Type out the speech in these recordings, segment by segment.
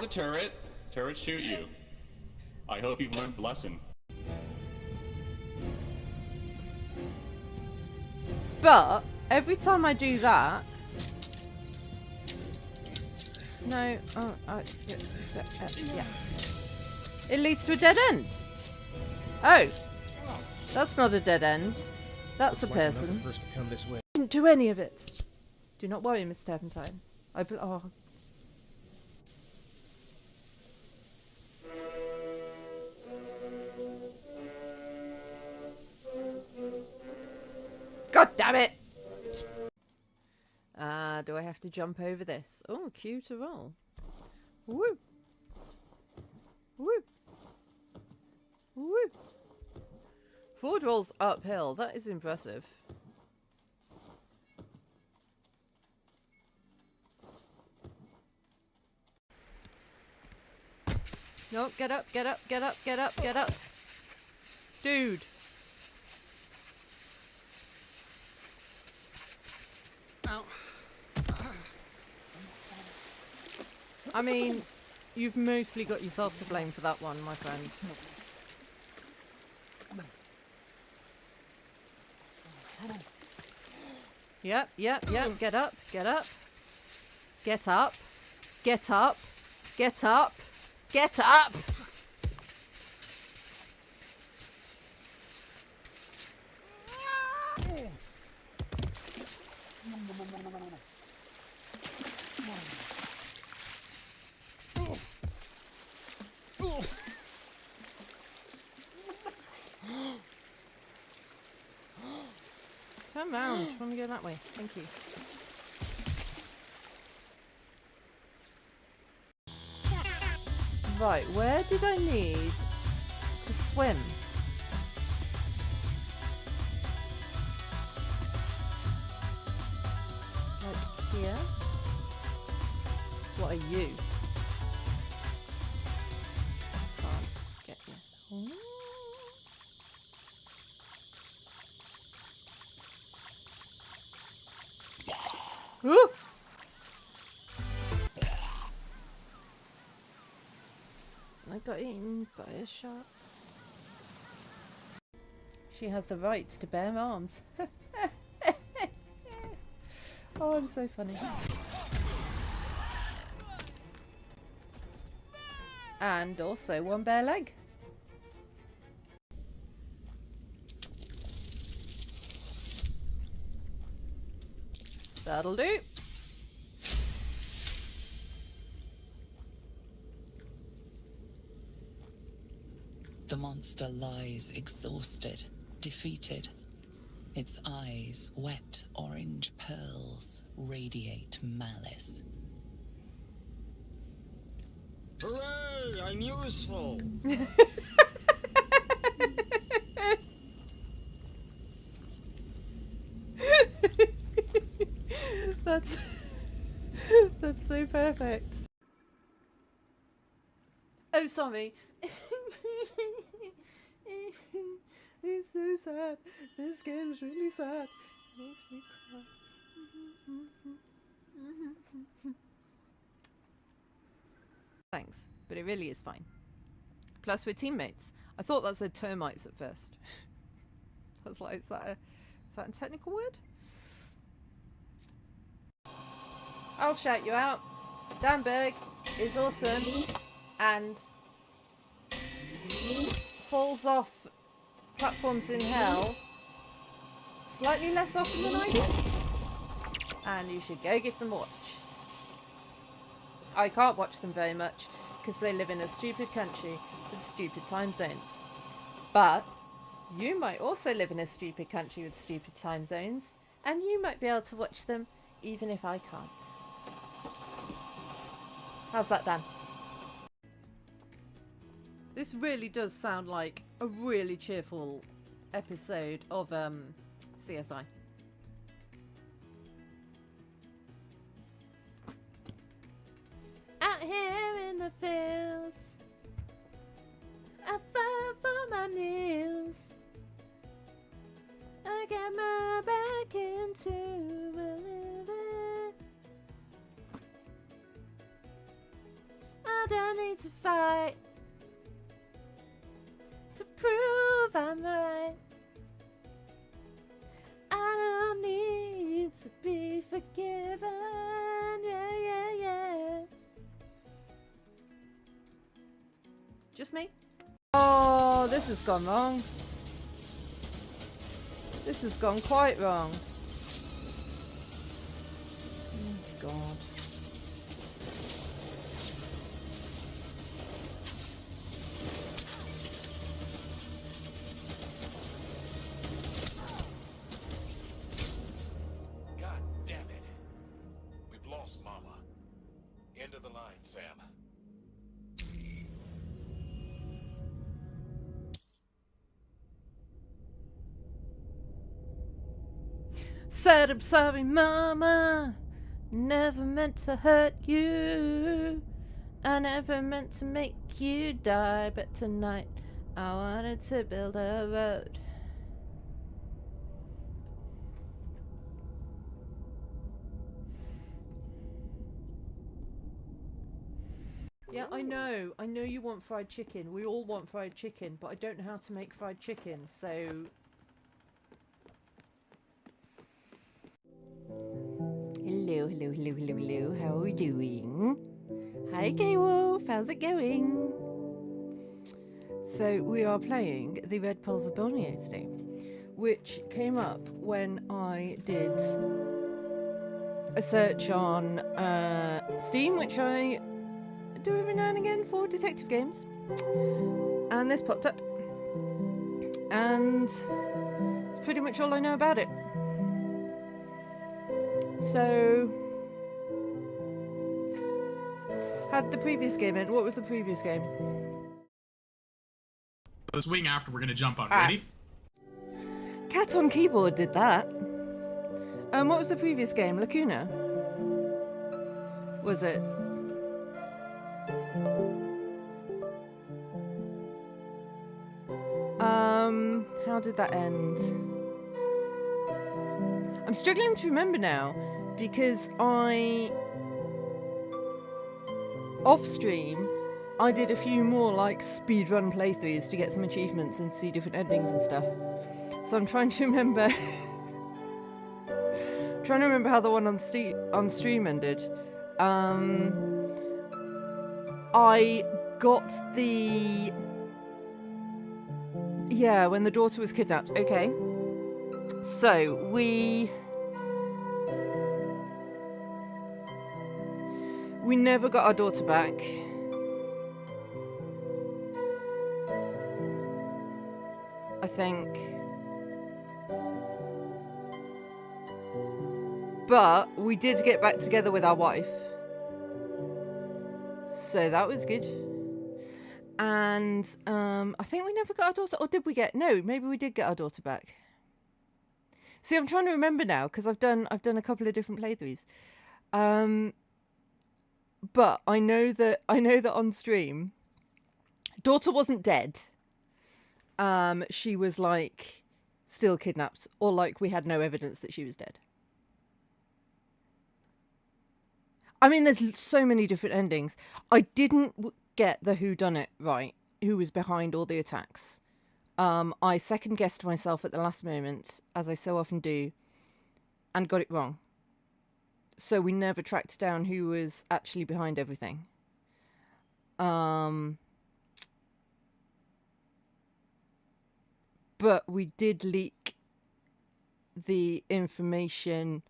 a turret. Turrets shoot you. I hope you've learned a lesson. But every time I do that, no, yeah, it leads to a dead end. Oh, that's not a dead end. That's a person. First to come this way. Didn't do any of it. Do not worry, Miss Turpentine. Oh. God damn it! Do I have to jump over this? Oh, Q to roll. Woo! Woo! Woo! Forward rolls uphill. That is impressive. No, get up, get up, get up, get up, get up. Dude. Ow. I mean, you've mostly got yourself to blame for that one, my friend. Yep, yep, yep. Get up, get up. Get up. Get up. Get up. Get up! Turn round. I want to go that way. Thank you. Right, where did I need to swim? Like here? What are you? Can't get you. Ooh! I got eaten by a shark. She has the rights to bear arms. Oh, I'm so funny. And also one bare leg. That'll do. The monster lies exhausted, defeated. Its eyes, wet orange pearls, radiate malice. Hooray! I'm useful! That's so perfect. Oh, sorry. It's so sad. This game's really sad. It makes me cry. Thanks, but it really is fine. Plus, we're teammates. I thought that said termites at first. I was like, is that a technical word? I'll shout you out. Danberg is awesome and falls off platforms in hell slightly less often than I do. And you should go give them a watch. I can't watch them very much because they live in a stupid country with stupid time zones. But you might also live in a stupid country with stupid time zones, and you might be able to watch them even if I can't. How's that, Dan? This really does sound like a really cheerful episode of CSI. Out here in the fields, I fight for my meals. I get my back into a living. I I don't need to fight to prove I'm right. I don't need to be forgiven. Yeah, yeah, yeah. Just me? Oh, this has gone wrong. This has gone quite wrong. Oh, God. God damn it. We've lost Mama. End of the line, Sam. Said I'm sorry, Mama. Never meant to hurt you. I never meant to make you die. But tonight I wanted to build a road. Yeah, I know. I know you want fried chicken. We all want fried chicken, but I don't know how to make fried chicken, so... Hello, hello, hello, hello, hello. How are we doing? Hi, K-Wolf. How's it going? So, we are playing the Red Pearls of Borneo today, which came up when I did a search on Steam, which I do every now and again for detective games. And this popped up. And it's pretty much all I know about it. So, how did the previous game end? What was the previous game? The swing after we're gonna jump on. Ah. Ready? Cat on Keyboard did that. What was the previous game? Lacuna? Was it? How did that end? I'm struggling to remember now because off stream I did a few more like speedrun playthroughs to get some achievements and see different endings and stuff. So I'm trying to remember how the one on stream ended. I got the when the daughter was kidnapped. Okay. So we never got our daughter back. I think. But we did get back together with our wife. So that was good. And I think we never got our daughter, or did we get? No, maybe we did get our daughter back. See, I'm trying to remember now because I've done a couple of different playthroughs. But I know that on stream, daughter wasn't dead. She was like still kidnapped, or like we had no evidence that she was dead. I mean, there's so many different endings. I didn't get the whodunit right, who was behind all the attacks. I second guessed myself at the last moment, as I so often do, and got it wrong. So we never tracked down who was actually behind everything. But we did leak the information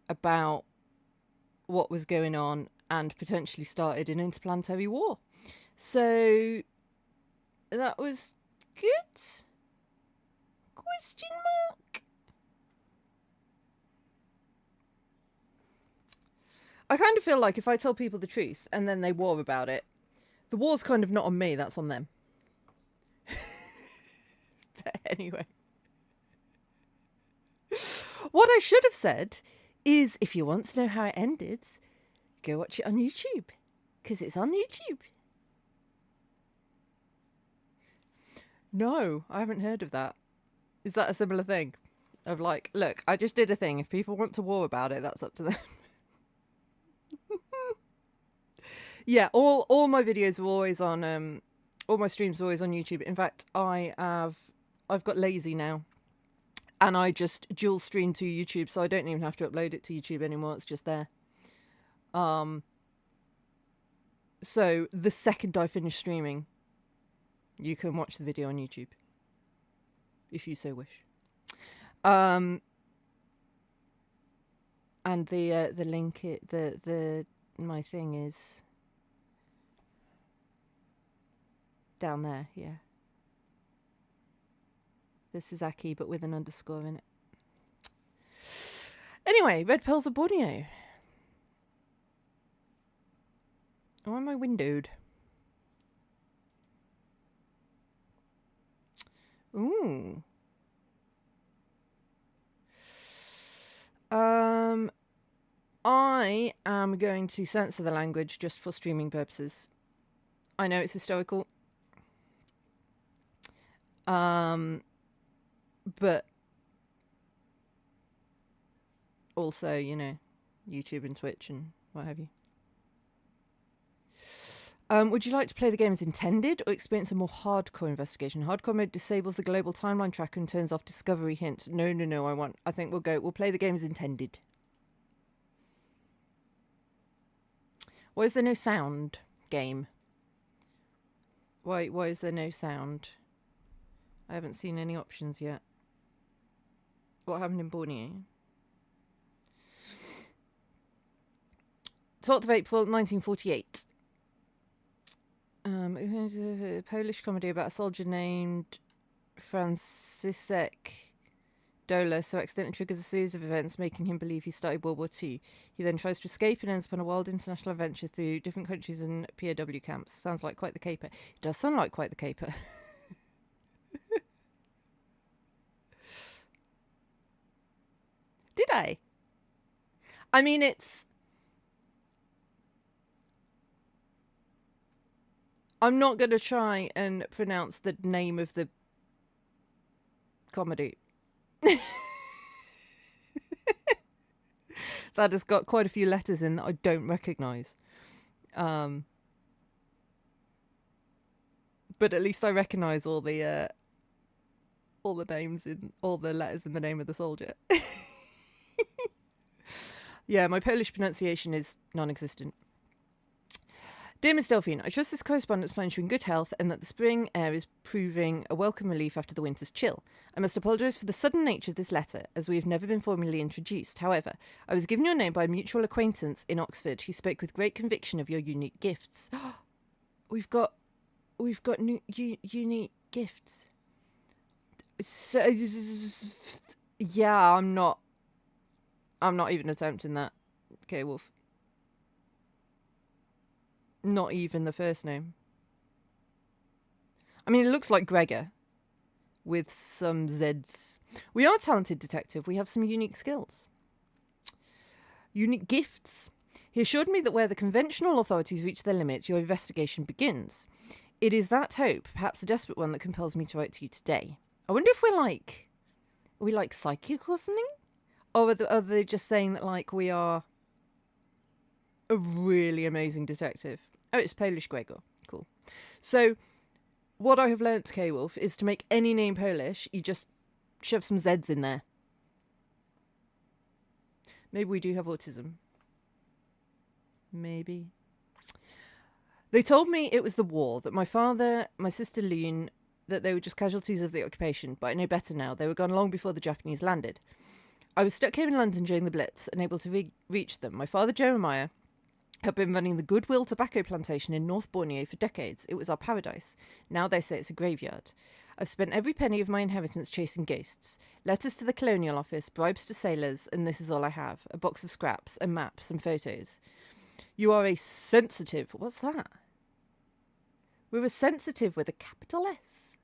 about what was going on and potentially started an interplanetary war. So that was good? Question mark? I kind of feel like if I tell people the truth and then they war about it, the war's kind of not on me, that's on them. But anyway. What I should have said is, if you want to know how it ended, go watch it on YouTube. Because it's on YouTube. No, I haven't heard of that. Is that a similar thing? Of like, look, I just did a thing. If people want to war about it, that's up to them. Yeah, all my videos are always on all my streams are always on YouTube. In fact, I've got lazy now, and I just dual stream to YouTube, so I don't even have to upload it to YouTube anymore. It's just there. So the second I finish streaming, you can watch the video on YouTube, if you so wish. And the link, my thing is down there. Yeah. This is Aki, but with an underscore in it. Anyway, Red Pearls of Borneo. Or am I windowed? Ooh. I am going to censor the language just for streaming purposes. I know it's historical. But also, you know, YouTube and Twitch and what have you. Would you like to play the game as intended or experience a more hardcore investigation? Hardcore mode disables the global timeline tracker and turns off discovery hint. No, I think we'll play the game as intended. Why is there no sound, game? Why is there no sound? I haven't seen any options yet. What happened in Borneo? 12th of April, 1948. A Polish comedy about a soldier named Franciszek Dola, who accidentally triggers a series of events making him believe he started World War II. He then tries to escape and ends up on a wild international adventure through different countries and POW camps. Sounds like quite the caper. It does sound like quite the caper. Did I? I mean, it's... I'm not going to try and pronounce the name of the comedy. That has got quite a few letters in that I don't recognise. But at least I recognise all the names in all the letters in the name of the soldier. Yeah, my Polish pronunciation is non-existent. Dear Miss Delphine, I trust this correspondence finds you in good health and that the spring air is proving a welcome relief after the winter's chill. I must apologise for the sudden nature of this letter, as we have never been formally introduced. However, I was given your name by a mutual acquaintance in Oxford who spoke with great conviction of your unique gifts. We've got unique gifts. So, yeah, I'm not even attempting that. Okay, Wolf. Not even the first name. I mean, it looks like Gregor with some Zs. We are a talented detective. We have some unique skills. Unique gifts. He assured me that where the conventional authorities reach their limits, your investigation begins. It is that hope, perhaps a desperate one, that compels me to write to you today. I wonder if are we like psychic or something? Or are they just saying that, like, we are a really amazing detective? Oh, it's Polish Gregor. Cool. So, what I have learnt, K-Wolf, is to make any name Polish, you just shove some Zs in there. Maybe we do have autism. Maybe. They told me it was the war, that my father, my sister Loon, that they were just casualties of the occupation, but I know better now. They were gone long before the Japanese landed. I was stuck here in London during the Blitz, unable to reach them. My father, Jeremiah, had been running the Goodwill tobacco plantation in North Borneo for decades. It was our paradise. Now they say it's a graveyard. I've spent every penny of my inheritance chasing ghosts. Letters to the Colonial Office, bribes to sailors, and this is all I have. A box of scraps, a map, some photos. You are a sensitive... What's that? We're a sensitive with a capital S.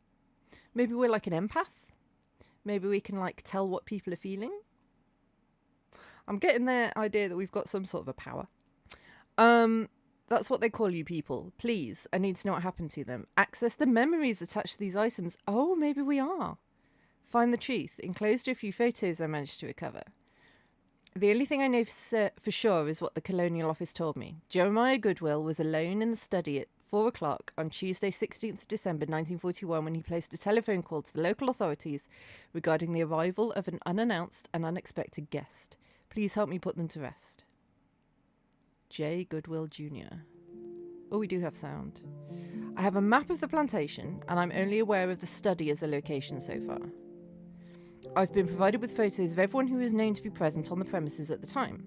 Maybe we're like an empath? Maybe we can, like, tell what people are feeling? I'm getting the idea that we've got some sort of a power. That's what they call you people. Please, I need to know what happened to them. Access the memories attached to these items. Oh, maybe we are. Find the truth. Enclosed are a few photos I managed to recover. The only thing I know for sure is what the Colonial Office told me. Jeremiah Goodwill was alone in the study at 4 o'clock on Tuesday, 16th December 1941 when he placed a telephone call to the local authorities regarding the arrival of an unannounced and unexpected guest. Please help me put them to rest. J. Goodwill Jr. Oh, we do have sound. I have a map of the plantation, and I'm only aware of the study as a location so far. I've been provided with photos of everyone who was known to be present on the premises at the time.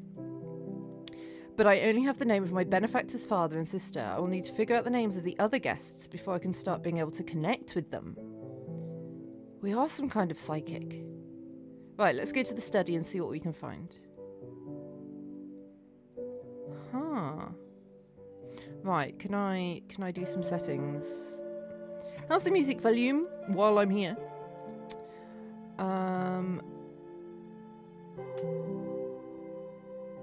But I only have the name of my benefactor's father and sister. I will need to figure out the names of the other guests before I can start being able to connect with them. We are some kind of psychic. Right, let's go to the study and see what we can find. Huh. Right, can I do some settings? How's the music volume while I'm here?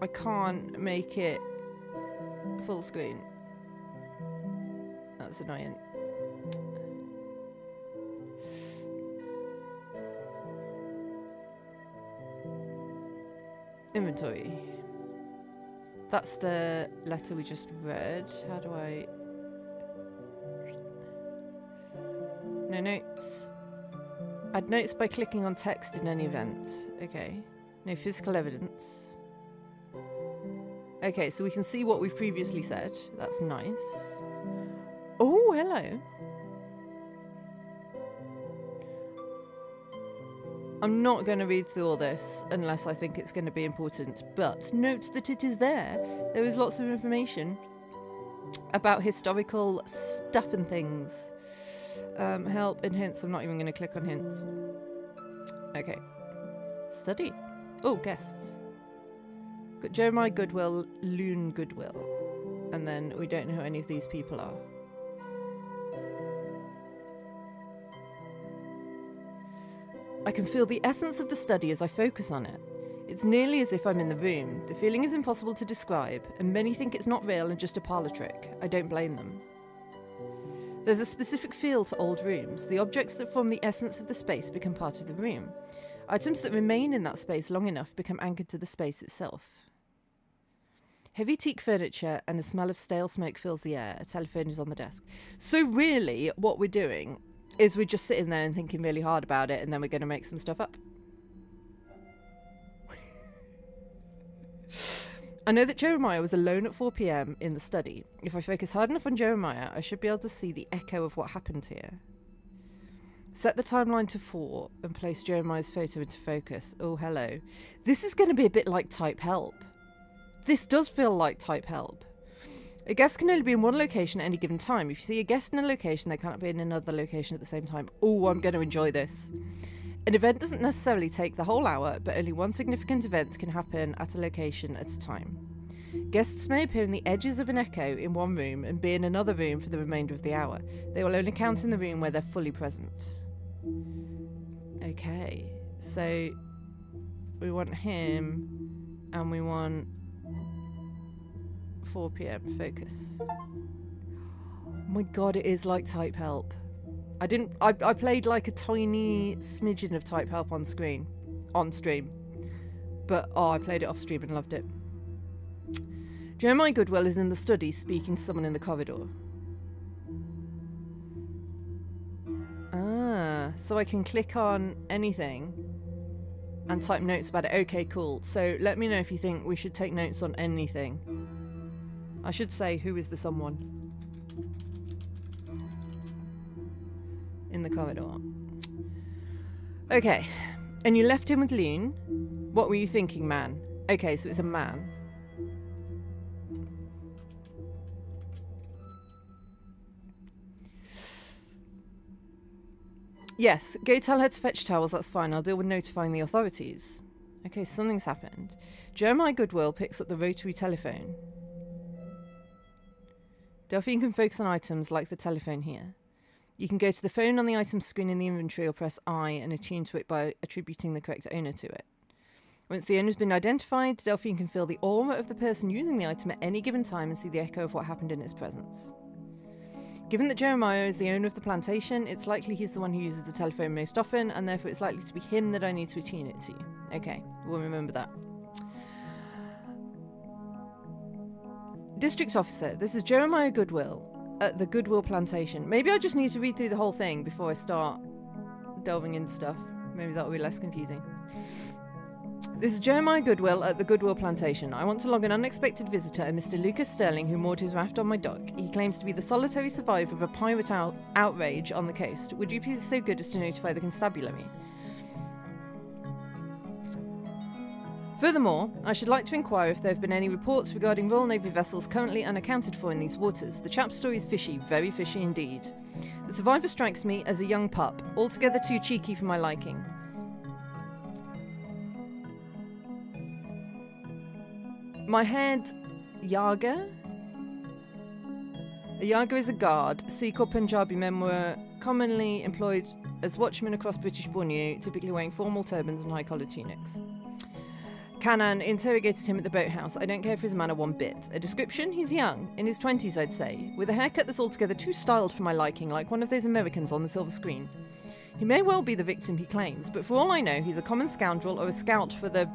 I can't make it full screen. That's annoying. Inventory. That's the letter we just read. How do I... No notes. Add notes by clicking on text in any event. Okay. No physical evidence. Okay, so we can see what we've previously said. That's nice. Oh, hello. I'm not going to read through all this unless I think it's going to be important, but note that it is there. There is lots of information about historical stuff and things. Help and hints. I'm not even going to click on hints. Okay. Study. Oh, guests. Got Jeremiah Goodwill, Loon Goodwill. And then we don't know who any of these people are. I can feel the essence of the study as I focus on it. It's nearly as if I'm in the room. The feeling is impossible to describe, and many think it's not real and just a parlour trick. I don't blame them. There's a specific feel to old rooms. The objects that form the essence of the space become part of the room. Items that remain in that space long enough become anchored to the space itself. Heavy teak furniture and a smell of stale smoke fills the air. A telephone is on the desk. So really, what we're doing is we're just sitting there and thinking really hard about it, and then we're going to make some stuff up. I know that Jeremiah was alone at 4 p.m. in the study. If I focus hard enough on Jeremiah, I should be able to see the echo of what happened here. Set the timeline to 4 and place Jeremiah's photo into focus. Oh, hello. This is going to be a bit like Type Help. This does feel like Type Help. A guest can only be in one location at any given time. If you see a guest in a location, they cannot be in another location at the same time. Oh, I'm going to enjoy this. An event doesn't necessarily take the whole hour, but only one significant event can happen at a location at a time. Guests may appear in the edges of an echo in one room and be in another room for the remainder of the hour. They will only count in the room where they're fully present. Okay, so we want him and we want 4 p.m. focus. Oh my god, it is like Type Help. I played like a tiny smidgen of Type Help on stream. But I played it off stream and loved it. Jeremiah Goodwill is in the study speaking to someone in the corridor. Ah, so I can click on anything and type notes about it. Okay, cool. So let me know if you think we should take notes on anything. I should say, who is the someone in the corridor? Okay, and you left him with Loon. What were you thinking, man? Okay, so it's a man. Yes, go tell her to fetch towels, that's fine. I'll deal with notifying the authorities. Okay, something's happened. Jeremiah Goodwill picks up the rotary telephone. Delphine can focus on items like the telephone here. You can go to the phone on the item screen in the inventory or press I and attune to it by attributing the correct owner to it. Once the owner has been identified, Delphine can feel the aura of the person using the item at any given time and see the echo of what happened in its presence. Given that Jeremiah is the owner of the plantation, it's likely he's the one who uses the telephone most often, and therefore it's likely to be him that I need to attune it to. Okay, we'll remember that. District Officer, this is Jeremiah Goodwill at the Goodwill Plantation. Maybe I just need to read through the whole thing before I start delving into stuff. Maybe that will be less confusing. This is Jeremiah Goodwill at the Goodwill Plantation. I want to log an unexpected visitor, a Mr. Lucas Sterling, who moored his raft on my dock. He claims to be the solitary survivor of a pirate outrage on the coast. Would you please be so good as to notify the constabulary? Furthermore, I should like to inquire if there have been any reports regarding Royal Navy vessels currently unaccounted for in these waters. The chap's story is fishy, very fishy indeed. The survivor strikes me as a young pup, altogether too cheeky for my liking. My head, Yaga? A Yaga is a guard. Sikh or Punjabi men were commonly employed as watchmen across British Borneo, typically wearing formal turbans and high-collared tunics. Kanan interrogated him at the boathouse. I don't care for his manner one bit. A description? He's young. In his 20s, I'd say. With a haircut that's altogether too styled for my liking, like one of those Americans on the silver screen. He may well be the victim he claims, but for all I know, he's a common scoundrel or a scout for the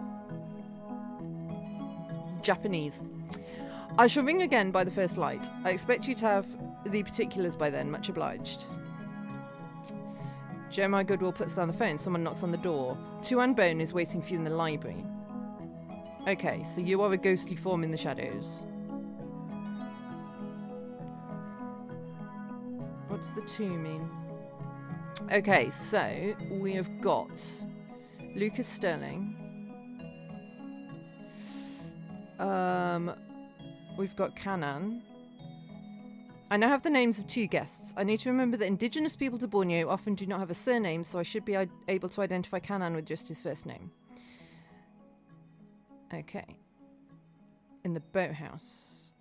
Japanese. I shall ring again by the first light. I expect you to have the particulars by then. Much obliged. Jeremiah Goodwill puts down the phone. Someone knocks on the door. Tuan Bone is waiting for you in the library. Okay, so you are a ghostly form in the shadows. What's the 2 mean? Okay, so we have got Lucas Sterling. We've got Kanan. I now have the names of 2 guests. I need to remember that indigenous people to Borneo often do not have a surname, so I should be able to identify Kanan with just his first name. Okay. In the boathouse.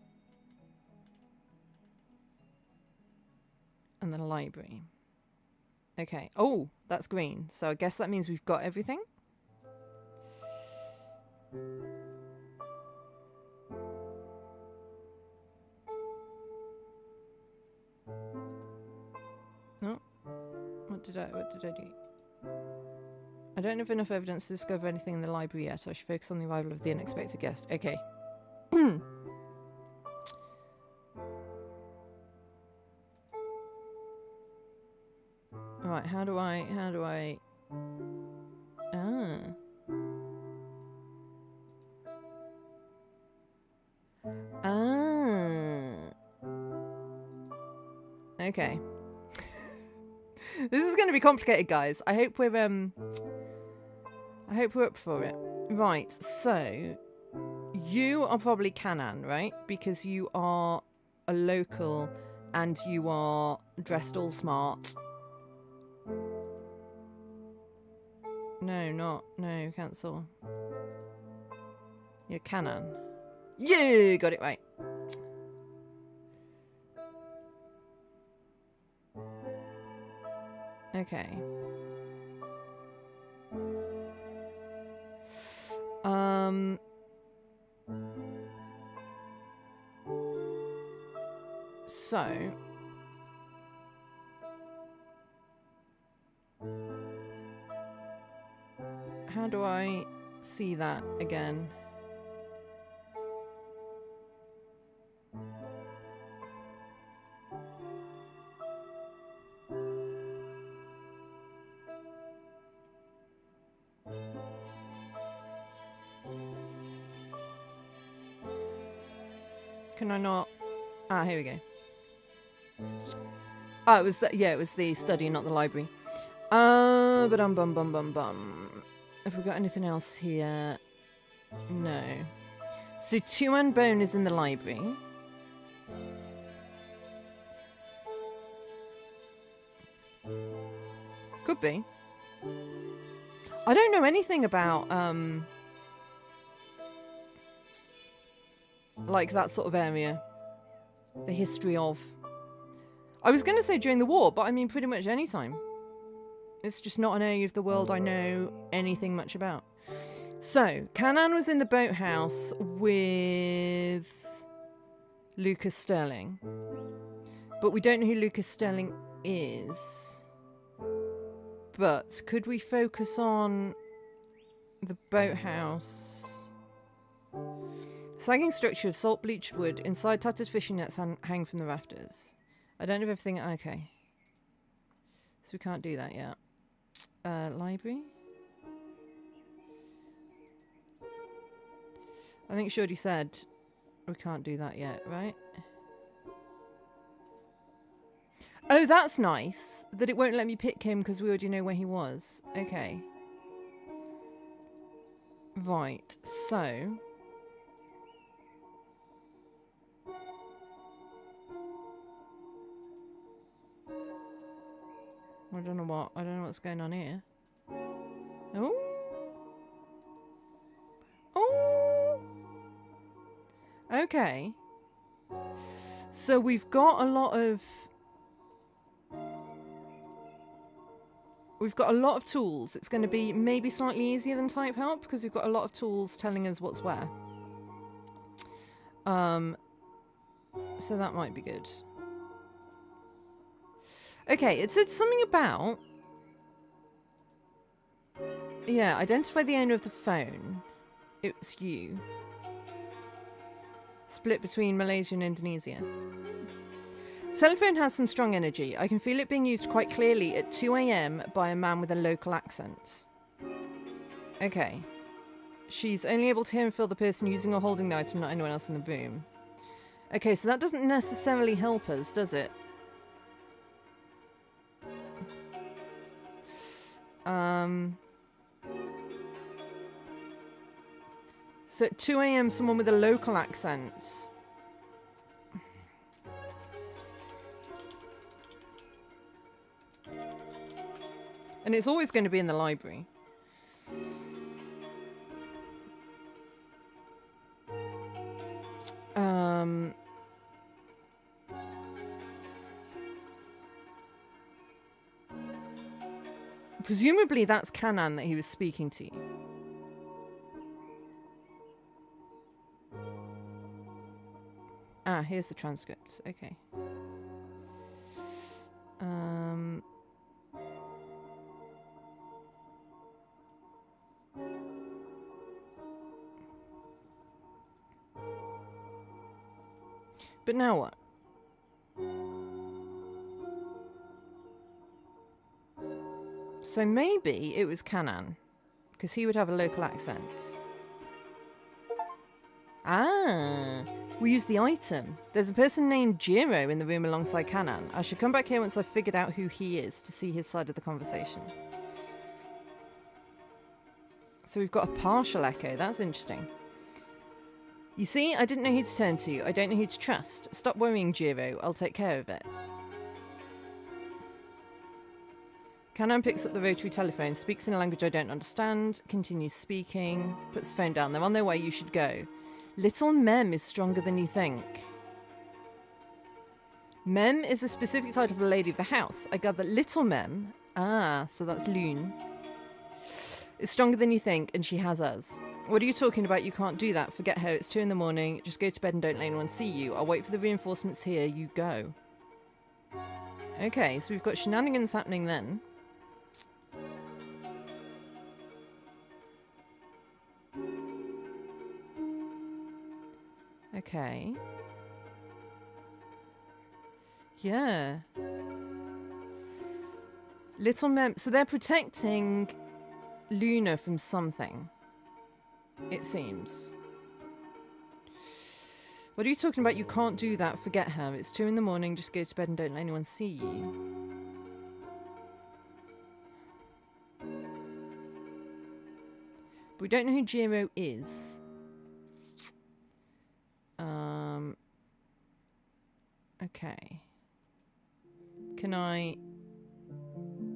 And the library. Okay. Oh, that's green. So I guess that means we've got everything. No. What did I do? I don't have enough evidence to discover anything in the library yet. I should focus on the arrival of the unexpected guest. Okay. Alright, how do I... Okay. This is going to be complicated, guys. I hope we're up for it. Right, so you are probably Kanan, right? Because you are a local and you are dressed all smart. No, cancel. You're Kanan. You got it right. Okay. So how do I see that again? Can I not? Ah, here we go. Oh, it was it was the study, not the library. But bum. Have we got anything else here? No. So Tuan Bone is in the library. Could be. I don't know anything about like that sort of area. The history of. I was going to say during the war, but I mean pretty much any time. It's just not an area of the world I know anything much about. So, Kanan was in the boathouse with Lucas Sterling. But we don't know who Lucas Sterling is. But could we focus on the boathouse? So sagging structure of salt bleached wood. Inside, tattered fishing nets hang from the rafters. I don't have everything. Okay. So we can't do that yet. Library? I think she already said we can't do that yet, right? Oh, that's nice. That it won't let me pick him because we already know where he was. Okay. Right, so... I don't know what's going on here. Oh! Oh! Okay. So we've got a lot of... We've got a lot of tools. It's going to be maybe slightly easier than type help because we've got a lot of tools telling us what's where. So that might be good. Okay, it said something about... Yeah, identify the owner of the phone. It's you. Split between Malaysia and Indonesia. Telephone has some strong energy. I can feel it being used quite clearly at 2 AM by a man with a local accent. Okay. She's only able to hear and feel the person using or holding the item, not anyone else in the room. Okay, so that doesn't necessarily help us, does it? So at 2 AM, someone with a local accent... And it's always going to be in the library. Presumably that's Kanan that he was speaking to. Ah, here's the transcripts. Okay. But now what? So maybe it was Kanan, because he would have a local accent. Ah, we use the item. There's a person named Jiro in the room alongside Kanan. I should come back here once I've figured out who he is to see his side of the conversation. So we've got a partial echo. That's interesting. You see, I didn't know who to turn to. I don't know who to trust. Stop worrying, Jiro. I'll take care of it. Kanan picks up the rotary telephone, speaks in a language I don't understand, continues speaking, puts the phone down. They're on their way, you should go. Little Mem is stronger than you think. Mem is a specific title of a lady of the house. I gather Little Mem, so that's Loon, is stronger than you think, and she has us. What are you talking about? You can't do that. Forget her. It's 2 in the morning. Just go to bed and don't let anyone see you. I'll wait for the reinforcements here. You go. Okay, so we've got shenanigans happening then. Okay. Yeah. Little Mem... So they're protecting Luna from something, it seems. What are you talking about? You can't do that. Forget her. It's 2 in the morning. Just go to bed and don't let anyone see you. But we don't know who Jiro is. Okay. Can I...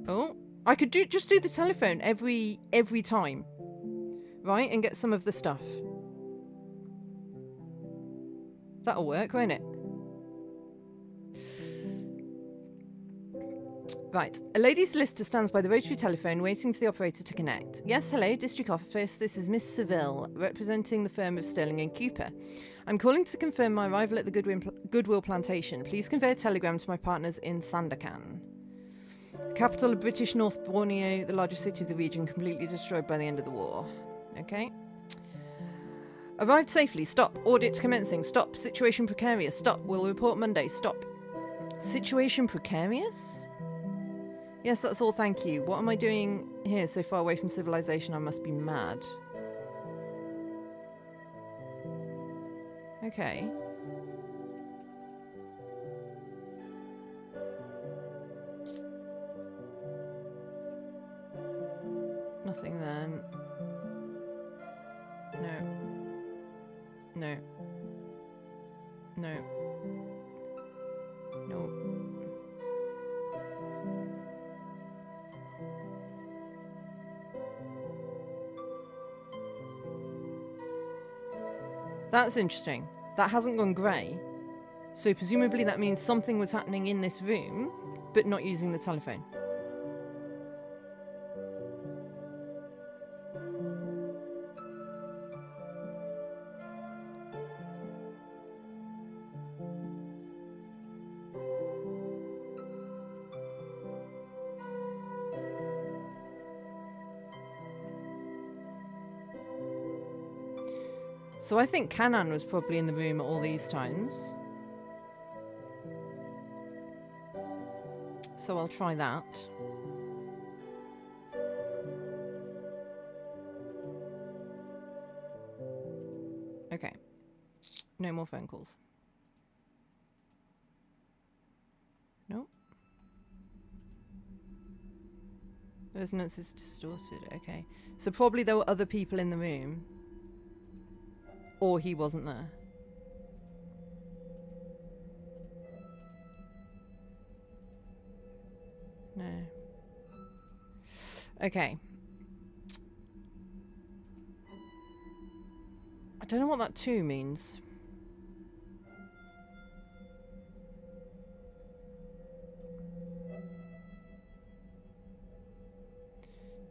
Oh, I could just do the telephone every time. Right? And get some of the stuff. That'll work, won't it? Right. A lady solicitor stands by the rotary telephone waiting for the operator to connect. Yes, hello, district office. This is Miss Seville, representing the firm of Sterling and Cooper. I'm calling to confirm my arrival at the Goodwill Plantation. Please convey a telegram to my partners in Sandakan. Capital of British North Borneo, the largest city of the region, completely destroyed by the end of the war. Okay. Arrived safely. Stop. Audit commencing. Stop. Situation precarious. Stop. Will report Monday. Stop. Situation precarious? Yes, that's all. Thank you. What am I doing here so far away from civilization? I must be mad. Okay. Nothing then. No. No. No. No. That's interesting. That hasn't gone grey. So presumably that means something was happening in this room, but not using the telephone. So I think Kanan was probably in the room at all these times. So I'll try that. Okay. No more phone calls. Nope. Resonance is distorted. Okay. So probably there were other people in the room. Or he wasn't there. No. Okay. I don't know what that 2 means.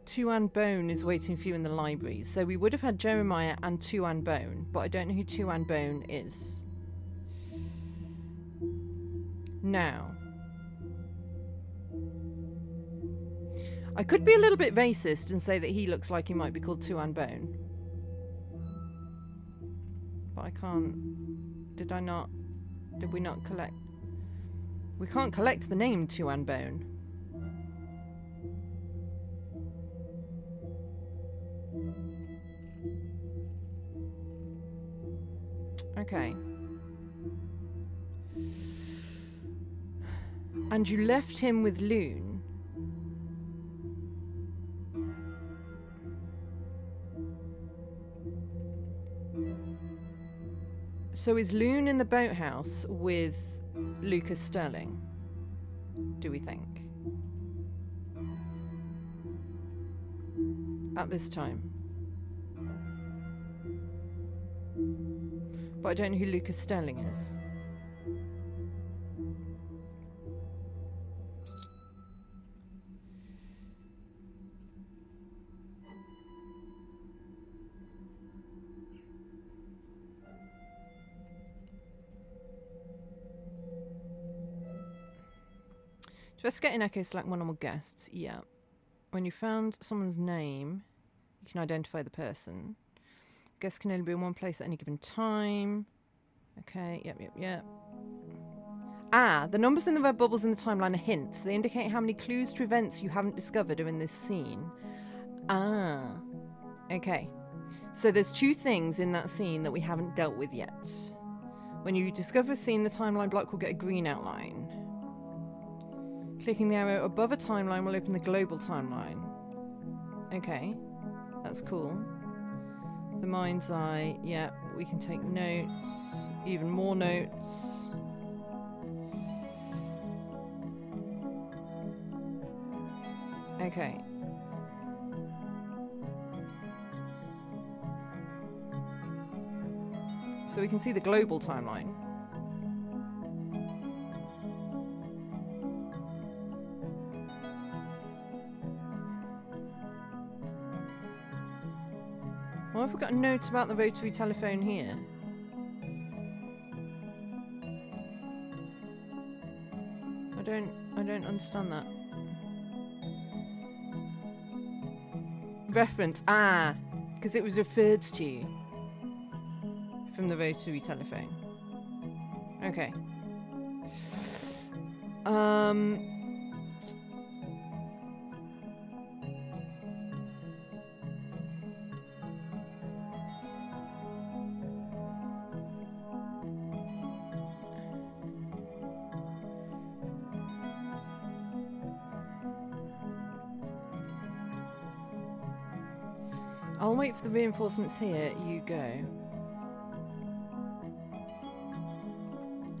Tuan Bone is waiting for you in the library. So we would have had Jeremiah and Tuan Bone, but I don't know who Tuan Bone is. Now. I could be a little bit racist and say that he looks like he might be called Tuan Bone. But I can't... Did we not collect... We can't collect the name Tuan Bone. Okay. And you left him with Loon. So is Loon in the boathouse with Lucas Sterling? Do we think? At this time. But I don't know who Lucas Sterling is. Investigate in Echo, select one or more guests. Yeah. When you found someone's name, you can identify the person. Guests can only be in one place at any given time. Okay, yep. Ah, the numbers in the red bubbles in the timeline are hints. They indicate how many clues to events you haven't discovered are in this scene. Ah, okay. So there's 2 things in that scene that we haven't dealt with yet. When you discover a scene, the timeline block will get a green outline. Clicking the arrow above a timeline will open the global timeline. Okay, that's cool. The mind's eye, yeah, we can take notes, even more notes. Okay. So we can see the global timeline. Why have we got a note about the rotary telephone here? I don't understand that. Reference, because it was referred to. from the rotary telephone. Okay. I'll wait for the reinforcements here. You go.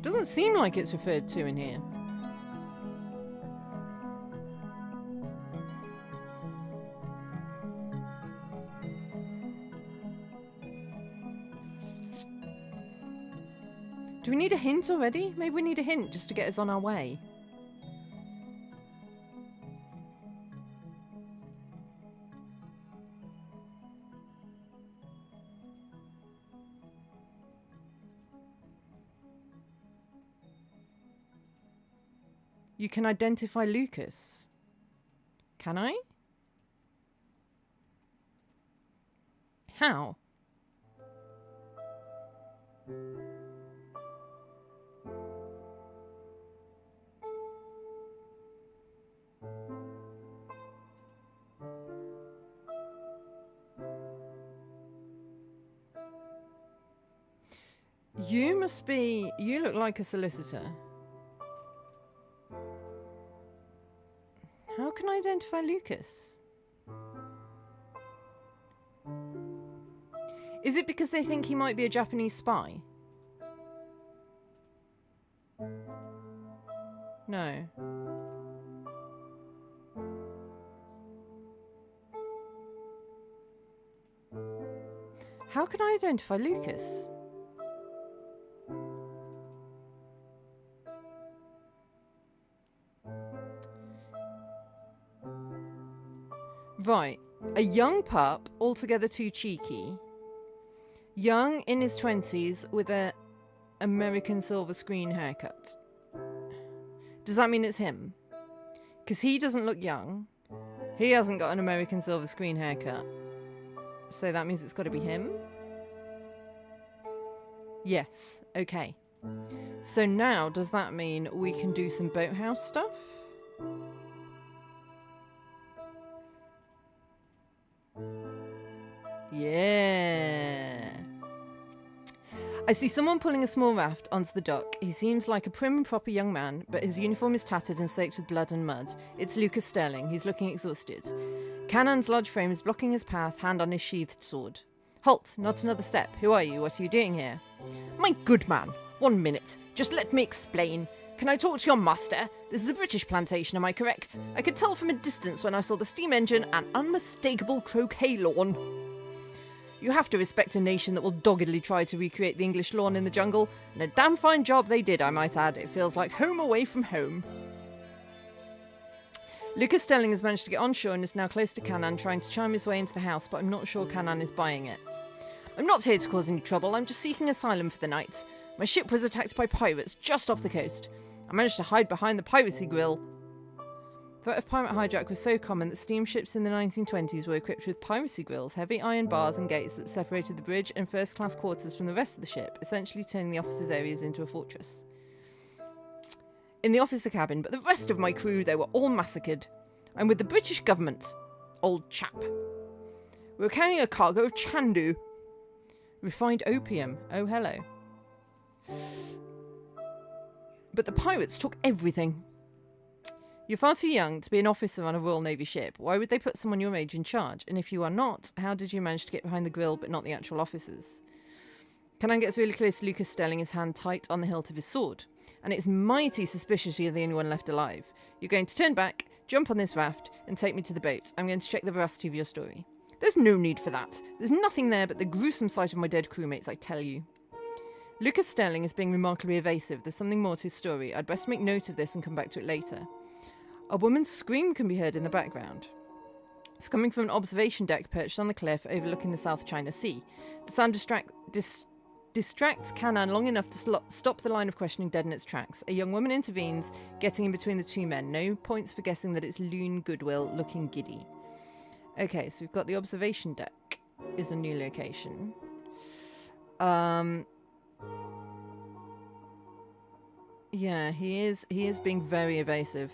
Doesn't seem like it's referred to in here. Do we need a hint already? Maybe we need a hint just to get us on our way. You can identify Lucas. Can I? How? You must be... You look like a solicitor. How can I identify Lucas? Is it because they think he might be a Japanese spy? No. How can I identify Lucas? Right. A young pup, altogether too cheeky. Young in his 20s with a American silver screen haircut. Does that mean it's him? Because he doesn't look young. He hasn't got an American silver screen haircut. So that means it's got to be him? Yes. Okay. So now, does that mean we can do some boathouse stuff? Yeah. I see someone pulling a small raft onto the dock. He seems like a prim and proper young man, but his uniform is tattered and soaked with blood and mud. It's Lucas Sterling. He's looking exhausted. Cannon's large frame is blocking his path, hand on his sheathed sword. Halt! Not another step. Who are you? What are you doing here? My good man. 1 minute. Just let me explain. Can I talk to your master? This is a British plantation, am I correct? I could tell from a distance when I saw the steam engine and unmistakable croquet lawn. You have to respect a nation that will doggedly try to recreate the English lawn in the jungle, and a damn fine job they did, I might add. It feels like home away from home. Lucas Sterling has managed to get on shore and is now close to Canaan, trying to charm his way into the house, but I'm not sure Canaan is buying it. I'm not here to cause any trouble, I'm just seeking asylum for the night. My ship was attacked by pirates just off the coast. I managed to hide behind the piracy grill. Threat of pirate hijack was so common that steamships in the 1920s were equipped with piracy grills, heavy iron bars and gates that separated the bridge and first-class quarters from the rest of the ship, essentially turning the officers' areas into a fortress. In the officer cabin, but the rest of my crew, they were all massacred. I'm with the British government, old chap. We were carrying a cargo of chandu. Refined opium. Oh, hello. But the pirates took everything. You're far too young to be an officer on a Royal Navy ship. Why would they put someone your age in charge? And if you are not, how did you manage to get behind the grill but not the actual officers? Canaan gets really close to Lucas Sterling, his hand tight on the hilt of his sword. And it's mighty suspicious you're the only one left alive. You're going to turn back, jump on this raft, and take me to the boat. I'm going to check the veracity of your story. There's no need for that. There's nothing there but the gruesome sight of my dead crewmates, I tell you. Lucas Sterling is being remarkably evasive. There's something more to his story. I'd best make note of this and come back to it later. A woman's scream can be heard in the background. It's coming from an observation deck perched on the cliff overlooking the South China Sea. The sound distracts Canaan long enough to stop the line of questioning dead in its tracks. A young woman intervenes, getting in between the two men. No points for guessing that it's Loon Goodwill, looking giddy. Okay, so we've got the observation deck is a new location. Yeah, he is being very evasive.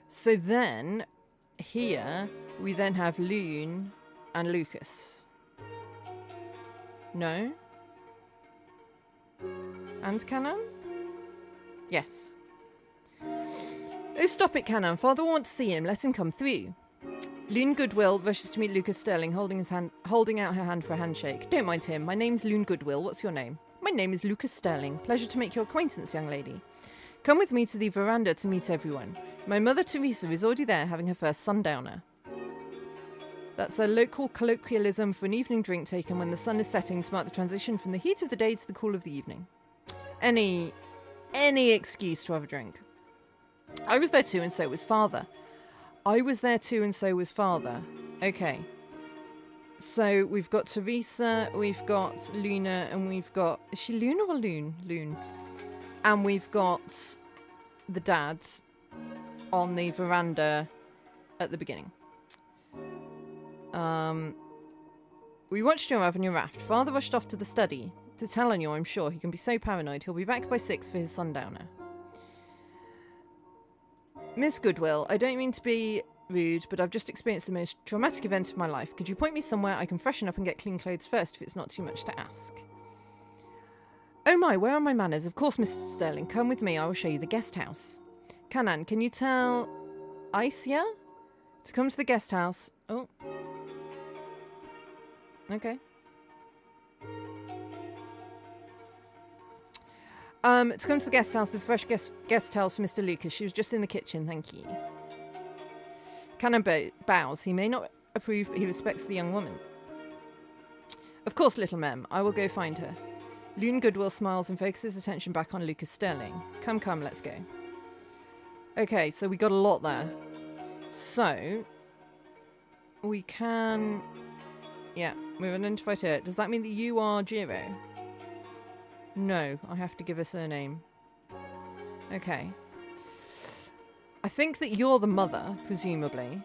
So then, here, we then have Loon and Lucas. No? And Canaan? Yes. Oh, stop it, Canaan. Father wants to see him. Let him come through. Loon Goodwill rushes to meet Lucas Sterling, holding out her hand for a handshake. Don't mind him. My name's Loon Goodwill. What's your name? My name is Lucas Sterling. Pleasure to make your acquaintance, young lady. Come with me to the veranda to meet everyone. My mother Teresa is already there having her first sundowner. That's a local colloquialism for an evening drink taken when the sun is setting to mark the transition from the heat of the day to the cool of the evening. Any excuse to have a drink. I was there too, and so was Father. I was there too, and so was Father. Okay. So we've got Teresa, we've got Luna, and we've got... Is she Luna or Loon? Loon. And we've got the dad on the veranda at the beginning. We watched you having your raft. Father rushed off to the study to tell on you, I'm sure. He can be so paranoid. He'll be back by 6 for his sundowner. Miss Goodwill, I don't mean to be rude, but I've just experienced the most traumatic event of my life. Could you point me somewhere I can freshen up and get clean clothes first if it's not too much to ask? Oh my, where are my manners? Of course, Mr. Sterling. Come with me. I will show you the guest house. Canaan, can you tell Isia to come to the guest house? Oh. Okay. To come to the guest house with fresh guest towels for Mr. Lucas. She was just in the kitchen, thank you. Canaan bows. He may not approve, but he respects the young woman. Of course, little mem. I will go find her. Loon Goodwill smiles and focuses attention back on Lucas Sterling. Come, let's go. Okay, so we got a lot there. So, we can... Yeah, we've identified her. Does that mean that you are Jiro? No, I have to give a surname. Okay. I think that you're the mother, presumably.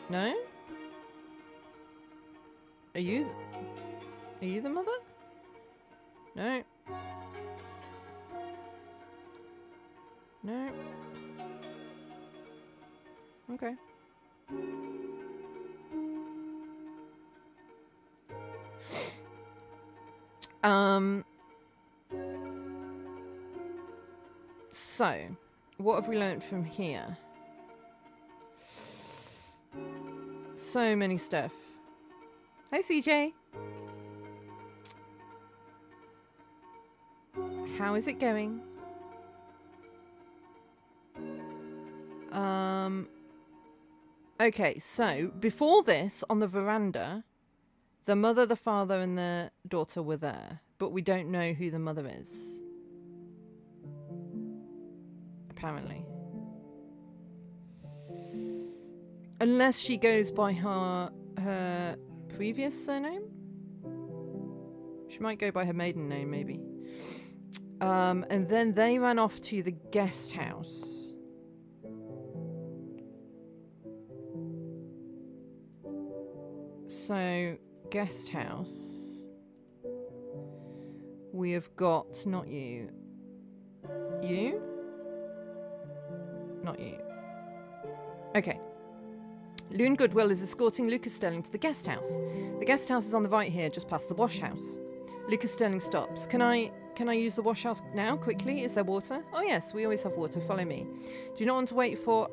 No? Are you the mother? No. No. Okay. So, what have we learnt from here? So many stuff. Hi, CJ. How is it going? Okay, so before this, on the veranda, the mother, the father, and the daughter were there, but we don't know who the mother is. Apparently. Unless she goes by her previous surname? She might go by her maiden name, maybe. And then they ran off to the guest house. So, guest house. We have got, not you. You? Not you. Okay. Loon Goodwill is escorting Lucas Sterling to the guest house. The guest house is on the right here, just past the wash house. Lucas Sterling stops. Can I use the wash house now, quickly? Is there water? Oh yes, we always have water. Follow me. Do you not want to wait for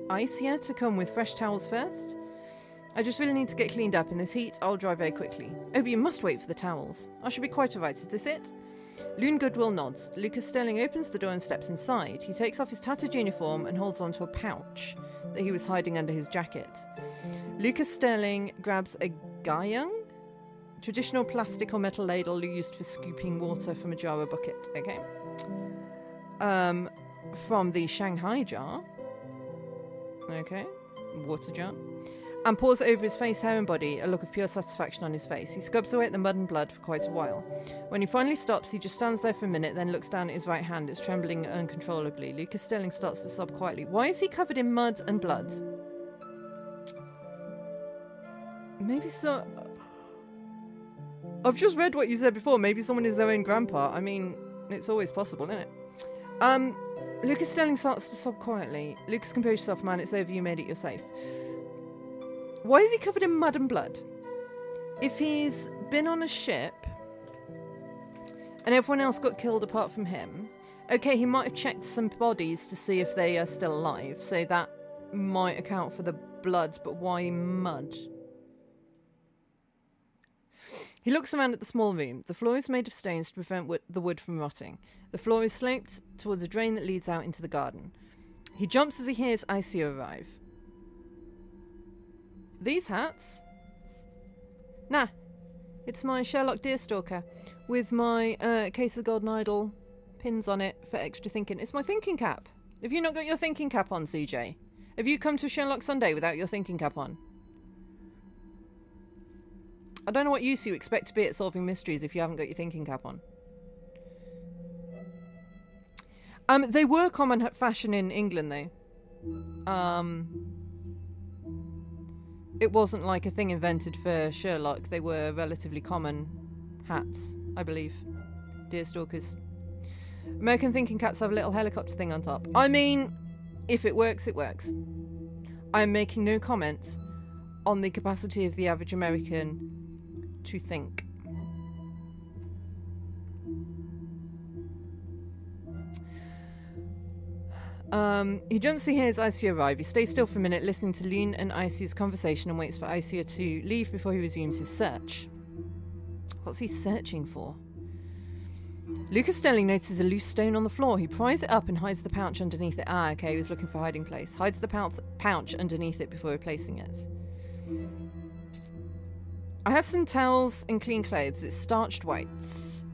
Isia to come with fresh towels first? I just really need to get cleaned up in this heat. I'll dry very quickly. Oh, but you must wait for the towels. I should be quite alright. Is this it? Loon Goodwill nods. Lucas Sterling opens the door and steps inside. He takes off his tattered uniform and holds onto a pouch that he was hiding under his jacket. Lucas Sterling grabs a gayung, traditional plastic or metal ladle used for scooping water from a jar or bucket. Okay. From the Shanghai jar. Okay. Water jar. And pours over his face, hair and body, a look of pure satisfaction on his face. He scrubs away at the mud and blood for quite a while. When he finally stops, he just stands there for a minute, then looks down at his right hand. It's trembling uncontrollably. Lucas Sterling starts to sob quietly. Why is he covered in mud and blood? Maybe so... I've just read what you said before. Maybe someone is their own grandpa. I mean, it's always possible, isn't it? Lucas Sterling starts to sob quietly. Lucas, compose yourself, man. It's over. You made it. You're safe. Why is he covered in mud and blood? If he's been on a ship and everyone else got killed apart from him, okay, he might have checked some bodies to see if they are still alive, so that might account for the blood, but why mud? He looks around at the small room. The floor is made of stones to prevent the wood from rotting. The floor is sloped towards a drain that leads out into the garden. He jumps as he hears Isia arrive. These hats? Nah, it's my Sherlock Deerstalker with my Case of the Golden Idol pins on it for extra thinking. It's my thinking cap. Have you not got your thinking cap on, CJ? Have you come to Sherlock Sunday without your thinking cap on? I don't know what use you expect to be at solving mysteries if you haven't got your thinking cap on. They were common fashion in England, though. It wasn't like a thing invented for Sherlock. They were relatively common hats, I believe. Deerstalkers. American thinking caps have a little helicopter thing on top. I mean, if it works, it works. I'm making no comments on the capacity of the average American to think. He jumps to hear his Isia arrive. He stays still for a minute, listening to Loon and Isia's conversation, and waits for Isia to leave before he resumes his search. What's he searching for? Lucas Sterling notices a loose stone on the floor. He pries it up and hides the pouch underneath it. Ah, okay, he was looking for a hiding place. Hides the pouch underneath it before replacing it. I have some towels and clean clothes. It's starched whites.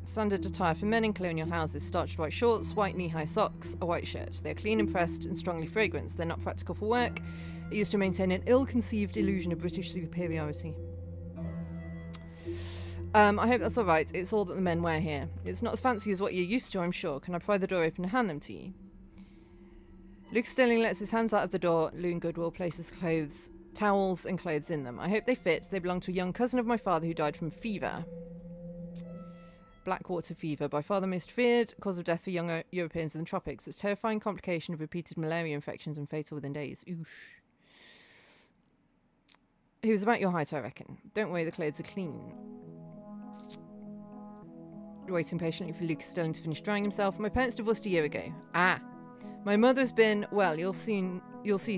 Standard attire for men in colonial houses. Starched white shorts, white knee-high socks, a white shirt. They're clean and pressed and strongly fragranced. They're not practical for work. They're used to maintain an ill-conceived illusion of British superiority. I hope that's alright. It's all that the men wear here. It's not as fancy as what you're used to, I'm sure. Can I pry the door open and hand them to you? Luke Sterling lets his hands out of the door. Loon Goodwill places towels and clothes in them. I hope they fit. They belong to a young cousin of my father who died from fever. Blackwater fever, by far the most feared cause of death for young Europeans in the tropics. It's a terrifying complication of repeated malaria infections and fatal within days. Oosh. He was about your height, I reckon. Don't worry, the clothes are clean. Waiting patiently for Lucas Sterling to finish drying himself. My parents divorced a year ago. Ah. My mother's been, well, you'll see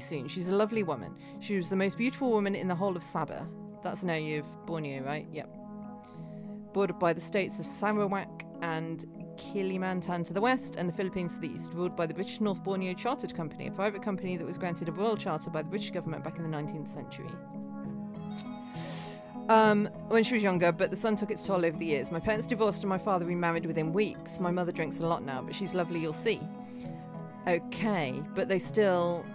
soon. She's a lovely woman. She was the most beautiful woman in the whole of Sabah. That's an area of Borneo, right? Yep. Bordered by the states of Sarawak and Kalimantan to the west and the Philippines to the east. Ruled by the British North Borneo Chartered Company, a private company that was granted a royal charter by the British government back in the 19th century. When she was younger, but the sun took its toll over the years. My parents divorced and my father remarried within weeks. My mother drinks a lot now, but she's lovely, you'll see. Okay, but they still...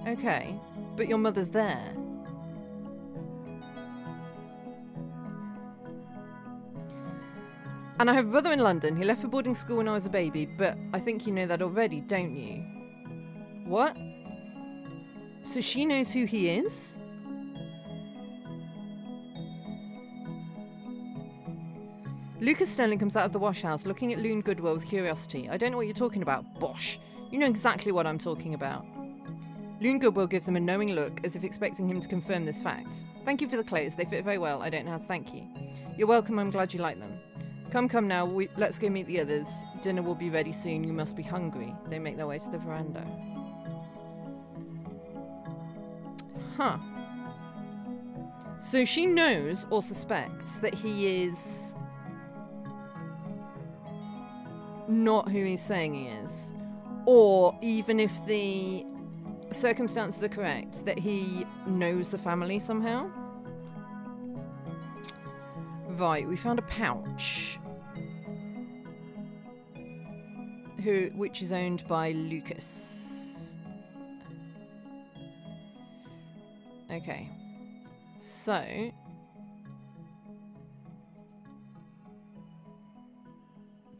Okay, but your mother's there. And I have a brother in London. He left for boarding school when I was a baby, but I think you know that already, don't you? What? So she knows who he is? Lucas Sterling comes out of the wash house, looking at Loon Goodwill with curiosity. I don't know what you're talking about, Bosh. You know exactly what I'm talking about. Loon Goodwill gives him a knowing look, as if expecting him to confirm this fact. Thank you for the clothes. They fit very well. I don't know how to thank you. You're welcome. I'm glad you like them. Come now. Let's go meet the others. Dinner will be ready soon. You must be hungry. They make their way to the veranda. Huh. So she knows or suspects that he is not who he's saying he is. Or even if the circumstances are correct, that he knows the family somehow. Right, we found a pouch. Which is owned by Lucas. Okay. So...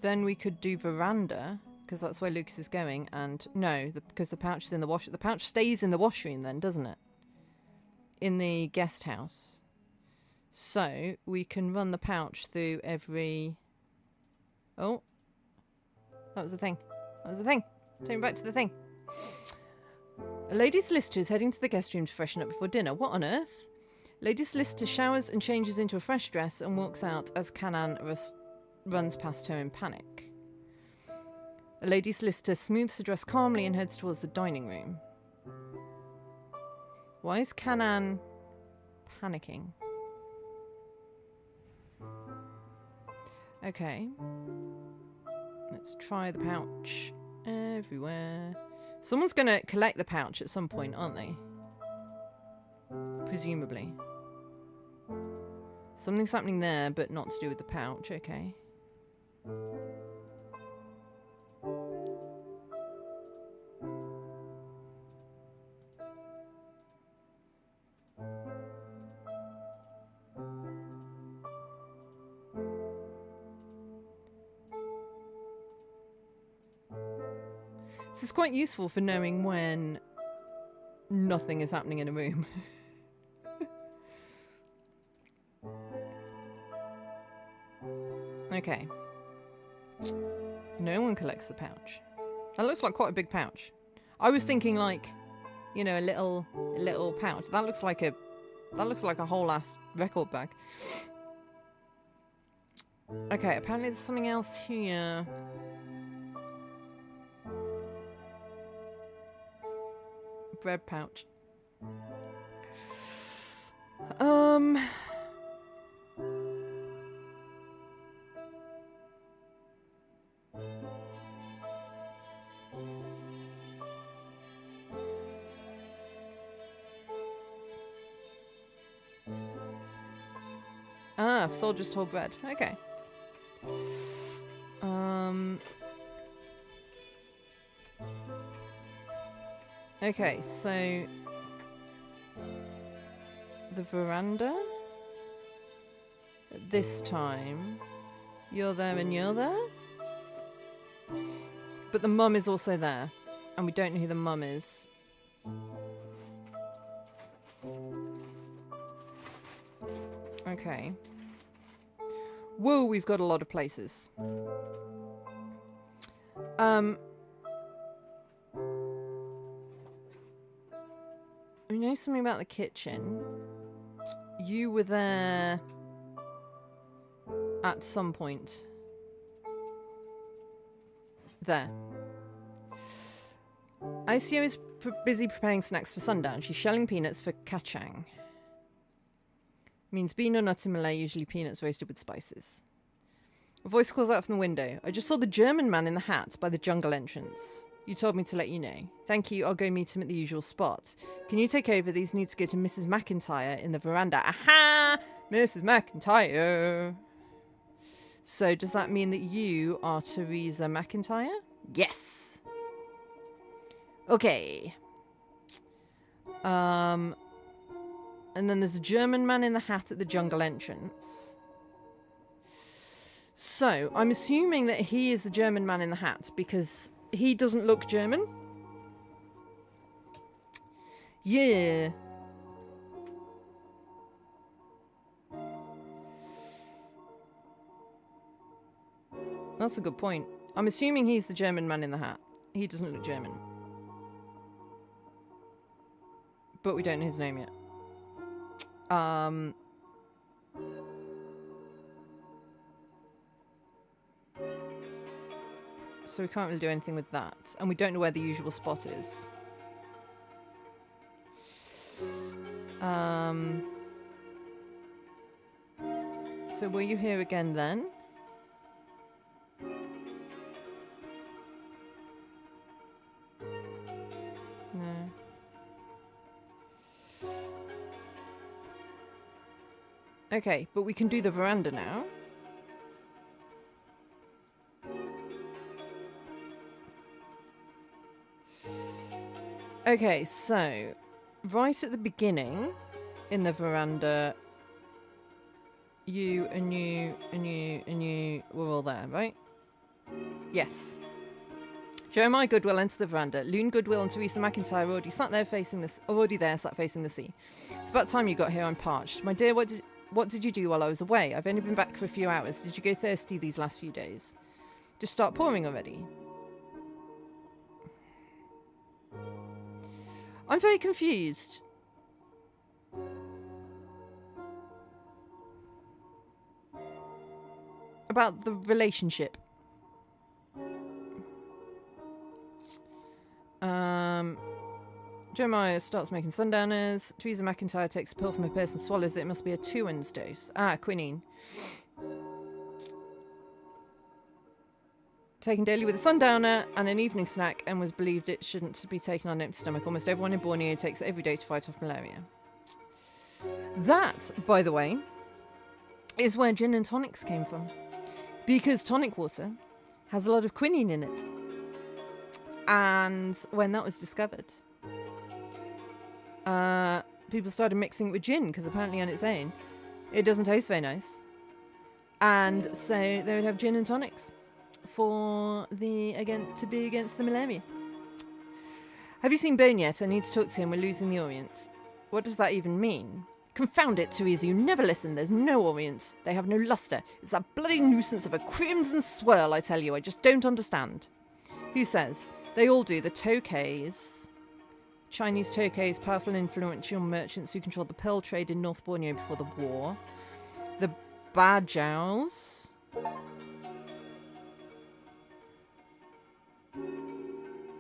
then we could do veranda, because that's where Lucas is going. And no, because the pouch is in the wash. The pouch stays in the washroom then, doesn't it? In the guest house. So we can run the pouch through every... Oh. That was the thing. That was the thing. Take me back to the thing. A lady solicitor is heading to the guest room to freshen up before dinner. What on earth? Lady solicitor showers and changes into a fresh dress and walks out as Kanan runs past her in panic. A lady solicitor smooths the dress calmly and heads towards the dining room. Why is Kanan panicking? Okay. Let's try the pouch everywhere. Someone's going to collect the pouch at some point, aren't they? Presumably. Something's happening there, but not to do with the pouch. Okay. This is quite useful for knowing when nothing is happening in a room. Okay. No one collects the pouch. That looks like quite a big pouch. I was thinking like, you know, a little pouch. That looks like a whole ass record bag. Okay, apparently there's something else here. Bread pouch. Ah, soldiers told bread. Okay. Okay, so the veranda. This time, you're there and you're there. But the mum is also there, and we don't know who the mum is. Okay. Whoa, we've got a lot of places. We know something about the kitchen. You were there at some point. There. ICO is busy preparing snacks for sundown. She's shelling peanuts for kachang. Means bean or nuts in Malay, usually peanuts roasted with spices. A voice calls out from the window. I just saw the German man in the hat by the jungle entrance. You told me to let you know. Thank you, I'll go meet him at the usual spot. Can you take over? These need to go to Mrs. McIntyre in the veranda. Aha! Mrs. McIntyre! So, does that mean that you are Teresa McIntyre? Yes! Okay. And then there's a German man in the hat at the jungle entrance. So, I'm assuming that he is the German man in the hat because he doesn't look German. Yeah. That's a good point. I'm assuming he's the German man in the hat. He doesn't look German. But we don't know his name yet. So we can't really do anything with that. And we don't know where the usual spot is. So were you here again then? No. Okay, but we can do the veranda now. Okay, so right at the beginning in the veranda, you and you and you and you were all there, right? Yes. Jeremiah Goodwill enters the veranda. Loon Goodwill and Teresa McIntyre already sat facing the sea. It's about time you got here. I'm parched. My dear, what did you do while I was away? I've only been back for a few hours. Did you go thirsty these last few days? Just start pouring already. I'm very confused. About the relationship. Jeremiah starts making sundowners. Teresa McIntyre takes a pill from her purse and swallows it. It must be a 2-ounce dose. Ah, quinine. Taken daily with a sundowner and an evening snack, and was believed it shouldn't be taken on an empty stomach. Almost everyone in Borneo takes it every day to fight off malaria. That, by the way, is where gin and tonics came from. Because tonic water has a lot of quinine in it. And when that was discovered, people started mixing it with gin, because apparently on its own it doesn't taste very nice. And so they would have gin and tonics to be against the malaria. Have you seen Bone yet? I need to talk to him. We're losing the Orient. What does that even mean? Confound it, Teresa, you never listen. There's no Orient. They have no luster. It's that bloody nuisance of a crimson swirl, I tell you. I just don't understand. Who says? They all do. The Tokays. Chinese Tokays, powerful and influential merchants who controlled the pearl trade in North Borneo before the war. The Bajaus.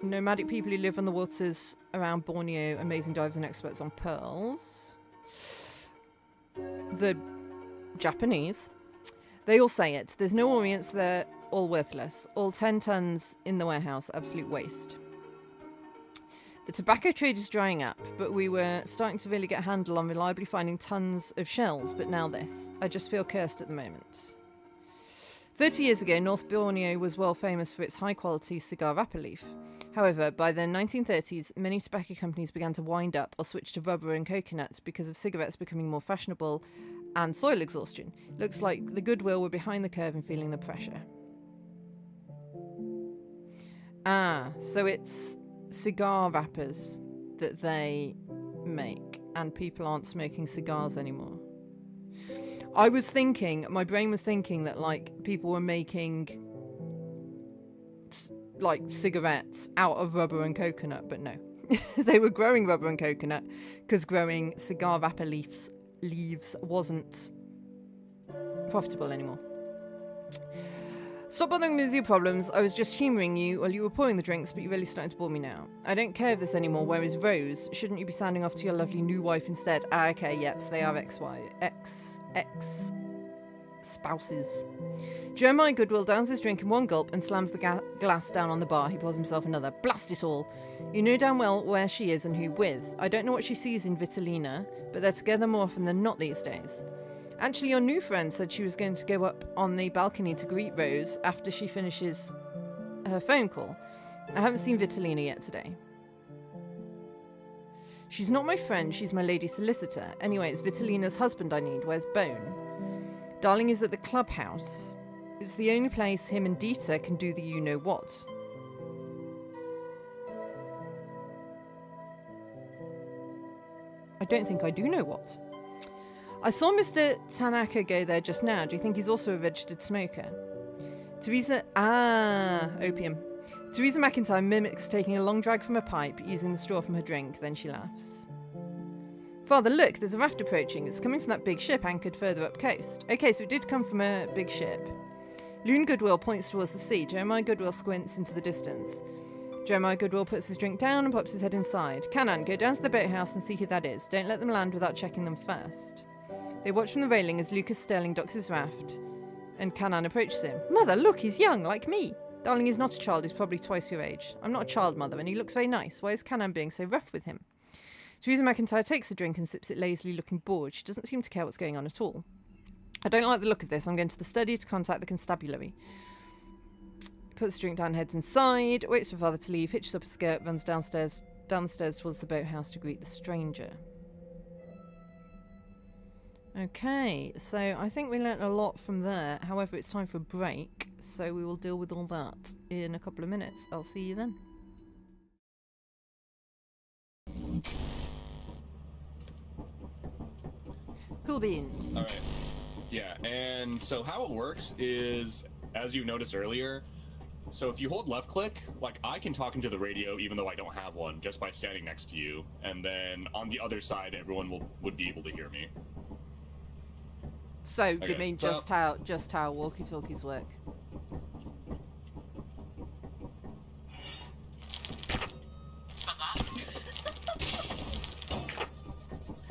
Nomadic people who live on the waters around Borneo, amazing divers and experts on pearls. The Japanese. They all say it. There's no Orients, they're all worthless. All 10 tons in the warehouse, absolute waste. The tobacco trade is drying up, but we were starting to really get a handle on reliably finding tons of shells, but now this. I just feel cursed at the moment. 30 years ago, North Borneo was world famous for its high-quality cigar wrapper leaf. However, by the 1930s, many tobacco companies began to wind up or switch to rubber and coconuts because of cigarettes becoming more fashionable and soil exhaustion. Looks like the Goodwill were behind the curve and feeling the pressure. Ah, so it's cigar wrappers that they make, and people aren't smoking cigars anymore. I was thinking, my brain was thinking that, like, people were making like cigarettes out of rubber and coconut, but no. They were growing rubber and coconut because growing cigar wrapper leaves wasn't profitable anymore. Stop bothering me with your problems. I was just humouring you while you were pouring the drinks, but you're really starting to bore me now. I don't care of this anymore. Where is Rose? Shouldn't you be sounding off to your lovely new wife instead? Ah, okay, yep, so they are ex-spouses. Jeremiah Goodwill downs his drink in one gulp and slams the glass down on the bar. He pours himself another. Blast it all. You know damn well where she is and who with. I don't know what she sees in Vitalina, but they're together more often than not these days. Actually, your new friend said she was going to go up on the balcony to greet Rose after she finishes her phone call. I haven't seen Vitalina yet today. She's not my friend, she's my lady solicitor. Anyway, it's Vitalina's husband I need. Where's Bone? Darling is at the clubhouse. It's the only place him and Dieter can do the you-know-what. I don't think I do know what. I saw Mr. Tanaka go there just now. Do you think he's also a registered smoker? Opium. Teresa McIntyre mimics taking a long drag from a pipe, using the straw from her drink. Then she laughs. Father, look, there's a raft approaching. It's coming from that big ship anchored further up coast. Okay, so it did come from a big ship. Loon Goodwill points towards the sea. Jeremiah Goodwill squints into the distance. Jeremiah Goodwill puts his drink down and pops his head inside. Canan, go down to the boathouse and see who that is. Don't let them land without checking them first. They watch from the railing as Lucas Sterling docks his raft, and Canan approaches him. Mother, look, he's young, like me. Darling, he's not a child, he's probably twice your age. I'm not a child, Mother, and he looks very nice. Why is Canan being so rough with him? Teresa McIntyre takes the drink and sips it lazily, looking bored. She doesn't seem to care what's going on at all. I don't like the look of this. I'm going to the study to contact the constabulary. Puts the drink down, heads inside, waits for Father to leave, hitches up a skirt, runs down the stairs towards the boathouse to greet the stranger. Okay, so I think we learnt a lot from there. However, it's time for a break, so we will deal with all that in a couple of minutes. I'll see you then. Cool beans. Alright. Yeah, and so how it works is, as you noticed earlier, so if you hold left click, like I can talk into the radio even though I don't have one, just by standing next to you. And then on the other side, everyone would be able to hear me. So, you Okay, mean so- just how walkie-talkies work?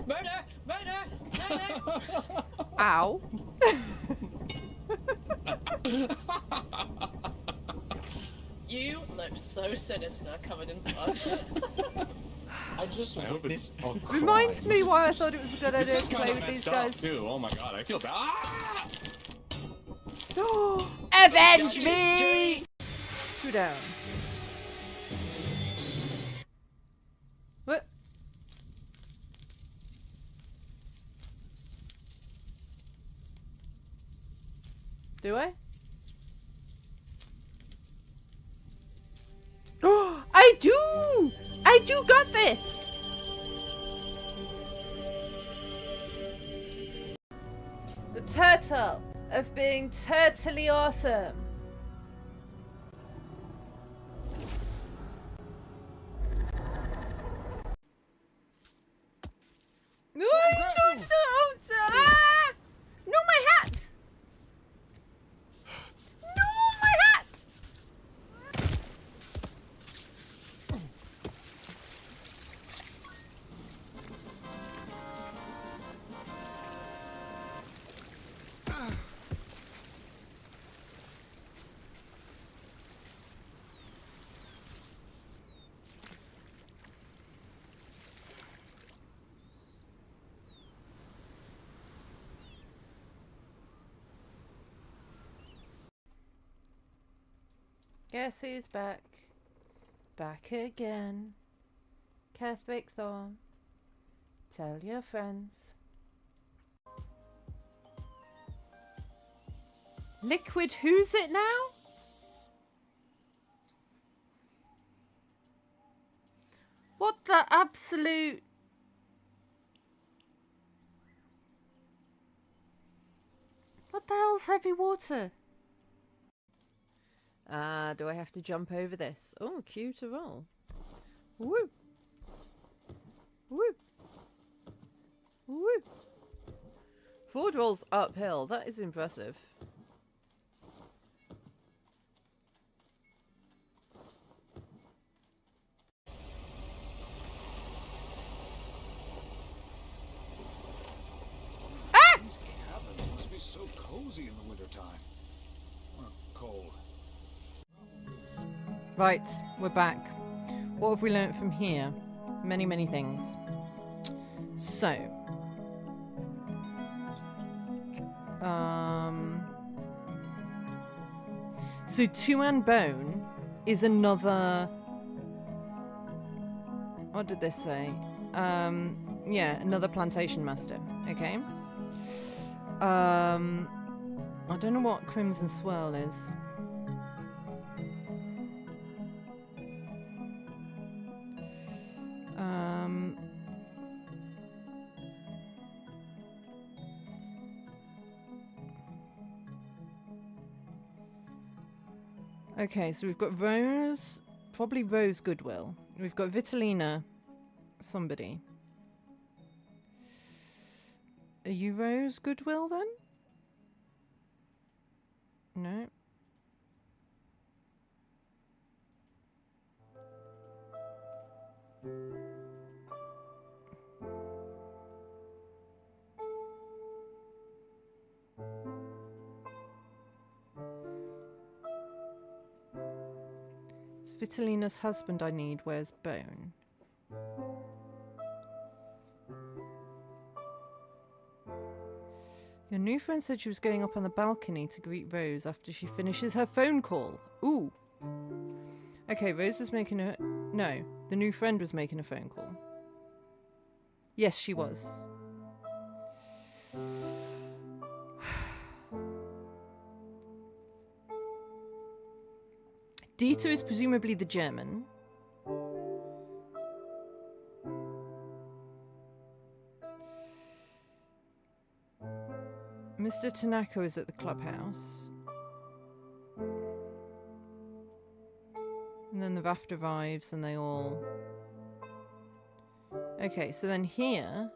Murder! Murder! Murder! Ow. You look so sinister covered in blood. I just hope witnessed a crime. Reminds me why I thought it was a good This idea is to kind play of with these messed up, guys. too. Oh my god, I feel bad. Ah! Avenge me! Shoot down. What? Do I? Oh, I do! I do got this! The turtle of being turtly awesome. No, don't ah! No, my hat! No, my hat! Guess who's back? Back again. Catherick Thorn. Tell your friends. Liquid who's it now? What the absolute... What the hell's heavy water? Ah, do I have to jump over this? Oh, Q to roll. Woo! Woo! Woo! Forward rolls uphill. That is impressive. Ah! These cabins must be so cozy in the wintertime. Or cold. Right, we're back. What have we learnt from here? Many, many things. So, so Tuan Bone is another. What did this say? Yeah, another plantation master. Okay. I don't know what Crimson Swirl is. Okay, so we've got Rose, probably Rose Goodwill. We've got Vitalina, somebody. Are you Rose Goodwill then? No. It's Vitalina's husband I need. Where's Bone? Your new friend said she was going up on the balcony to greet Rose after she finishes her phone call. Ooh. Okay, Rose was making a... No, the new friend was making a phone call. Yes, she was. Dieter is presumably the German. Mr. Tanaka is at the clubhouse. And then the raft arrives and they all... Okay, so then here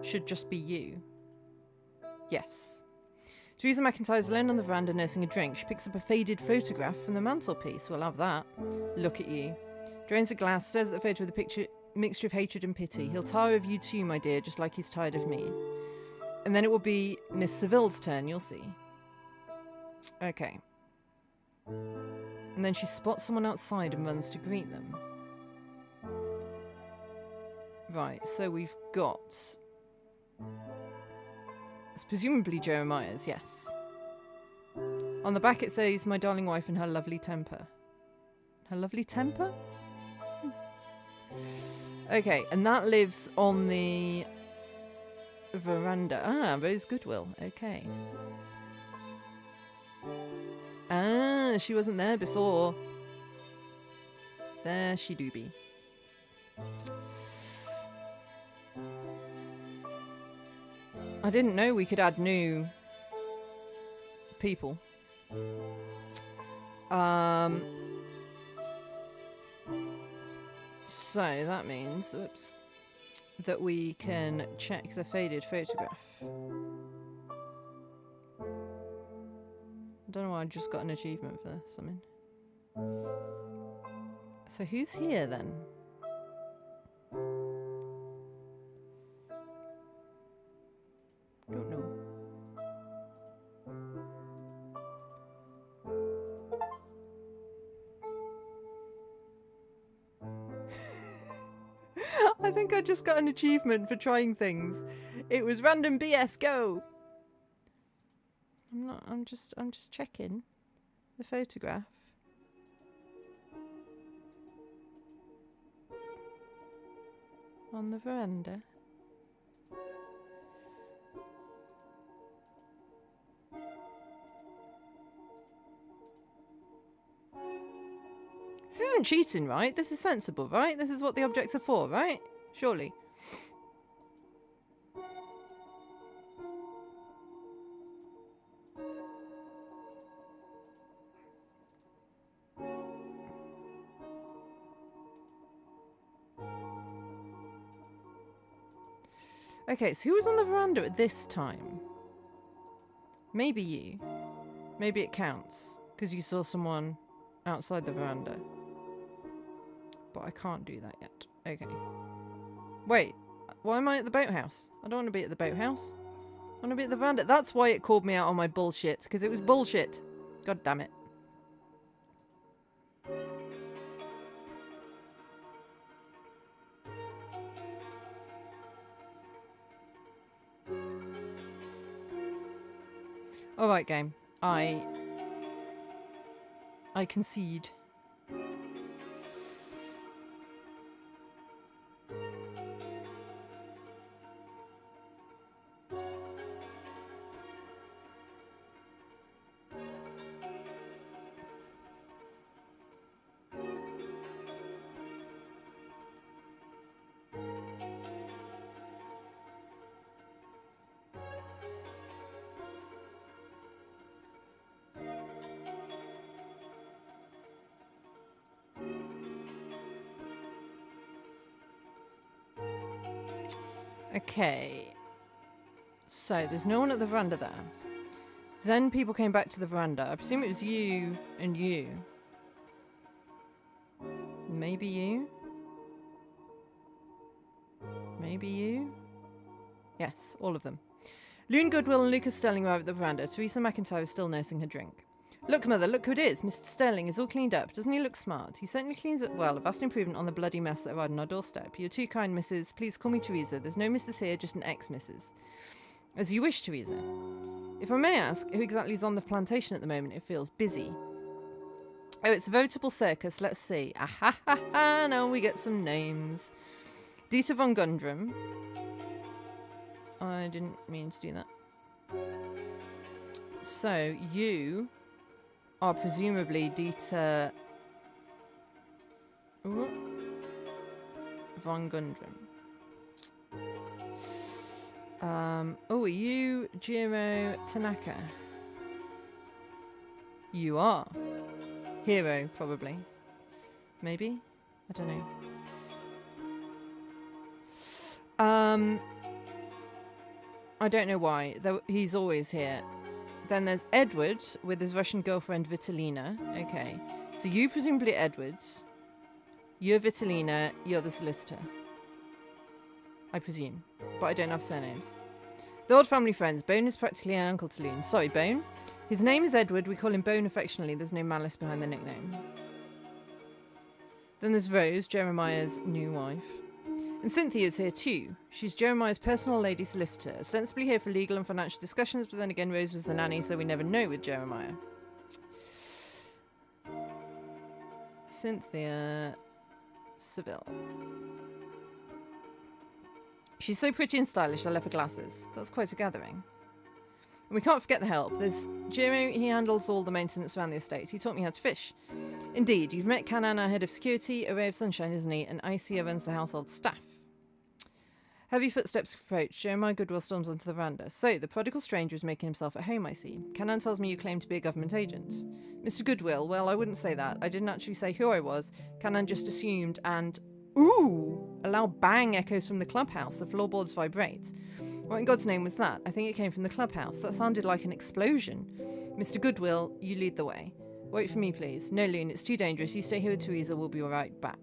should just be you. Yes. Teresa McIntyre's alone on the veranda nursing a drink. She picks up a faded photograph from the mantelpiece. We'll have that. Look at you. Drains a glass, stares at the photo with a mixture of hatred and pity. He'll tire of you too, my dear, just like he's tired of me. And then it will be Miss Seville's turn, you'll see. Okay. And then she spots someone outside and runs to greet them. Right, so we've got... It's presumably Jeremiah's, yes. On the back it says, my darling wife and her lovely temper. Her lovely temper? Okay, and that lives on the veranda. Ah, Rose Goodwill. Okay. Ah, she wasn't there before. There she do be. I didn't know we could add new people. So that means, oops, that we can check the faded photograph. I don't know why I just got an achievement for this. I mean, so who's here then? Don't know. I think I just got an achievement for trying things. It was random BS, go. I'm just checking the photograph. On the veranda. This isn't cheating, right? This is sensible, right? This is what the objects are for, right? Surely. Okay, so who was on the veranda at this time? Maybe you. Maybe it counts, because you saw someone outside the veranda. But I can't do that yet. Okay. Wait, why am I at the boathouse? I don't want to be at the boathouse. I want to be at the veranda. That's why it called me out on my bullshit, because it was bullshit. God damn it. Alright, game. I concede. Okay, so there's no one at the veranda there. Then people came back to the veranda. I presume it was you and you. Maybe you? Maybe you? Yes, all of them. Loon Goodwill and Lucas Sterling arrived at the veranda. Teresa McIntyre is still nursing her drink. Look, Mother, look who it is. Mr. Sterling is all cleaned up. Doesn't he look smart? He certainly cleans it well. A vast improvement on the bloody mess that arrived on our doorstep. You're too kind, Mrs. Please call me Teresa. There's no Mrs. here, just an ex-Mrs. As you wish, Teresa. If I may ask, who exactly is on the plantation at the moment? It feels busy. Oh, it's a veritable circus. Let's see. Ah ha ha ha. Now we get some names. Dieter von Gundrum. I didn't mean to do that. So, you are presumably Dieter von Gundren. Oh, are you Jiro Tanaka? You are. Hero, probably. Maybe? I don't know. I don't know why, though he's always here. Then there's Edward with his Russian girlfriend Vitalina. Okay. So you presumably Edwards. You're Vitalina, you're the solicitor. I presume. But I don't have surnames. The odd family friends. Bone is practically an uncle to Loon. Sorry, Bone. His name is Edward. We call him Bone affectionately. There's no malice behind the nickname. Then there's Rose, Jeremiah's new wife. And Cynthia's here too. She's Jeremiah's personal lady solicitor, ostensibly here for legal and financial discussions, but then again Rose was the nanny, so we never know with Jeremiah. Cynthia Seville. She's so pretty and stylish, I left her glasses. That's quite a gathering. And we can't forget the help. There's Jiro, he handles all the maintenance around the estate. He taught me how to fish. Indeed, you've met Kanan, our head of security, a ray of sunshine, isn't he? And Isia runs the household staff. Heavy footsteps approach. Jeremiah Goodwill storms onto the veranda. So, the prodigal stranger is making himself at home, I see. Kanan tells me you claim to be a government agent. Mr. Goodwill, well, I wouldn't say that. I didn't actually say who I was. Kanan just assumed and... Ooh! A loud bang echoes from the clubhouse. The floorboards vibrate. What in God's name was that? I think it came from the clubhouse. That sounded like an explosion. Mr. Goodwill, you lead the way. Wait for me, please. No, Loon, it's too dangerous. You stay here with Teresa. We'll be right back.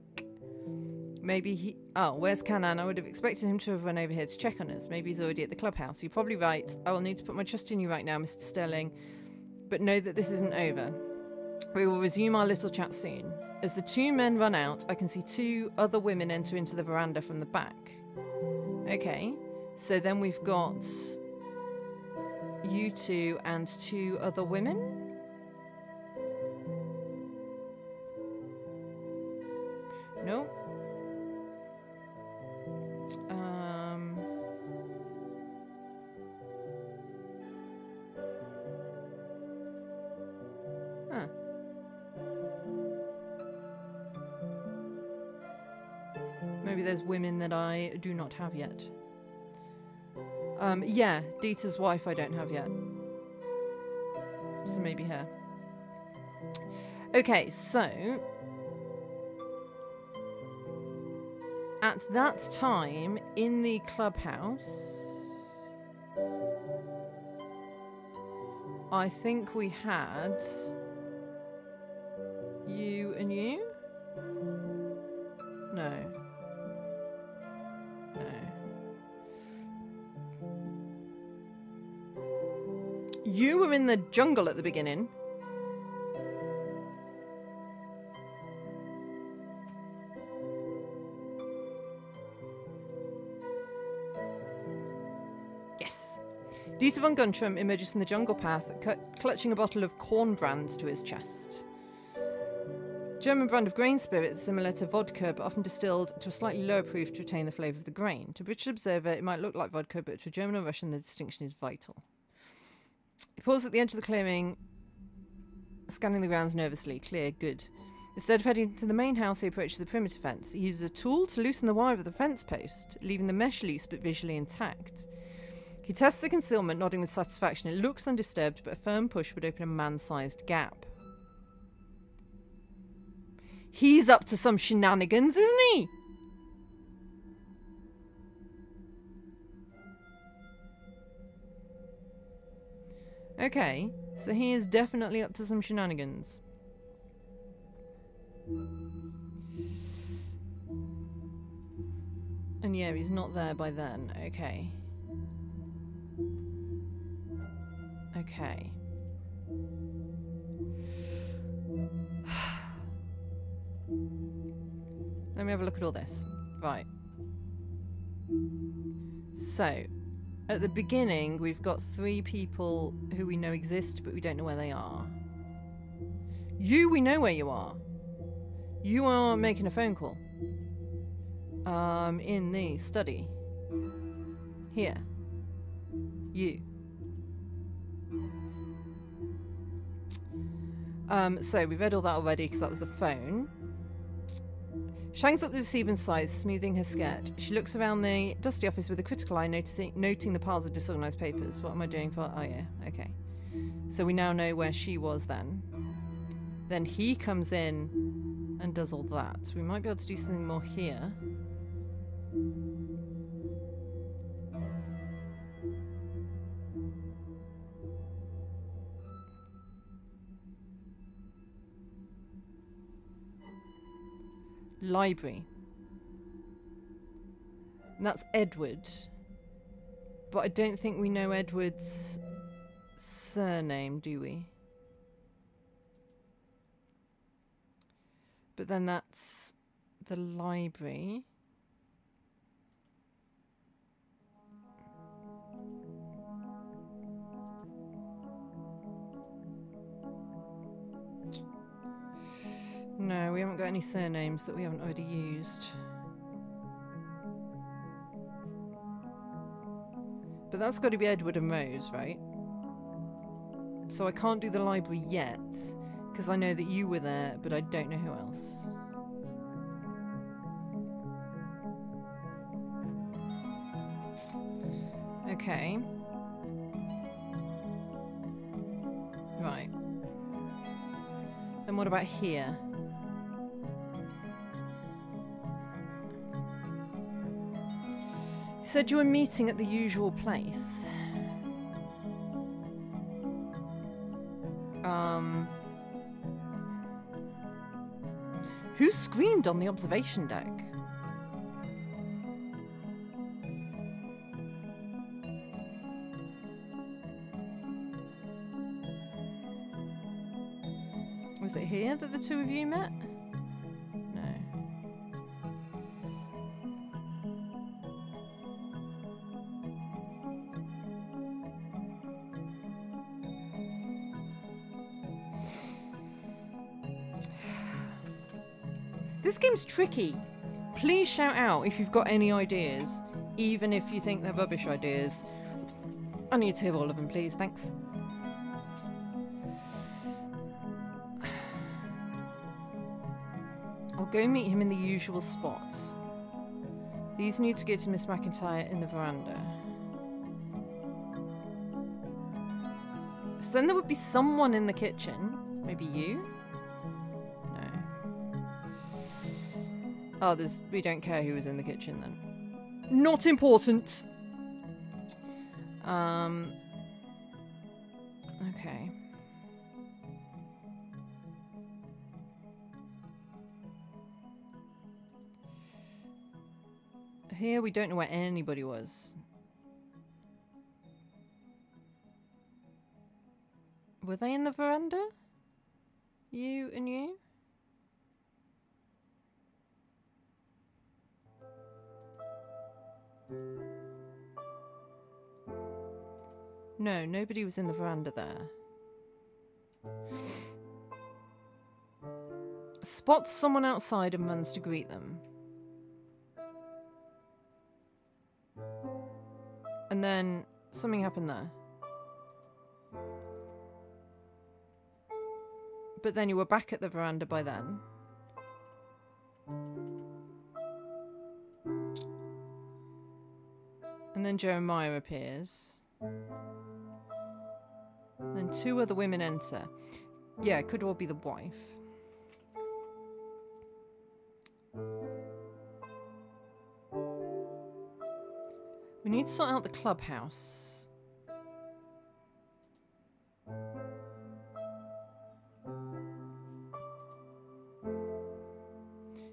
Maybe he... Oh, where's Kanan? I would have expected him to have run over here to check on us. Maybe he's already at the clubhouse. You're probably right. I will need to put my trust in you right now, Mr. Sterling. But know that this isn't over. We will resume our little chat soon. As the two men run out, I can see two other women enter into the veranda from the back. Okay. So then we've got... you two and two other women? No. Huh. Maybe there's women that I do not have yet. Yeah, Dieter's wife I don't have yet. So maybe her. Okay, so... at that time, in the clubhouse, I think we had you and you? No. No. You were in the jungle at the beginning. Dieter von Guntram emerges from the jungle path, clutching a bottle of corn brand to his chest. German brand of grain spirit similar to vodka, but often distilled to a slightly lower proof to retain the flavour of the grain. To a British observer, it might look like vodka, but to a German or Russian, the distinction is vital. He paused at the edge of the clearing, scanning the grounds nervously. Clear, good. Instead of heading to the main house, he approaches the perimeter fence. He uses a tool to loosen the wire of the fence post, leaving the mesh loose but visually intact. He tests the concealment, nodding with satisfaction. It looks undisturbed, but a firm push would open a man-sized gap. He's up to some shenanigans, isn't he? Okay, so he is definitely up to some shenanigans. And yeah, he's not there by then. Okay. Okay. Let me have a look at all this. Right. So, at the beginning, we've got 3 people who we know exist, but we don't know where they are. You, we know where you are. You are making a phone call. In the study. Here. You. So we've read all that already because that was the phone. Shang's up the receiving side, smoothing her skirt. She looks around the dusty office with a critical eye, noting the piles of disorganized papers. What am I doing for? Oh yeah, okay. So we now know where she was then. Then he comes in and does all that. We might be able to do something more here. Library. And that's Edward. But I don't think we know Edward's surname, do we? But then that's the library. No, we haven't got any surnames that we haven't already used. But that's got to be Edward and Rose, right? So I can't do the library yet, because I know that you were there, but I don't know who else. Okay. Right. Then what about here? You said you were meeting at the usual place. Who screamed on the observation deck? Was it here that the two of you met? No. This game's tricky. Please shout out if you've got any ideas, even if you think they're rubbish ideas. I need to hear all of them, please. Thanks. I'll go meet him in the usual spot. These need to go to Miss McIntyre in the veranda. So then there would be someone in the kitchen. Maybe you? No. Oh, we don't care who was in the kitchen then. Not important! Okay. Here we don't know where anybody was. Were they in the veranda? You and you? No, nobody was in the veranda there. Spots someone outside and runs to greet them. And then something happened there. But then you were back at the veranda by then. And then Jeremiah appears. And then two other women enter. Yeah, it could all be the wife. We need to sort out the clubhouse.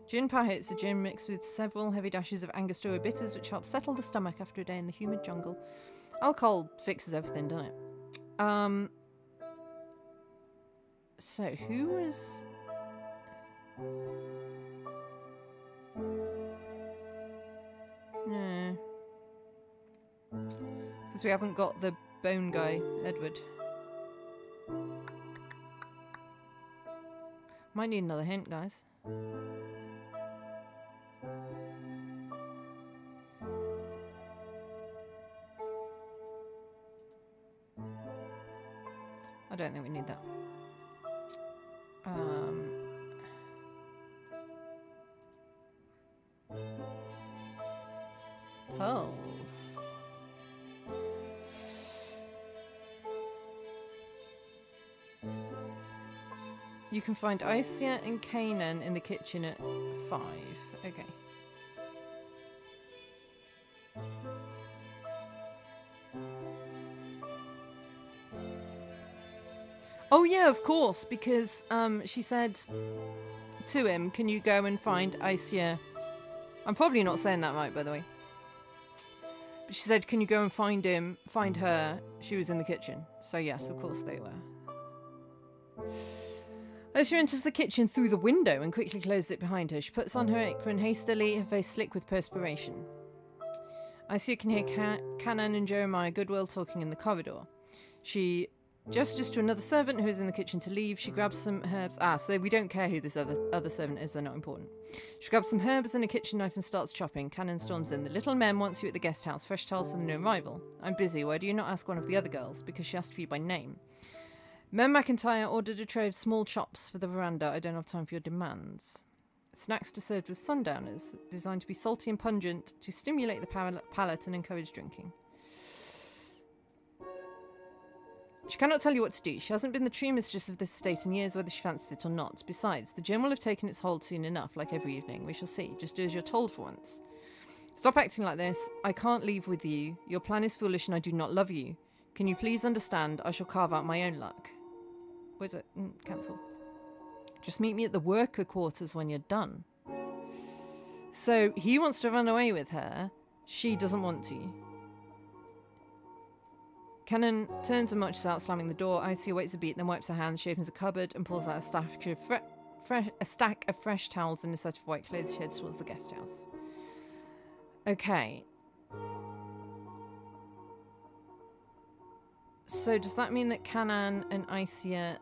Gin Pahit is a gin mixed with several heavy dashes of Angostura bitters which help settle the stomach after a day in the humid jungle. Alcohol fixes everything, doesn't it? So who was... No. Because we haven't got the bone guy, Edward. Might need another hint, guys. I don't think we need that. Pearls. You can find Isia and Kanan in the kitchen at 5. Okay. Oh yeah, of course, because she said to him, "Can you go and find Isia?" I'm probably not saying that right, by the way. But she said, "Can you go and find her?" She was in the kitchen. So yes, of course they were. Isia enters the kitchen through the window and quickly closes it behind her. She puts on her apron hastily, her face slick with perspiration. Isia can hear Kanan and Jeremiah Goodwill talking in the corridor. She gestures to another servant who is in the kitchen to leave. She grabs some herbs. So we don't care who this other servant is, they're not important. She grabs some herbs and a kitchen knife and starts chopping. Kanan storms in. "The little Mem wants you at the guest house. Fresh towels for the new arrival." "I'm busy. Why do you not ask one of the other girls?" "Because she asked for you by name." Mem McIntyre ordered a tray of small chops for the veranda. "I don't have time for your demands." Snacks are served with sundowners, designed to be salty and pungent to stimulate the palate and encourage drinking. She cannot tell you what to do. She hasn't been the true mistress of this estate in years, whether she fancies it or not. Besides, the gin will have taken its hold soon enough, like every evening. We shall see. Just do as you're told for once. "Stop acting like this. I can't leave with you. Your plan is foolish and I do not love you. Can you please understand? I shall carve out my own luck." Where's it? Cancel. "Just meet me at the worker quarters when you're done." So he wants to run away with her. She doesn't want to. Kanan turns and marches out, slamming the door. Isia waits a beat, then wipes her hands. She opens a cupboard and pulls out a stack of fresh towels and a set of white clothes. She heads towards the guest house. Okay. So does that mean that Kanan and Isia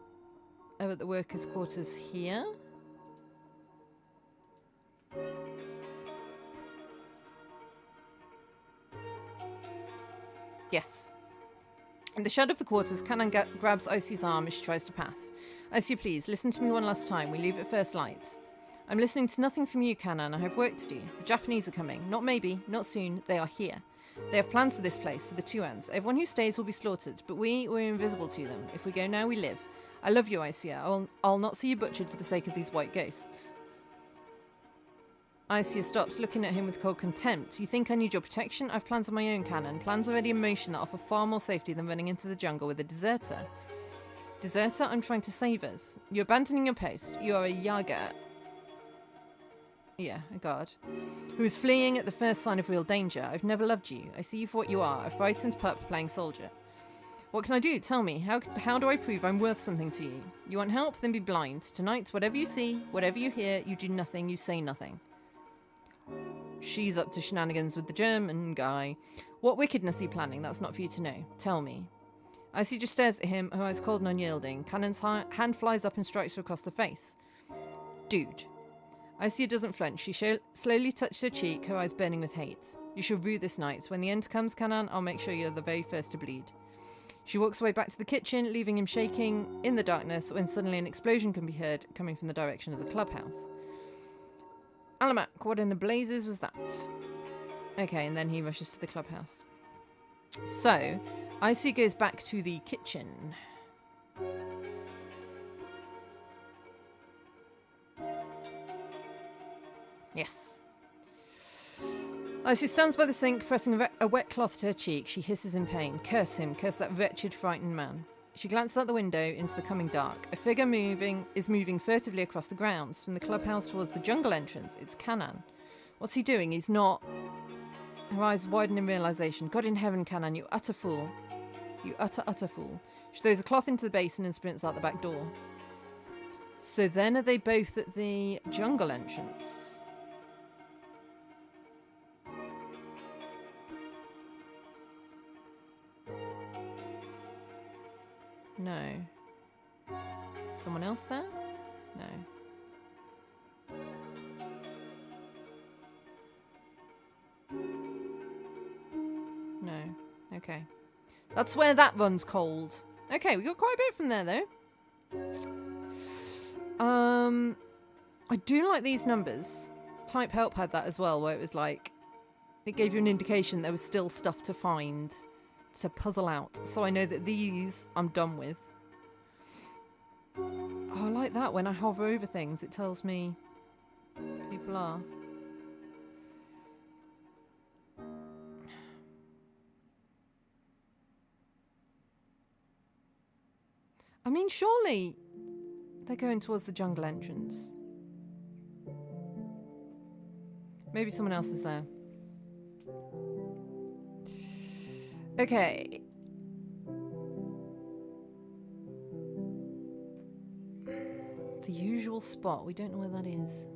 are at the workers' quarters here? Yes. In the shed of the quarters, Kanan grabs Isia's arm as she tries to pass. "Isia, please, listen to me one last time. We leave at first light." "I'm listening to nothing from you, Kanan. I have work to do. The Japanese are coming. Not maybe, not soon. They are here. They have plans for this place, for the Tuans. Everyone who stays will be slaughtered, but we're invisible to them. If we go now, we live. I love you, Isia. I'll not see you butchered for the sake of these white ghosts." Isia stops, looking at him with cold contempt. "You think I need your protection? I've plans of my own, Kanan. Plans already in motion that offer far more safety than running into the jungle with a deserter." "Deserter? I'm trying to save us. You're abandoning your post. You are a Yaga." Yeah, a guard. "Who is fleeing at the first sign of real danger. I've never loved you. I see you for what you are, a frightened pup playing soldier. What can I do? Tell me. How do I prove I'm worth something to you? You want help? Then be blind. Tonight, whatever you see, whatever you hear, you do nothing, you say nothing." She's up to shenanigans with the German guy. "What wickedness are you planning? That's not for you to know. Tell me." Isia just stares at him, her eyes cold and unyielding. Kanan's hand flies up and strikes her across the face. "Dude." Isia doesn't flinch. She slowly touches her cheek, her eyes burning with hate. "You shall rue this night. When the end comes, Kanan, I'll make sure you're the very first to bleed." She walks away back to the kitchen, leaving him shaking in the darkness when suddenly an explosion can be heard coming from the direction of the clubhouse. Alamak, what in the blazes was that? Okay, and then he rushes to the clubhouse. So, Isia goes back to the kitchen. Yes. Isia stands by the sink, pressing a wet cloth to her cheek. She hisses in pain. Curse him, curse that wretched, frightened man. She glances out the window into the coming dark. A figure is moving furtively across the grounds, from the clubhouse towards the jungle entrance. It's Kanan. What's he doing? He's not... Her eyes widen in realization. God in heaven, Kanan, you utter fool. You utter fool. She throws a cloth into the basin and sprints out the back door. So then are they both at the jungle entrance? No. Someone else there? No. No. Okay. That's where that runs cold. Okay, we got quite a bit from there, though. I do like these numbers. Type Help had that as well, where it was like, it gave you an indication there was still stuff to find, to puzzle out. So I know that these I'm done with. Oh, I like that. When I hover over things, it tells me people are. I mean, surely they're going towards the jungle entrance. Maybe someone else is there. Okay. The usual spot. We don't know where that is.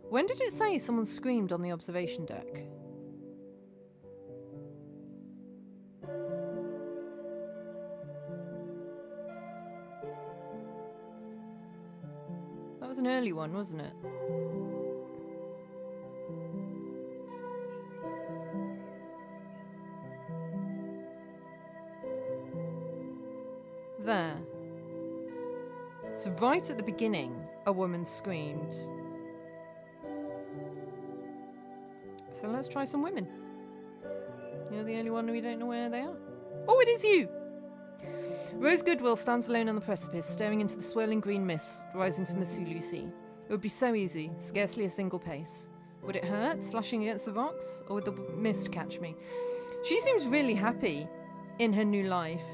When did it say someone screamed on the observation deck? That was an early one, wasn't it? There. So right at the beginning, a woman screamed. So let's try some women. You're the only one we don't know where they are. Oh, it is you! Rose Goodwill stands alone on the precipice, staring into the swirling green mist rising from the Sulu Sea. It would be so easy, scarcely a single pace. Would it hurt, slashing against the rocks, or would the mist catch me? She seems really happy in her new life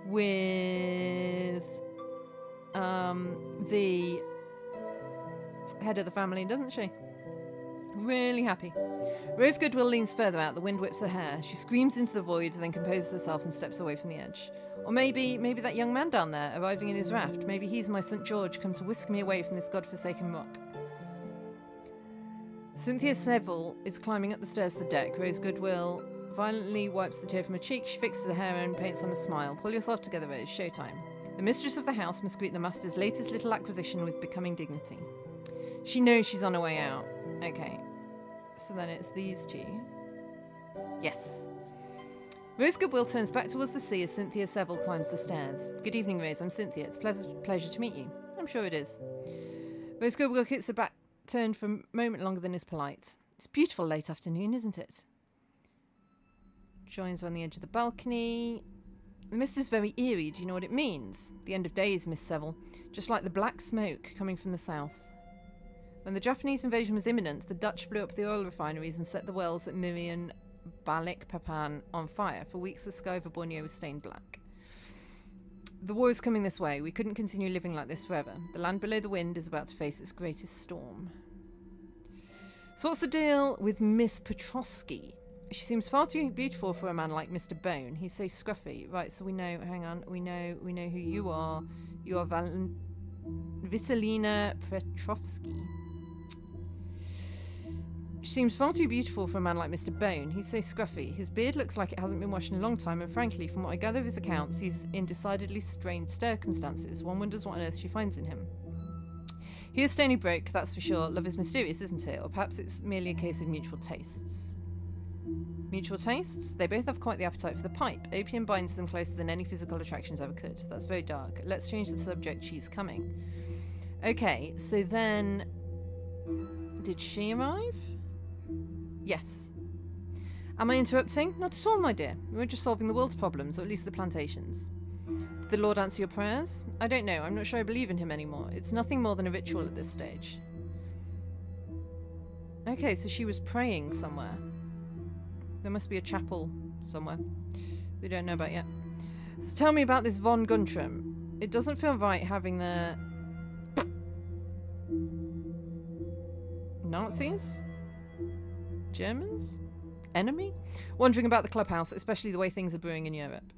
with the head of the family, doesn't she? Really happy. Rose Goodwill leans further out, the wind whips her hair. She screams into the void, then composes herself and steps away from the edge. Or maybe that young man down there, arriving in his raft, maybe he's my St. George, come to whisk me away from this godforsaken rock. Cynthia Seville is climbing up the stairs to the deck. Rose Goodwill violently wipes the tear from her cheek. She fixes her hair and paints on a smile. Pull yourself together, Rose. Showtime. The mistress of the house must greet the master's latest little acquisition with becoming dignity. She knows she's on her way out. Okay. So then it's these two. Yes. Rose Goodwill turns back towards the sea as Cynthia Seville climbs the stairs. Good evening, Rose. I'm Cynthia. It's a pleasure to meet you. I'm sure it is. Rose Goodwill keeps her back turned for a moment longer than is polite. It's beautiful late afternoon, isn't it? Joins her on the edge of the balcony. The mist is very eerie. Do you know what it means? The end of days, Miss Seville. Just like the black smoke coming from the south. When the Japanese invasion was imminent, the Dutch blew up the oil refineries and set the wells at Miriam Balikpapan on fire. For weeks, the sky over Borneo was stained black. The war is coming this way. We couldn't continue living like this forever. The land below the wind is about to face its greatest storm. So what's the deal with Miss Petrosky? She seems far too beautiful for a man like Mr. Bone. He's so scruffy. Right, so we know, hang on, we know who you are. You are Vitalina Petrovsky. She seems far too beautiful for a man like Mr. Bone. He's so scruffy. His beard looks like it hasn't been washed in a long time, and frankly, from what I gather of his accounts, he's in decidedly strained circumstances. One wonders what on earth she finds in him. He is stony broke, that's for sure. Love is mysterious, isn't it? Or perhaps it's merely a case of mutual tastes. Mutual tastes? They both have quite the appetite for the pipe. Opium binds them closer than any physical attractions ever could. That's very dark. Let's change the subject. She's coming. Okay, so then... Did she arrive? Yes. Am I interrupting? Not at all, my dear. We're just solving the world's problems, or at least the plantations. Did the Lord answer your prayers? I don't know. I'm not sure I believe in him anymore. It's nothing more than a ritual at this stage. Okay, so she was praying somewhere. There must be a chapel somewhere we don't know about yet. So tell me about this von Guntram. It doesn't feel right having the... Nazis? Germans? Enemy? Wondering about the clubhouse, especially the way things are brewing in Europe.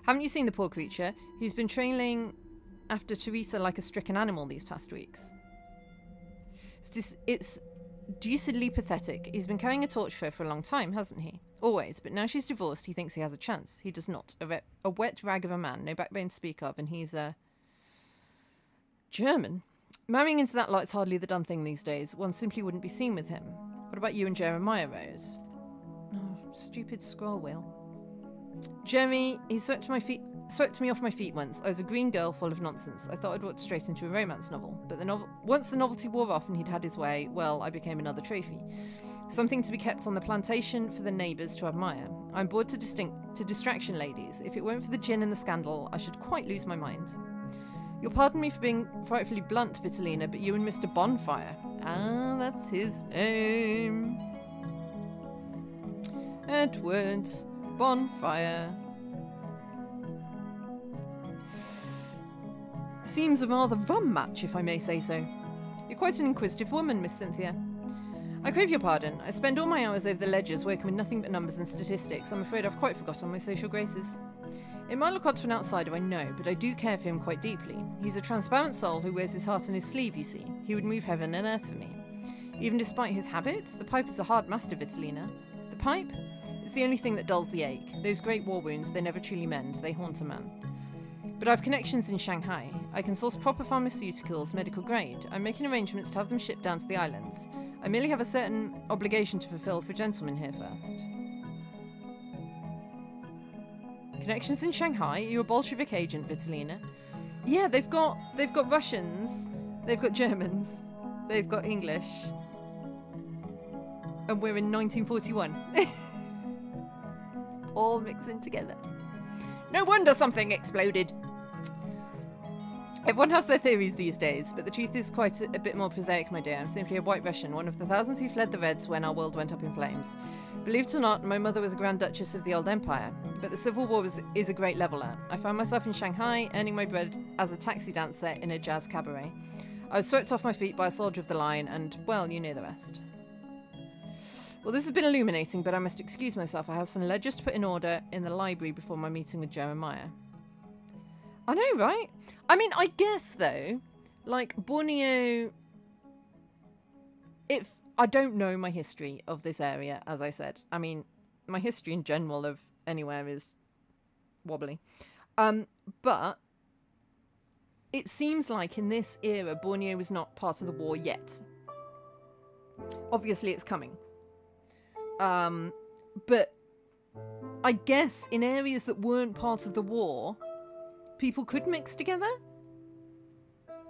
Haven't you seen the poor creature? He's been trailing after Teresa like a stricken animal these past weeks. It's deucedly pathetic. He's been carrying a torch for her for a long time, hasn't he? Always, but now she's divorced, he thinks he has a chance. He does not. A wet rag of a man, no backbone to speak of, and he's a... German? Marrying into that lot's hardly the done thing these days. One simply wouldn't be seen with him. What about you and Jeremiah, Rose? Oh, stupid scroll wheel. Jeremy, he swept me off my feet once. I was a green girl full of nonsense. I thought I'd walked straight into a romance novel. But once the novelty wore off and he'd had his way, well, I became another trophy. Something to be kept on the plantation for the neighbours to admire. I'm bored to distraction, ladies. If it weren't for the gin and the scandal, I should quite lose my mind. You'll pardon me for being frightfully blunt, Vitalina, but you and Mr. Bonfire. Ah, that's his name. Edward Bonfire. Seems a rather rum match, if I may say so. You're quite an inquisitive woman, Miss Cynthia. I crave your pardon. I spend all my hours over the ledgers working with nothing but numbers and statistics. I'm afraid I've quite forgotten my social graces. It might look odd to an outsider, I know, but I do care for him quite deeply. He's a transparent soul who wears his heart on his sleeve, you see. He would move heaven and earth for me. Even despite his habits, the pipe is a hard master, Vitalina. The pipe? It's the only thing that dulls the ache. Those great war wounds, they never truly mend. They haunt a man. But I've connections in Shanghai. I can source proper pharmaceuticals, medical grade. I'm making arrangements to have them shipped down to the islands. I merely have a certain obligation to fulfill for a gentleman here first. Connections in Shanghai? You're a Bolshevik agent, Vitalina. Yeah, they've got Russians, they've got Germans, they've got English, and we're in 1941. All mixing together. No wonder something exploded. Everyone has their theories these days, but the truth is quite a bit more prosaic, my dear. I'm simply a white Russian, one of the thousands who fled the Reds when our world went up in flames. Believe it or not, my mother was a Grand Duchess of the old empire, but the Civil War is a great leveller. I found myself in Shanghai, earning my bread as a taxi dancer in a jazz cabaret. I was swept off my feet by a soldier of the line, and, well, you know the rest. Well, this has been illuminating, but I must excuse myself. I have some ledgers to put in order in the library before my meeting with Jeremiah. I know, right? I mean, I guess, though, like, Borneo... I don't know my history of this area, as I said. I mean, my history in general of anywhere is wobbly. But it seems like in this era, Borneo was not part of the war yet. Obviously, it's coming. But I guess in areas that weren't part of the war, people could mix together.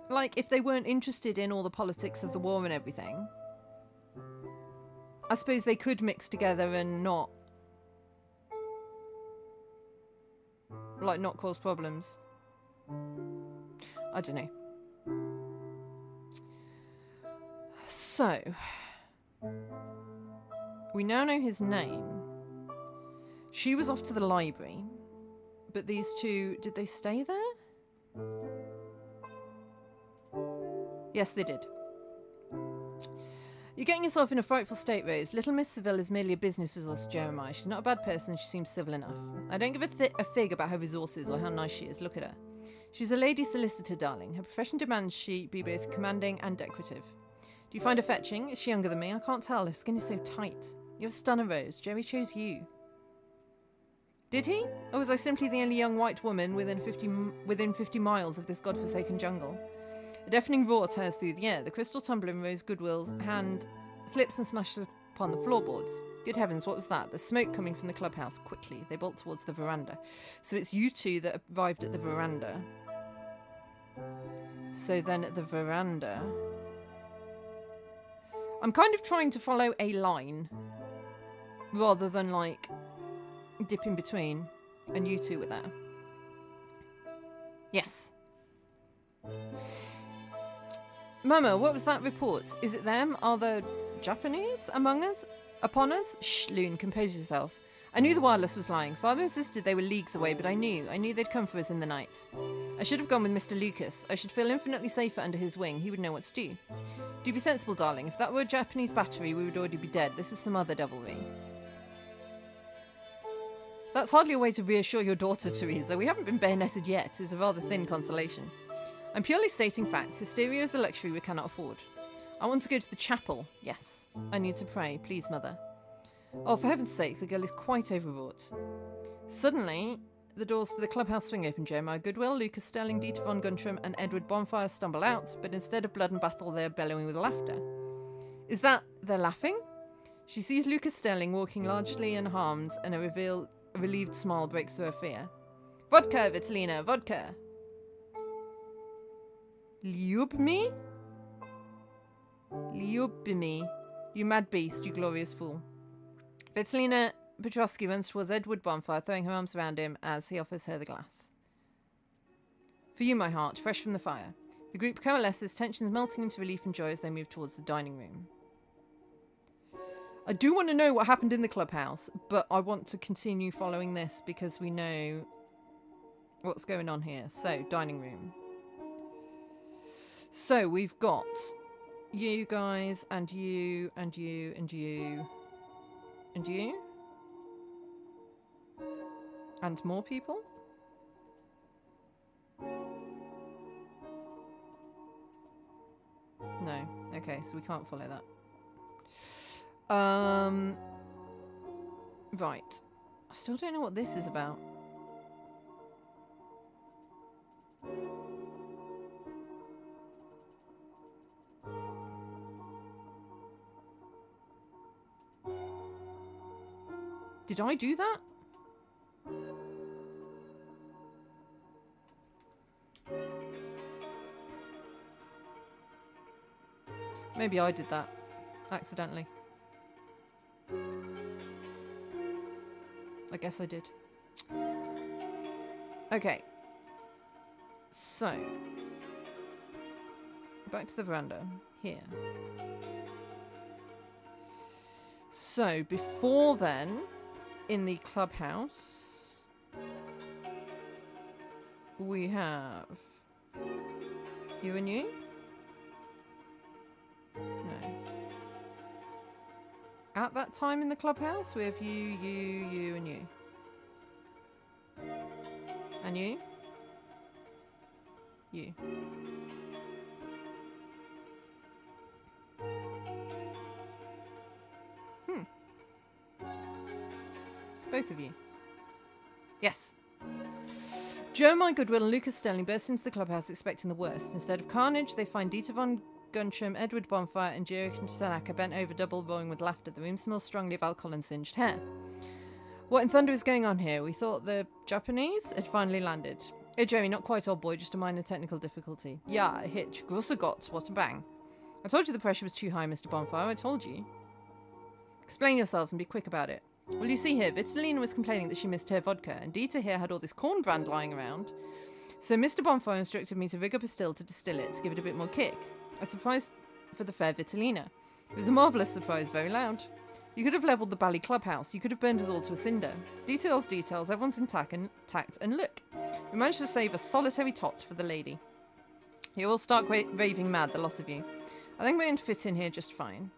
Like, if they weren't interested in all the politics of the war and everything, I suppose they could mix together and not cause problems. I don't know. So, we now know his name. She was off to the library, but these two, did they stay there? Yes, they did. You're getting yourself in a frightful state, Rose. Little Miss Seville is merely a business resource, Jeremiah. She's not a bad person. She seems civil enough. I don't give a fig about her resources or how nice she is. Look at her. She's a lady solicitor, darling. Her profession demands she be both commanding and decorative. Do you find her fetching? Is she younger than me? I can't tell. Her skin is so tight. You're a stunner, Rose. Jerry chose you. Did he? Or was I simply the only young white woman within 50 miles of this godforsaken jungle? A deafening roar tears through the air. The crystal tumbler in Rose Goodwill's hand slips and smashes upon the floorboards. Good heavens, what was that? The smoke coming from the clubhouse. Quickly, they bolt towards the veranda. So it's you two that arrived at the veranda. So then at the veranda... I'm kind of trying to follow a line rather than, like, dip in between. And you two were there. Yes. Mama, what was that report? Is it them? Are the Japanese among us? Upon us? Shh, Loon, compose yourself. I knew the wireless was lying. Father insisted they were leagues away, but I knew they'd come for us in the night. I should have gone with Mr. Lucas. I should feel infinitely safer under his wing. He would know what to do. Do be sensible, darling. If that were a Japanese battery, we would already be dead. This is some other devilry. That's hardly a way to reassure your daughter, Teresa. We haven't been bayoneted yet. It's a rather thin consolation. I'm purely stating facts. Hysteria is a luxury we cannot afford. I want to go to the chapel. Yes. I need to pray. Please, Mother. Oh, for heaven's sake, the girl is quite overwrought. Suddenly, the doors to the clubhouse swing open. Jeremiah Goodwill, Lucas Sterling, Dieter von Guntram, and Edward Bonfire stumble out, but instead of blood and battle, they're bellowing with laughter. Is that they're laughing? She sees Lucas Sterling walking largely unharmed, and a relieved smile breaks through her fear. Vodka, Vitalina, vodka! Liub me? Liub me. You mad beast, you glorious fool. Vitalina Petrovsky runs towards Edward Bonfire, throwing her arms around him as he offers her the glass. For you, my heart, fresh from the fire. The group coalesces, tensions melting into relief and joy as they move towards the dining room. I do want to know what happened in the clubhouse, but I want to continue following this because we know what's going on here. So, dining room. So, we've got you guys, and you, and you, and you, and you. And more people? No. Okay, so we can't follow that. Right. I still don't know what this is about. Did I do that? Maybe I did that accidentally. I guess I did. Okay. So. Back to the veranda. Here. So, before then, in the clubhouse, we have you and you? No. At that time in the clubhouse, we have you, and you. And you? You. Both of you. Yes. Jeremiah Goodwill and Lucas Sterling burst into the clubhouse expecting the worst. Instead of carnage, they find Dieter von Guncham, Edward Bonfire, and Jiro Tanaka bent over double, roaring with laughter. The room smells strongly of alcohol and singed hair. What in thunder is going on here? We thought the Japanese had finally landed. Oh, Jeremy, not quite, old boy, just a minor technical difficulty. Yeah, a hitch. Grosser Gott, what a bang. I told you the pressure was too high, Mr. Bonfire. I told you. Explain yourselves and be quick about it. Well, you see here, Vitalina was complaining that she missed her vodka, and Dieter here had all this corn brand lying around. So Mr. Bonfire instructed me to rig up a still to distill it, to give it a bit more kick. A surprise for the fair Vitalina. It was a marvellous surprise, very loud. You could have levelled the Bally Clubhouse, you could have burned us all to a cinder. Details, everyone's intact, and look, we managed to save a solitary tot for the lady. You're all stark raving mad, the lot of you. I think we're going to fit in here just fine.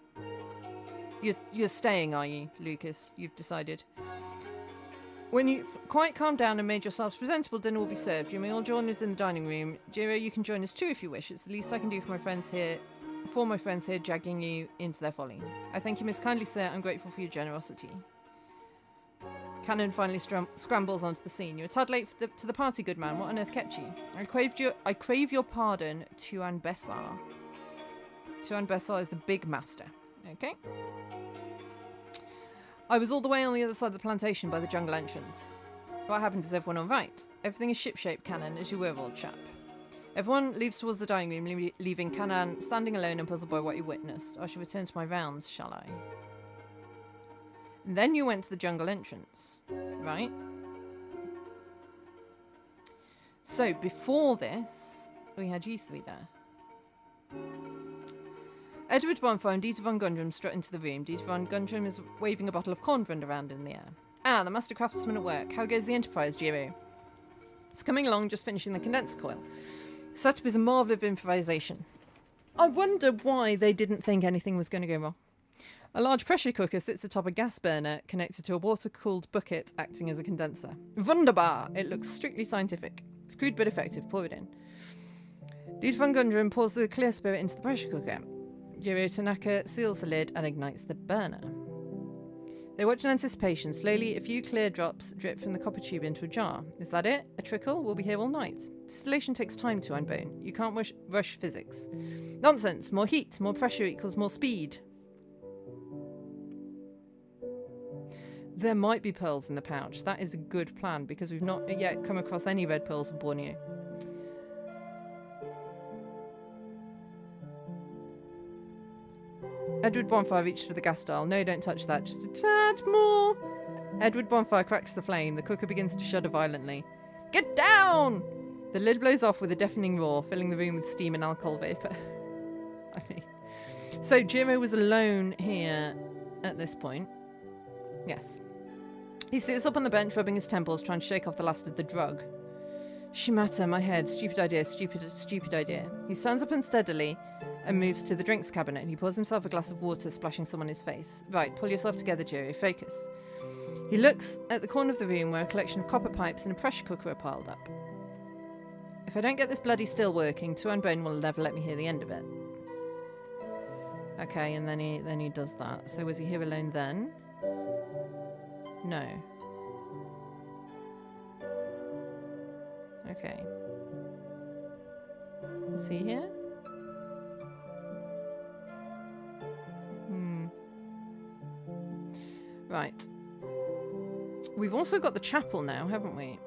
You're staying, are you, Lucas? You've decided. When you've quite calmed down and made yourselves presentable, dinner will be served. You may all join us in the dining room. Jiro, you can join us too if you wish. It's the least I can do for my friends here, dragging you into their folly. I thank you most kindly, sir. I'm grateful for your generosity. Cannon finally scrambles onto the scene. You're a tad late to the party, good man. What on earth kept you? I crave your pardon, Tuan Bessar. Tuan Bessar is the big master. Okay. I was all the way on the other side of the plantation by the jungle entrance. What happened? Is everyone all right? Everything is shipshape, Cannon, as you were, old chap. Everyone leaves towards the dining room, leaving Cannon standing alone and puzzled by what he witnessed. I shall return to my rounds, shall I? And then you went to the jungle entrance, right? So, before this, we had you three there. Edward Bonfire and Dieter von Gundram strut into the room. Dieter von Gundram is waving a bottle of cornbrand around in the air. Ah, the master craftsman at work. How goes the Enterprise, Jiro? It's coming along, just finishing the condenser coil. Setup is a marvel of improvisation. I wonder why they didn't think anything was going to go wrong. A large pressure cooker sits atop a gas burner connected to a water-cooled bucket acting as a condenser. Wunderbar! It looks strictly scientific. It's crude but effective. Pour it in. Dieter von Gundram pours the clear spirit into the pressure cooker. Jiro Tanaka seals the lid and ignites the burner. They watch in anticipation. Slowly, a few clear drops drip from the copper tube into a jar. Is that it? A trickle? We'll be here all night. Distillation takes time to unbone. You can't rush physics. Nonsense! More heat, more pressure equals more speed. There might be pearls in the pouch. That is a good plan because we've not yet come across any red pearls of Borneo. Edward Bonfire reaches for the gas dial. No, don't touch that. Just a tad more. Edward Bonfire cracks the flame. The cooker begins to shudder violently. Get down! The lid blows off with a deafening roar, filling the room with steam and alcohol vapour. I mean... So, Jiro was alone here at this point. Yes. He sits up on the bench, rubbing his temples, trying to shake off the last of the drug. Shimata, my head. Stupid idea, stupid idea. He stands up unsteadily and moves to the drinks cabinet. He pours himself a glass of water, splashing some on his face. Right, pull yourself together, Jiro. Focus. He looks at the corner of the room where a collection of copper pipes and a pressure cooker are piled up. If I don't get this bloody still working, Tuan Bone will never let me hear the end of it. Okay, and then he does that. So was he here alone then? No. Okay. Is he here? Right. We've also got the chapel now, haven't we?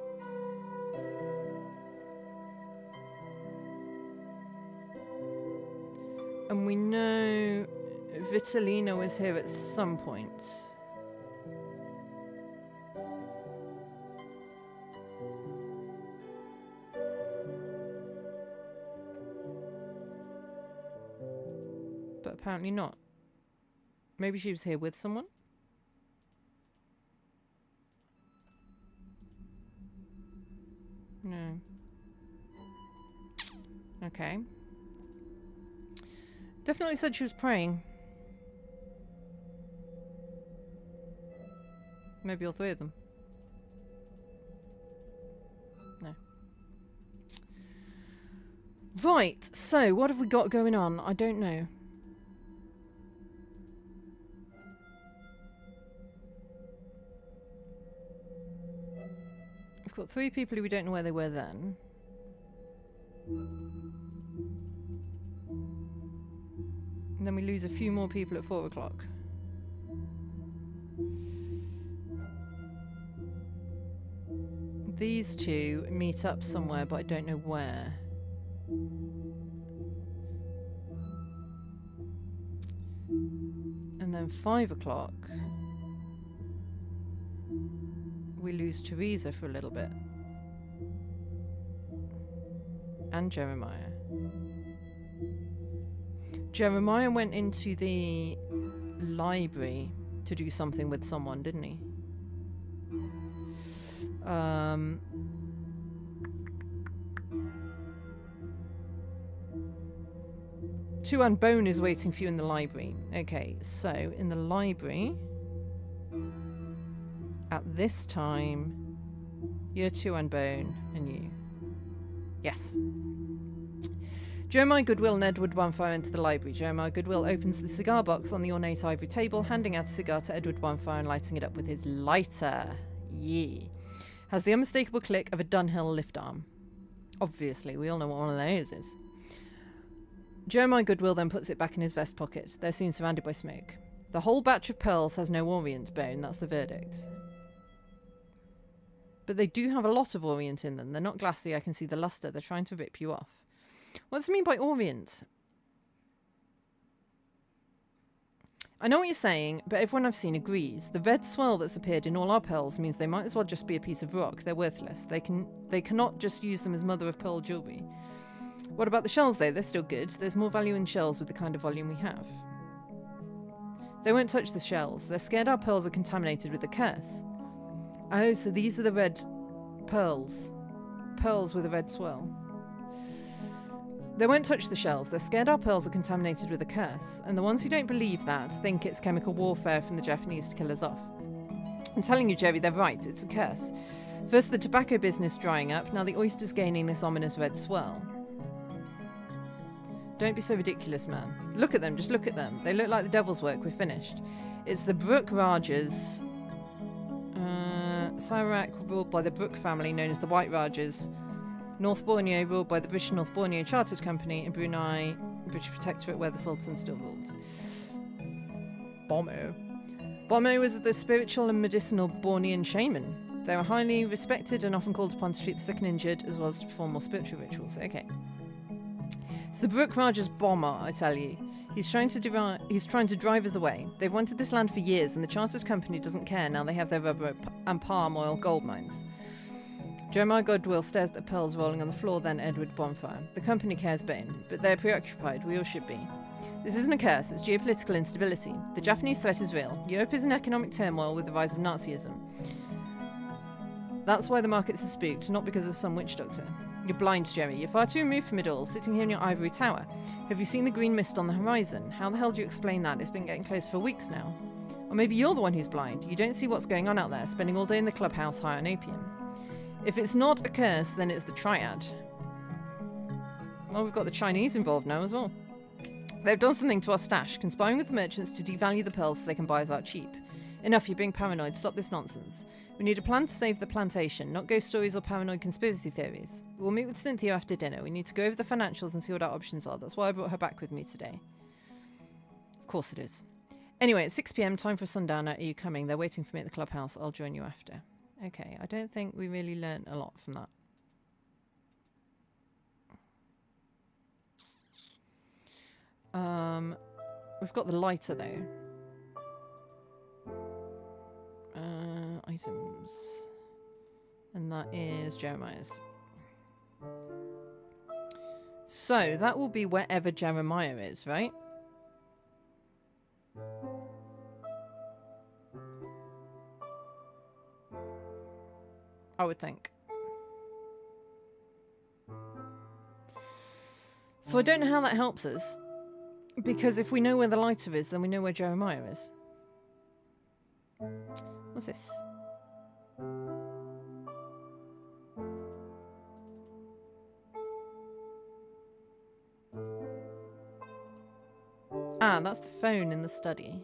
And we know Vitalina was here at some point. But apparently not. Maybe she was here with someone? No. Okay. Definitely said she was praying. Maybe all three of them. No. Right, so what have we got going on? I don't know. We've got 3 people who we don't know where they were then. And then we lose a few more people at 4 o'clock. These 2 meet up somewhere, but I don't know where. And then 5 o'clock, we lose Teresa for a little bit. And Jeremiah. Jeremiah went into the library to do something with someone, didn't he? Tuan Bone is waiting for you in the library. Okay, so in the library, at this time, you're Tuan Bone and you. Yes. Jeremiah Goodwill and Edward Bonfire enter the library. Jeremiah Goodwill opens the cigar box on the ornate ivory table, handing out a cigar to Edward Bonfire and lighting it up with his lighter. Yeah. Has the unmistakable click of a Dunhill lift arm. Obviously, we all know what one of those is. Jeremiah Goodwill then puts it back in his vest pocket. They're soon surrounded by smoke. The whole batch of pearls has no Orient bone, that's the verdict. But they do have a lot of Orient in them. They're not glassy, I can see the luster. They're trying to rip you off. What does it mean by Orient? I know what you're saying, but everyone I've seen agrees. The red swirl that's appeared in all our pearls means they might as well just be a piece of rock. They're worthless. They cannot just use them as mother-of-pearl jewellery. What about the shells, though? They're still good. There's more value in shells with the kind of volume we have. They won't touch the shells. They're scared our pearls are contaminated with the curse. Oh, so these are the red pearls. Pearls with a red swirl. They won't touch the shells. They're scared our pearls are contaminated with a curse. And the ones who don't believe that think it's chemical warfare from the Japanese to kill us off. I'm telling you, Jerry, they're right. It's a curse. First the tobacco business drying up, now the oysters gaining this ominous red swirl. Don't be so ridiculous, man. Look at them, just look at them. They look like the devil's work. We're finished. It's the Brook Rajas. Sarawak ruled by the Brook family, known as the White Rajas. North Borneo ruled by the British North Borneo Chartered Company. And Brunei, British Protectorate, where the Sultan still ruled. Bombo. Borneo was the spiritual and medicinal Bornean shaman. They were highly respected and often called upon to treat the sick and injured, as well as to perform more spiritual rituals. Okay. It's the Brook Raja's bomber, I tell you. He's trying to drive us away. They've wanted this land for years, and the chartered company doesn't care now they have their rubber and palm oil gold mines. Jeremiah Goodwill stares at the pearls rolling on the floor, then Edward Bonfire. The company cares Bane, but they're preoccupied. We all should be. This isn't a curse, it's geopolitical instability. The Japanese threat is real. Europe is in economic turmoil with the rise of Nazism. That's why the markets are spooked, not because of some witch doctor. You're blind, Jerry. You're far too removed from it all, sitting here in your ivory tower. Have you seen the green mist on the horizon? How the hell do you explain that? It's been getting close for weeks now. Or maybe you're the one who's blind. You don't see what's going on out there, spending all day in the clubhouse high on opium. If it's not a curse, then it's the triad. Well, we've got the Chinese involved now as well. They've done something to our stash, conspiring with the merchants to devalue the pearls so they can buy us out cheap. Enough, you're being paranoid. Stop this nonsense. We need a plan to save the plantation, not ghost stories or paranoid conspiracy theories. We'll meet with Cynthia after dinner. We need to go over the financials and see what our options are. That's why I brought her back with me today. Of course it is. Anyway, it's 6 p.m, time for a sundowner. Are you coming? They're waiting for me at the clubhouse. I'll join you after. Okay, I don't think we really learnt a lot from that. We've got the lighter though. Items. And that is Jeremiah's. So that will be wherever Jeremiah is, right? I would think. So I don't know how that helps us. Because if we know where the lighter is, then we know where Jeremiah is. What's this? Ah, that's the phone in the study.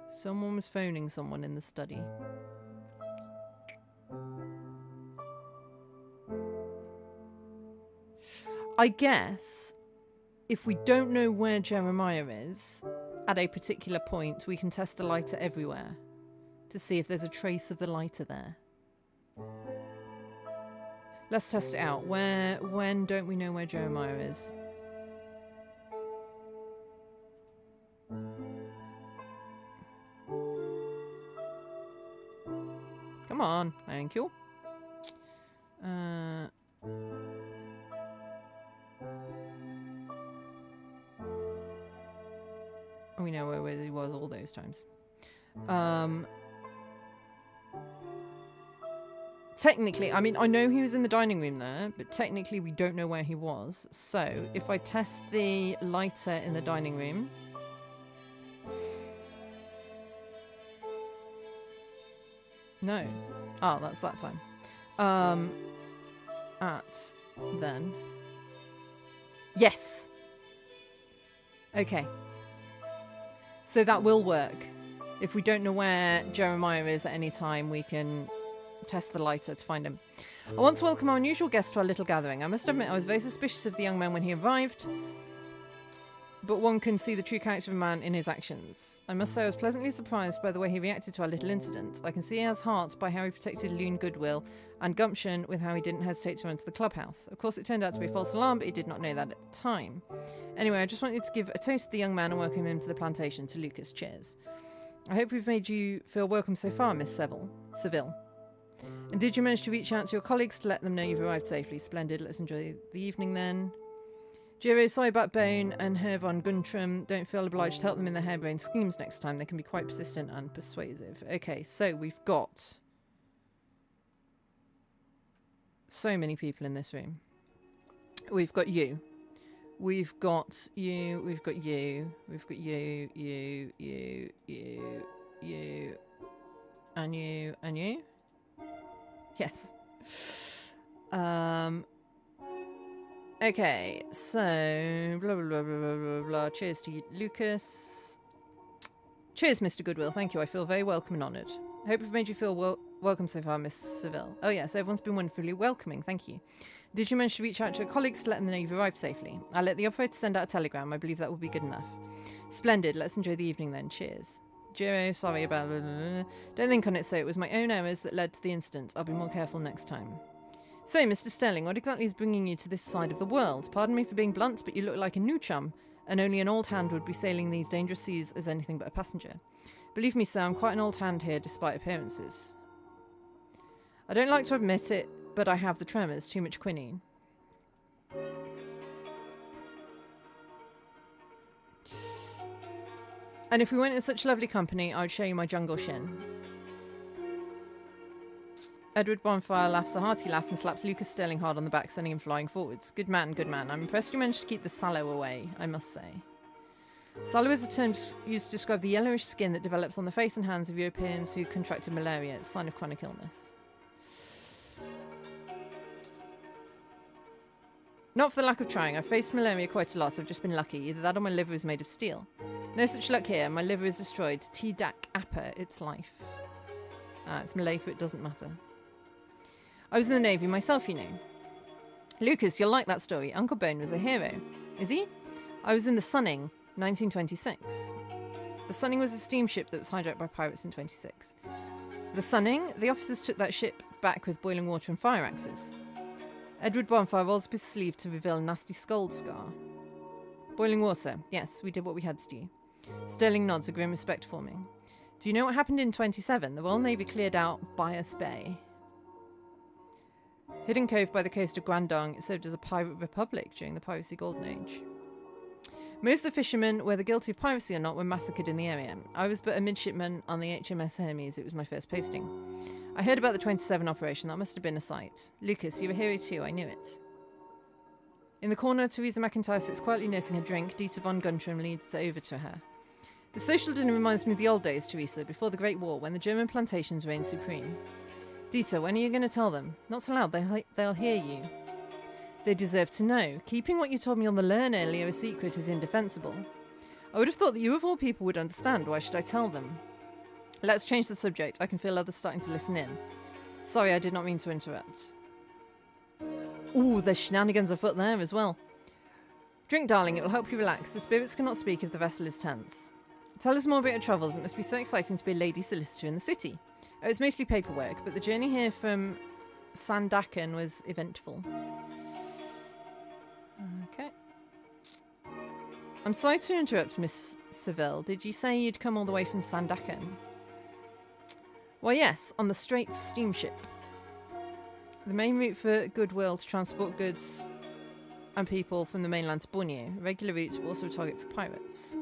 Someone was phoning someone in the study. I guess if we don't know where Jeremiah is at a particular point, we can test the lighter everywhere to see if there's a trace of the lighter there. Let's test it out. When don't we know where Jeremiah is? Come on, thank you. We know where he was all those times. Technically, I mean, I know he was in the dining room there, but technically we don't know where he was. So, if I test the lighter in the dining room... No. Oh, that's that time. Then. Yes! Okay. So that will work. If we don't know where Jeremiah is at any time, we can test the lighter to find him. I want to welcome our unusual guest to our little gathering. I must admit I was very suspicious of the young man when he arrived, but one can see the true character of a man in his actions. I must say I was pleasantly surprised by the way he reacted to our little incident. I can see he has heart by how he protected Loon Goodwill, and gumption with how he didn't hesitate to run to the clubhouse. Of course, it turned out to be a false alarm, but he did not know that at the time. Anyway, I just wanted to give a toast to the young man and welcome him to the plantation. To Lucas, cheers. I hope we've made you feel welcome so far, Miss Seville. And did you manage to reach out to your colleagues to let them know you've arrived safely? Splendid. Let's enjoy the evening then. Jiro, sorry about Bone and Herr von Guntram. Don't feel obliged to help them in their harebrained schemes next time. They can be quite persistent and persuasive. Okay, so we've got so many people in this room. We've got you. We've got you. We've got you. We've got you. And you. And you. Yes. Okay, so blah blah blah blah blah blah. Cheers to you, Lucas. Cheers, Mr. Goodwill. Thank you. I feel very welcome and honoured. I hope I've made you feel welcome so far, Miss Seville. Oh yes, everyone's been wonderfully welcoming, thank you. Did you manage to reach out to your colleagues to let them know you've arrived safely? I'll let the operator send out a telegram. I believe that will be good enough. Splendid. Let's enjoy the evening then. Cheers. Jiro, sorry about... Don't think on it, so it was my own errors that led to the incident. I'll be more careful next time. So, Mr. Sterling, what exactly is bringing you to this side of the world? Pardon me for being blunt, but you look like a new chum, and only an old hand would be sailing these dangerous seas as anything but a passenger. Believe me, sir, I'm quite an old hand here, despite appearances. I don't like to admit it, but I have the tremors. Too much quinine. And if we went in such lovely company, I would show you my jungle shin. Edward Bonfire laughs a hearty laugh and slaps Lucas Sterling hard on the back, sending him flying forwards. Good man, good man. I'm impressed you managed to keep the sallow away, I must say. Sallow is a term used to describe the yellowish skin that develops on the face and hands of Europeans who contracted malaria. It's a sign of chronic illness. Not for the lack of trying. I've faced malaria quite a lot. I've just been lucky. Either that or my liver is made of steel. No such luck here. My liver is destroyed. T-Dak Appa, it's life. It's Malay for it doesn't matter. I was in the Navy myself, you know. Lucas, you'll like that story. Uncle Bone was a hero. Is he? I was in the Sunning, 1926. The Sunning was a steamship that was hijacked by pirates in 26. The Sunning, the officers took that ship back with boiling water and fire axes. Edward Bonfire rolls up his sleeve to reveal a nasty scald scar. Boiling water. Yes, we did what we had to do. Sterling nods, a grim respect forming. Do you know what happened in 27? The Royal Navy cleared out Bias Bay. Hidden cove by the coast of Guangdong, it served as a pirate republic during the Piracy Golden Age. Most of the fishermen, whether guilty of piracy or not, were massacred in the area. I was but a midshipman on the HMS Hermes. It was my first posting. I heard about the 27 operation. That must have been a sight. Lucas, you were a hero too. I knew it. In the corner, Theresa McIntyre sits quietly nursing her drink. Dieter von Guntram leads over to her. The social dinner reminds me of the old days, Theresa, before the Great War, when the German plantations reigned supreme. Dieter, when are you going to tell them? Not so loud, they'll hear you. They deserve to know. Keeping what you told me on the Learn earlier a secret is indefensible. I would have thought that you of all people would understand. Why should I tell them? Let's change the subject. I can feel others starting to listen in. Sorry, I did not mean to interrupt. Ooh, there's shenanigans afoot there as well. Drink, darling, it will help you relax. The spirits cannot speak if the vessel is tense. Tell us more about your travels. It must be so exciting to be a lady solicitor in the city. Oh, it's mostly paperwork, but the journey here from Sandakan was eventful. Okay. I'm sorry to interrupt, Miss Seville. Did you say you'd come all the way from Sandakan? Well, yes, on the Straits steamship. The main route for Goodwill to transport goods and people from the mainland to Borneo. A regular route, but also a target for pirates.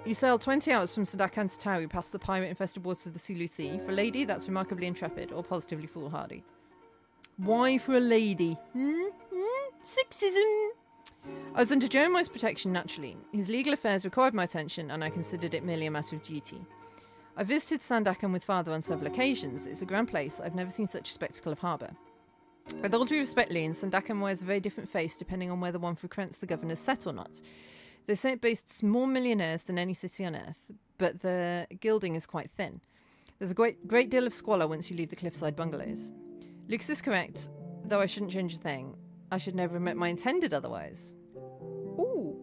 You sailed 20 hours from Sandakan to Tauri past the pirate-infested waters of the Sulu Sea. For a lady, that's remarkably intrepid, or positively foolhardy. Why for a lady? Sexism! I was under Jeremiah's protection naturally. His legal affairs required my attention, and I considered it merely a matter of duty. I visited Sandakan with father on several occasions. It's a grand place. I've never seen such a spectacle of harbour. With all due respect, Leon, Sandakan wears a very different face depending on whether one frequents the governor's set or not. They say it boasts more millionaires than any city on earth, but the gilding is quite thin. There's a great deal of squalor once you leave the cliffside bungalows. Lucas is correct, though I shouldn't change a thing. I should never have met my intended otherwise. Ooh.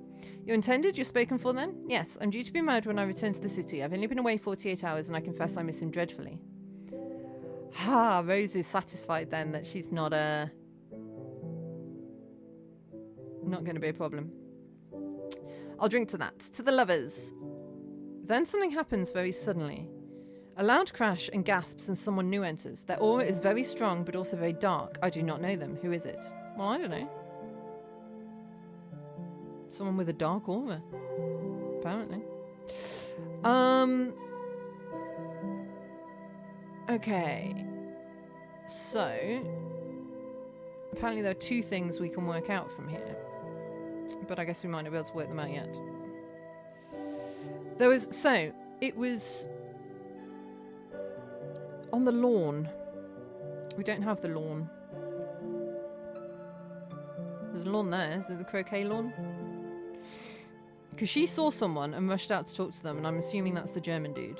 Your intended? You're spoken for then? Yes, I'm due to be married when I return to the city. I've only been away 48 hours and I confess I miss him dreadfully. Ha, Rose is satisfied then that she's not going to be a problem. I'll drink to that. To the lovers. Then something happens very suddenly. A loud crash and gasps and someone new enters. Their aura is very strong but also very dark. I do not know them. Who is it? Well, I don't know. Someone with a dark aura. Apparently. Okay. So, apparently there are two things we can work out from here. But I guess we might not be able to work them out yet. It was on the lawn. We don't have the lawn. There's a lawn there. Is it the croquet lawn? Because she saw someone and rushed out to talk to them, and I'm assuming that's the German dude.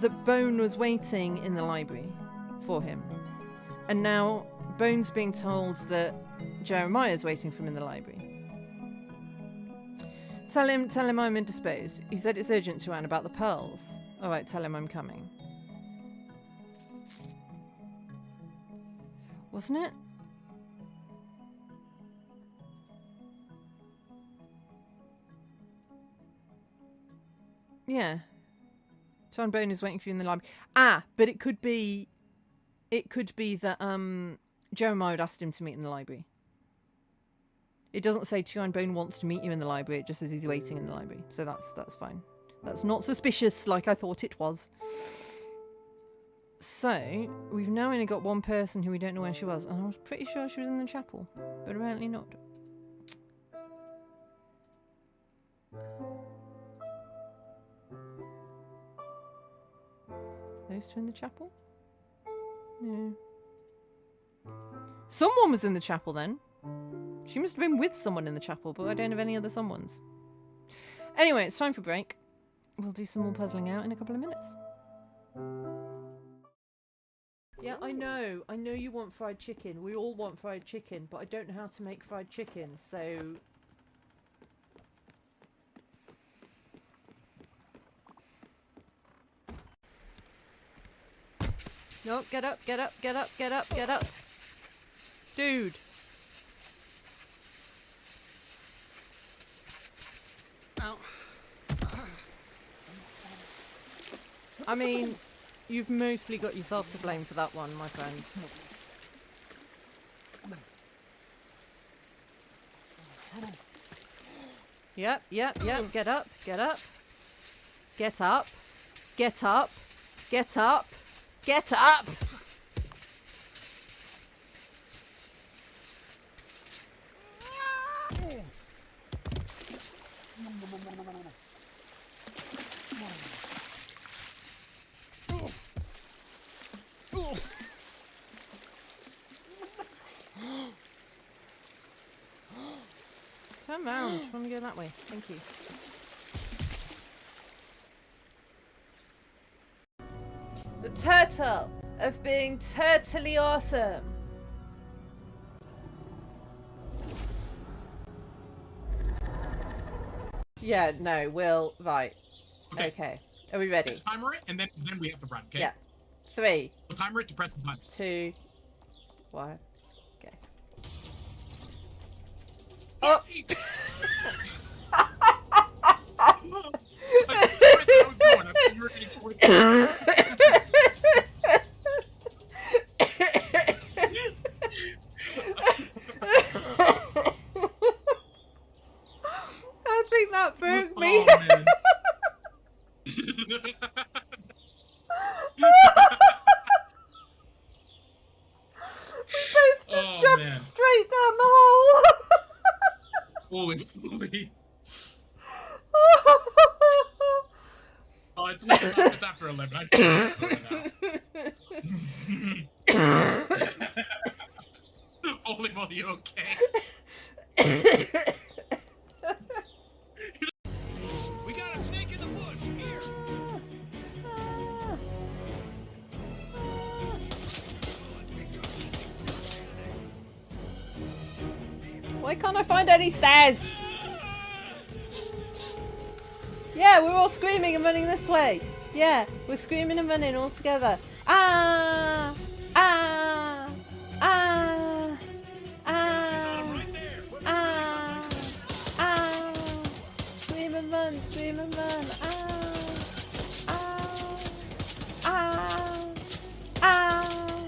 that Bone was waiting in the library for him. And now Bone's being told that Jeremiah's waiting for him in the library. Tell him I'm indisposed. He said it's urgent to Anne about the pearls. Alright, tell him I'm coming. Wasn't it? Yeah. John Bone is waiting for you in the library. Ah, but it could be that Jeremiah had asked him to meet in the library. It doesn't say Tuan Bone wants to meet you in the library, it just says he's waiting in the library. So that's fine. That's not suspicious like I thought it was. So, we've now only got one person who we don't know where she was, and I was pretty sure she was in the chapel, but apparently not. Those two in the chapel? No. Someone was in the chapel then. She must have been with someone in the chapel, but I don't have any other someones. Anyway, it's time for break. We'll do some more puzzling out in a couple of minutes. Yeah, I know you want fried chicken. We all want fried chicken, but I don't know how to make fried chicken, so... No, get up, get up, get up, get up, get up. Dude. Ow. I mean, you've mostly got yourself to blame for that one, my friend. Yep, yep, yep. Get up, get up. Get up. Get up. Get up. Get up! Turn around. Let me go that way. Thank you. The turtle of being turtly awesome. Yeah, no, right. Okay. Are we ready? Let's timer it, and then we have to run, okay? Yeah. 3. We'll timer it to press the button. 2. 1. Okay. Oh! I think that broke me. Oh, man. We both just jumped straight down the hole. Holy moly. Oh, it's after 11. I can't now. Holy moly, you okay? We got a snake in the bush here. Why can't I find any stairs? Yeah, we're all screaming and running this way. Yeah, we're screaming and running all together. Ah! Ah! Ah! Ah! Ah! Ah! Scream and run, scream and run. Ah! Ah! Ah! Ah!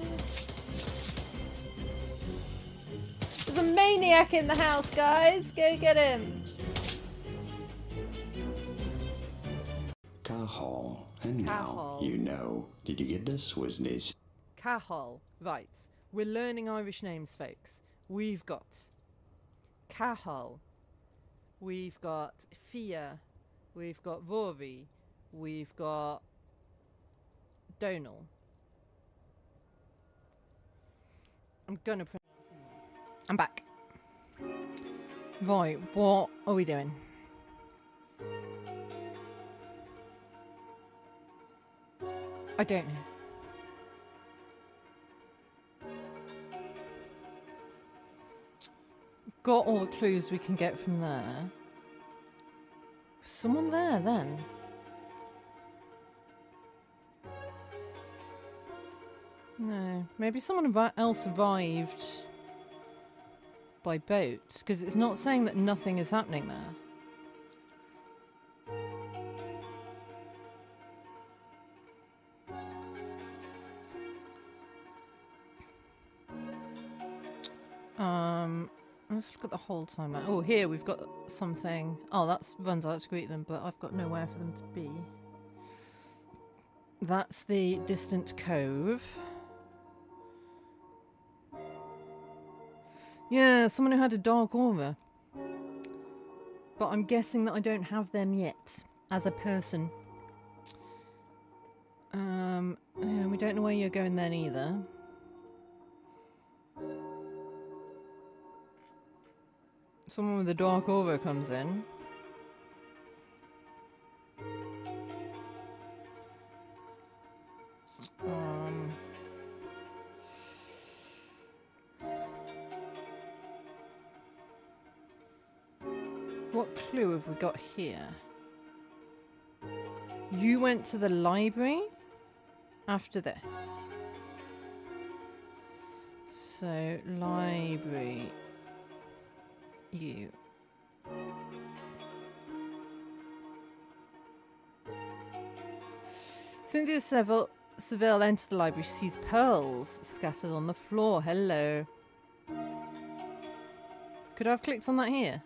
There's a maniac in the house, guys. Go get him. Cahal, and now Cahal. you know. Did you get this? Was this? Cahal. Right. We're learning Irish names, folks. We've got Cahal. We've got Fia. We've got Rory. We've got Donal. I'm gonna pronounce them. I'm back. Right, what are we doing? I don't know. Got all the clues we can get from there. Someone there then. No, maybe someone else arrived by boat, because it's not saying that nothing is happening there. Let's look at the whole timeline. Oh, here we've got something. Oh, that runs out to greet them, but I've got nowhere for them to be. That's the distant cove. Yeah, someone who had a dark aura. But I'm guessing that I don't have them yet as a person. Yeah, we don't know where you're going then either. Someone with a dark aura comes in. What clue have we got here? You went to the library after this. So, library. You. Cynthia Seville enters the library. She sees pearls scattered on the floor. Hello. Could I have clicked on that here?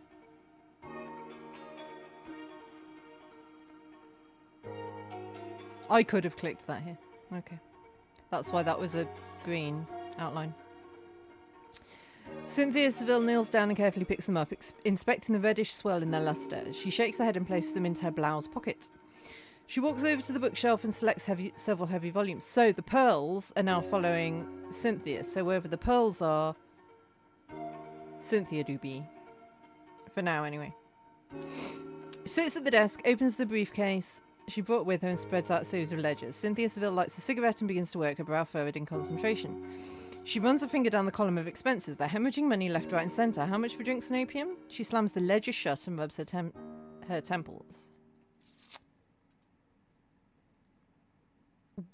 I could have clicked that here. Okay. That's why that was a green outline. Cynthia Seville kneels down and carefully picks them up, inspecting the reddish swirl in their luster. She shakes her head and places them into her blouse pocket. She walks over to the bookshelf and selects several heavy volumes. So the pearls are now following Cynthia. So wherever the pearls are, Cynthia do be. For now, anyway. She sits at the desk, opens the briefcase she brought with her and spreads out a series of ledgers. Cynthia Seville lights a cigarette and begins to work, her brow furrowed in concentration. She runs a finger down the column of expenses. They're hemorrhaging money left, right and centre. How much for drinks and opium? She slams the ledger shut and rubs her temples.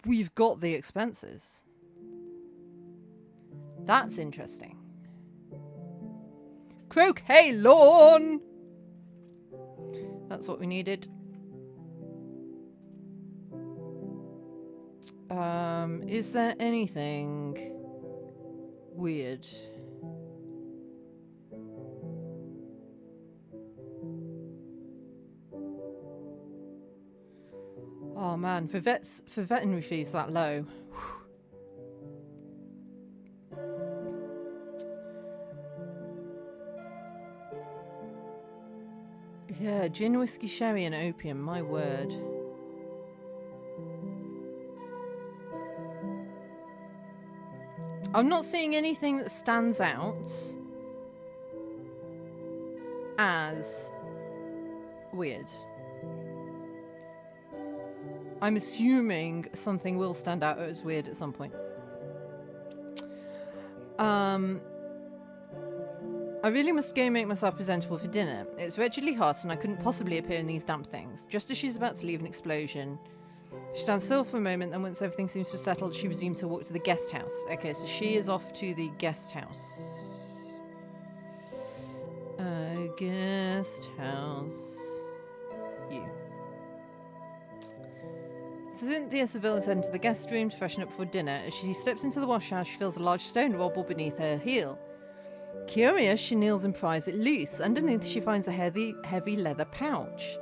We've got the expenses. That's interesting. Croquet lawn! That's what we needed. Is there anything weird? Oh man, for veterinary fees that low. Yeah, gin, whiskey, sherry and opium, my word. I'm not seeing anything that stands out as weird. I'm assuming something will stand out as weird at some point. I really must go make myself presentable for dinner. It's wretchedly hot and I couldn't possibly appear in these damp things. Just as she's about to leave, an explosion. She stands still for a moment, and once everything seems to have settled, she resumes her walk to the guest house. Okay, so she is off to the guest house. Guest house. You. Cynthia Seville has entered the guest room to freshen up before dinner. As she steps into the wash house, she feels a large stone wobble beneath her heel. Curious, she kneels and pries it loose. Underneath, she finds a heavy leather pouch.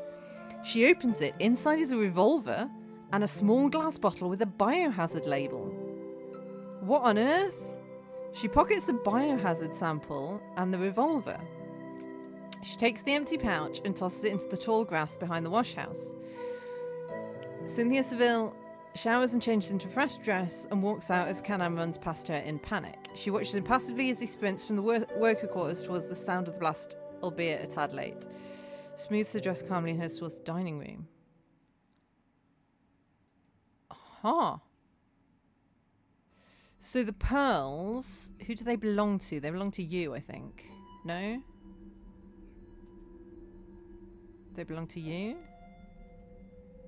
She opens it. Inside is a revolver and a small glass bottle with a biohazard label. What on earth? She pockets the biohazard sample and the revolver. She takes the empty pouch and tosses it into the tall grass behind the wash house. Cynthia Seville showers and changes into a fresh dress and walks out as Canan runs past her in panic. She watches him passively as he sprints from the worker quarters towards the sound of the blast, albeit a tad late. Smooths her dress calmly and heads towards the dining room. Huh. So the pearls, who do they belong to? They belong to you, I think. No? They belong to you?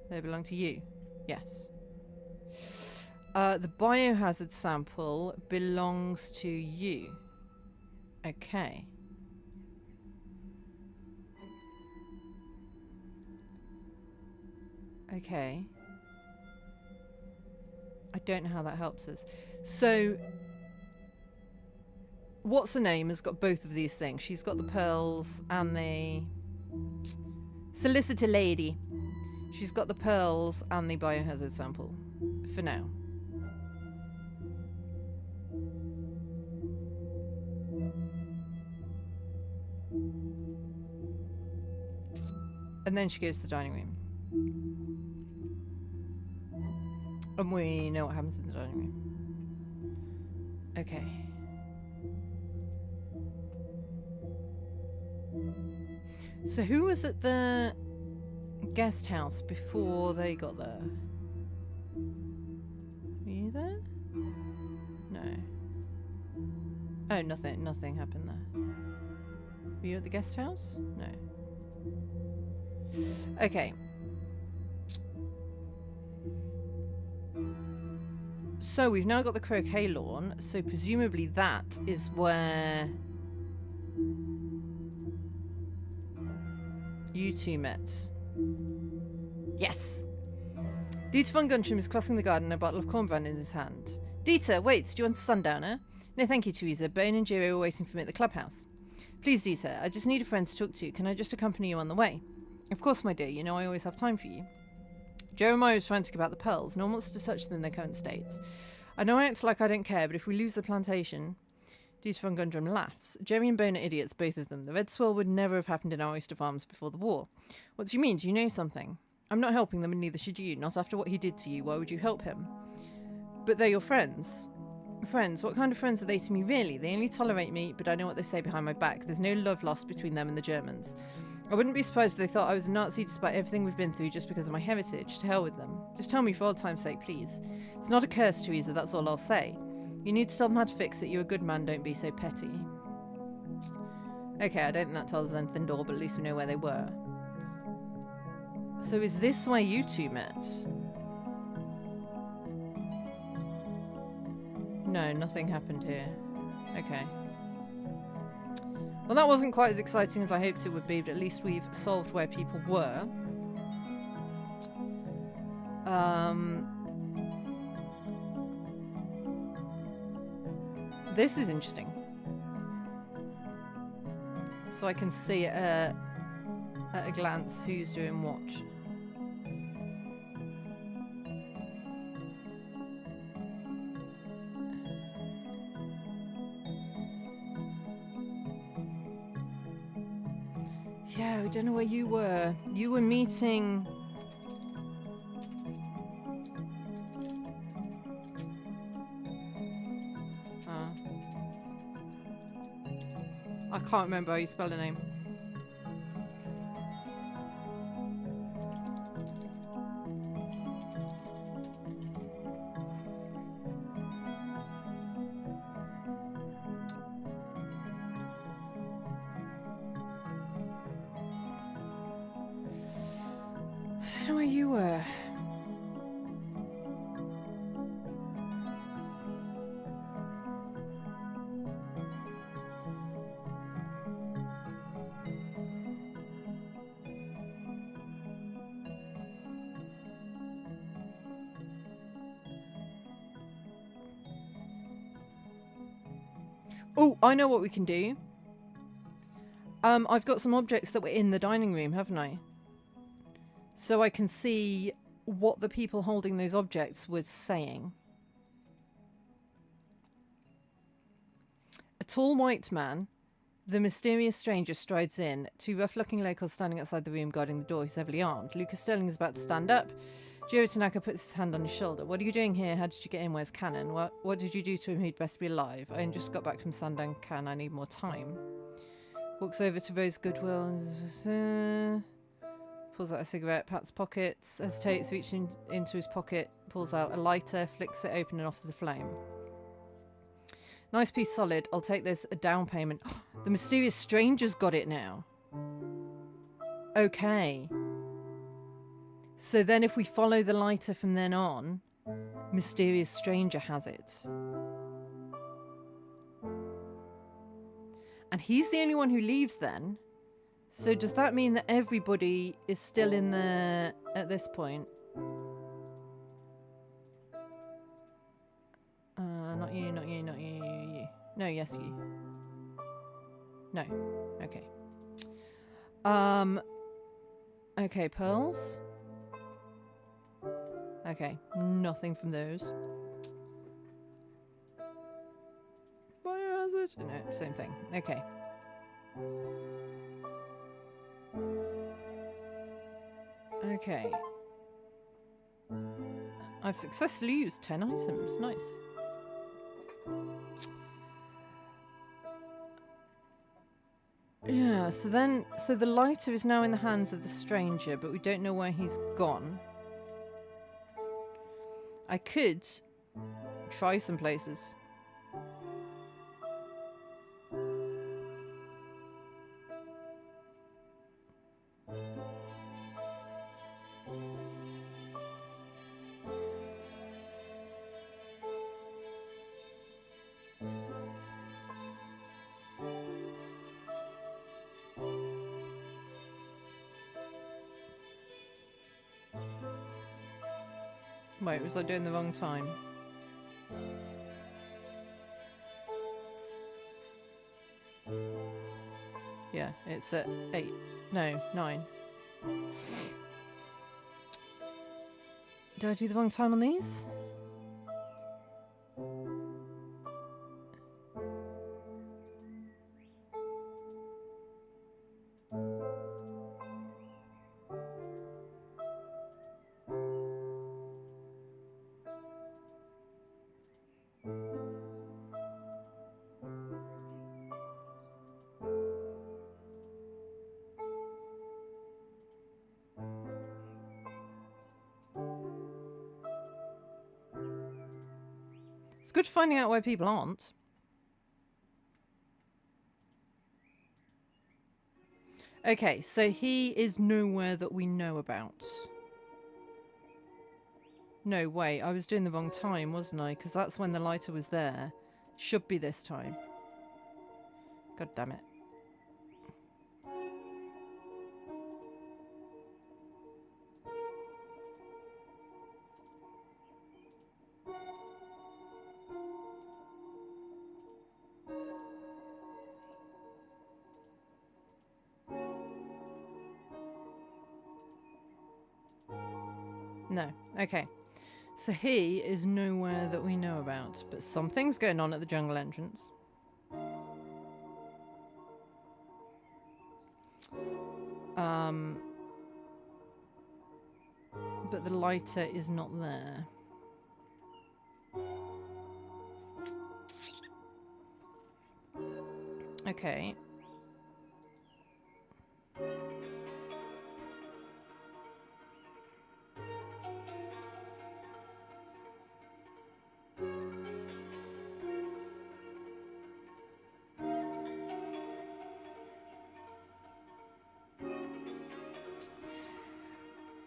They belong to you. Yes. The biohazard sample belongs to you. Okay. Okay. I don't know how that helps us. So, what's her name has got both of these things. She's got the pearls and the solicitor lady. She's got the pearls and the biohazard sample for now. And then she goes to the dining room. And we know what happens in the dining room. Okay. So who was at the guest house before they got there? Were you there? No. Oh, nothing happened there. Were you at the guest house? No. Okay. So we've now got the croquet lawn, so presumably that is where you two met. Yes! Dieter von Guntram is crossing the garden, a bottle of cornbread in his hand. Dieter, wait, do you want a sundowner? No, thank you, Teresa. Bone and Jerry are waiting for me at the clubhouse. Please, Dieter, I just need a friend to talk to. Can I just accompany you on the way? Of course, my dear. You know I always have time for you. Jeremiah is frantic about the pearls. No one wants to touch them in their current state. I know I act like I don't care, but if we lose the plantation... Dieter von Guntram laughs. Jerry and Bone are idiots, both of them. The Red Swirl would never have happened in our Oyster Farms before the war. What do you mean? Do you know something? I'm not helping them, and neither should you. Not after what he did to you. Why would you help him? But they're your friends. Friends? What kind of friends are they to me, really? They only tolerate me, but I know what they say behind my back. There's no love lost between them and the Germans. I wouldn't be surprised if they thought I was a Nazi despite everything we've been through just because of my heritage. To hell with them. Just tell me for old time's sake, please. It's not a curse, Teresa, that's all I'll say. You need to tell them how to fix it. You're a good man, don't be so petty. Okay, I don't think that tells us anything, Dor, but at least we know where they were. So is this where you two met? No, nothing happened here. Okay. Well, that wasn't quite as exciting as I hoped it would be, but at least we've solved where people were. This is interesting. So I can see at a glance who's doing what. Yeah, I don't know where you were. You were meeting... I can't remember how you spell the name. I don't know where you were. Oh, I know what we can do. I've got some objects that were in the dining room, haven't I? So I can see what the people holding those objects was saying. A tall white man, the mysterious stranger, strides in. Two rough-looking locals standing outside the room guarding the door. He's heavily armed. Lucas Sterling is about to stand up. Jiro Tanaka puts his hand on his shoulder. What are you doing here? How did you get in? Where's Cannon? What did you do to him? He'd best be alive. I just got back from Sandan-kan. I need more time. Walks over to Rose Goodwill. Pulls out a cigarette, pats pockets, hesitates, reaching into his pocket, pulls out a lighter, flicks it open and offers the flame. Nice piece, solid. I'll take this, a down payment. The mysterious stranger's got it now. Okay. So then if we follow the lighter from then on, mysterious stranger has it. And he's the only one who leaves then. So does that mean that everybody is still in there at this point? Not you, not you, not you, you. No, yes, you. No. Okay. Okay, pearls. Okay, nothing from those. Biohazard? No, same thing. Okay. Okay. I've successfully used 10 items. Nice. Yeah, so the lighter is now in the hands of the stranger, but we don't know where he's gone. I could try some places. Wait, was I doing the wrong time? Yeah, it's at 8. No, 9. Did I do the wrong time on these? It's good finding out where people aren't. Okay, so he is nowhere that we know about. No, wait, I was doing the wrong time, wasn't I? Because that's when the lighter was there. Should be this time. God damn it. No. Okay. So he is nowhere that we know about, but something's going on at the jungle entrance. But the lighter is not there. Okay.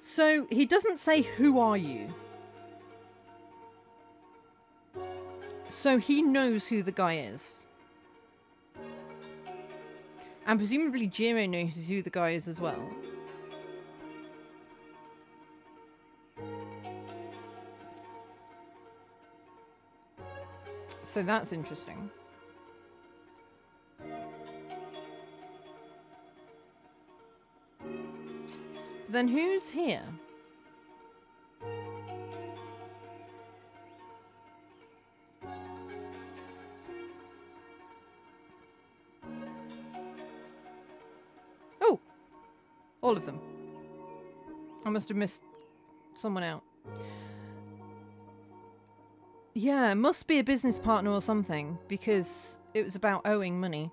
So he doesn't say, who are you? So he knows who the guy is. And presumably Jiro knows who the guy is as well. So that's interesting. Then who's here? Oh! All of them. I must have missed someone out. Yeah, must be a business partner or something, because it was about owing money.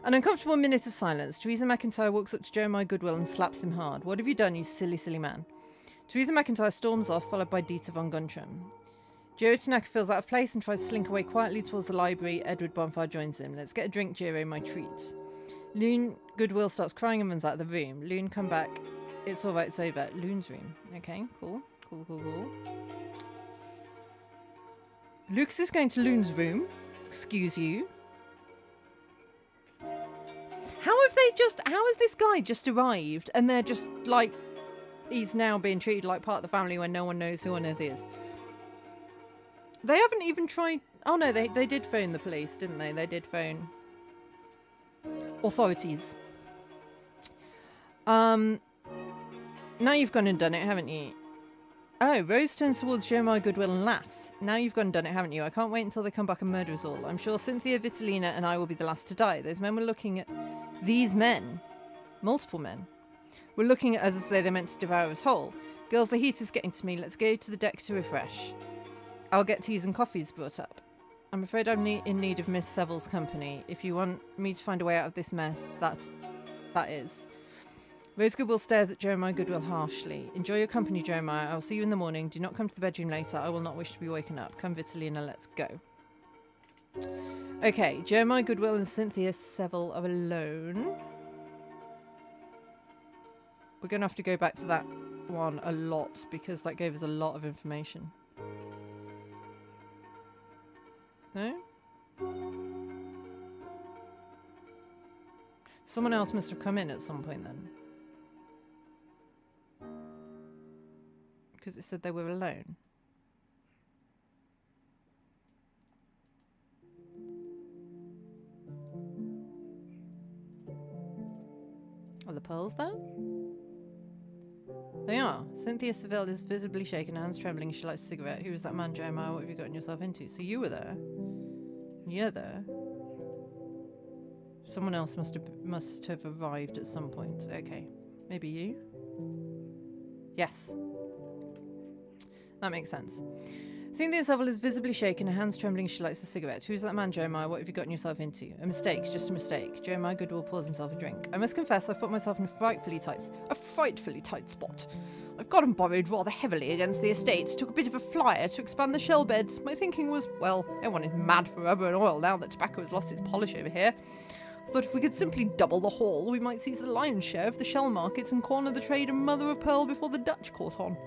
An uncomfortable minute of silence. Teresa McIntyre walks up to Jeremiah Goodwill and slaps him hard. What have you done, you silly, silly man? Teresa McIntyre storms off, followed by Dieter von Guntram. Jiro Tanaka feels out of place and tries to slink away quietly towards the library. Edward Bonfire joins him. Let's get a drink, Jiro, my treat. Loon Goodwill starts crying and runs out of the room. Loon, come back. It's alright, it's over. Loon's room. Okay, cool. Cool. Lucas is going to Loon's room. Excuse you. How has this guy just arrived and they're just like, he's now being treated like part of the family when no one knows who on earth he is? They haven't even tried... Oh no, they did phone the police, didn't they? They did phone authorities. Now you've gone and done it, haven't you? Oh, Rose turns towards Jeremiah Goodwill and laughs. Now you've gone and done it, haven't you? I can't wait until they come back and murder us all. I'm sure Cynthia, Vitalina and I will be the last to die. Those men were looking at... These men, multiple men, were looking at us as though they meant to devour us whole. Girls, the heat is getting to me. Let's go to the deck to refresh. I'll get teas and coffees brought up. I'm afraid I'm in need of Miss Seville's company. If you want me to find a way out of this mess, that is. Rose Goodwill stares at Jeremiah Goodwill harshly. Enjoy your company, Jeremiah. I'll see you in the morning. Do not come to the bedroom later. I will not wish to be woken up. Come, Vitalina, let's go. Okay, Jeremiah Goodwill and Cynthia Seville are alone. We're going to have to go back to that one a lot because that gave us a lot of information. No? Someone else must have come in at some point then. Because it said they were alone. Are the pearls there? They are. Cynthia Seville is visibly shaken, hands trembling as she lights a cigarette. Who is that man, Jeremiah? What have you gotten yourself into? So you were there. You're there. Someone else must have arrived at some point. Okay. Maybe you? Yes. That makes sense. Cynthia Seville is visibly shaken, her hands trembling as she lights a cigarette. Who's that man, Jeremiah? What have you gotten yourself into? A mistake, just a mistake. Jeremiah Goodwill pours himself a drink. I must confess I've put myself in a frightfully tight spot. I've got and borrowed rather heavily against the estate. Took a bit of a flyer to expand the shell beds. My thinking was, well, everyone is mad for rubber and oil now that tobacco has lost its polish over here. I thought if we could simply double the haul, we might seize the lion's share of the shell markets and corner the trade of mother of pearl before the Dutch caught on.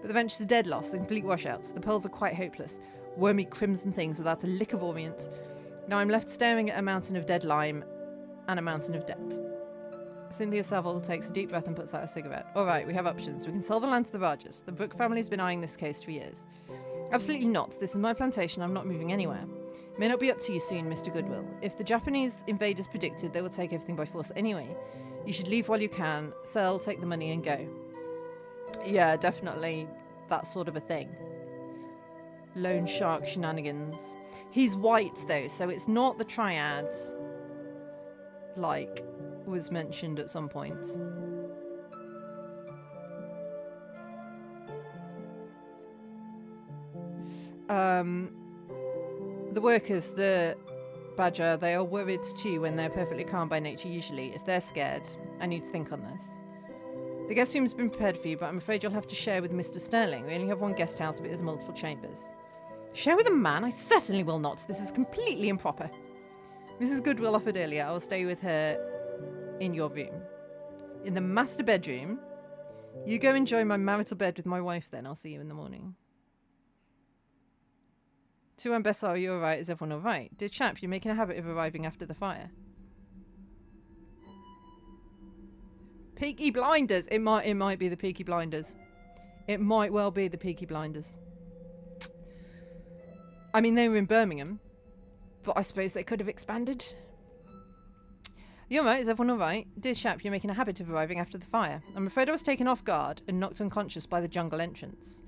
But the venture's a dead loss, a complete washout. The pearls are quite hopeless. Wormy crimson things without a lick of orient. Now I'm left staring at a mountain of dead lime and a mountain of debt. Cynthia Saville takes a deep breath and puts out a cigarette. Alright, we have options. We can sell the land to the Rajas. The Brooke family's been eyeing this case for years. Absolutely not. This is my plantation. I'm not moving anywhere. It may not be up to you soon, Mr. Goodwill. If the Japanese invaders predicted, they will take everything by force anyway. You should leave while you can. Sell, take the money and go. Yeah, definitely that sort of a thing. Lone shark shenanigans. He's white though, so it's not the triad like was mentioned at some point. The workers, the badger, they are worried too when they're perfectly calm by nature usually. If they're scared, I need to think on this. The guest room's been prepared for you, but I'm afraid you'll have to share with Mr. Sterling. We only have one guest house, but it has multiple chambers. Share with a man? I certainly will not. This is completely improper. Mrs. Goodwill offered earlier. I will stay with her in your room. In the master bedroom. You go enjoy my marital bed with my wife then. I'll see you in the morning. To Ambessa, are you alright? Is everyone alright? Dear chap, you're making a habit of arriving after the fire. Peaky Blinders. It might be the Peaky Blinders. It might well be the Peaky Blinders. I mean, they were in Birmingham, but I suppose they could have expanded. You alright? Is everyone alright? Dear chap, you're making a habit of arriving after the fire. I'm afraid I was taken off guard and knocked unconscious by the jungle entrance.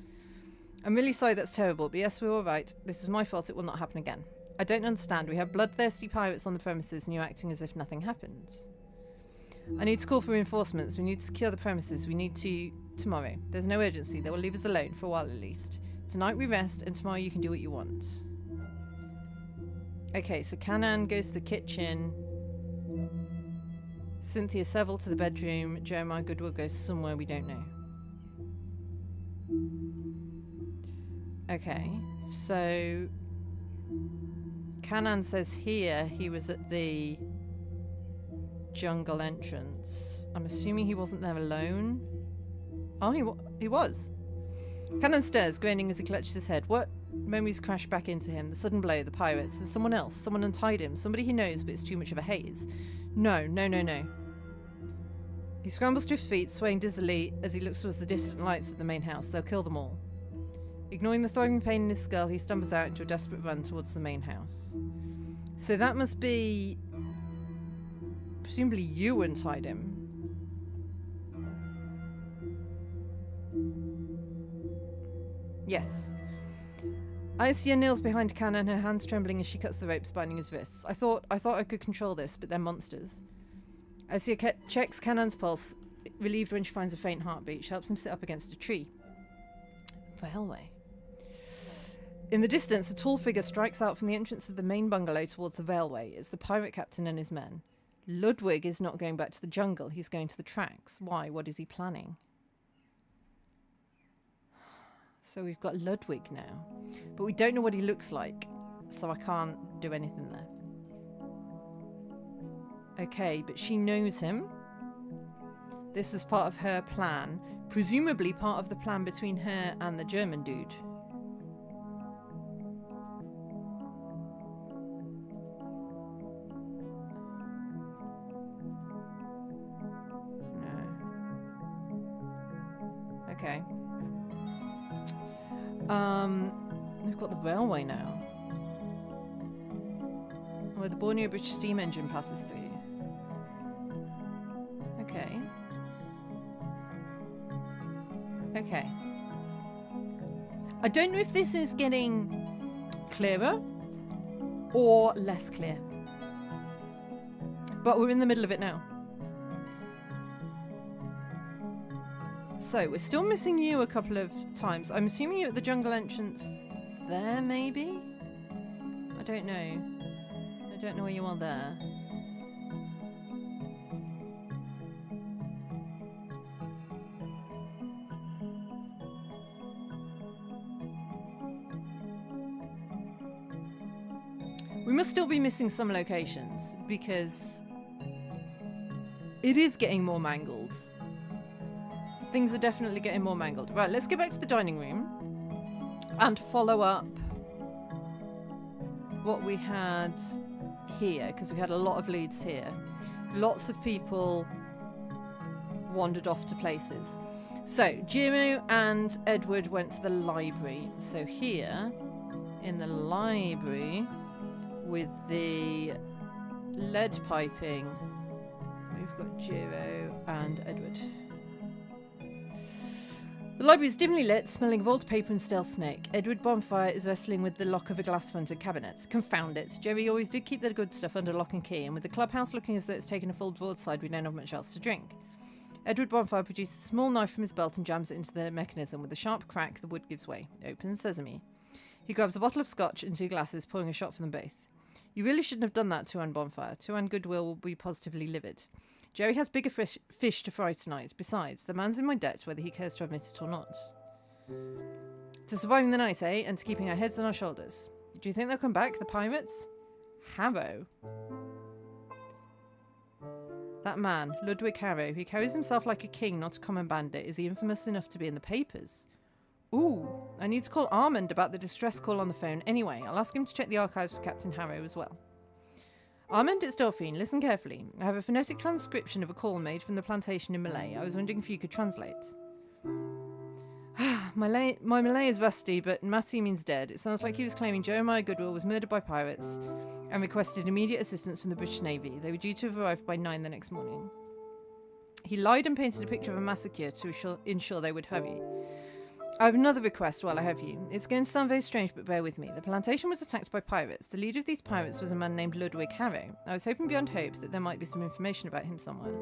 I'm really sorry, that's terrible, but yes, we're alright. This was my fault, it will not happen again. I don't understand. We have bloodthirsty pirates on the premises and you're acting as if nothing happened. I need to call for reinforcements. We need to secure the premises. We need to... tomorrow. There's no urgency. They will leave us alone, for a while at least. Tonight we rest, and tomorrow you can do what you want. Okay, so Kanan goes to the kitchen. Cynthia Seville to the bedroom. Jeremiah Goodwill goes somewhere we don't know. Okay, so Kanan says here he was at the jungle entrance. I'm assuming he wasn't there alone. Oh, he was. Kanan stares, grinning as he clutches his head. What memories crash back into him? The sudden blow, the pirates. There's someone else. Someone untied him. Somebody he knows, but it's too much of a haze. No. He scrambles to his feet, swaying dizzily as he looks towards the distant lights of the main house. They'll kill them all. Ignoring the throbbing pain in his skull, he stumbles out into a desperate run towards the main house. So that must be... presumably you untied him. Yes. Isia kneels behind Kanan, her hands trembling as she cuts the ropes binding his wrists. I thought I could control this, but they're monsters. Isia checks Kanan's pulse, relieved when she finds a faint heartbeat. She helps him sit up against a tree. Railway. In the distance, a tall figure strikes out from the entrance of the main bungalow towards the railway. It's the pirate captain and his men. Ludwig is not going back to the jungle. He's going to the tracks. Why? What is he planning? So we've got Ludwig now. But we don't know what he looks like, so I can't do anything there. Okay, but she knows him. This was part of her plan. Presumably part of the plan between her and the German dude. No. Okay. We've got the railway now. Where the Borneo British steam engine passes through. Okay. Okay. I don't know if this is getting clearer or less clear. But we're in the middle of it now. So, we're still missing you a couple of times. I'm assuming you're at the jungle entrance there, maybe? I don't know. I don't know where you are there. We must still be missing some locations, because it is getting more mangled. Things are definitely getting more mangled. Right, let's get back to the dining room and follow up what we had here, because we had a lot of leads here. Lots of people wandered off to places. So, Jiro and Edward went to the library. So here, in the library, with the lead piping, we've got Jiro and Edward. The library is dimly lit, smelling of old paper and stale smoke. Edward Bonfire is wrestling with the lock of a glass-fronted cabinet. Confound it. Jerry always did keep the good stuff under lock and key, and with the clubhouse looking as though it's taken a full broadside, we don't have much else to drink. Edward Bonfire produces a small knife from his belt and jams it into the mechanism. With a sharp crack, the wood gives way. Opens sesame. He grabs a bottle of scotch and 2 glasses, pouring a shot for them both. You really shouldn't have done that, Tuan Bonfire. Tuan Goodwill will be positively livid. Jerry has bigger fish to fry tonight. Besides, the man's in my debt, whether he cares to admit it or not. To surviving the night, eh? And to keeping our heads on our shoulders. Do you think they'll come back, the pirates? Harrow. That man, Ludwig Harrow, he carries himself like a king, not a common bandit. Is he infamous enough to be in the papers? Ooh, I need to call Armand about the distress call on the phone. Anyway, I'll ask him to check the archives for Captain Harrow as well. Armand, it's Delphine. Listen carefully. I have a phonetic transcription of a call made from the plantation in Malay. I was wondering if you could translate. My Malay is rusty, but Matty means dead. It sounds like he was claiming Jeremiah Goodwill was murdered by pirates and requested immediate assistance from the British Navy. They were due to have arrived by 9 the next morning. He lied and painted a picture of a massacre to ensure they would hurry. I have another request while I have you. It's going to sound very strange, but bear with me. The plantation was attacked by pirates. The leader of these pirates was a man named Ludwig Harrow. I was hoping beyond hope that there might be some information about him somewhere.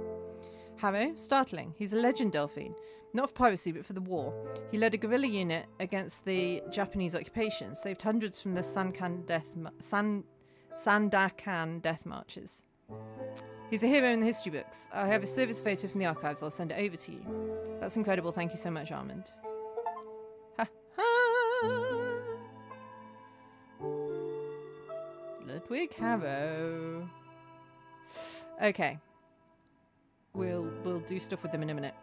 Harrow? Startling. He's a legend, Delphine. Not for piracy, but for the war. He led a guerrilla unit against the Japanese occupation, saved hundreds from the Sandakan death marches. He's a hero in the history books. I have a service photo from the archives. I'll send it over to you. That's incredible. Thank you so much, Armand. Ha ha! Ludwig Harrow. Okay. We'll do stuff with them in a minute.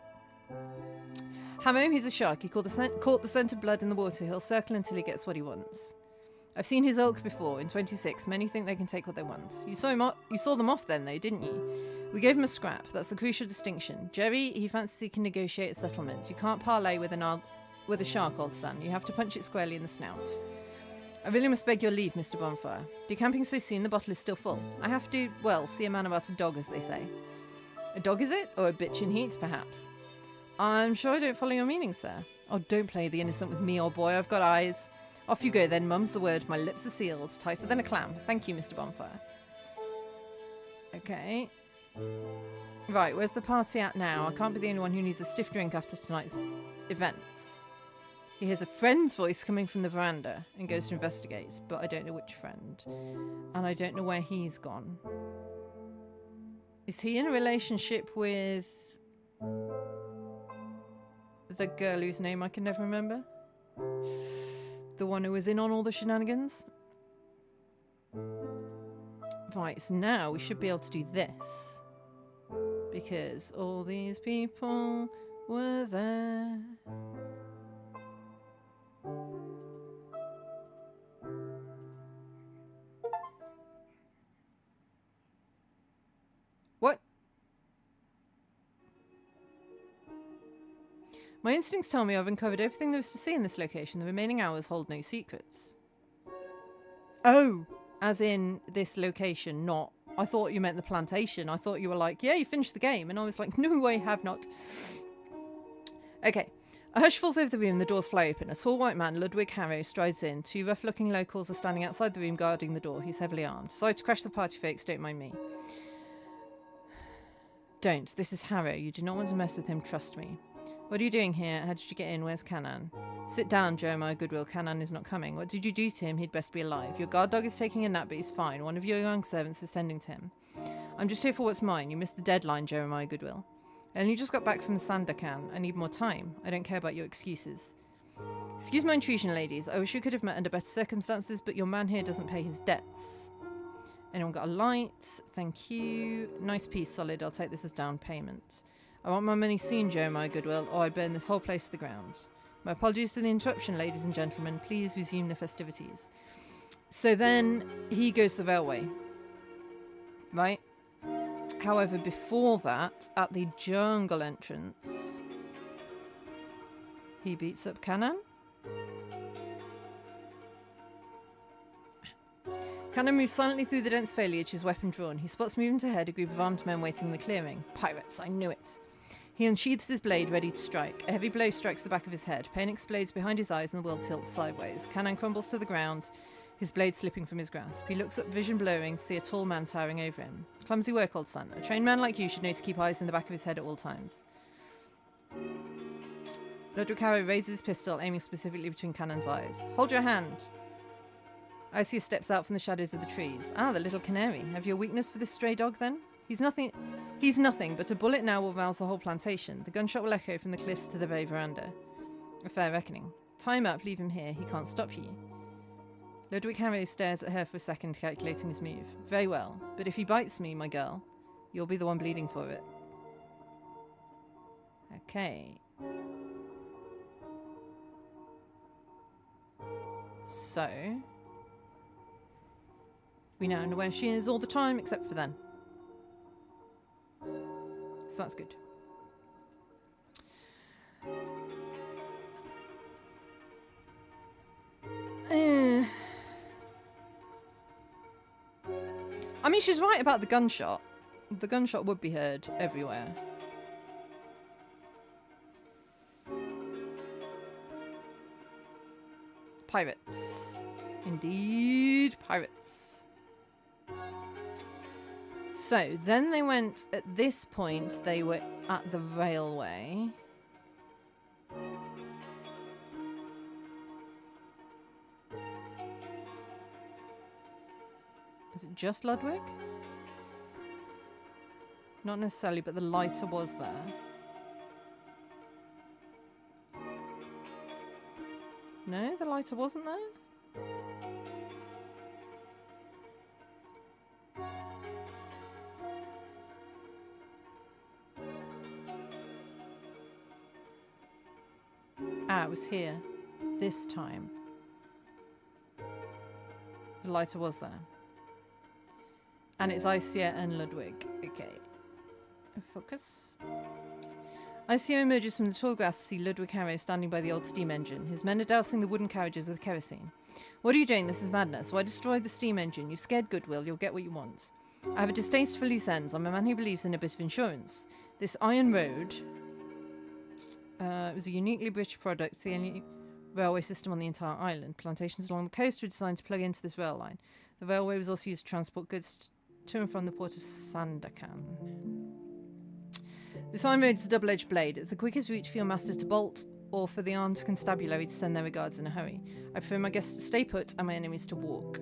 Harrow, he's a shark. He caught the scent of blood in the water. He'll circle until he gets what he wants. I've seen his ilk before. In 26, many think they can take what they want. You saw them off then, though, didn't you? We gave him a scrap. That's the crucial distinction. Jerry, he fancies he can negotiate a settlement. You can't parley with a shark, old son. You have to punch it squarely in the snout. I really must beg your leave, Mr. Bonfire. Decamping so soon, the bottle is still full. I have to, well, see a man about a dog, as they say. A dog, is it? Or a bitch in heat, perhaps? I'm sure I don't follow your meaning, sir. Oh, don't play the innocent with me, old boy. I've got eyes. Off you go, then. Mum's the word. My lips are sealed. Tighter than a clam. Thank you, Mr. Bonfire. Okay. Right, where's the party at now? I can't be the only one who needs a stiff drink after tonight's events. He hears a friend's voice coming from the veranda and goes to investigate, but I don't know which friend. And I don't know where he's gone. Is he in a relationship with the girl whose name I can never remember? The one who was in on all the shenanigans? Right, so now we should be able to do this. Because all these people were there. What? My instincts tell me I've uncovered everything there is to see in this location. The remaining hours hold no secrets. Oh, as in this location, not... I thought you meant the plantation. I thought you were like, yeah, you finished the game. And I was like, no, I have not. Okay. A hush falls over the room. The doors fly open. A tall white man, Ludwig Harrow, strides in. Two rough-looking locals are standing outside the room guarding the door. He's heavily armed. Sorry to crash the party, folks. Don't mind me. Don't. This is Harrow. You do not want to mess with him. Trust me. What are you doing here? How did you get in? Where's Canaan? Sit down, Jeremiah Goodwill. Canaan is not coming. What did you do to him? He'd best be alive. Your guard dog is taking a nap, but he's fine. One of your young servants is tending to him. I'm just here for what's mine. You missed the deadline, Jeremiah Goodwill. And you just got back from Sandakan. I need more time. I don't care about your excuses. Excuse my intrusion, ladies. I wish we could have met under better circumstances, but your man here doesn't pay his debts. Anyone got a light? Thank you. Nice piece, solid. I'll take this as down payment. I want my money soon, Jeremiah Goodwill, or I burn this whole place to the ground. My apologies for the interruption, ladies and gentlemen. Please resume the festivities. So then he goes to the railway. Right? However, before that, at the jungle entrance, he beats up Canaan. Canaan moves silently through the dense foliage, his weapon drawn. He spots movement ahead, a group of armed men waiting in the clearing. Pirates, I knew it. He unsheathes his blade, ready to strike. A heavy blow strikes the back of his head. Pain explodes behind his eyes and the world tilts sideways. Canaan crumbles to the ground, his blade slipping from his grasp. He looks up, vision blurring, to see a tall man towering over him. Clumsy work, old son. A trained man like you should know to keep eyes in the back of his head at all times. Ludwig Harrow raises his pistol, aiming specifically between Canaan's eyes. Hold your hand. Isia steps out from the shadows of the trees. Ah, the little canary. Have you a weakness for this stray dog, then? He's nothing, but a bullet now will rouse the whole plantation. The gunshot will echo from the cliffs to the very veranda. A fair reckoning. Tie him up, leave him here. He can't stop you. Ludwig Harrow stares at her for a second, calculating his move. Very well, but if he bites me, my girl, you'll be the one bleeding for it. Okay. So... we now know where she is all the time, except for then. So that's good. I mean, she's right about the gunshot. The gunshot would be heard everywhere. Pirates. Indeed, pirates. So, then they went, at this point, they were at the railway. Is it just Ludwig? Not necessarily, but the lighter was there. No, the lighter wasn't there? Ah, it was here. It's this time. The lighter was there. And it's Isia and Ludwig. Okay. Focus. Isia emerges from the tall grass to see Ludwig Harrow standing by the old steam engine. His men are dousing the wooden carriages with kerosene. What are you doing? This is madness. Why destroy the steam engine? You've scared Goodwill. You'll get what you want. I have a distaste for loose ends. I'm a man who believes in a bit of insurance. This iron road... it was a uniquely British product, the only railway system on the entire island. Plantations along the coast were designed to plug into this rail line. The railway was also used to transport goods to and from the port of Sandakan. This iron road is a double-edged blade. It's the quickest route for your master to bolt or for the armed constabulary to send their regards in a hurry. I prefer my guests to stay put and my enemies to walk.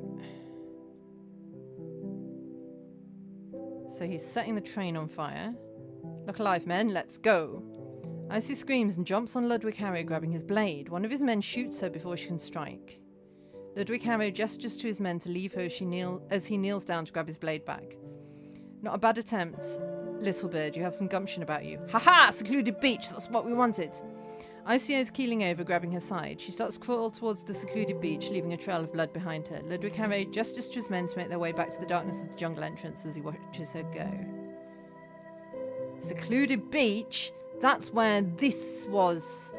So he's setting the train on fire. Look alive, men. Let's go. Icy screams and jumps on Ludwig Harrow, grabbing his blade. One of his men shoots her before she can strike. Ludwig Harrow gestures to his men to leave her as he kneels down to grab his blade back. Not a bad attempt, little bird. You have some gumption about you. Ha-ha! Secluded beach. That's what we wanted. Isia is keeling over, grabbing her side. She starts to crawl towards the secluded beach, leaving a trail of blood behind her. Ludwig Harrow gestures to his men to make their way back to the darkness of the jungle entrance as he watches her go. Secluded beach? That's where this was.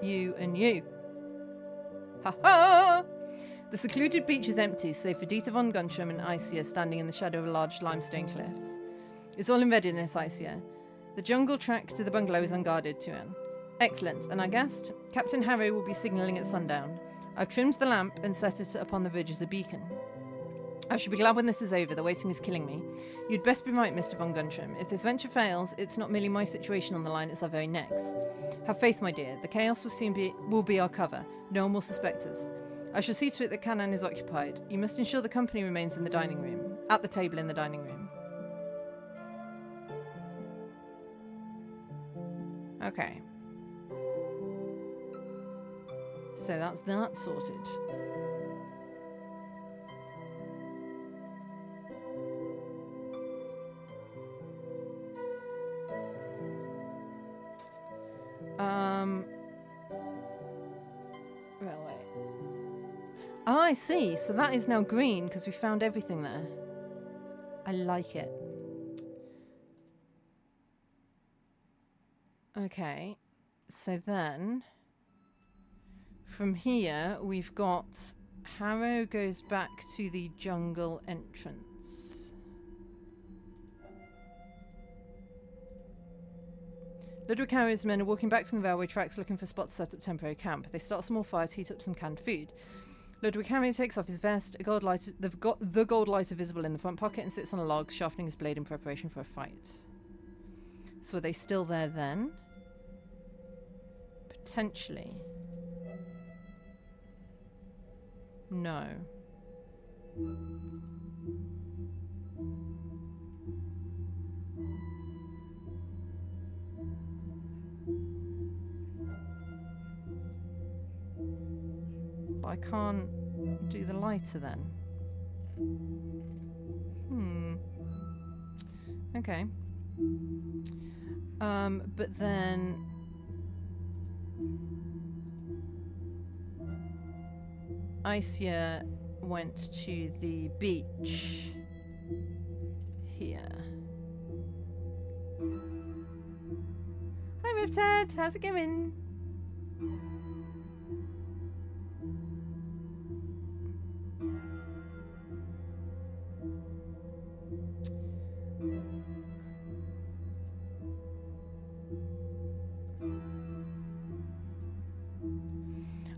You and you. Ha ha! The secluded beach is empty, save for Dieter von Guntram and Isia standing in the shadow of large limestone cliffs. It's all in readiness, Isia. The jungle track to the bungalow is unguarded, Tuan. Excellent. And our guest? Captain Harrow will be signalling at sundown. I've trimmed the lamp and set it upon the ridge as a beacon. I shall be glad when this is over. The waiting is killing me. You'd best be right, Mr. von Guntram. If this venture fails, it's not merely my situation on the line, it's our very necks. Have faith, my dear. The chaos will be our cover. No one will suspect us. I shall see to it that Canaan is occupied. You must ensure the company remains in the dining room. At the table in the dining room. Okay. So that's that sorted. Railway. Oh, I see. So that is now green because we found everything there. I like it. Okay. So then, from here, we've got Harrow goes back to the jungle entrance. Ludwig Harrow's men are walking back from the railway tracks looking for spots to set up temporary camp. They start a small fire to heat up some canned food. Ludwig Harrow takes off his vest, a gold lighter, the gold lighter visible in the front pocket, and sits on a log, sharpening his blade in preparation for a fight. So are they still there then? Potentially. No. But I can't do the lighter then. Okay. But then Isia went to the beach here. Hi, Riptide. How's it going?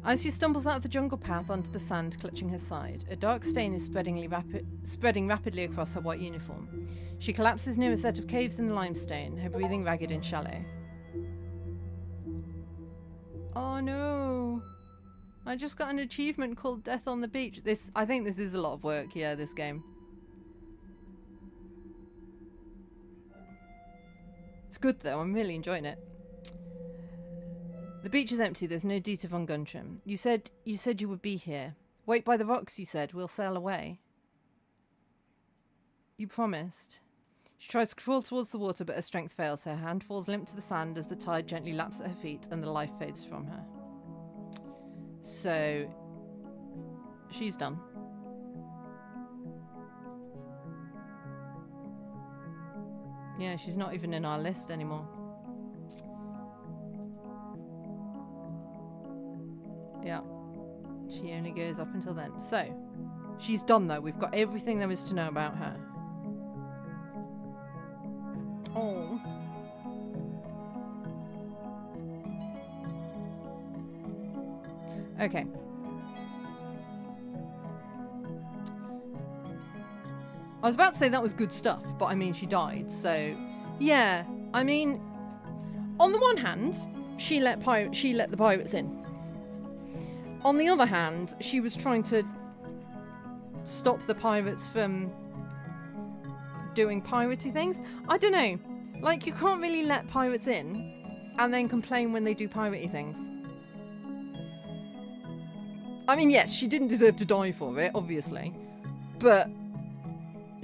Isia stumbles out of the jungle path onto the sand, clutching her side. A dark stain is spreading rapidly across her white uniform. She collapses near a set of caves in the limestone, her breathing ragged and shallow. Oh no! I just got an achievement called Death on the Beach. I think this is a lot of work, yeah, this game. It's good though, I'm really enjoying it. The beach is empty, there's no Dieter von Guntram. You said you would be here. Wait by the rocks, you said, we'll sail away. You promised. She tries to crawl towards the water, but her strength fails. Her hand falls limp to the sand as the tide gently laps at her feet and the life fades from her. So, she's done. Yeah, she's not even in our list anymore. Yeah. She only goes up until then. So, she's done though. We've got everything there is to know about her. Oh. Okay. I was about to say that was good stuff, but I mean, she died, so... Yeah, I mean... On the one hand, she let the pirates in. On the other hand, she was trying to stop the pirates from doing piratey things. I don't know. Like, you can't really let pirates in and then complain when they do piratey things. I mean, yes, she didn't deserve to die for it, obviously. But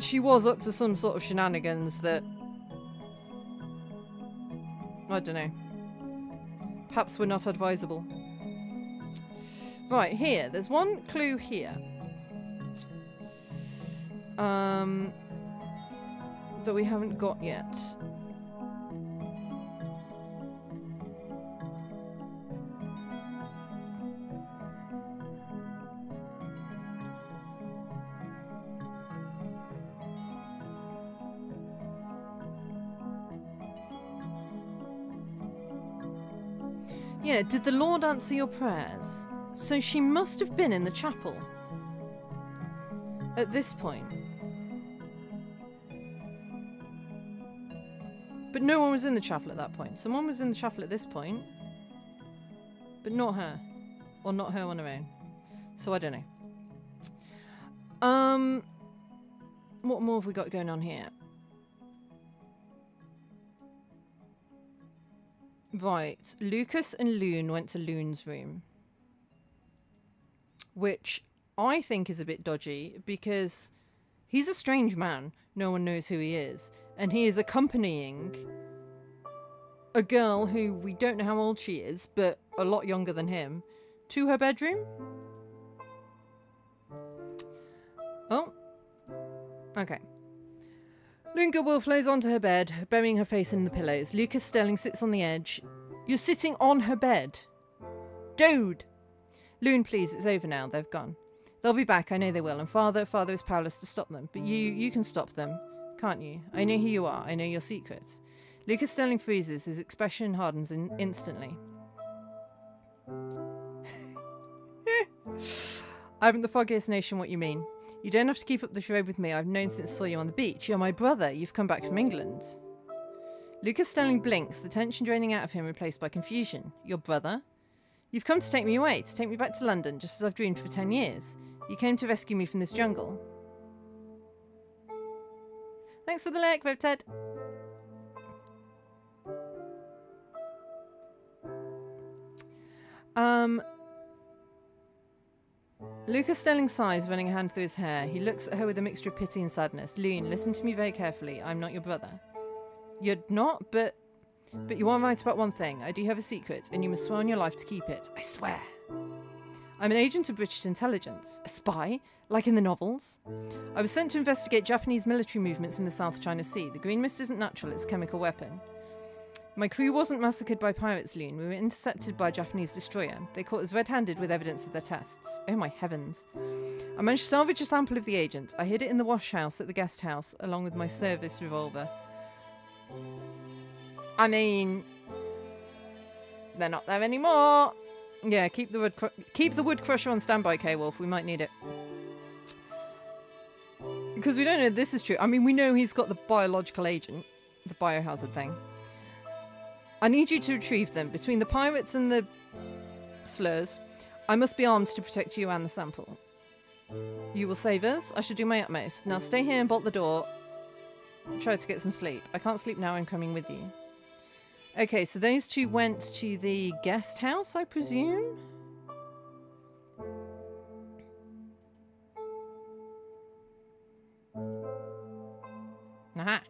she was up to some sort of shenanigans that... I don't know. Perhaps were not advisable. Right, here. There's one clue here. That we haven't got yet. Yeah, did the Lord answer your prayers? So she must have been in the chapel at this point. But no one was in the chapel at that point. Someone was in the chapel at this point, but not her. Or not her on her own. So I don't know. What more have we got going on here? Right, Lucas and Loon went to Loon's room. Which I think is a bit dodgy because he's a strange man. No one knows who he is. And he is accompanying a girl who we don't know how old she is, but a lot younger than him, to her bedroom. Oh. Okay. Loon Goodwill flows onto her bed, burying her face in the pillows. Lucas Sterling sits on the edge. You're sitting on her bed. Dude! Loon, please, it's over now. They've gone. They'll be back, I know they will. And Father is powerless to stop them. But you can stop them, can't you? I know who you are. I know your secrets. Lucas Sterling freezes. His expression hardens instantly. I haven't the foggiest notion what you mean. You don't have to keep up the charade with me. I've known since I saw you on the beach. You're my brother. You've come back from England. Lucas Sterling blinks, the tension draining out of him replaced by confusion. Your brother? You've come to take me away, to take me back to London, just as I've dreamed for 10 years. You came to rescue me from this jungle. Thanks for the like, RevTed. Lucas Sterling sighs, running a hand through his hair. He looks at her with a mixture of pity and sadness. Loon, listen to me very carefully. I'm not your brother. You're not, but you are right about one thing. I do have a secret, and you must swear on your life to keep it. I swear. I'm an agent of British intelligence. A spy? Like in the novels? I was sent to investigate Japanese military movements in the South China Sea. The green mist isn't natural, it's a chemical weapon. My crew wasn't massacred by pirates, Loon. We were intercepted by a Japanese destroyer. They caught us red-handed with evidence of their tests. Oh my heavens. I managed to salvage a sample of the agent. I hid it in the wash house at the guest house, along with my service revolver. I mean, they're not there anymore. Yeah, keep the wood crusher on standby, K-Wolf. We might need it. Because we don't know if this is true. I mean, we know he's got the biological agent, the biohazard thing. I need you to retrieve them. Between the pirates and the slurs, I must be armed to protect you and the sample. You will save us. I should do my utmost. Now stay here and bolt the door. Try to get some sleep. I can't sleep now. I'm coming with you. Okay, so those two went to the guest house, I presume? Aha.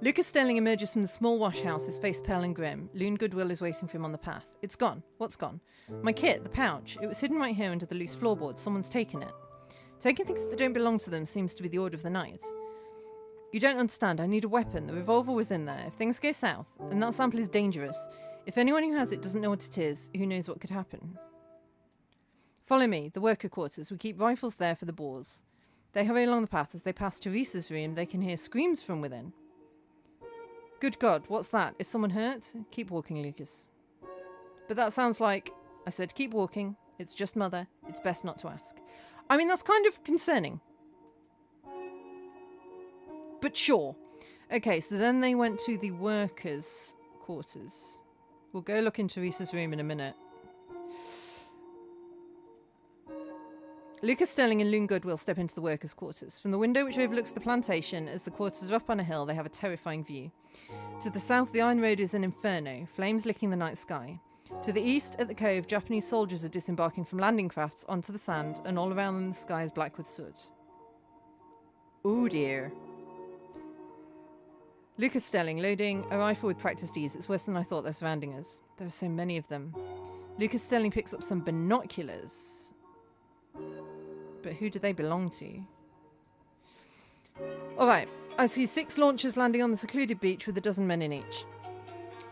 Lucas Sterling emerges from the small wash house, his face pale and grim. Loon Goodwill is waiting for him on the path. It's gone. What's gone? My kit, the pouch. It was hidden right here under the loose floorboard. Someone's taken it. Taking things that don't belong to them seems to be the order of the night. You don't understand. I need a weapon. The revolver was in there. If things go south, and that sample is dangerous, if anyone who has it doesn't know what it is, who knows what could happen? Follow me. The worker quarters. We keep rifles there for the boars. They hurry along the path. As they pass Teresa's room, they can hear screams from within. Good God, what's that? Is someone hurt? Keep walking, Lucas. But that sounds like... I said, keep walking. It's just Mother. It's best not to ask. I mean, that's kind of concerning. But sure. Okay, so then they went to the workers' quarters. We'll go look in Teresa's room in a minute. Lucas Sterling and Loon Goodwill step into the workers' quarters. From the window which overlooks the plantation, as the quarters are up on a hill, they have a terrifying view. To the south, the Iron Road is an inferno, flames licking the night sky. To the east, at the cove, Japanese soldiers are disembarking from landing crafts onto the sand, and all around them the sky is black with soot. Oh dear. Lucas Sterling, loading a rifle with practiced ease. It's worse than I thought. They're surrounding us. There are so many of them. Lucas Sterling picks up some binoculars. But who do they belong to? Alright, I see 6 launchers landing on the secluded beach with a dozen men in each.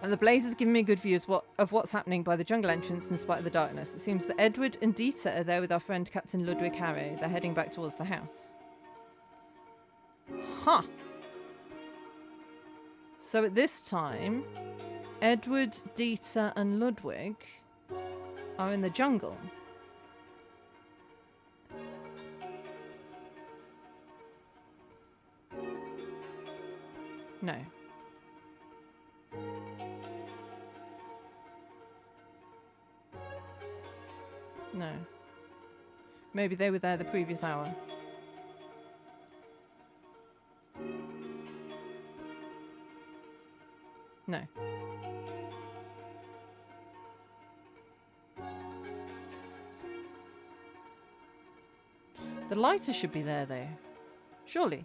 And the blaze has given me a good view of what's happening by the jungle entrance in spite of the darkness. It seems that Edward and Dieter are there with our friend Captain Ludwig Harrow. They're heading back towards the house. Huh. So at this time, Edward, Dieter and Ludwig are in the jungle. No. No. Maybe they were there the previous hour. No. The lighter should be there, though. Surely.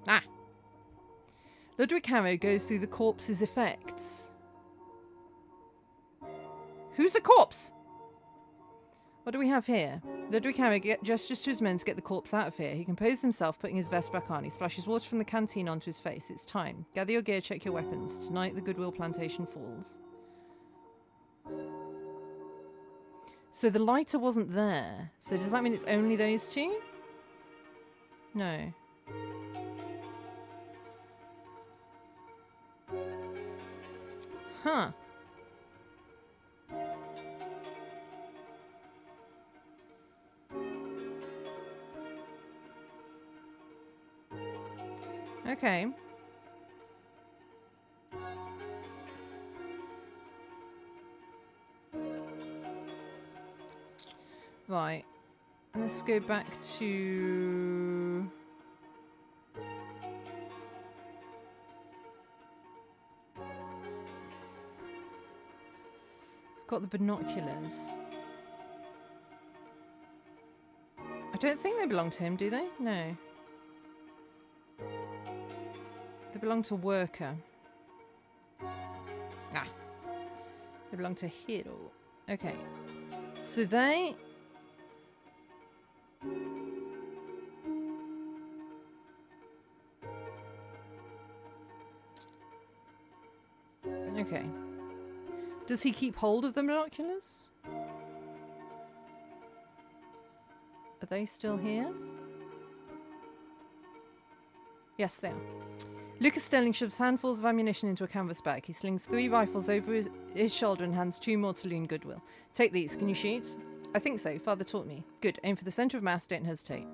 Ah! Ludwig Harrow goes through the corpse's effects. Who's the corpse? What do we have here? Ludwig Harrow gestures to his men to get the corpse out of here. He composes himself, putting his vest back on. He splashes water from the canteen onto his face. It's time. Gather your gear, check your weapons. Tonight the Goodwill plantation falls. So the lighter wasn't there. So does that mean it's only those two? No. Huh. Okay. Right. Let's go back to... Got the binoculars. I don't think they belong to him, do they? No. They belong to Worker. Ah. They belong to Hero. Okay. So they... Okay. Does he keep hold of the binoculars? Are they still here? Yes, they are. Lucas Sterling shoves handfuls of ammunition into a canvas bag. He slings 3 rifles over his shoulder and hands 2 more to Loon Goodwill. Take these. Can you shoot? I think so. Father taught me. Good. Aim for the centre of mass. Don't hesitate.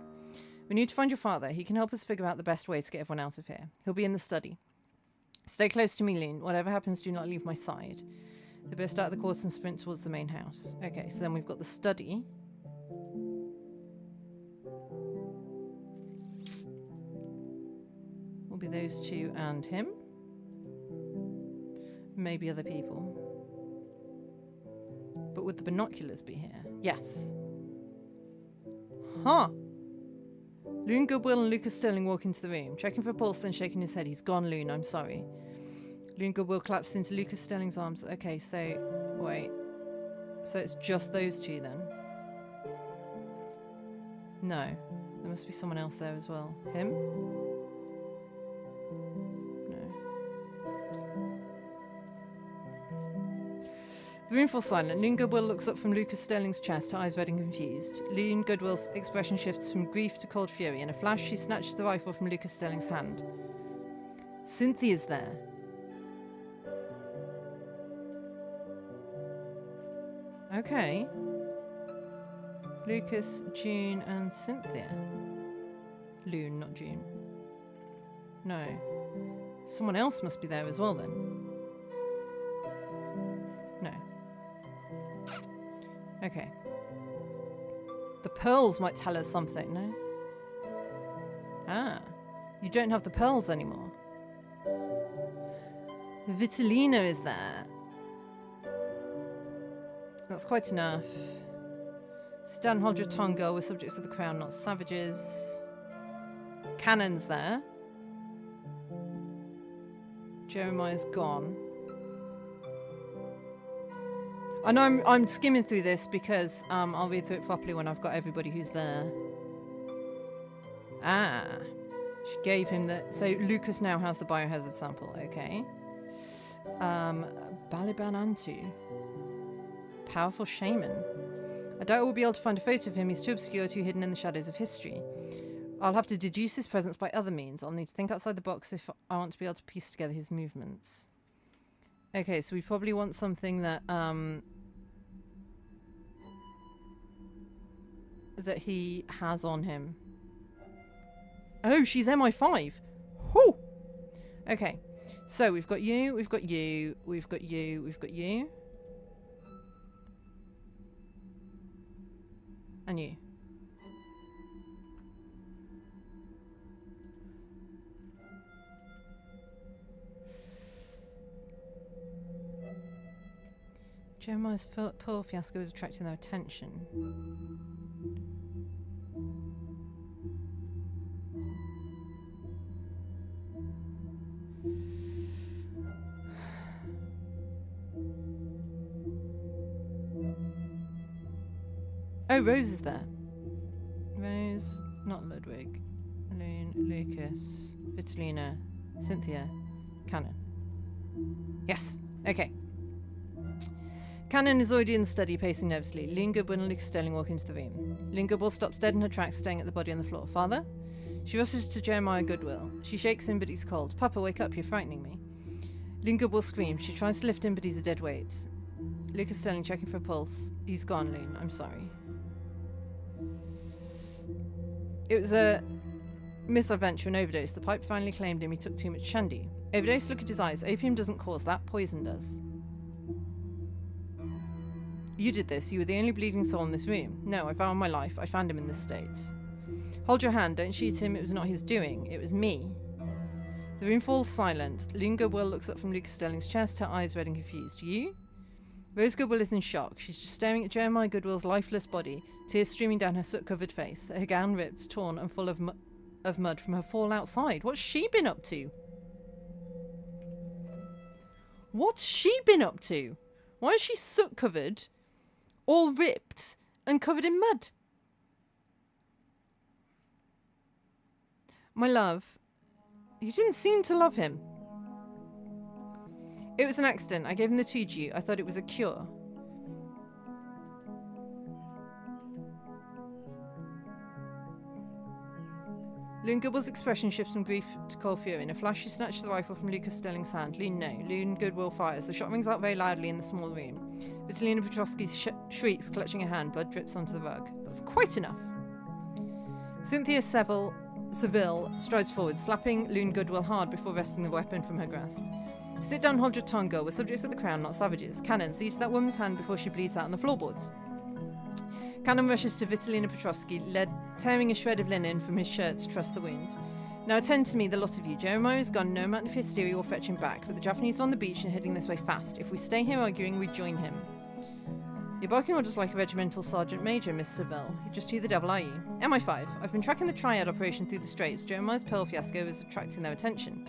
We need to find your father. He can help us figure out the best way to get everyone out of here. He'll be in the study. Stay close to me, Loon. Whatever happens, do not leave my side. They burst out of the quarters and sprint towards the main house. Okay, so then we've got the study. Will be those two and him. Maybe other people. But would the binoculars be here? Yes. Huh. Loon, Goodwill, and Lucas Sterling walk into the room. Checking for a pulse, then shaking his head. He's gone, Loon. I'm sorry. Loon, Goodwill collapses into Lucas Sterling's arms. Okay, so... Wait. So it's just those two, then? No. There must be someone else there as well. Him? No. The room falls silent. Loon Goodwill looks up from Lucas Sterling's chest, her eyes red and confused. Loon Goodwill's expression shifts from grief to cold fury. In a flash, she snatches the rifle from Lucas Sterling's hand. Cynthia's there. Okay. Lucas, June, and Cynthia. Loon, not June. No. Someone else must be there as well, then. No. Okay. The pearls might tell us something, no? Ah. You don't have the pearls anymore. Vitalina is there. That's quite enough. Sit down and hold your tongue, girl. We're subjects of the crown, not savages. Cannon's there. Jeremiah's gone. I know I'm skimming through this because I'll read through it properly when I've got everybody who's there. Ah. She gave him the... So Lucas now has the biohazard sample. Okay. Baliban Antu. Powerful shaman. I doubt we'll be able to find a photo of him. He's too obscure, too hidden in the shadows of history. I'll have to deduce his presence by other means. I'll need to think outside the box if I want to be able to piece together his movements. Okay, so we probably want something that that he has on him. Oh, she's MI5. Whoo! Okay, so we've got you, we've got you, we've got you, we've got you. And you. Jeremiah's pearl fiasco is attracting their attention. Oh, Rose is there. Rose, not Ludwig. Loon, Lucas, Vitalina, Cynthia, Cannon. Yes, okay. Cannon is already in the study, pacing nervously. Loon Goodwill and Lucas Sterling walk into the room. Loon Goodwill stops dead in her tracks, staring at the body on the floor. Father? She rushes to Jeremiah Goodwill. She shakes him, but he's cold. Papa, wake up, you're frightening me. Loon Goodwill screams. She tries to lift him, but he's a dead weight. Lucas Sterling checking for a pulse. He's gone, Loon. I'm sorry. It was a misadventure, an overdose. The pipe finally claimed him. He took too much shandy. Overdose, look at his eyes. Opium doesn't cause that. Poison does. You did this. You were the only bleeding soul in this room. No, I vow on my life. I found him in this state. Hold your hand. Don't shoot him. It was not his doing. It was me. The room falls silent. Loon Goodwill looks up from Lucas Sterling's chest, her eyes red and confused. You? Rose Goodwill is in shock. She's just staring at Jeremiah Goodwill's lifeless body, tears streaming down her soot-covered face, her gown ripped, torn, and full of mud from her fall outside. What's she been up to? What's she been up to? Why is she soot-covered, all ripped, and covered in mud? My love, you didn't seem to love him. It was an accident. I gave him the Tuju. I thought it was a cure. Loon Goodwill's expression shifts from grief to cold fury. In a flash, she snatches the rifle from Lucas Sterling's hand. Loon, no. Loon Goodwill fires. The shot rings out very loudly in the small room. Vitalina Petrovsky shrieks, clutching her hand. Blood drips onto the rug. That's quite enough. Cynthia Seville Seville strides forward, slapping Loon Goodwill hard before wresting the weapon from her grasp. Sit down, hold your tongue, girl. We're subjects of the crown, not savages. Cannon, seize that woman's hand before she bleeds out on the floorboards. Cannon rushes to Vitalina Petrovsky, tearing a shred of linen from his shirt to truss the wound. Now attend to me, the lot of you. Jeremiah is gone, no amount of hysteria will fetch him back, but the Japanese are on the beach and heading this way fast. If we stay here arguing, we join him. You're barking orders like a regimental sergeant major, Miss Seville. Just who the devil are you? MI5. I've been tracking the triad operation through the Straits. Jeremiah's pearl fiasco is attracting their attention.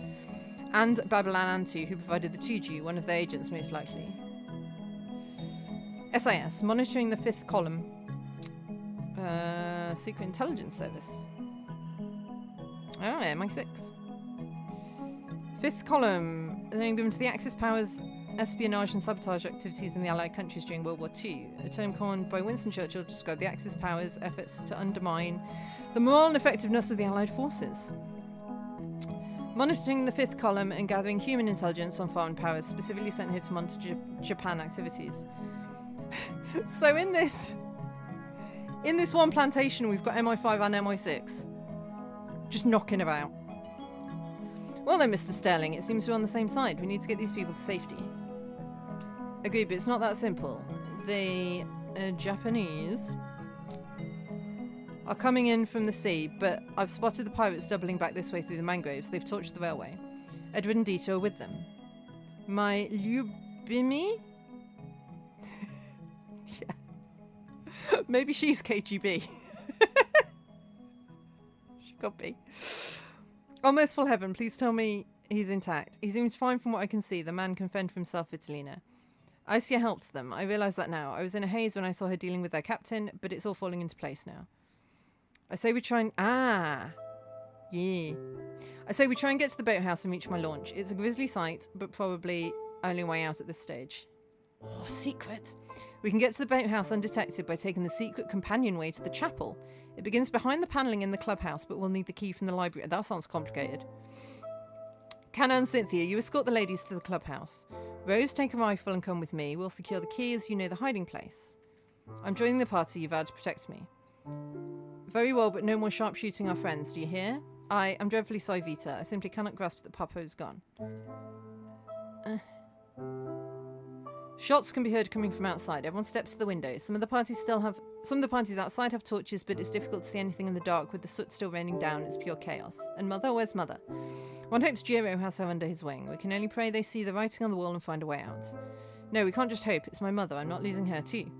And Babalan Antu, who provided the Tuju, one of their agents most likely. SIS, monitoring the 5th column. Secret Intelligence Service. Oh, MI6. 5th column, knowing them to the Axis powers espionage and sabotage activities in the Allied countries during World War II, a term coined by Winston Churchill to describe the Axis powers' efforts to undermine the moral and effectiveness of the Allied forces. Monitoring the 5th column and gathering human intelligence on foreign powers specifically sent here to monitor Japan activities. So in this one plantation, we've got MI5 and MI6 just knocking about. Well then, Mr. Sterling, it seems we're on the same side. We need to get these people to safety. Agreed, but it's not that simple. The Japanese are coming in from the sea, but I've spotted the pirates doubling back this way through the mangroves. They've torched the railway. Edward and Dito are with them. My Lyubimi? Yeah. Maybe she's KGB. She could be. Oh, merciful heaven, please tell me he's intact. He seems fine from what I can see. The man can fend for himself, Vitalina. Isia helped them. I realise that now. I was in a haze when I saw her dealing with their captain, but it's all falling into place now. I say we try and... Yeah. I say we try and get to the boathouse and reach my launch. It's a grisly sight, but probably only way out at this stage. Oh, secret. We can get to the boathouse undetected by taking the secret companionway to the chapel. It begins behind the panelling in the clubhouse, but we'll need the key from the library. That sounds complicated. Canna and Cynthia, you escort the ladies to the clubhouse. Rose, take a rifle and come with me. We'll secure the key as you know the hiding place. I'm joining the party. You've vowed to protect me. Very well, but no more sharpshooting our friends. Do you hear? I am dreadfully sorry, Vita. I simply cannot grasp that Papo's gone. Shots can be heard coming from outside. Everyone steps to the window. Some of the parties outside have torches, but it's difficult to see anything in the dark with the soot still raining down. It's pure chaos. And Mother? Where's Mother? One hopes Jiro has her under his wing. We can only pray they see the writing on the wall and find a way out. No, we can't just hope. It's my mother. I'm not losing her too.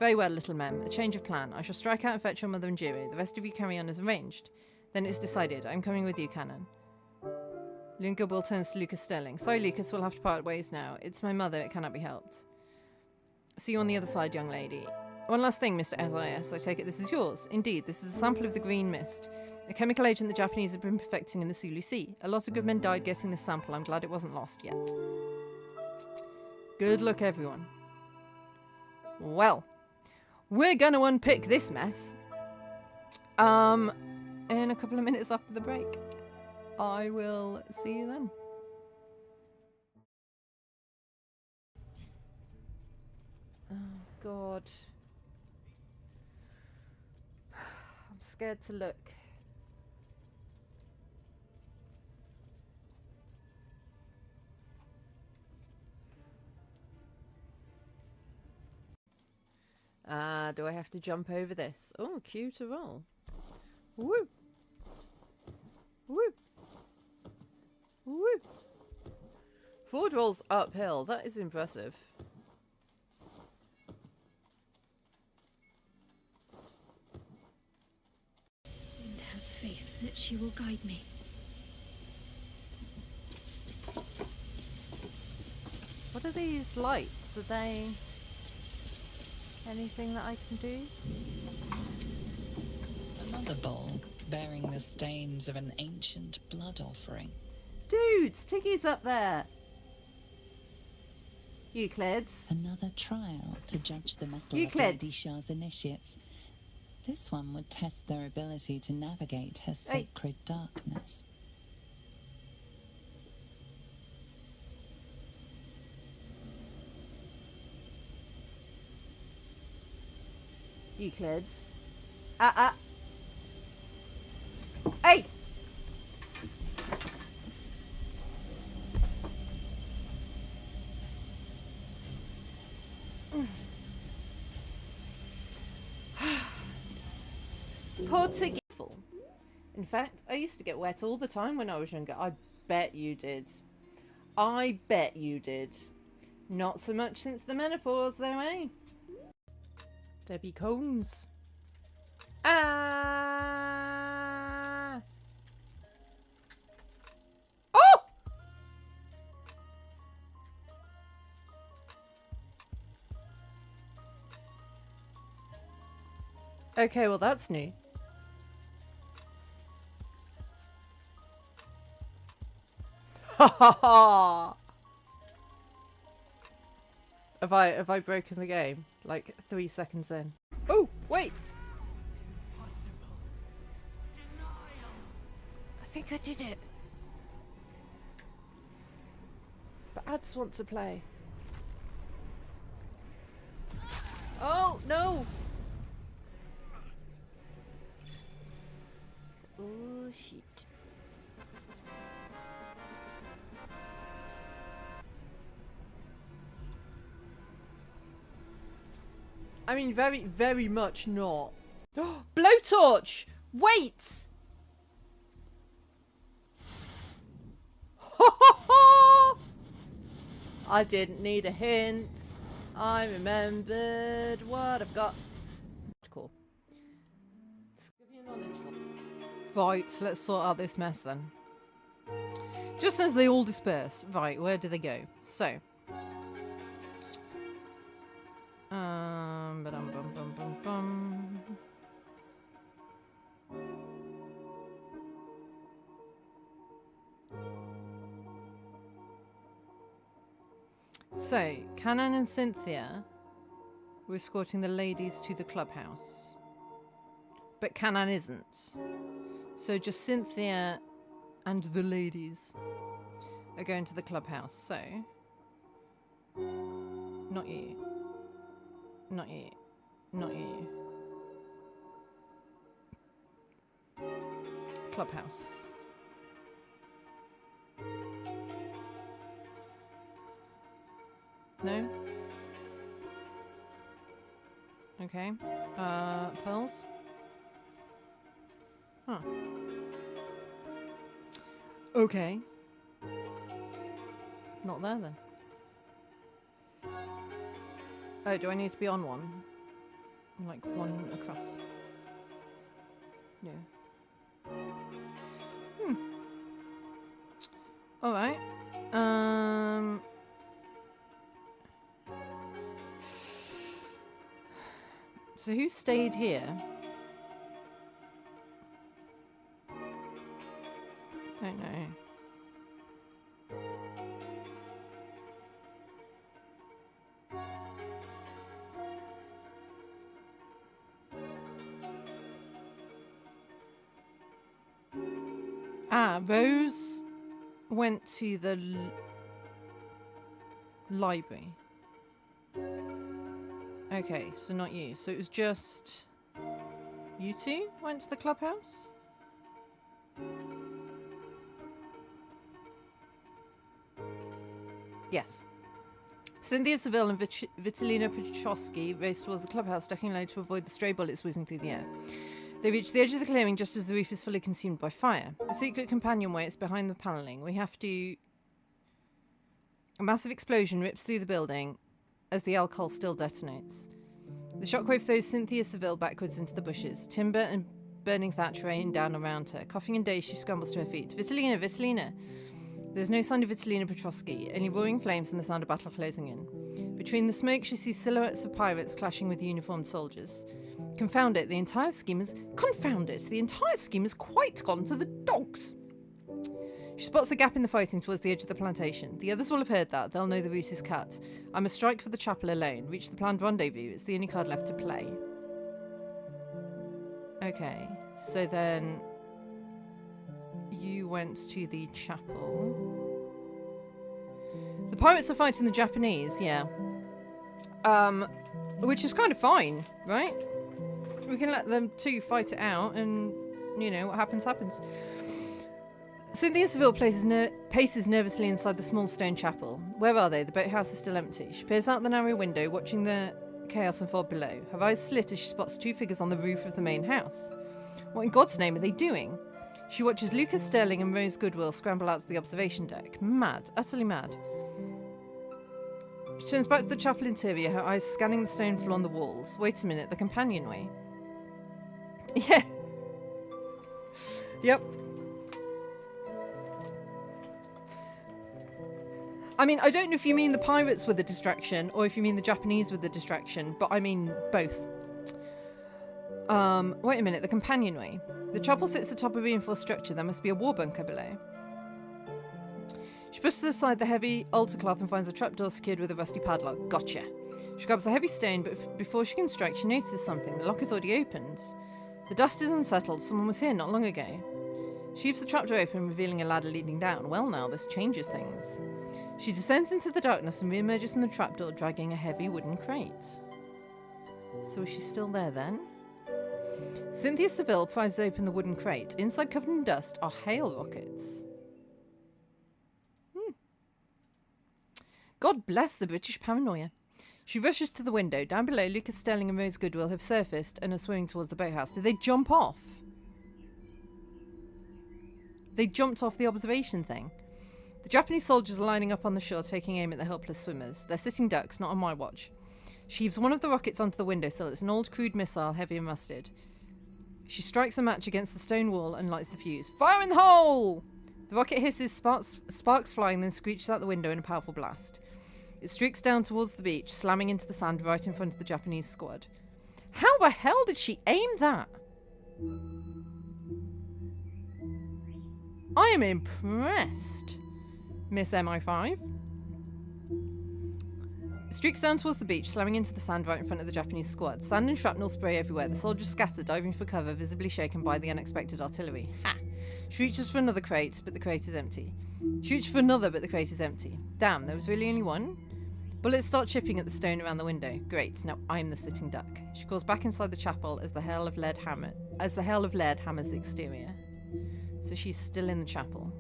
Very well, little Mem. A change of plan. I shall strike out and fetch your mother and Jiro. The rest of you carry on as arranged. Then it's decided. I'm coming with you, Cannon. Lunka will turn to Lucas Sterling. Sorry, Lucas, we'll have to part ways now. It's my mother. It cannot be helped. See you on the other side, young lady. One last thing, Mr. SIS. I take it this is yours. Indeed, this is a sample of the green mist. A chemical agent the Japanese have been perfecting in the Sulu Sea. A lot of good men died getting this sample. I'm glad it wasn't lost yet. Good luck, everyone. Well, we're going to unpick this mess. In a couple of minutes after the break. I will see you then. Oh, God. I'm scared to look. Do I have to jump over this? Oh, Q to roll. Woo! Woo! Woo! Forward rolls uphill. That is impressive. And have faith that she will guide me. What are these lights? Are they anything that I can do? Another bowl bearing the stains of an ancient blood offering. Dudes, Tiggy's up there. Euclids. Another trial to judge the mettle Euclids. of Lady Shah's initiates. This one would test their ability to navigate her sacred darkness. Euclids. Hey! Portugal. In fact, I used to get wet all the time when I was younger. I bet you did. I bet you did. Not so much since the menopause, though, eh? There be cones. Ah! Oh! Okay, well that's new. Ha ha ha! Have I broken the game? Like 3 seconds in. Oh, wait! I think I did it. The ads want to play. Oh, no! Oh, shit. I mean, very, very much not. Blowtorch! Wait! I didn't need a hint. I remembered what I've got. Cool. Right, let's sort out this mess then. Just as they all disperse. Right, where do they go? So. Ba-dum-bum-bum-bum-bum. So, Canon and Cynthia were escorting the ladies to the clubhouse. But Canon isn't. So just Cynthia and the ladies are going to the clubhouse. So, not you. Not you. Not you. Clubhouse. No? Okay. Pearls? Huh. Okay. Not there then. Oh, do I need to be on one? Like one across? No. Alright. So who stayed here? Don't know. Ah, Rose went to the library. Okay, so not you. So it was just you two went to the clubhouse? Yes. Cynthia Seville and Vitalina Petrosky raced towards the clubhouse, ducking low to avoid the stray bullets whizzing through the air. They reach the edge of the clearing just as the roof is fully consumed by fire. The secret companionway is behind the panelling. We have to... A massive explosion rips through the building as the alcohol still detonates. The shockwave throws Cynthia Seville backwards into the bushes. Timber and burning thatch rain down around her. Coughing and dazed, she scrambles to her feet. Vitalina! Vitalina! There's no sign of Vitalina Petrosky, only roaring flames and the sound of battle closing in. Between the smoke, she sees silhouettes of pirates clashing with uniformed soldiers. Confound it, the entire scheme is quite gone to the dogs. She spots a gap in the fighting towards the edge of the plantation. The others will have heard that. They'll know the route is cut. I must strike for the chapel alone. Reach the planned rendezvous. It's the only card left to play. Okay, so then you went to the chapel. The pirates are fighting the Japanese, yeah. Which is kind of fine, right? We can let them two fight it out and, you know, what happens, happens. Cynthia Seville paces nervously inside the small stone chapel. Where are they? The boathouse is still empty. She peers out the narrow window, watching the chaos unfold below. Her eyes slit as she spots two figures on the roof of the main house. What in God's name are they doing? She watches Lucas Sterling and Rose Goodwill scramble out to the observation deck. Mad. Utterly mad. She turns back to the chapel interior, her eyes scanning the stone floor on the walls. Wait a minute, the companionway. Yeah. Yep. I mean, I don't know if you mean the pirates were the distraction or if you mean the Japanese were the distraction, but I mean both. Wait a minute, the companionway. The chapel sits atop a reinforced structure. There must be a war bunker below. She pushes aside the heavy altar cloth and finds a trapdoor secured with a rusty padlock. Gotcha. She grabs a heavy stone, but before she can strike, she notices something. The lock is already opened. The dust is unsettled. Someone was here not long ago. She leaves the trapdoor open, revealing a ladder leading down. Well now, this changes things. She descends into the darkness and re-emerges from the trapdoor, dragging a heavy wooden crate. So is she still there then? Cynthia Seville pries open the wooden crate. Inside, covered in dust, are hail rockets. God bless the British paranoia. She rushes to the window. Down below, Lucas Sterling and Rose Goodwill have surfaced and are swimming towards the boathouse. Did they jump off? They jumped off the observation thing. The Japanese soldiers are lining up on the shore, taking aim at the helpless swimmers. They're sitting ducks, not on my watch. She heaves one of the rockets onto the windowsill. It's an old crude missile, heavy and rusted. She strikes a match against the stone wall and lights the fuse. Fire in the hole! The rocket hisses, sparks flying, then screeches out the window in a powerful blast. It streaks down towards the beach, slamming into the sand right in front of the Japanese squad. How the hell did she aim that? I am impressed, Miss MI5. It streaks down towards the beach, slamming into the sand right in front of the Japanese squad. Sand and shrapnel spray everywhere. The soldiers scatter, diving for cover, visibly shaken by the unexpected artillery. Ha! She reaches for another crate, but the crate is empty. She reaches for another, but the crate is empty. Damn, there was really only one? Bullets start chipping at the stone around the window. Great, now I'm the sitting duck. She calls back inside the chapel as the hail of lead hammers the exterior. So she's still in the chapel.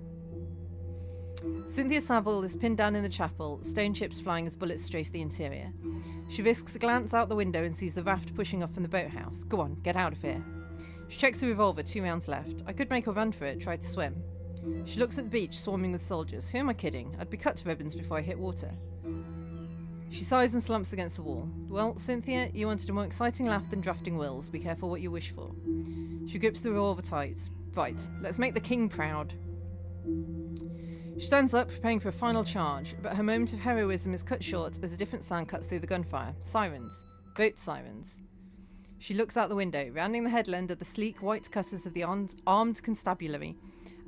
Cynthia Saville is pinned down in the chapel, stone chips flying as bullets strafe the interior. She risks a glance out the window and sees the raft pushing off from the boathouse. Go on, get out of here. She checks the revolver, 2 rounds left. I could make a run for it, try to swim. She looks at the beach, swarming with soldiers. Who am I kidding? I'd be cut to ribbons before I hit water. She sighs and slumps against the wall. Well, Cynthia, you wanted a more exciting laugh than drafting wills. Be careful what you wish for. She grips the revolver tight. Right, let's make the king proud. She stands up, preparing for a final charge, but her moment of heroism is cut short as a different sound cuts through the gunfire. Sirens. Boat sirens. She looks out the window. Rounding the headland are the sleek white cutters of the armed constabulary,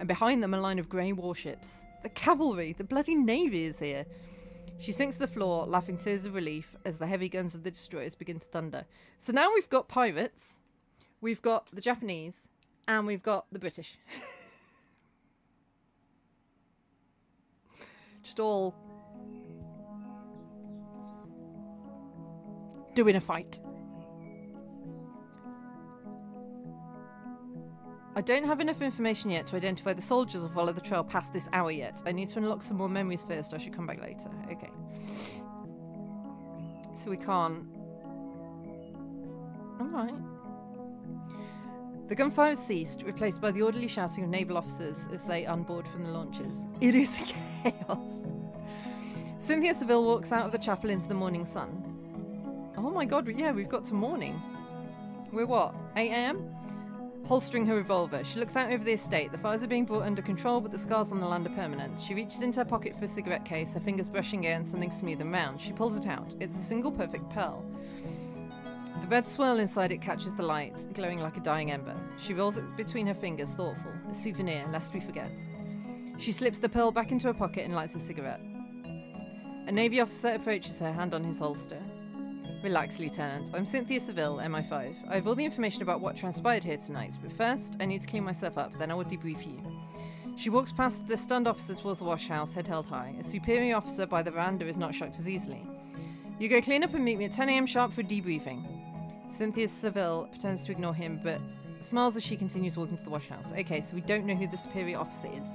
and behind them a line of grey warships. The cavalry! The bloody navy is here! She sinks to the floor, laughing tears of relief as the heavy guns of the destroyers begin to thunder. So now we've got pirates, we've got the Japanese, and we've got the British. Just all doing a fight. I don't have enough information yet to identify the soldiers or follow the trail past this hour yet. I need to unlock some more memories first. I should come back later. Okay. So we can't... Alright. The gunfire has ceased, replaced by the orderly shouting of naval officers as they unboard from the launches. It is chaos. Cynthia Seville walks out of the chapel into the morning sun. Oh my god, yeah, we've got to morning. We're what, 8 AM? Holstering her revolver, she looks out over the estate. The fires are being brought under control, but the scars on the land are permanent. She reaches into her pocket for a cigarette case, her fingers brushing against something smooth and round. She pulls it out. It's a single perfect pearl. The red swirl inside it catches the light, glowing like a dying ember. She rolls it between her fingers, thoughtful. A souvenir, lest we forget. She slips the pearl back into her pocket and lights a cigarette. A Navy officer approaches her, hand on his holster. Relax, Lieutenant. I'm Cynthia Seville, MI5. I have all the information about what transpired here tonight, but first, I need to clean myself up, then I will debrief you. She walks past the stunned officer towards the wash house, head held high. A superior officer by the veranda is not shocked as easily. You go clean up and meet me at 10 AM sharp for debriefing. Cynthia Seville pretends to ignore him, but smiles as she continues walking to the wash house. Okay, so we don't know who the superior officer is.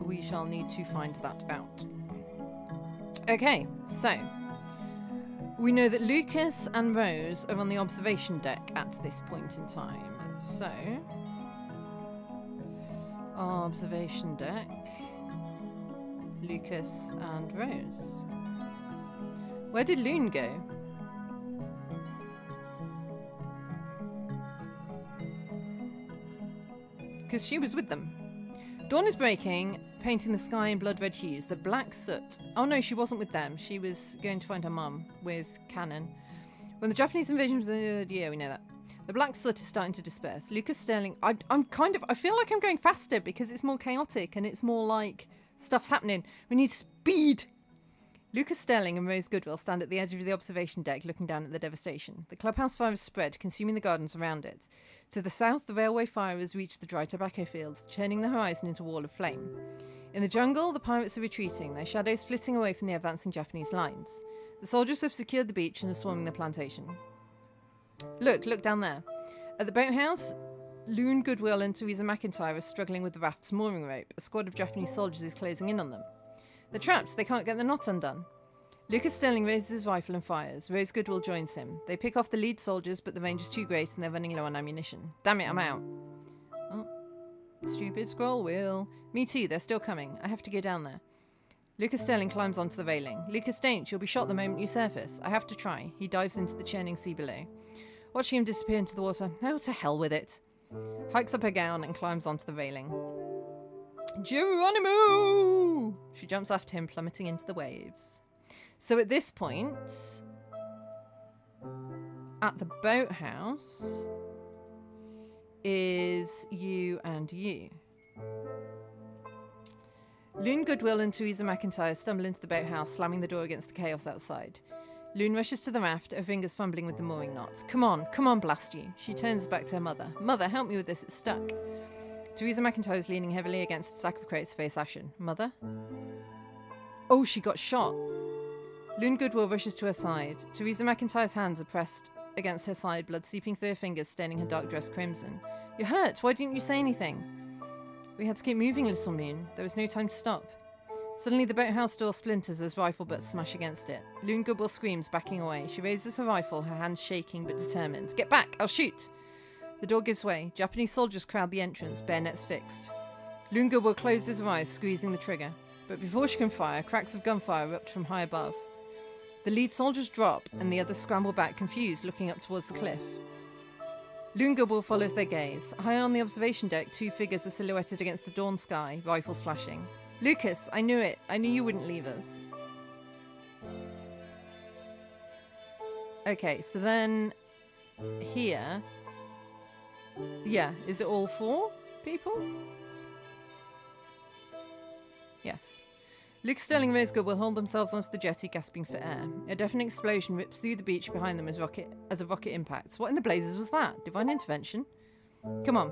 We shall need to find that out. Okay, so... We know that Lucas and Rose are on the observation deck at this point in time. So, observation deck, Lucas and Rose. Where did Loon go? Because she was with them. Dawn is breaking, painting the sky in blood red hues. The black soot. Oh no, she wasn't with them. She was going to find her mum with Cannon. When the Japanese invasion was yeah, we know that. The black soot is starting to disperse. Lucas Sterling. I feel like I'm going faster because it's more chaotic and it's more like stuff's happening. We need speed. Lucas Sterling and Rose Goodwill stand at the edge of the observation deck looking down at the devastation. The clubhouse fire has spread, consuming the gardens around it. To the south, the railway fire has reached the dry tobacco fields, churning the horizon into a wall of flame. In the jungle, the pirates are retreating, their shadows flitting away from the advancing Japanese lines. The soldiers have secured the beach and are swarming the plantation. Look down there. At the boathouse, Loon Goodwill and Theresa McIntyre are struggling with the raft's mooring rope. A squad of Japanese soldiers is closing in on them. They're trapped. They can't get the knot undone. Lucas Sterling raises his rifle and fires. Rose Goodwill joins him. They pick off the lead soldiers, but the range is too great and they're running low on ammunition. Damn it, I'm out. Oh, stupid scroll wheel. Me too, they're still coming. I have to go down there. Lucas Sterling climbs onto the railing. Lucas, don't. You'll be shot the moment you surface. I have to try. He dives into the churning sea below. Watching him disappear into the water. Oh, to hell with it. Hikes up her gown and climbs onto the railing. Geronimo! She jumps after him, plummeting into the waves. So at this point, at the boathouse, is you and you. Loon Goodwill and Theresa McIntyre stumble into the boathouse, slamming the door against the chaos outside. Loon rushes to the raft, her fingers fumbling with the mooring knots. Come on, blast you. She turns back to her mother. Mother, help me with this, it's stuck. Theresa McIntyre is leaning heavily against a stack of crates, face ashen. Mother? Oh, she got shot. Loon Goodwill rushes to her side. Theresa McIntyre's hands are pressed against her side, blood seeping through her fingers, staining her dark dress crimson. You're hurt. Why didn't you say anything? We had to keep moving, little Moon. There was no time to stop. Suddenly, the boathouse door splinters as rifle butts smash against it. Loon Goodwill screams, backing away. She raises her rifle, her hands shaking but determined. Get back! I'll shoot! The door gives way. Japanese soldiers crowd the entrance, bayonets fixed. Loon Goodwill closes her eyes, squeezing the trigger. But before she can fire, cracks of gunfire erupt from high above. The lead soldiers drop, and the others scramble back, confused, looking up towards the cliff. Loon Goodwill follows their gaze. High on the observation deck, two figures are silhouetted against the dawn sky, rifles flashing. Lucas, I knew it. I knew you wouldn't leave us. Okay, so then here... Yeah, is it all four people? Yes. Lucas Sterling and Rose Goodwill hold themselves onto the jetty, gasping for air. A deafening explosion rips through the beach behind them as a rocket impacts. What in the blazes was that? Divine intervention? Come on.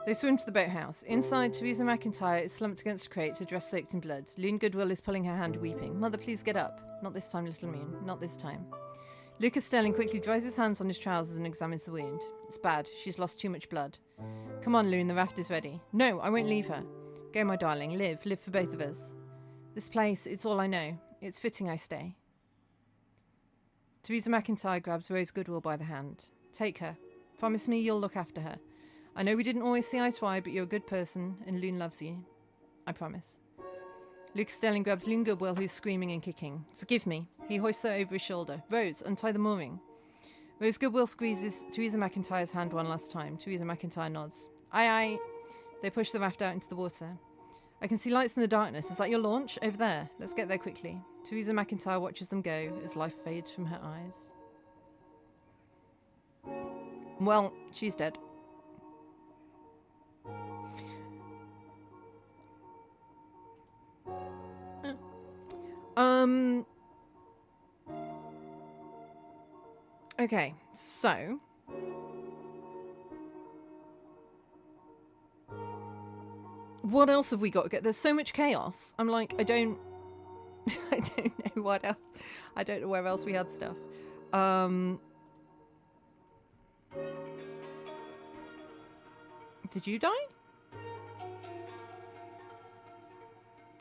They swim to the boathouse. Inside, Theresa McIntyre is slumped against a crate, her dress soaked in blood. Loon Goodwill is pulling her hand, weeping. Mother, please get up. Not this time, little Moon. Not this time. Lucas Sterling quickly dries his hands on his trousers and examines the wound. It's bad. She's lost too much blood. Come on, Loon. The raft is ready. No, I won't leave her. Go, my darling. Live. Live for both of us. This place, it's all I know. It's fitting I stay. Theresa McIntyre grabs Rose Goodwill by the hand. Take her. Promise me you'll look after her. I know we didn't always see eye to eye, but you're a good person, and Loon loves you. I promise. Lucas Sterling grabs Loon Goodwill, who's screaming and kicking. Forgive me. He hoists her over his shoulder. Rose, untie the mooring. Rose Goodwill squeezes Theresa McIntyre's hand one last time. Theresa McIntyre nods. Aye, aye. They push the raft out into the water. I can see lights in the darkness. Is that your launch? Over there. Let's get there quickly. Theresa McIntyre watches them go as life fades from her eyes. Well, she's dead. Okay, so what else have we got to get? There's so much chaos. I'm like, I don't know what else. I don't know where else we had stuff. Did you die?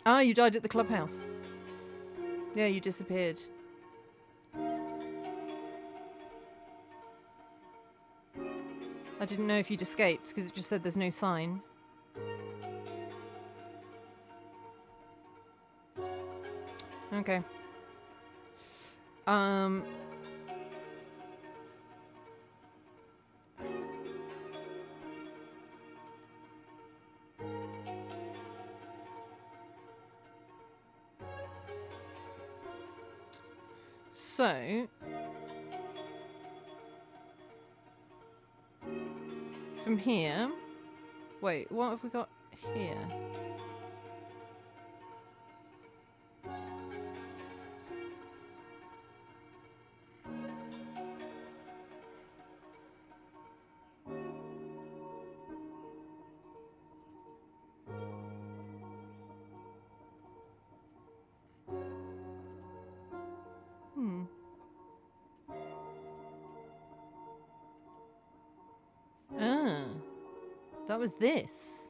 Ah, you died at the clubhouse. Yeah, you disappeared. I didn't know if you'd escaped because it just said there's no sign. Okay. So, from here, wait, what have we got here? Ah, that was this.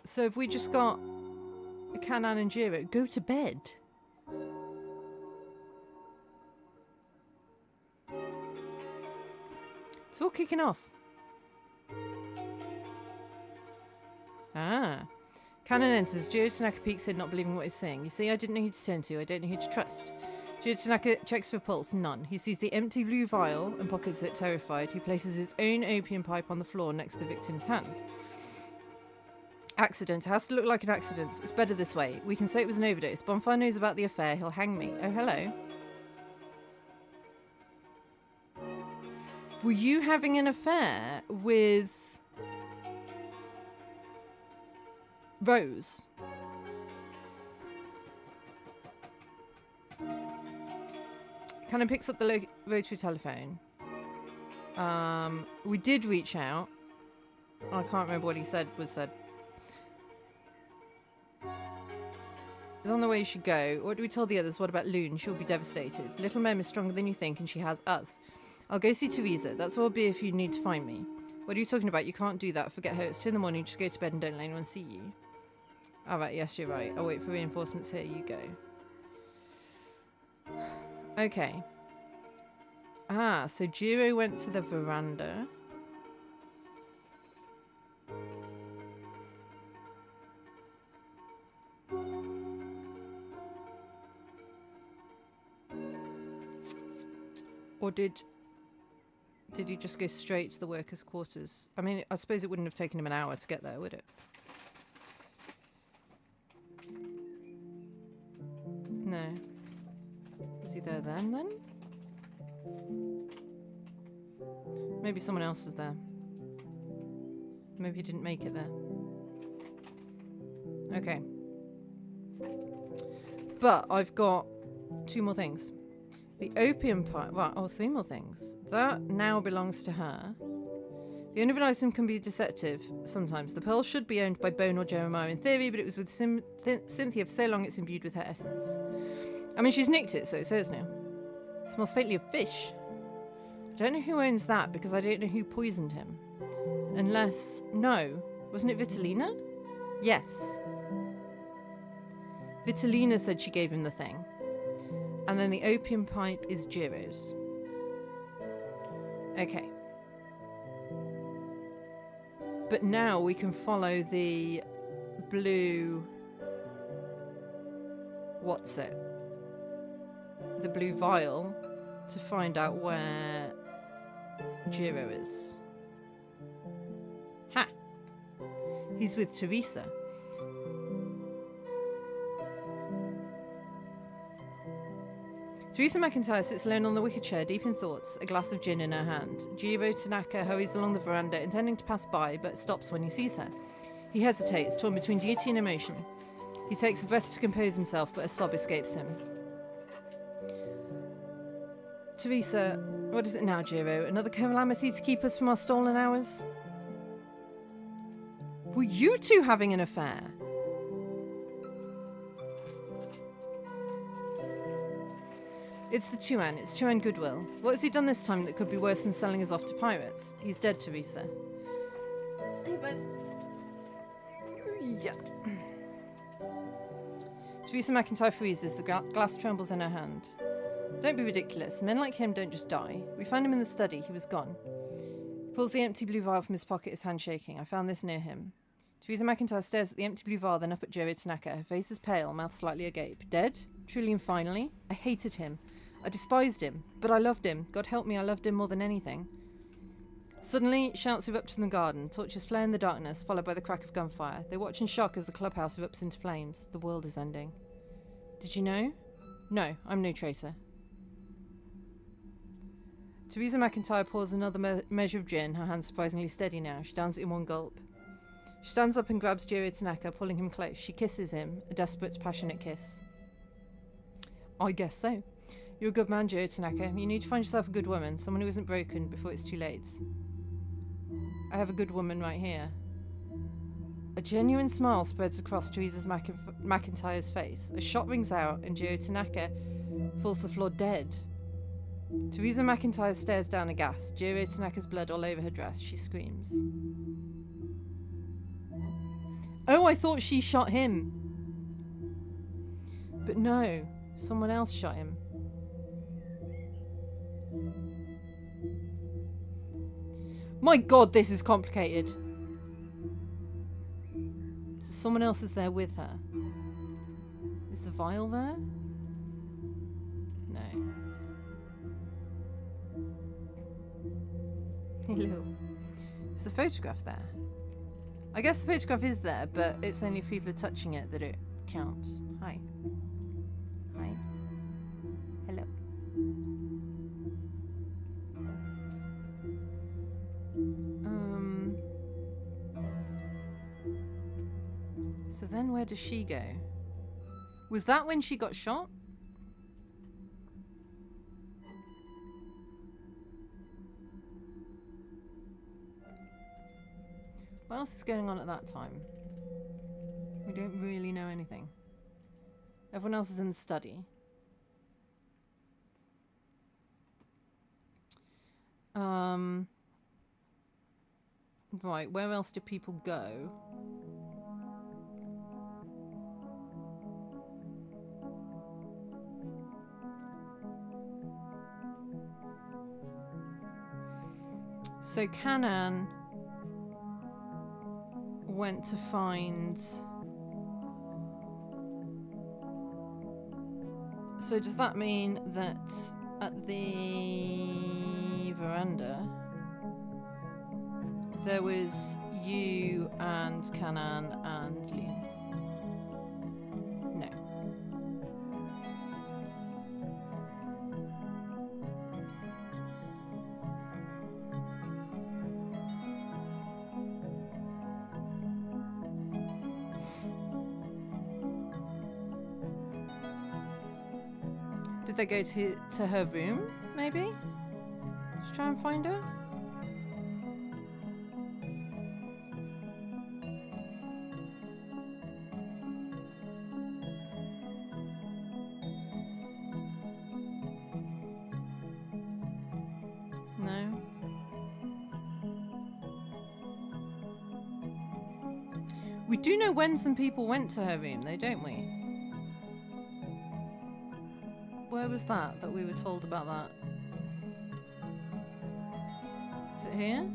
So if we just got Kanan and Jiro, go to bed. It's all kicking off. Ah. Kanan enters. Jiro Tanaka peeks in, not believing what he's saying. You see, I didn't know who to turn to. I don't know who to trust. Jiro Tanaka checks for pulse. None. He sees the empty blue vial and pockets it, terrified. He places his own opium pipe on the floor next to the victim's hand. Accident. It has to look like an accident. It's better this way. We can say it was an overdose. Bonfire knows about the affair. He'll hang me. Oh, hello. Were you having an affair with Rose? Cannon picks up the rotary telephone. We did reach out. I can't remember what he said was said. It's on the way you should go. What do we tell the others? What about Loon? She'll be devastated. Little Mem is stronger than you think, and she has us. I'll go see Teresa. That's all it'll be if you need to find me. What are you talking about? You can't do that. Forget her. It's 2 in the morning. Just go to bed and don't let anyone see you. Alright, yes, you're right. I'll wait for reinforcements. Here you go. Okay. Ah, so Jiro went to the veranda. Or did he just go straight to the workers' quarters? I mean, I suppose it wouldn't have taken him an hour to get there, would it? No. Was he there then? Maybe someone else was there. Maybe he didn't make it there. Okay. But I've got 2 more things. The opium pipe, well, oh, 3 more things. That now belongs to her. The owner of an item can be deceptive sometimes. The pearl should be owned by Bone or Jeremiah in theory, but it was with Cynthia for so long it's imbued with her essence. I mean, she's nicked it, so it says now. It smells faintly of fish. I don't know who owns that because I don't know who poisoned him. Unless, no, wasn't it Vitalina? Yes. Vitalina said she gave him the thing. And then the opium pipe is Jiro's. Okay. But now we can follow the blue... What's it? The blue vial to find out where Jiro is. Ha! He's with Teresa. Teresa McIntyre sits alone on the wicker chair, deep in thoughts, a glass of gin in her hand. Jiro Tanaka hurries along the veranda, intending to pass by, but stops when he sees her. He hesitates, torn between duty and emotion. He takes a breath to compose himself, but a sob escapes him. Teresa, what is it now, Jiro? Another calamity to keep us from our stolen hours? Were you 2 having an affair? It's the Chuan. It's Chuan Goodwill. What has he done this time that could be worse than selling us off to pirates? He's dead, Teresa. Hey, bud. Yeah. Teresa McIntyre freezes. The glass trembles in her hand. Don't be ridiculous. Men like him don't just die. We found him in the study. He was gone. He pulls the empty blue vial from his pocket, his hand shaking. I found this near him. Teresa McIntyre stares at the empty blue vial, then up at Jiro Tanaka. Her face is pale, mouth slightly agape. Dead? Truly and finally? I hated him. I despised him. But I loved him. God help me, I loved him more than anything. Suddenly, shouts erupt from the garden. Torches flare in the darkness, followed by the crack of gunfire. They watch in shock as the clubhouse erupts into flames. The world is ending. Did you know? No, I'm no traitor. Teresa McIntyre pours another measure of gin, her hand surprisingly steady now. She downs it in one gulp. She stands up and grabs Jiro Tanaka, pulling him close. She kisses him, a desperate, passionate kiss. I guess so. You're a good man, Jiro Tanaka. You need to find yourself a good woman, someone who isn't broken before it's too late. I have a good woman right here. A genuine smile spreads across Teresa McIntyre's face. A shot rings out and Jiro Tanaka falls to the floor dead. Teresa McIntyre stares down aghast. Jiro Tanaka's blood all over her dress. She screams. Oh, I thought she shot him. But no, someone else shot him. My God, this is complicated. So someone else is there with her. Is the vial there? No. Hello. Is the photograph there? I guess the photograph is there, but it's only if people are touching it that it counts. Hi. Hi. Hello. So then where does she go? Was that when she got shot? What else is going on at that time? We don't really know anything. Everyone else is in the study. Right, where else do people go? So Kanan went to find... So does that mean that at the veranda there was you and Kanan and Liam? No. Did they go to her room, maybe? Just try and find her? No? We do know when some people went to her room, though, don't we? Where was that we were told about that? Is it here?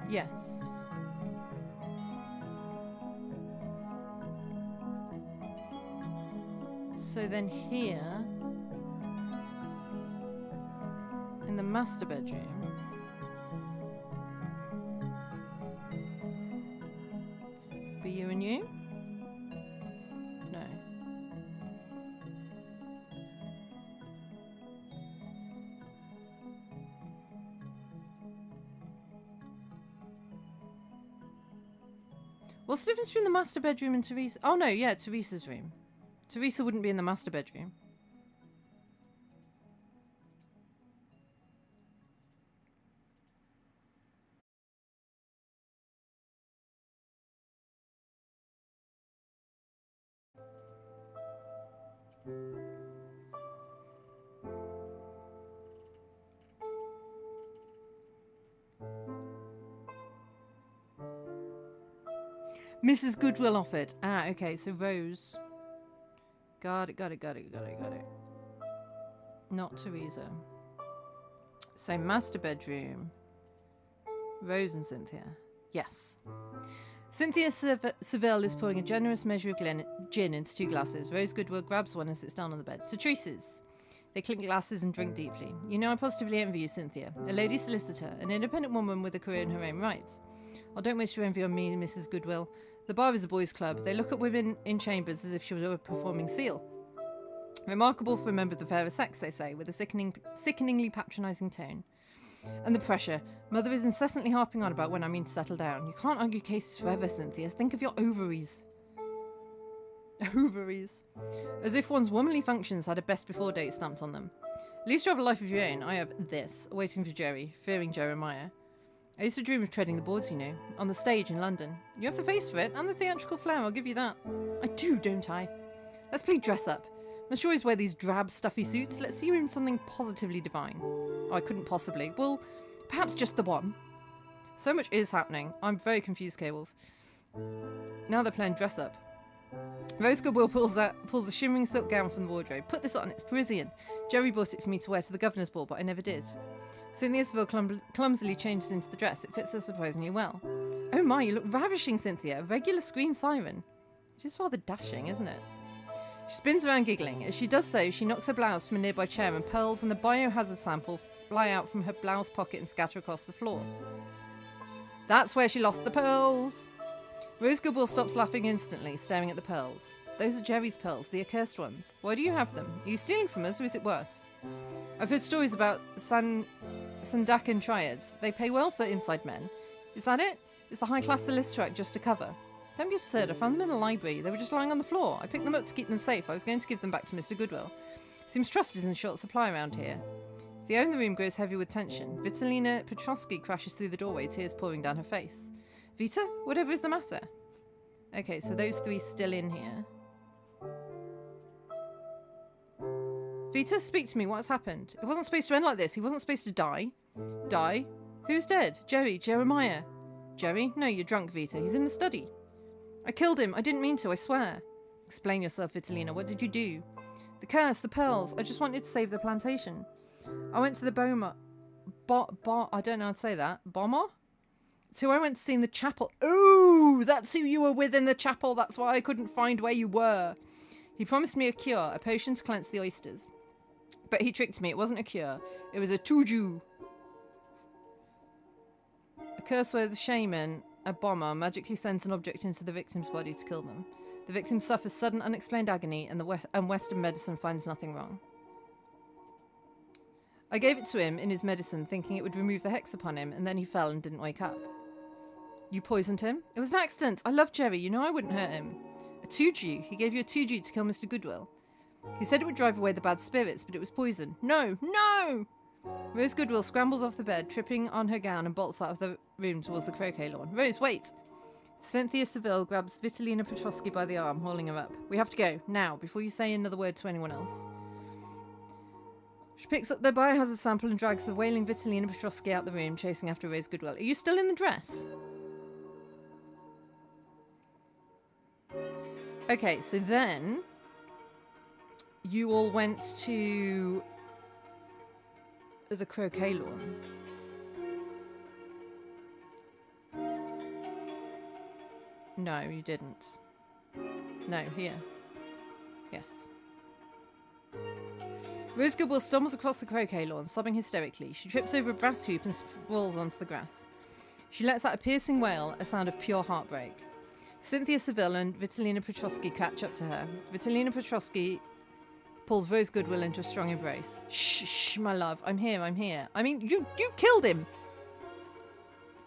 Yes. So then here, in the master bedroom, be you and you? No. What's the difference between the master bedroom and Teresa? Oh no, yeah, Teresa's room. Teresa wouldn't be in the master bedroom. Mrs. Goodwill offered. Ah, okay, so Rose. Got it. Not Teresa. So master bedroom. Rose and Cynthia. Yes. Cynthia Seville is pouring a generous measure of gin into 2 glasses. Rose Goodwill grabs one and sits down on the bed. To Teresa's. They clink glasses and drink deeply. You know, I positively envy you, Cynthia. A lady solicitor, an independent woman with a career in her own right. Oh, don't waste your envy on me, Mrs. Goodwill. The bar is a boys' club. They look at women in chambers as if she were a performing seal. Remarkable for a member of the fairer sex, they say, with a sickeningly patronising tone. And the pressure. Mother is incessantly harping on about when I mean to settle down. You can't argue cases forever, Cynthia. Think of your ovaries. Ovaries. As if one's womanly functions had a best before date stamped on them. At least you have a life of your own. I have this, waiting for Jerry, fearing Jeremiah. I used to dream of treading the boards, you know, on the stage in London. You have the face for it, and the theatrical flair, I'll give you that. I do, don't I? Let's play dress up. Must you always wear these drab, stuffy suits? Let's see you in something positively divine. Oh, I couldn't possibly. Well, perhaps just the one. So much is happening. I'm very confused, K-Wolf. Now they're playing dress up. Rose Goodwill pulls a shimmering silk gown from the wardrobe. Put this on, it's Parisian. Jerry bought it for me to wear to the governor's ball, but I never did. Cynthia Seville clumsily changes into the dress. It fits her surprisingly well. Oh my, you look ravishing, Cynthia. A regular screen siren. It is rather dashing, isn't it? She spins around giggling. As she does so, she knocks her blouse from a nearby chair and pearls and the biohazard sample fly out from her blouse pocket and scatter across the floor. That's where she lost the pearls. Rose Goodwill stops laughing instantly, staring at the pearls. Those are Jerry's pearls, the accursed ones. Why do you have them? Are you stealing from us, or is it worse? I've heard stories about Sandakan triads. They pay well for inside men. Is that it? Is the high-class solicitor act just a cover? Don't be absurd. I found them in a library. They were just lying on the floor. I picked them up to keep them safe. I was going to give them back to Mr. Goodwill. Seems trust is in short supply around here. The air in the room grows heavy with tension. Vitalina Petrovsky crashes through the doorway, tears pouring down her face. Vita? Whatever is the matter? Okay, so those 3 still in here. Vita, speak to me. What's happened? It wasn't supposed to end like this. He wasn't supposed to die. Die? Who's dead? Jerry? Jeremiah? Jerry? No, you're drunk, Vita. He's in the study. I killed him. I didn't mean to, I swear. Explain yourself, Vitalina. What did you do? The curse, the pearls. I just wanted to save the plantation. I went to the Boma... I don't know how to say that. Bomber? So I went to see in the chapel. Ooh, that's who you were with in the chapel. That's why I couldn't find where you were. He promised me a cure, a potion to cleanse the oysters. But he tricked me. It wasn't a cure. It was a tuju. A curse where the shaman, a bomber, magically sends an object into the victim's body to kill them. The victim suffers sudden, unexplained agony, and Western medicine finds nothing wrong. I gave it to him in his medicine, thinking it would remove the hex upon him, and then he fell and didn't wake up. You poisoned him? It was an accident. I love Jerry. You know I wouldn't hurt him. A tuju. He gave you a tuju to kill Mr. Goodwill. He said it would drive away the bad spirits, but it was poison. No! No! Rose Goodwill scrambles off the bed, tripping on her gown, and bolts out of the room towards the croquet lawn. Rose, wait! Cynthia Seville grabs Vitalina Petrovsky by the arm, hauling her up. We have to go, now, before you say another word to anyone else. She picks up the biohazard sample and drags the wailing Vitalina Petrovsky out the room, chasing after Rose Goodwill. Are you still in the dress? Okay, so then you all went to the croquet lawn. No, you didn't. No, here. Yes. Rose Goodwill stumbles across the croquet lawn, sobbing hysterically. She trips over a brass hoop and sprawls onto the grass. She lets out a piercing wail, a sound of pure heartbreak. Cynthia Seville and Vitalina Petrovsky catch up to her. Vitalina Petrovsky pulls Rose Goodwill into a strong embrace. Shh, shh, my love. I'm here, I'm here. I mean, you killed him!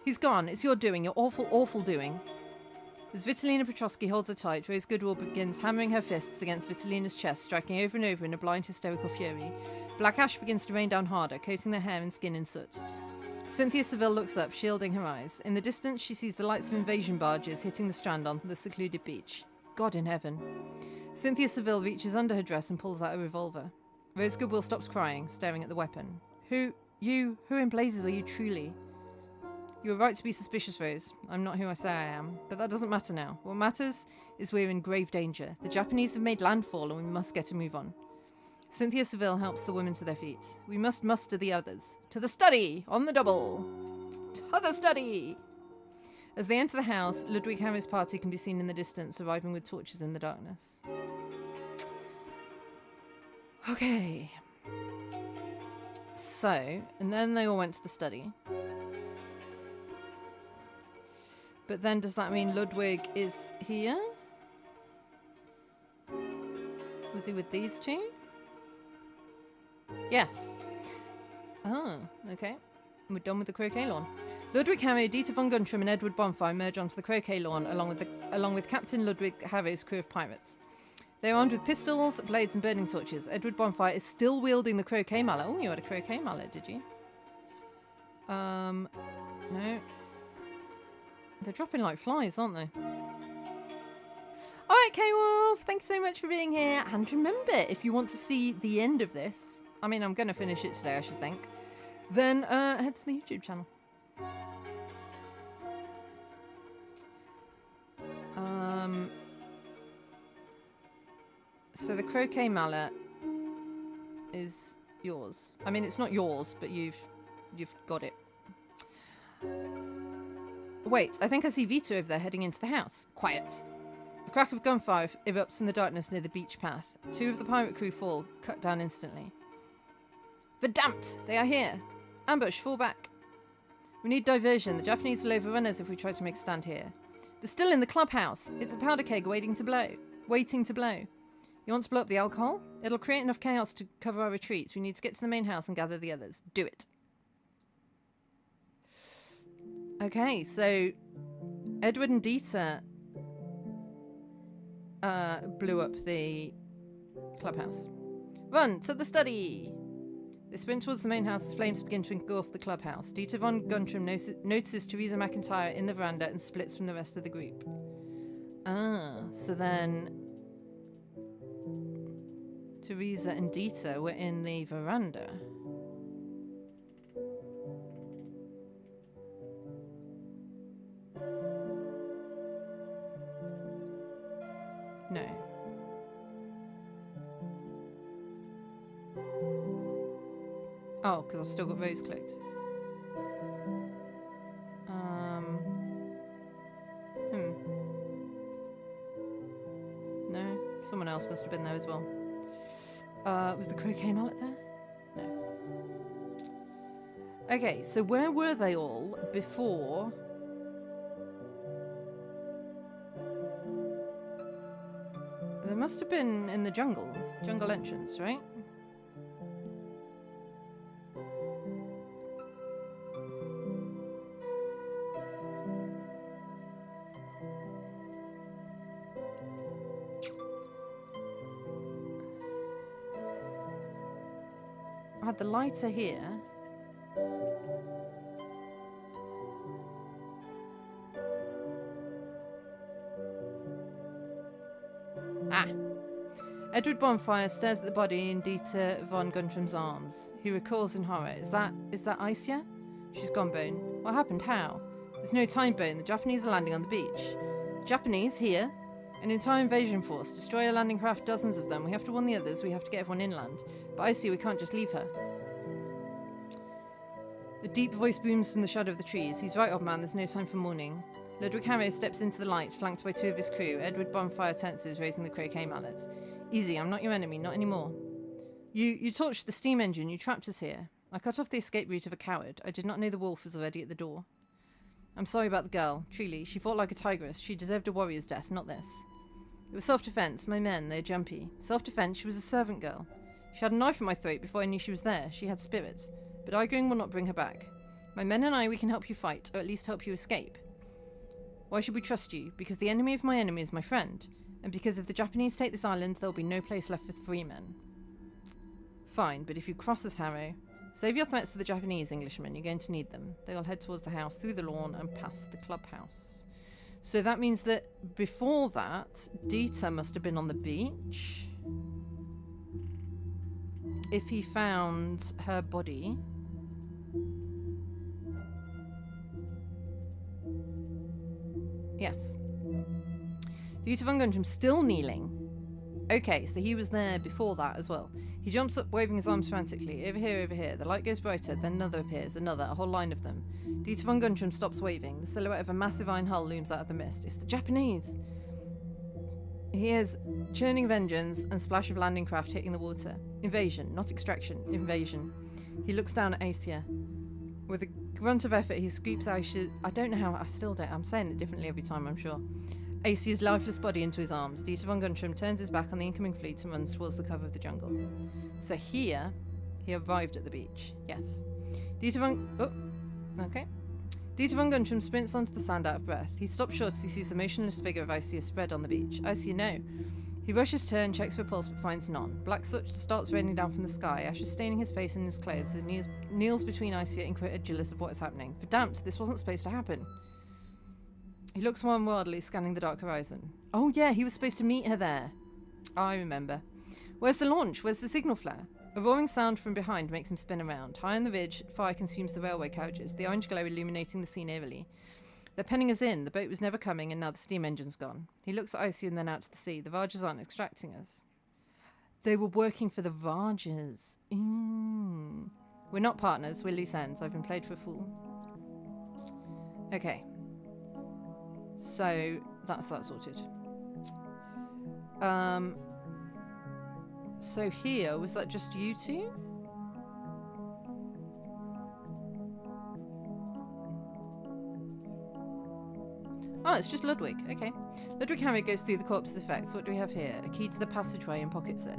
He's gone. It's your doing, your awful, awful doing. As Vitalina Petrovsky holds her tight, Rose Goodwill begins hammering her fists against Vitalina's chest, striking over and over in a blind, hysterical fury. Black ash begins to rain down harder, coating their hair and skin in soot. Cynthia Seville looks up, shielding her eyes. In the distance, she sees the lights of invasion barges hitting the strand onto the secluded beach. God in heaven. Cynthia Seville reaches under her dress and pulls out a revolver. Rose Goodwill stops crying, staring at the weapon. Who in blazes are you truly? You were right to be suspicious, Rose. I'm not who I say I am, but that doesn't matter now. What matters is we're in grave danger. The Japanese have made landfall and we must get a move on. Cynthia Seville helps the women to their feet. We must muster the others. To the study! On the double! To the study! As they enter the house, Ludwig Harry's party can be seen in the distance, arriving with torches in the darkness. Okay. So, and then they all went to the study. But then does that mean Ludwig is here? Was he with these two? Yes. Oh, okay. We're done with the croquet lawn. Ludwig Harrow, Dieter von Guntram and Edward Bonfire merge onto the croquet lawn along with Captain Ludwig Harrow's crew of pirates. They are armed with pistols, blades and burning torches. Edward Bonfire is still wielding the croquet mallet. Oh, you had a croquet mallet, did you? No. They're dropping like flies, aren't they? Alright, K-Wolf, thanks so much for being here. And remember, if you want to see the end of this, I mean, I'm going to finish it today, I should think, then head to the YouTube channel. So the croquet mallet is yours. I mean, it's not yours, but you've got it. Wait, I think I see Vito over there heading into the house. Quiet. A crack of gunfire erupts from the darkness near the beach path. 2 of the pirate crew fall, cut down instantly. Verdammt! They are here! Ambush, fall back. We need diversion. The Japanese will overrun us if we try to make a stand here. They're still in the clubhouse. It's a powder keg waiting to blow. You want to blow up the alcohol? It'll create enough chaos to cover our retreat. We need to get to the main house and gather the others. Do it. Okay, so Edward and Dieter blew up the clubhouse. Run to the study! They sprint towards the main house as flames begin to engulf the clubhouse. Dieter von Guntram notices Teresa McIntyre in the veranda and splits from the rest of the group. Ah, so then Teresa and Dieter were in the veranda. No. Oh, because I've still got Rose clicked. No, someone else must have been there as well. Was the croquet mallet there? No. Okay, so where were they all before? They must have been in the jungle entrance, right? I had the lighter here. Ah. Edward Bonfire stares at the body in Dieter von Guntram's arms. He recalls in horror. Is that Aisha? She's gone, Bone. What happened? How? There's no time, Bone. The Japanese are landing on the beach. Japanese? Here? An entire invasion force. Destroy a landing craft, dozens of them. We have to warn the others. We have to get everyone inland. But I see we can't just leave her. A deep voice booms from the shadow of the trees. He's right, old man. There's no time for mourning. Ludwig Harrow steps into the light, flanked by 2 of his crew. Edward Bonfire tenses, raising the croquet mallet. Easy, I'm not your enemy, not anymore. You torched the steam engine. You trapped us here. I cut off the escape route of a coward. I did not know the wolf was already at the door. I'm sorry about the girl. Truly, she fought like a tigress. She deserved a warrior's death, not this. It was self-defense. My men, they're jumpy. Self-defense, she was a servant girl. She had a knife in my throat before I knew she was there. She had spirit. But arguing will not bring her back. My men and I, we can help you fight, or at least help you escape. Why should we trust you? Because the enemy of my enemy is my friend. And because if the Japanese take this island, there will be no place left for free men. Fine, but if you cross us, Harrow, save your threats for the Japanese, Englishman. You're going to need them. They will head towards the house, through the lawn, and past the clubhouse. So that means that before that, Dieter must have been on the beach. If he found her body. Yes. Dieter von Guntram still kneeling. Okay, so he was there before that as well. He jumps up, waving his arms frantically. Over here, over here. The light goes brighter, then another appears, another, a whole line of them. Dieter von Guntram stops waving. The silhouette of a massive iron hull looms out of the mist. It's the Japanese! He hears churning of engines and splash of landing craft hitting the water. Invasion, not extraction. Invasion. He looks down at Asia. With a grunt of effort, he scoops Asia... I don't know how... I still don't... I'm saying it differently every time, I'm sure. Asia's lifeless body into his arms. Dieter von Guntram turns his back on the incoming fleet and runs towards the cover of the jungle. So here, he arrived at the beach. Yes. Dieter von... Oh, okay. Dieter von Guntram sprints onto the sand out of breath. He stops short as he sees the motionless figure of Isia spread on the beach. Isia, no. He rushes to her and checks for a pulse but finds none. Black soot starts raining down from the sky, ashes staining his face and his clothes, and he kneels between Isia incredulous of what is happening. Verdammt, this wasn't supposed to happen. He looks more wildly, scanning the dark horizon. Oh yeah, he was supposed to meet her there. I remember. Where's the launch? Where's the signal flare? A roaring sound from behind makes him spin around. High on the ridge, fire consumes the railway carriages, the orange glow illuminating the scene eerily. They're penning us in. The boat was never coming, and now the steam engine's gone. He looks at Icy and then out to the sea. The Rajas aren't extracting us. They were working for the Rajas. We're not partners, we're loose ends. I've been played for a fool. Okay. So, that's that sorted. So here, was that just you two? Oh, it's just Ludwig. Okay. Ludwig Hammer goes through the corpse's effects. What do we have here? A key to the passageway and pockets it.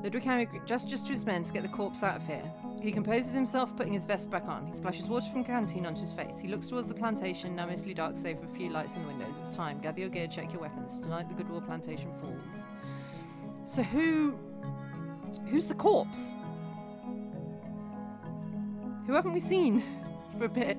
Ludwig Hammer gestures to his men to get the corpse out of here. He composes himself, putting his vest back on. He splashes water from canteen onto his face. He looks towards the plantation, now mostly dark save for a few lights in the windows. It's time. Gather your gear, check your weapons. Tonight the Goodwill plantation falls. So who's the corpse? Who haven't we seen for a bit?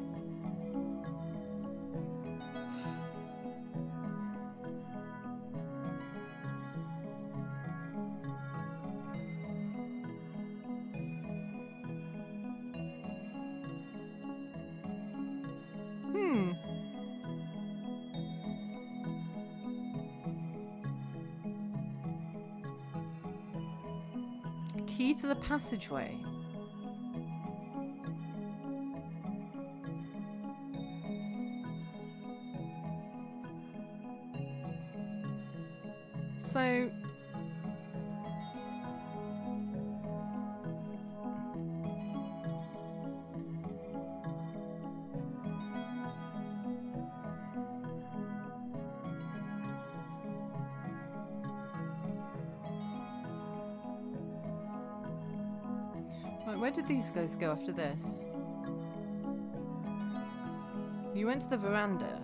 Key to the passageway. So where did these guys go after this? You went to the veranda.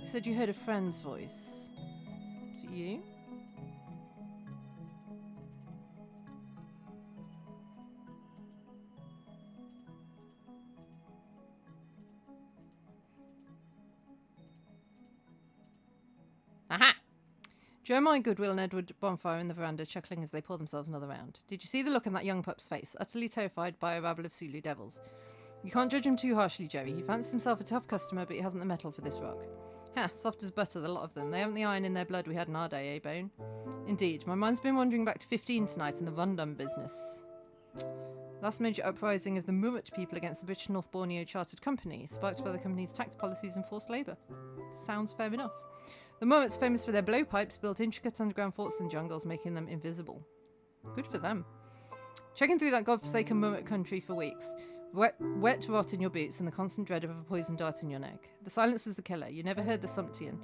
You said you heard a friend's voice. Is it you? Aha! Jeremiah Goodwill and Edward bonfire in the veranda, chuckling as they pour themselves another round. Did you see the look on that young pup's face, utterly terrified by a rabble of Sulu devils? You can't judge him too harshly, Jerry. He fancies himself a tough customer, but he hasn't the mettle for this rock. Ha, soft as butter, the lot of them. They haven't the iron in their blood we had in our day, eh, Bone? Indeed. My mind's been wandering back to 15 tonight and the rundum business. Last major uprising of the Murut people against the British North Borneo Chartered Company, sparked by the company's tax policies and forced labour. Sounds fair enough. The Muruts, famous for their blowpipes, built intricate underground forts in jungles, making them invisible. Good for them. Checking through that godforsaken Murut country for weeks. Wet rot in your boots and the constant dread of a poison dart in your neck. The silence was the killer. You never heard the Sumptian.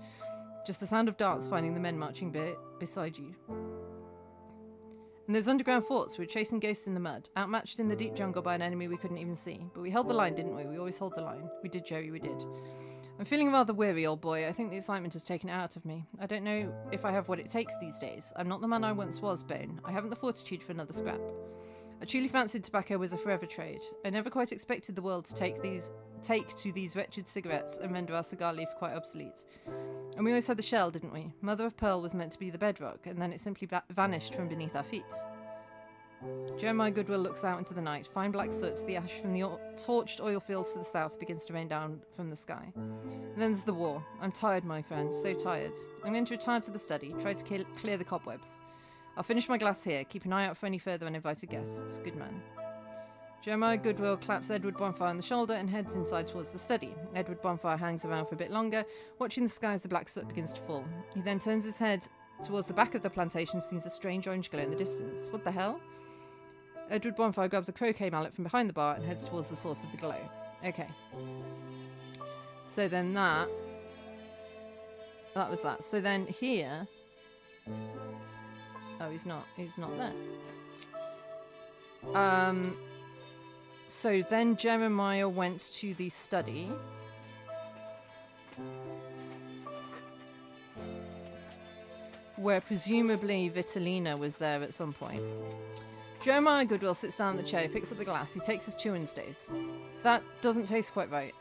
Just the sound of darts finding the men marching beside you. And those underground forts, we were chasing ghosts in the mud, outmatched in the deep jungle by an enemy we couldn't even see. But we held the line, didn't we? We always hold the line. We did, Joey, we did. I'm feeling rather weary, old boy. I think the excitement has taken it out of me. I don't know if I have what it takes these days. I'm not the man I once was, Bone. I haven't the fortitude for another scrap. I truly fancied tobacco was a forever trade. I never quite expected the world to take take to these wretched cigarettes and render our cigar leaf quite obsolete. And we always had the shell, didn't we? Mother of pearl was meant to be the bedrock, and then it simply vanished from beneath our feet. Jeremiah Goodwill looks out into the night. Fine black soot, the ash from the torched oil fields to the south begins to rain down from the sky. And then there's the war. I'm tired, my friend, so tired. I'm going to retire to the study, try to clear the cobwebs. I'll finish my glass here, keep an eye out for any further uninvited guests. Good man. Jeremiah Goodwill claps Edward Bonfire on the shoulder and heads inside towards the study. Edward Bonfire hangs around for a bit longer, watching the sky as the black soot begins to fall. He then turns his head towards the back of the plantation and sees a strange orange glow in the distance. What the hell? Edward Bonfire grabs a croquet mallet from behind the bar and heads towards the source of the glow. Okay. So then that was that. So then here... Oh, he's not there. So then Jeremiah went to the study. Where presumably Vitalina was there at some point. Jeremiah Goodwill sits down in the chair, picks up the glass, he takes his chew and stays. That doesn't taste quite right.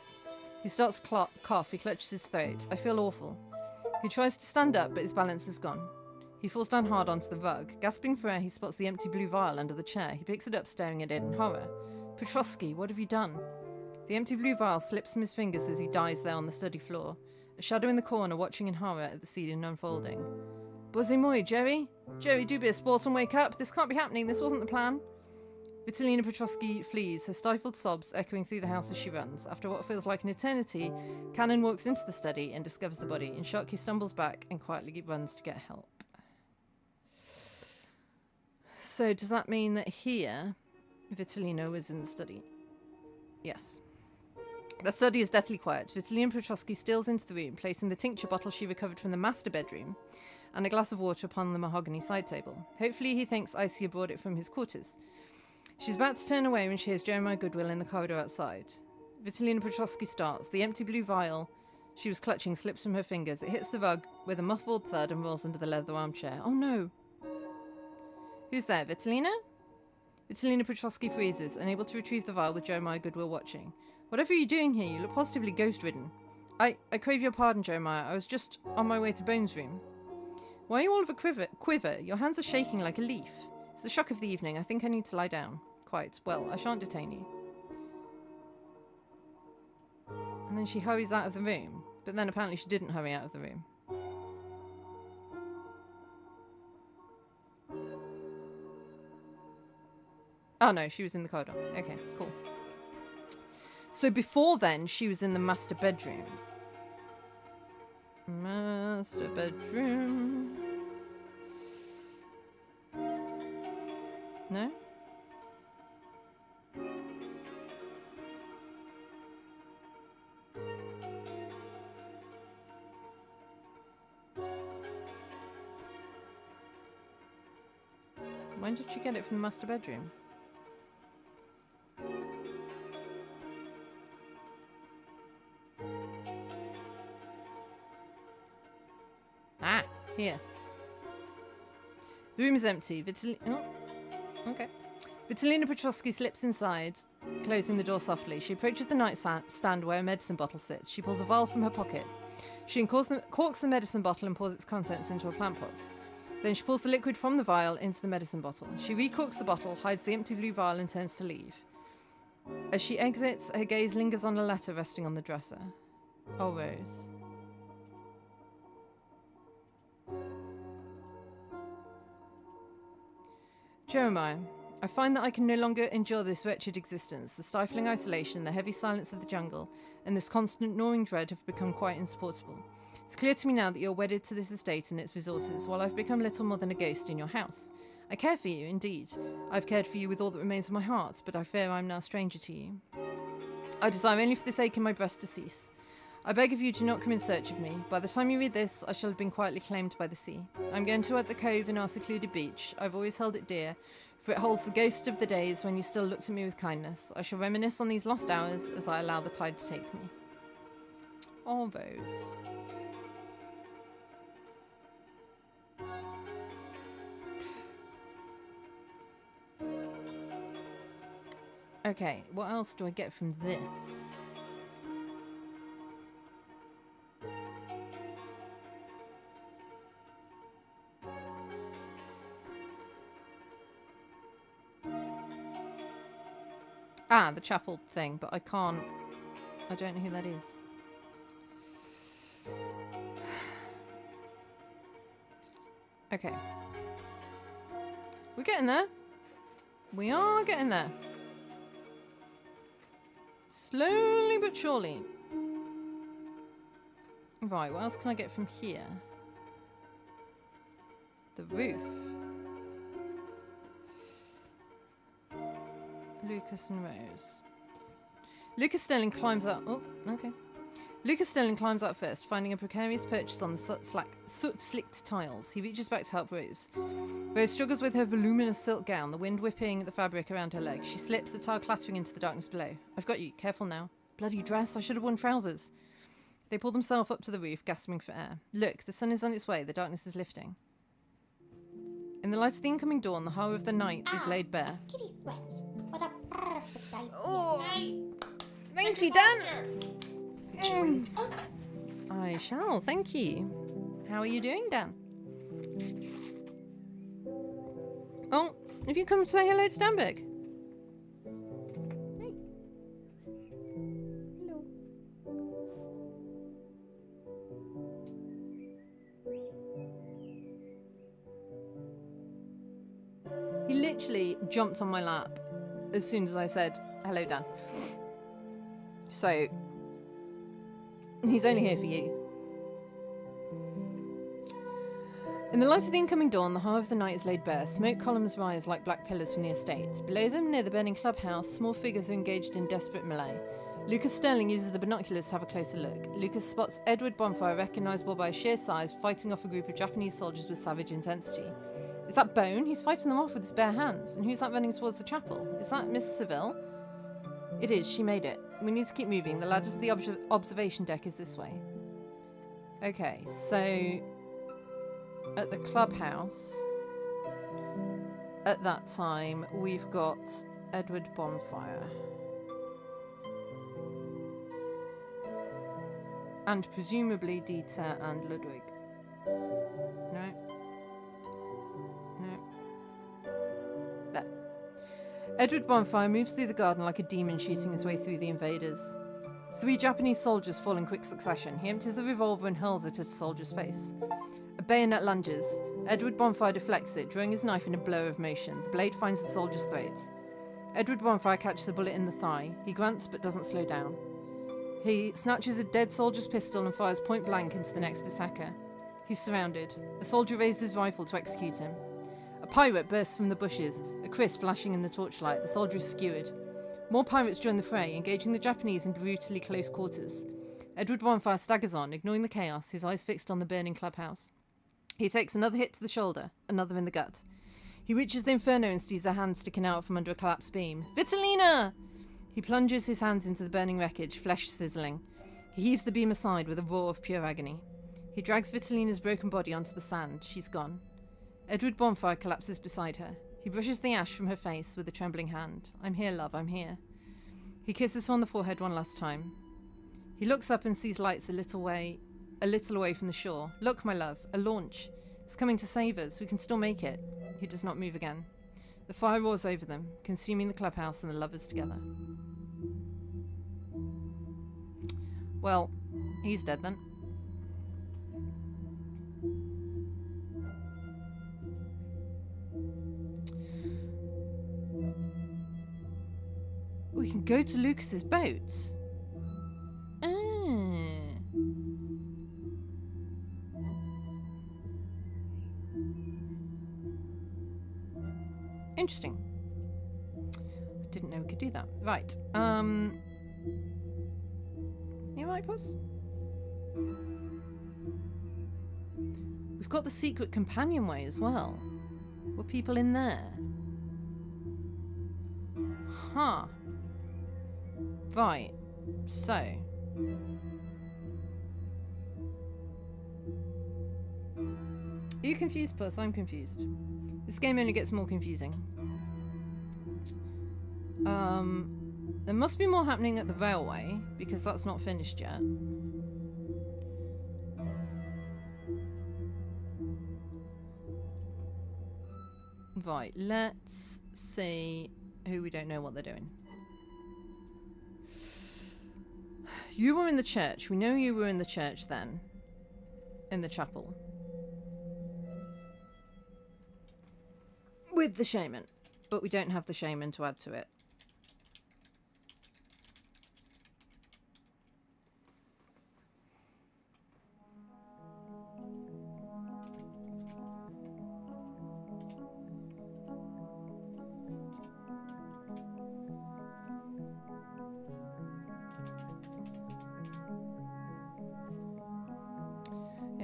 He starts to cough, he clutches his throat. I feel awful. He tries to stand up, but his balance is gone. He falls down hard onto the rug. Gasping for air, he spots the empty blue vial under the chair. He picks it up, staring at it in horror. Petrovsky, what have you done? The empty blue vial slips from his fingers as he dies there on the study floor. A shadow in the corner, watching in horror at the scene unfolding. Buzzy moi, Jerry? Jerry, do be a sport and wake up. This can't be happening. This wasn't the plan. Vitalina Petrovsky flees, her stifled sobs echoing through the house as she runs. After what feels like an eternity, Cannon walks into the study and discovers the body. In shock, he stumbles back and quietly runs to get help. So does that mean that here, Vitalina was in the study? Yes. The study is deathly quiet. Vitalina Petrovsky steals into the room, placing the tincture bottle she recovered from the master bedroom and a glass of water upon the mahogany side table. Hopefully he thinks Isia brought it from his quarters. She's about to turn away when she hears Jeremiah Goodwill in the corridor outside. Vitalina Petrovsky starts. The empty blue vial she was clutching slips from her fingers. It hits the rug with a muffled thud and rolls under the leather armchair. Oh no! Who's there? Vitalina? Vitalina Petrovsky freezes, unable to retrieve the vial with Jeremiah Goodwill watching. Whatever are you doing here? You look positively ghost-ridden. I crave your pardon, Jeremiah. I was just on my way to Bones' room. Why are you all of a quiver? Your hands are shaking like a leaf. It's the shock of the evening. I think I need to lie down. Quite. Well, I shan't detain you. And then she hurries out of the room. But then apparently she didn't hurry out of the room. Oh no, she was in the corridor. Okay, cool. So before then, she was in the master bedroom. Master bedroom. No? When did she get it from the master bedroom? Ah, here. The room is empty. Oh, okay. Vitalina Petrovsky slips inside, closing the door softly. She approaches the nightstand where a medicine bottle sits. She pulls a vial from her pocket. She corks the medicine bottle and pours its contents into a plant pot. Then she pulls the liquid from the vial into the medicine bottle. She recorks the bottle, hides the empty blue vial, and turns to leave. As she exits, her gaze lingers on a letter resting on the dresser. Oh, Rose. Jeremiah, I find that I can no longer endure this wretched existence. The stifling isolation, the heavy silence of the jungle, and this constant gnawing dread have become quite insupportable. It's clear to me now that you're wedded to this estate and its resources, while I've become little more than a ghost in your house. I care for you, indeed. I've cared for you with all that remains of my heart, but I fear I'm now a stranger to you. I desire only for this ache in my breast to cease. I beg of you, do not come in search of me. By the time you read this, I shall have been quietly claimed by the sea. I'm going to the cove in our secluded beach. I've always held it dear, for it holds the ghost of the days when you still looked at me with kindness. I shall reminisce on these lost hours as I allow the tide to take me. All those. Okay, what else do I get from this? Ah, the chapel thing, but I can't... I don't know who that is. Okay. We're getting there. We are getting there. Slowly but surely. Right, what else can I get from here? The roof. Lucas and Rose. Lucas Sterling climbs up. Oh, okay. Lucas Sterling climbs up first, finding a precarious purchase on the soot-slicked tiles. He reaches back to help Rose. Rose struggles with her voluminous silk gown, the wind whipping the fabric around her legs. She slips, the tile clattering into the darkness below. I've got you. Careful now. Bloody dress. I should have worn trousers. They pull themselves up to the roof, gasping for air. Look, the sun is on its way. The darkness is lifting. In the light of the incoming dawn, the horror of the night is laid bare. Kitty sweat. What a perfect idea. Oh, Hey, thank you, Dan. I shall, thank you. How are you doing, Dan? Oh, have you come to say hello to Danberg? Hey. Hello. He literally jumped on my lap as soon as I said, hello, Dan. So... he's only here for you. In the light of the incoming dawn, the horror of the night is laid bare. Smoke columns rise like black pillars from the estate. Below them, near the burning clubhouse, small figures are engaged in desperate melee. Lucas Sterling uses the binoculars to have a closer look. Lucas spots Edward Bonfire, recognisable by sheer size, fighting off a group of Japanese soldiers with savage intensity. Is that Bone? He's fighting them off with his bare hands. And who's that running towards the chapel? Is that Miss Seville? It is. She made it. We need to keep moving. The ladder to the observation deck is this way. Okay, so... at the clubhouse, at that time, we've got Edward Bonfire. And presumably Dieter and Ludwig. No. No. There. Edward Bonfire moves through the garden like a demon shooting his way through the invaders. 3 Japanese soldiers fall in quick succession. He empties the revolver and hurls it at a soldier's face. A bayonet lunges. Edward Bonfire deflects it, drawing his knife in a blow of motion. The blade finds the soldier's throat. Edward Bonfire catches a bullet in the thigh. He grunts but doesn't slow down. He snatches a dead soldier's pistol and fires point blank into the next attacker. He's surrounded. A soldier raises his rifle to execute him. A pirate bursts from the bushes, a kriss flashing in the torchlight. The soldier is skewered. More pirates join the fray, engaging the Japanese in brutally close quarters. Edward Bonfire staggers on, ignoring the chaos, his eyes fixed on the burning clubhouse. He takes another hit to the shoulder, another in the gut. He reaches the Inferno and sees a hand sticking out from under a collapsed beam. Vitalina! He plunges his hands into the burning wreckage, flesh sizzling. He heaves the beam aside with a roar of pure agony. He drags Vitalina's broken body onto the sand. She's gone. Edward Bonfire collapses beside her. He brushes the ash from her face with a trembling hand. I'm here, love, I'm here. He kisses her on the forehead one last time. He looks up and sees lights a little away from the shore. Look, my love, a launch. It's coming to save us. We can still make it. He does not move again. The fire roars over them, consuming the clubhouse and the lovers together. Well, he's dead then. We can go to Lucas's boat. Interesting. I didn't know we could do that. Right. You right, Puss? We've got the secret companionway as well. Were people in there? Huh. Right. So. Are you confused, Puss? I'm confused. This game only gets more confusing. There must be more happening at the railway, because that's not finished yet. Right, let's see who we don't know what they're doing. You were in the church. We know you were in the church then. In the chapel. With the shaman. But we don't have the shaman to add to it.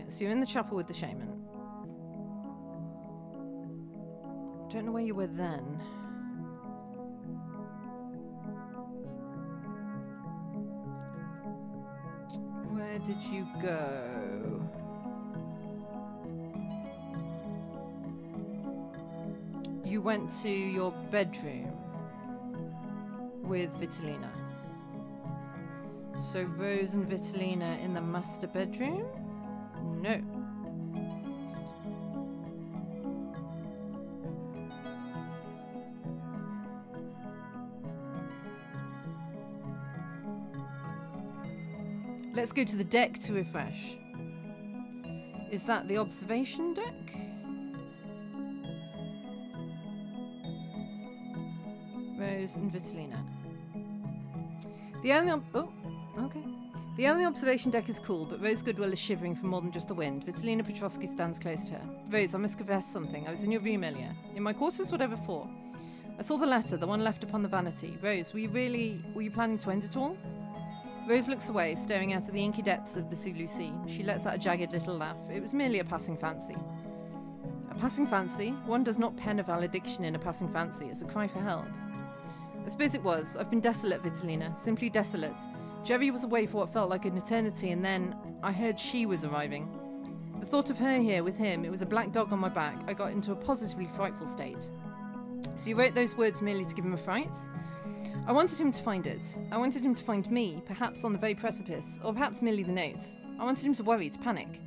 So you're in the chapel with the shaman. Don't know where you were then. Where did you go? You went to your bedroom with Vitalina. So Rose and Vitalina in the master bedroom? No. Let's go to the deck to refresh. Is that the observation deck? Rose and Vitalina. The only observation deck is cool, but Rose Goodwill is shivering from more than just the wind. Vitalina Petrovsky stands close to her. Rose, I must confess something. I was in your room earlier. In my quarters, whatever for. I saw the letter, the one left upon the vanity. Rose, were you planning to end it all? Rose looks away, staring out at the inky depths of the Sulu Sea. She lets out a jagged little laugh. It was merely a passing fancy. A passing fancy? One does not pen a valediction in a passing fancy. It's a cry for help. I suppose it was. I've been desolate, Vitalina. Simply desolate. Jerry was away for what felt like an eternity, and then I heard she was arriving. The thought of her here with him, it was a black dog on my back. I got into a positively frightful state. So you wrote those words merely to give him a fright? I wanted him to find it. I wanted him to find me, perhaps on the very precipice, or perhaps merely the note. I wanted him to worry, to panic.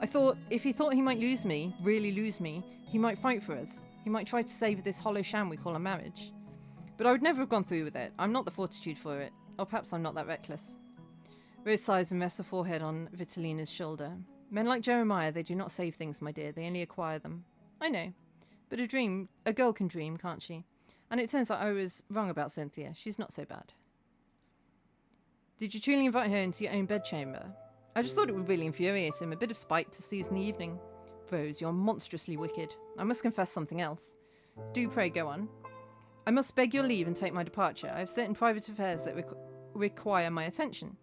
I thought, if he thought he might lose me, really lose me, he might fight for us. He might try to save this hollow sham we call a marriage. But I would never have gone through with it. I'm not the fortitude for it. Or perhaps I'm not that reckless. Rose sighs and rests her forehead on Vitalina's shoulder. Men like Jeremiah, they do not save things, my dear. They only acquire them. I know. But a girl can dream, can't she? And it turns out I was wrong about Cynthia. She's not so bad. Did you truly invite her into your own bedchamber? I just thought it would really infuriate him. A bit of spite to seize in the evening. Rose, you're monstrously wicked. I must confess something else. Do pray go on. I must beg your leave and take my departure. I have certain private affairs that require my attention.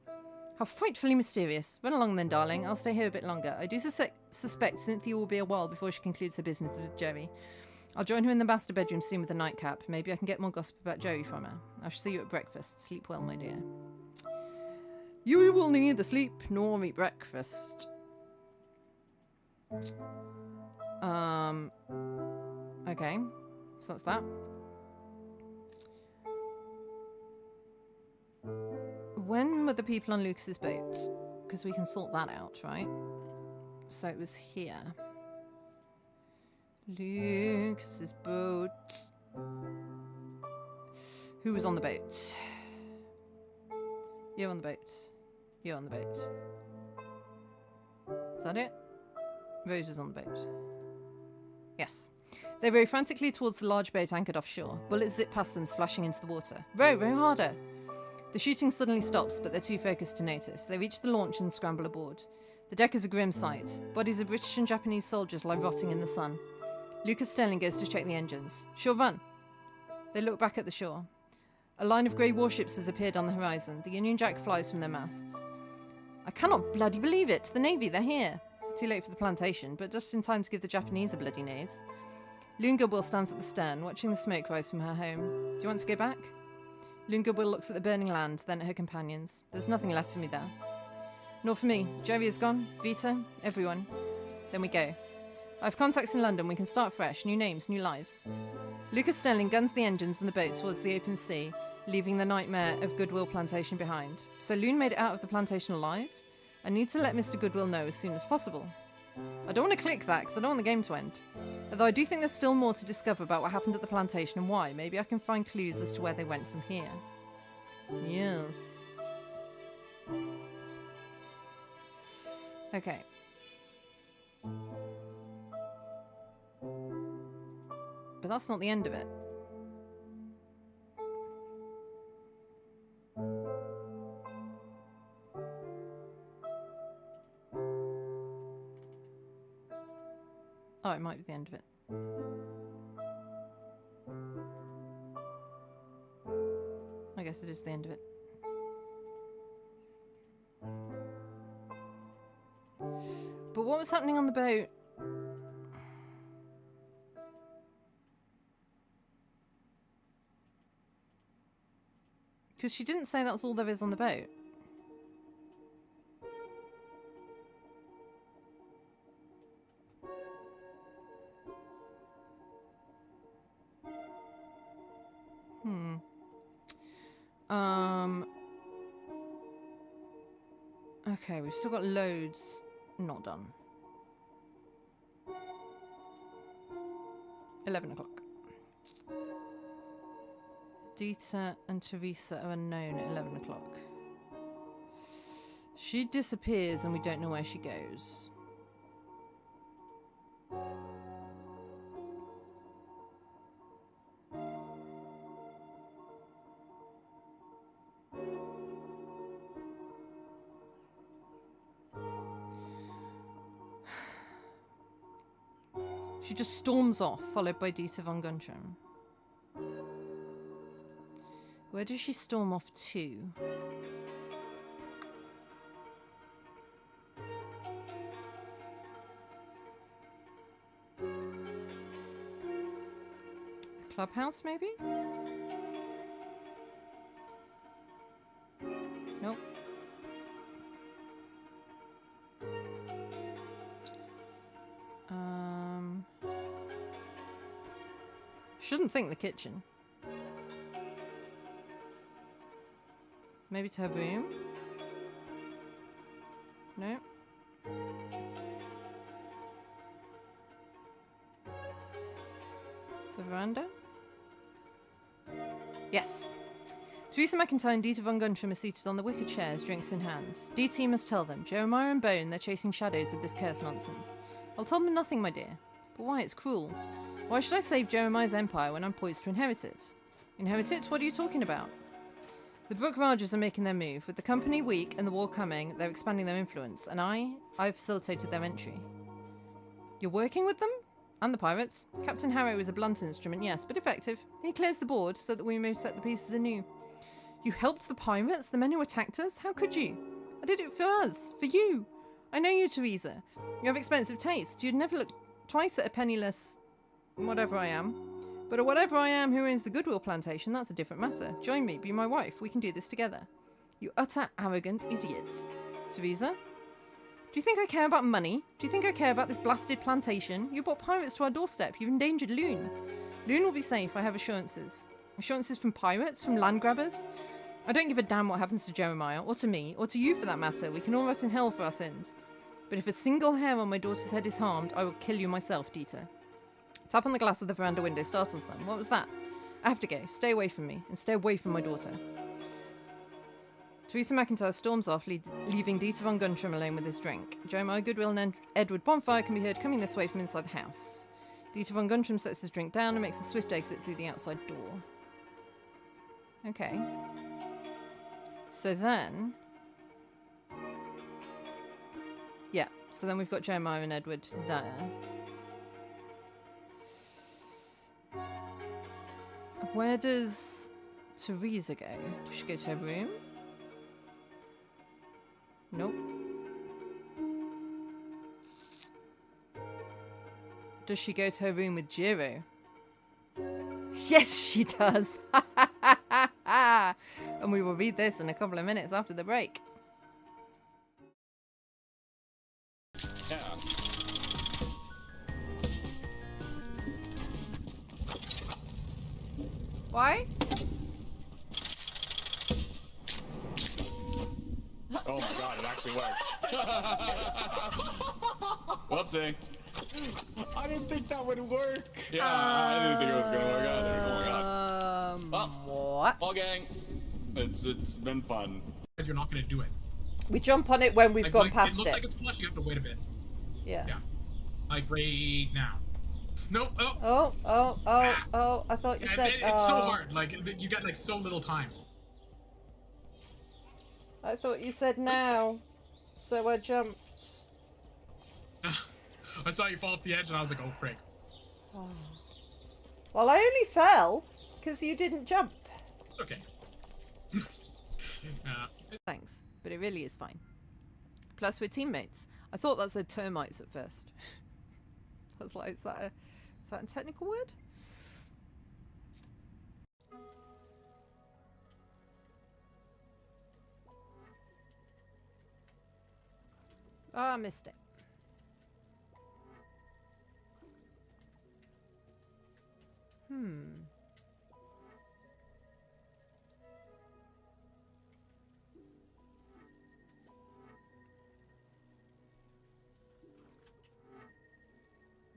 How frightfully mysterious. Run along then, darling. I'll stay here a bit longer. I do suspect Cynthia will be a while before she concludes her business with Jerry. I'll join her in the master bedroom soon with a nightcap. Maybe I can get more gossip about Jerry from her. I shall see you at breakfast. Sleep well, my dear. You will neither sleep nor eat breakfast. Okay. So that's that. When were the people on Lucas's boat? Because we can sort that out, right? So it was here. Lucas's boat. Who was on the boat? You're on the boat. You're on the boat. Is that it? Rose was on the boat. Yes. They row frantically towards the large boat anchored offshore. Bullets zip past them, splashing into the water. Row harder! The shooting suddenly stops, but they're too focused to notice. They reach the launch and scramble aboard. The deck is a grim sight. Bodies of British and Japanese soldiers lie rotting in the sun. Lucas Sterling goes to check the engines. Sure, run! They look back at the shore. A line of grey warships has appeared on the horizon. The Union Jack flies from their masts. I cannot bloody believe it! The Navy, they're here! Too late for the plantation, but just in time to give the Japanese a bloody nose. Loon Goodwill stands at the stern, watching the smoke rise from her home. Do you want to go back? Loon Goodwill looks at the burning land, then at her companions. There's nothing left for me there. Nor for me. Jerry is gone. Vita. Everyone. Then we go. I have contacts in London. We can start fresh. New names, new lives. Lucas Sterling guns the engines and the boat towards the open sea, leaving the nightmare of Goodwill Plantation behind. So Loon made it out of the plantation alive? I need to let Mr. Goodwill know as soon as possible. I don't want to click that because I don't want the game to end. Although I do think there's still more to discover about what happened at the plantation and why. Maybe I can find clues as to where they went from here. Yes. Okay. But that's not the end of it. Oh, it might be the end of it. I guess it is the end of it. But what was happening on the boat? Because she didn't say that's all there is on the boat. Okay, we've still got loads not done. 11 o'clock. Dita and Teresa are unknown at 11 o'clock. She disappears and we don't know where she goes. She just storms off, followed by Dita von Guntram. Where does she storm off to? The clubhouse, maybe? Nope. Shouldn't think the kitchen. Maybe to her room? No. The veranda? Yes. Teresa McIntyre and Dita von Guntram are seated on the wicker chairs, drinks in hand. Dita, must tell them. Jeremiah and Bone, they're chasing shadows with this curse nonsense. I'll tell them nothing, my dear. But why? It's cruel. Why should I save Jeremiah's empire when I'm poised to inherit it? Inherit it? What are you talking about? The Brook Rajas are making their move. With the company weak and the war coming, they're expanding their influence, and I've facilitated their entry. You're working with them? And the pirates? Captain Harrow is a blunt instrument, yes, but effective. He clears the board so that we may set the pieces anew. You helped the pirates? The men who attacked us? How could you? I did it for us. For you. I know you, Teresa. You have expensive taste. You'd never look twice at a penniless... whatever I am. But whatever I am who owns the Goodwill Plantation, that's a different matter. Join me, be my wife, we can do this together. You utter arrogant idiots. Teresa? Do you think I care about money? Do you think I care about this blasted plantation? You brought pirates to our doorstep, you've endangered Loon. Loon will be safe, I have assurances. Assurances from pirates? From land grabbers? I don't give a damn what happens to Jeremiah, or to me, or to you for that matter. We can all rot in hell for our sins. But if a single hair on my daughter's head is harmed, I will kill you myself, Dita. Tap on the glass of the veranda window startles them. What was that? I have to go. Stay away from me, and stay away from my daughter. Teresa McIntyre storms off, leaving Dita von Guntram alone with his drink. Jeremiah Goodwill and Edward Bonfire can be heard coming this way from inside the house. Dita von Guntram sets his drink down and makes a swift exit through the outside door. Okay. So then... yeah, so then we've got Jeremiah and Edward there. Where does Teresa go? Does she go to her room? Nope. Does she go to her room with Jiro? Yes, she does! And we will read this in a couple of minutes after the break. Yeah. Why? Oh my god, it actually worked. Whoopsie. I didn't think that would work. Yeah, I didn't think it was gonna work either. Oh my god. Well, What? all gang. It's been fun. You're not gonna do it. We jump on it when we've gone past it. Looks like it's flush. You have to wait a bit. Yeah. Yeah. Like right now. Nope. Oh! I thought you said. It's so hard. Like you got like so little time. I thought you said now, so I jumped. I saw you fall off the edge, and I was like, "Oh, frick." Oh. Well, I only fell because you didn't jump. Okay. Thanks, but it really is fine. Plus, we're teammates. I thought that said termites at first. I was like, is that a technical word? Oh, I missed it.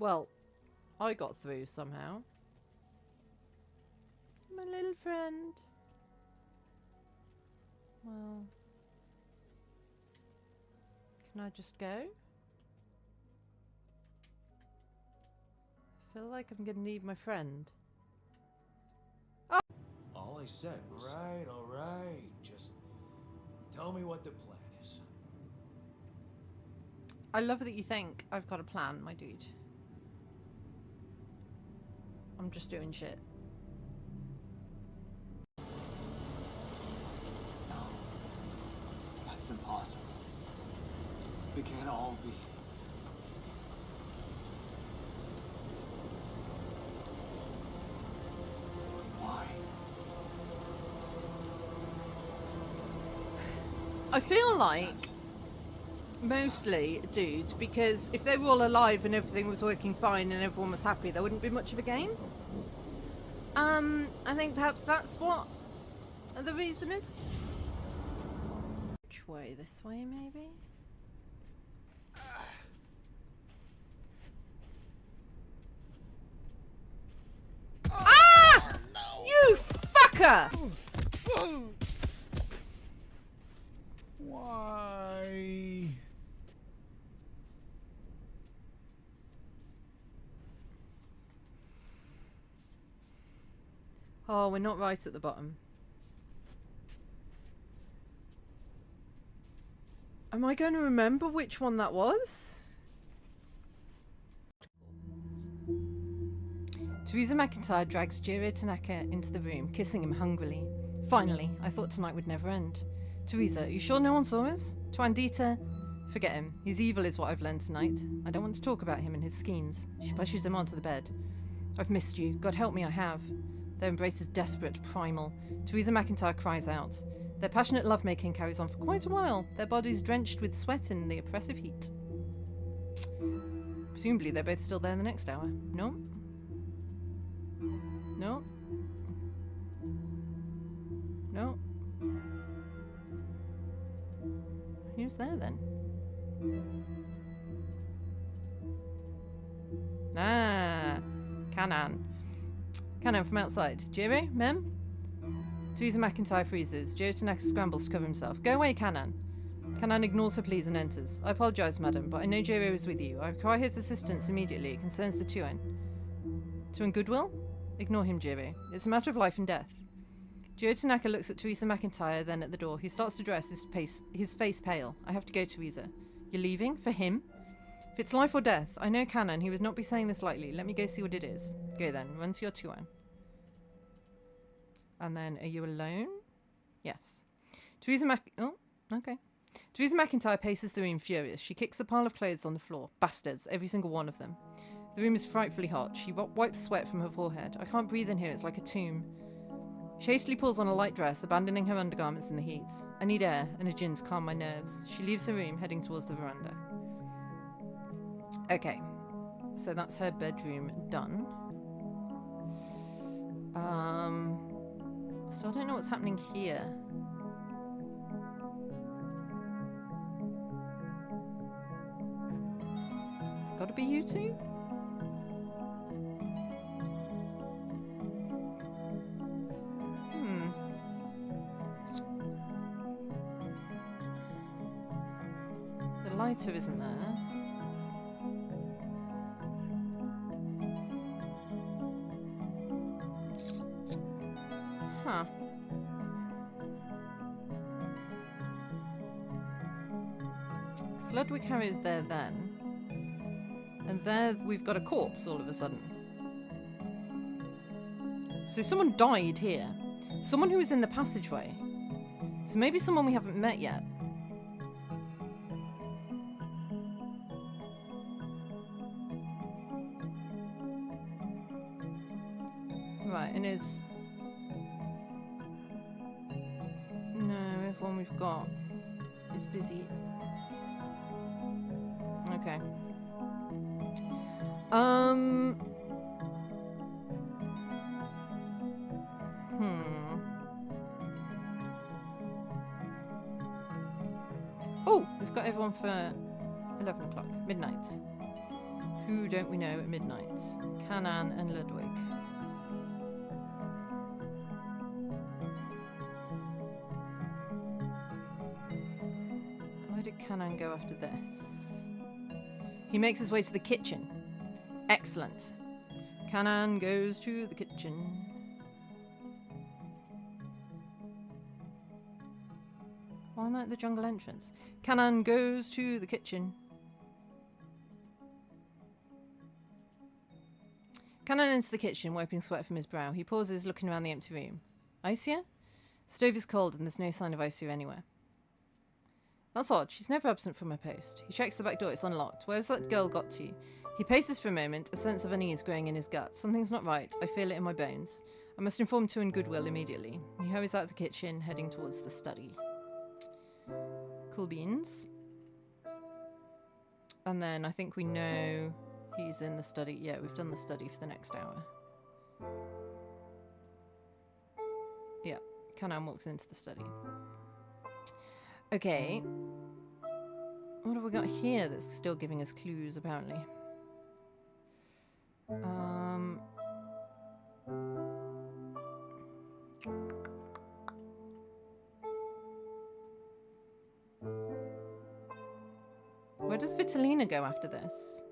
Well, I got through somehow. My little friend. Well, can I just go? I feel like I'm gonna need my friend. Oh! All I said was... All right. Just tell me what the plan is. I love that you think I've got a plan, my dude. I'm just doing shit. No. That's impossible. They can't all be. Why? I feel like mostly dudes, because if they were all alive and everything was working fine and everyone was happy, there wouldn't be much of a game. I think perhaps that's what the reason is. Which way? This way, maybe? Ah! No. You fucker! Why? Oh, we're not right at the bottom. Am I going to remember which one that was? Teresa McIntyre drags Jiro Tanaka into the room, kissing him hungrily. Finally, I thought tonight would never end. Teresa, are you sure no one saw us? To Andita, forget him. He's evil is what I've learned tonight. I don't want to talk about him and his schemes. She pushes him onto the bed. I've missed you. God help me, I have. Their embrace is desperate, primal. Teresa McIntyre cries out. Their passionate lovemaking carries on for quite a while, their bodies drenched with sweat in the oppressive heat. Presumably they're both still there in the next hour. No? No? No? Who's there then? Ah! Kanan. Kanan from outside. Jiro? Mem? Teresa McIntyre freezes. Jiro Tanaka scrambles to cover himself. Go away, Kanan. Kanan ignores her pleas and enters. I apologise, madam, but I know Jiro is with you. I require his assistance immediately. It concerns the Tuan. Tuan Goodwill? Ignore him, Jiro. It's a matter of life and death. Jiro Tanaka looks at Teresa McIntyre, then at the door. He starts to dress, his face pale. I have to go, Teresa. You're leaving? For him? If it's life or death, I know Kanan. He would not be saying this lightly. Let me go see what it is. Go then. Run to your Tuan. And then, are you alone? Yes. Oh, okay. Teresa McIntyre paces the room furious. She kicks the pile of clothes on the floor. Bastards, every single one of them. The room is frightfully hot. She wipes sweat from her forehead. I can't breathe in here. It's like a tomb. She hastily pulls on a light dress, abandoning her undergarments in the heat. I need air and a gin to calm my nerves. She leaves her room, heading towards the veranda. Okay. So that's her bedroom done. So I don't know what's happening here. It's gotta be you two? photo isn't there. Huh. Because Ludwig Harry's there then. And there we've got a corpse all of a sudden. So someone died here. Someone who was in the passageway. So maybe someone we haven't met yet. Right, and is... No, everyone we've got is busy. Okay. Oh, we've got everyone for 11 o'clock, midnight. Who don't we know at midnight? Kanan and Ludwig. Where did Kanan go after this? He makes his way to the kitchen. Excellent. Kanan goes to the kitchen. Why am I at the jungle entrance? Kanan goes to the kitchen. Kanan enters the kitchen, wiping sweat from his brow. He pauses, looking around the empty room. Ice here? The stove is cold and there's no sign of ice here anywhere. That's odd. She's never absent from her post. He checks the back door. It's unlocked. Where's that girl got to? He paces for a moment, a sense of unease growing in his gut. Something's not right. I feel it in my bones. I must inform Tu and Goodwill immediately. He hurries out of the kitchen, heading towards the study. Cool beans. And then I think we know he's in the study. Yeah, we've done the study for the next hour. Yeah, Kanan walks into the study. Okay. What have we got here that's still giving us clues, apparently? Where does Vitalina go after this?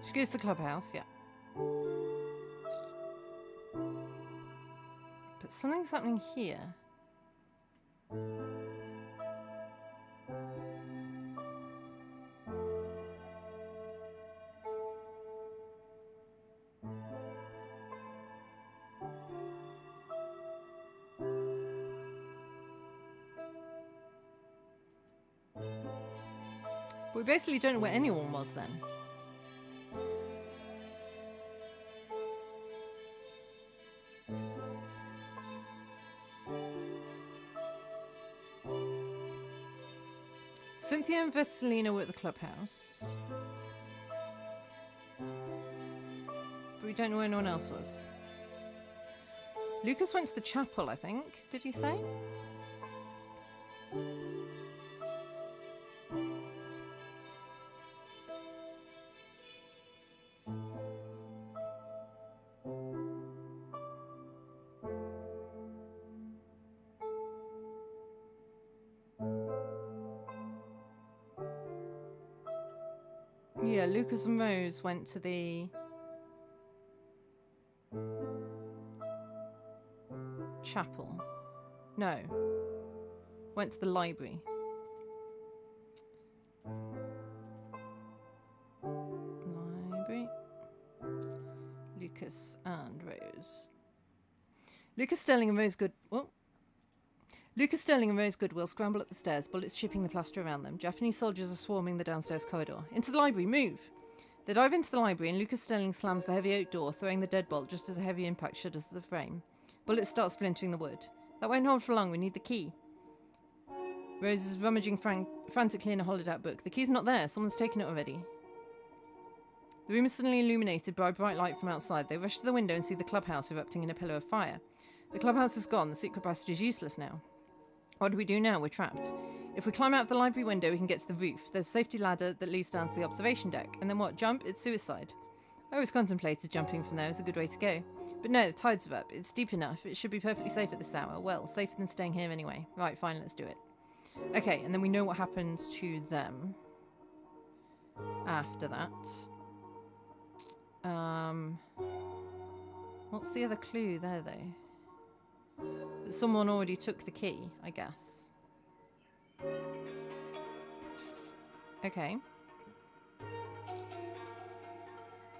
She goes to the clubhouse, yeah. But something's happening here. But we basically don't know where anyone was then. Cynthia and Vitalina were at the clubhouse. But we don't know where anyone else was. Lucas went to the chapel, I think. Did he say? Yeah, Lucas and Rose went to the chapel. No. Went to the library. Library. Lucas and Rose. Lucas Sterling and Rose Goodwill scramble up the stairs, bullets chipping the plaster around them. Japanese soldiers are swarming the downstairs corridor. Into the library, move! They dive into the library and Lucas Sterling slams the heavy oak door, throwing the deadbolt just as a heavy impact shudders the frame. Bullets start splintering the wood. That won't hold for long, we need the key. Rose is rummaging frantically in a hollowed-out book. The key's not there. Someone's taken it already. The room is suddenly illuminated by a bright light from outside. They rush to the window and see the clubhouse erupting in a pillar of fire. The clubhouse is gone. The secret passage is useless now. What do we do now? We're trapped. If we climb out of the library window, we can get to the roof. There's a safety ladder that leads down to the observation deck. And then what? Jump? It's suicide. I always contemplated jumping from there as a good way to go. But no, the tides are up. It's deep enough. It should be perfectly safe at this hour. Well, safer than staying here anyway. Right, fine, let's do it. Okay, and then we know what happens to them after that. What's the other clue there, though? That someone already took the key, I guess. Okay.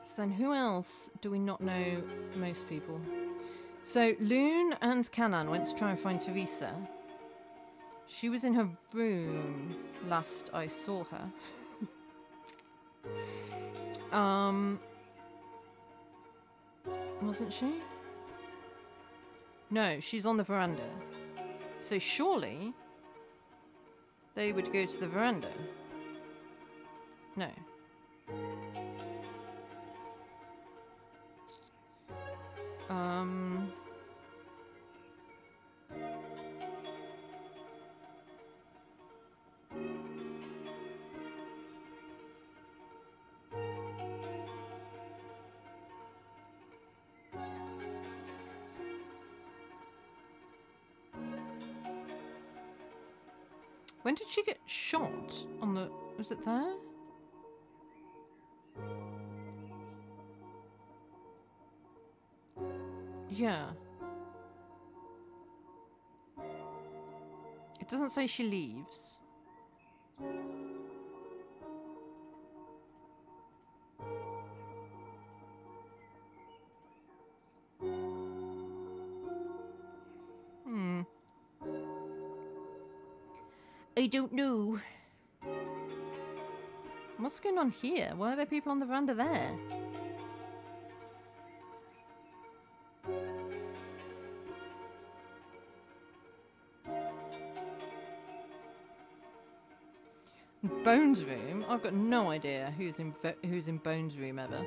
So then who else do we not know? Most people. So Loon and Kanan went to try and find Teresa. She was in her room last I saw her. Wasn't she? No, she's on the veranda. So surely they would go to the veranda. No. When did she get shot? On the... Was it there? Yeah. It doesn't say she leaves. I don't know. What's going on here? Why are there people on the veranda there? Bones' room? I've got no idea who's in Bones' room ever.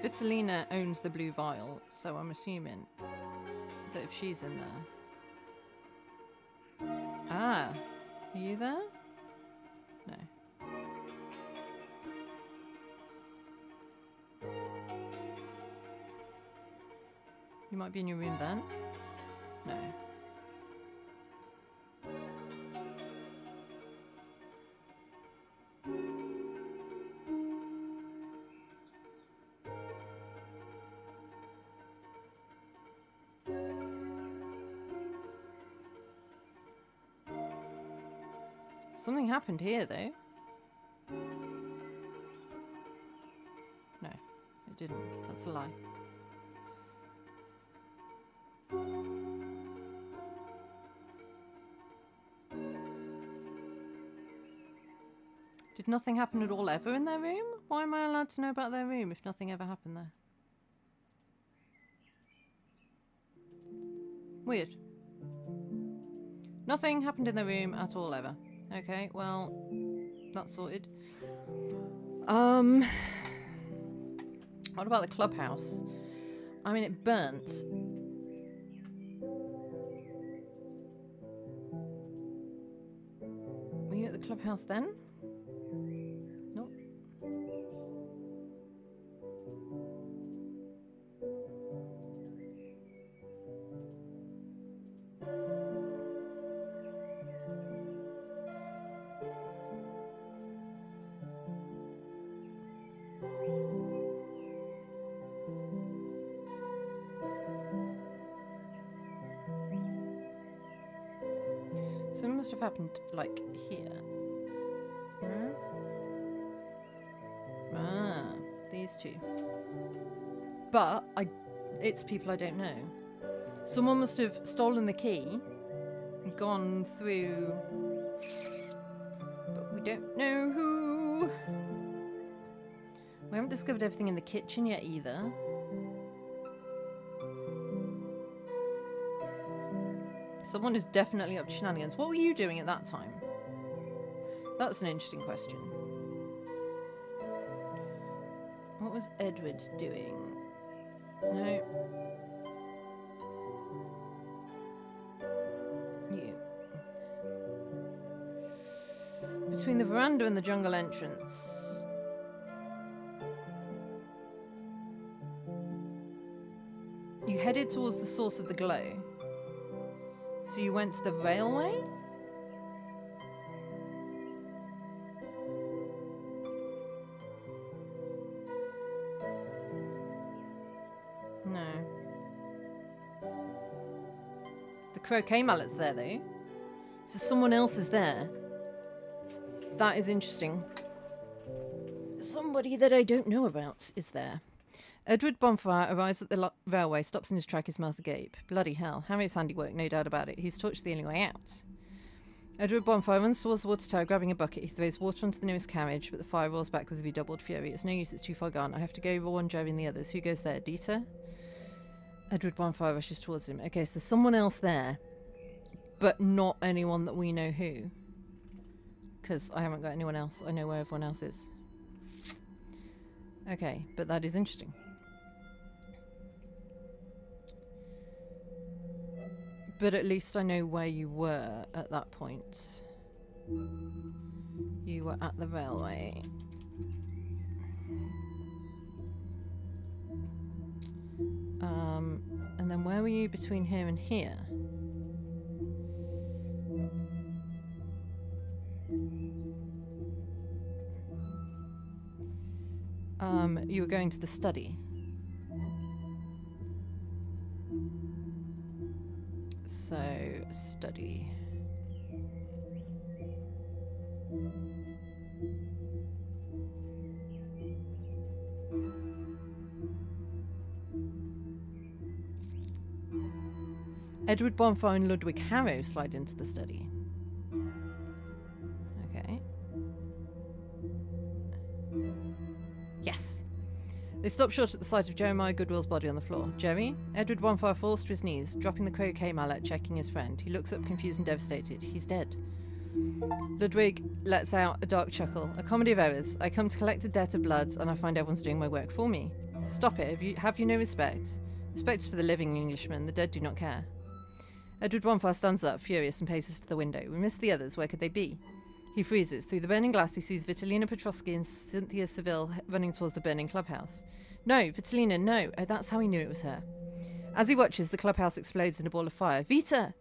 Vitalina owns the blue vial, so I'm assuming that if she's in there... Ah, are you there? No. You might be in your room then? No. Something happened here, though. No, it didn't. That's a lie. Did nothing happen at all ever in their room? Why am I allowed to know about their room if nothing ever happened there? Weird. Nothing happened in their room at all ever. Okay, well, that's sorted. What about the clubhouse? I mean, it burnt. Were you at the clubhouse then? Nope. Something must have happened, like, here. Ah, these two. But, it's people I don't know. Someone must have stolen the key, gone through But we don't know who. We haven't discovered everything in the kitchen yet either. Someone is definitely up to shenanigans. What were you doing at that time? That's an interesting question. What was Edward doing? No. You. Between the veranda and the jungle entrance. You headed towards the source of the glow. So you went to the railway? No. The croquet mallet's there, though. So someone else is there. That is interesting. Somebody that I don't know about is there. Edward Bonfire arrives at the railway, stops in his track, his mouth agape. Bloody hell. Harry's handiwork, no doubt about it. He's torched the only way out. Edward Bonfire runs towards the water tower, grabbing a bucket. He throws water onto the nearest carriage, but the fire roars back with redoubled fury. It's no use, it's too far gone. I have to go, warn Jerry and the others. Who goes there? Dieter? Edward Bonfire rushes towards him. Okay, so there's someone else there, but not anyone that we know who. Because I haven't got anyone else. I know where everyone else is. Okay, but that is interesting. But at least I know where you were at that point. You were at the railway. And then where were you between here and here? You were going to the study. So, study. Edward Bonfire and Ludwig Harrow slide into the study. Okay. Yes! They stop short at the sight of Jeremiah Goodwill's body on the floor. Jerry? Edward Bonfire falls to his knees, dropping the croquet mallet, checking his friend. He looks up confused and devastated. He's dead. Ludwig lets out a dark chuckle. A comedy of errors. I come to collect a debt of blood, and I find everyone's doing my work for me. Stop it. Have you no respect? Respect is for the living, Englishman. The dead do not care. Edward Bonfire stands up, furious, and paces to the window. We miss the others. Where could they be? He freezes. Through the burning glass, he sees Vitalina Petrovsky and Cynthia Seville running towards the burning clubhouse. No, Vitalina, no. Oh, that's how he knew it was her. As he watches, the clubhouse explodes in a ball of fire. Vita!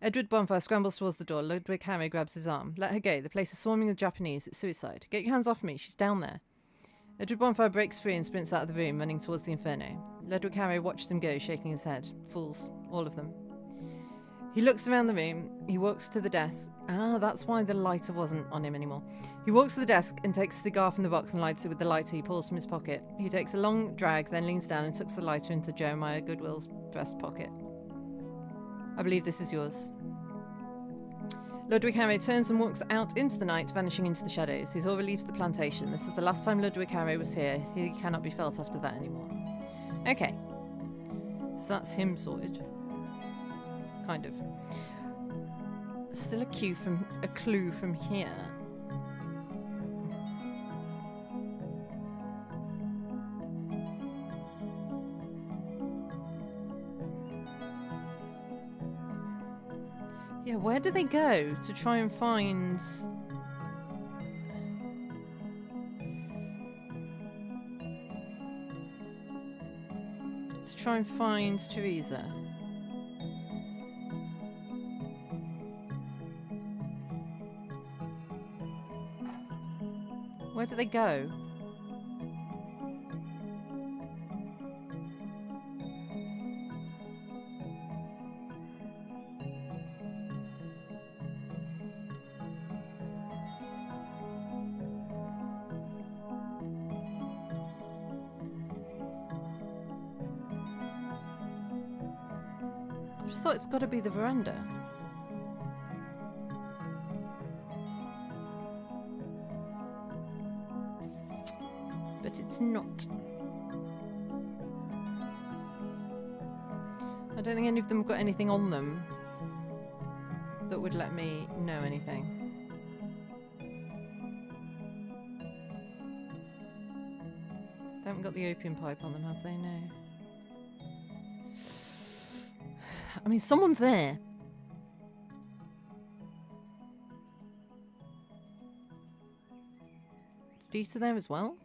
Edward Bonfire scrambles towards the door. Ludwig Harrow grabs his arm. Let her go. The place is swarming with Japanese. It's suicide. Get your hands off me. She's down there. Edward Bonfire breaks free and sprints out of the room, running towards the inferno. Ludwig Harrow watches him go, shaking his head. Fools. All of them. He looks around the room. He walks to the desk. Ah, that's why the lighter wasn't on him anymore. He walks to the desk and takes a cigar from the box and lights it with the lighter he pulls from his pocket. He takes a long drag, then leans down and tucks the lighter into Jeremiah Goodwill's breast pocket. I believe this is yours. Ludwig Harrow turns and walks out into the night, vanishing into the shadows. His aura leaves the plantation. This was the last time Ludwig Harrow was here. He cannot be felt after that anymore. Okay. So that's him sorted. Kind of. Still a clue from here. Yeah, where do they go to try and find... Teresa? Where do they go? I just thought it's got to be the veranda. but it's not. I don't think any of them have got anything on them that would let me know anything. They haven't got the opium pipe on them, have they? No. I mean, someone's there. Is Dieter there as well?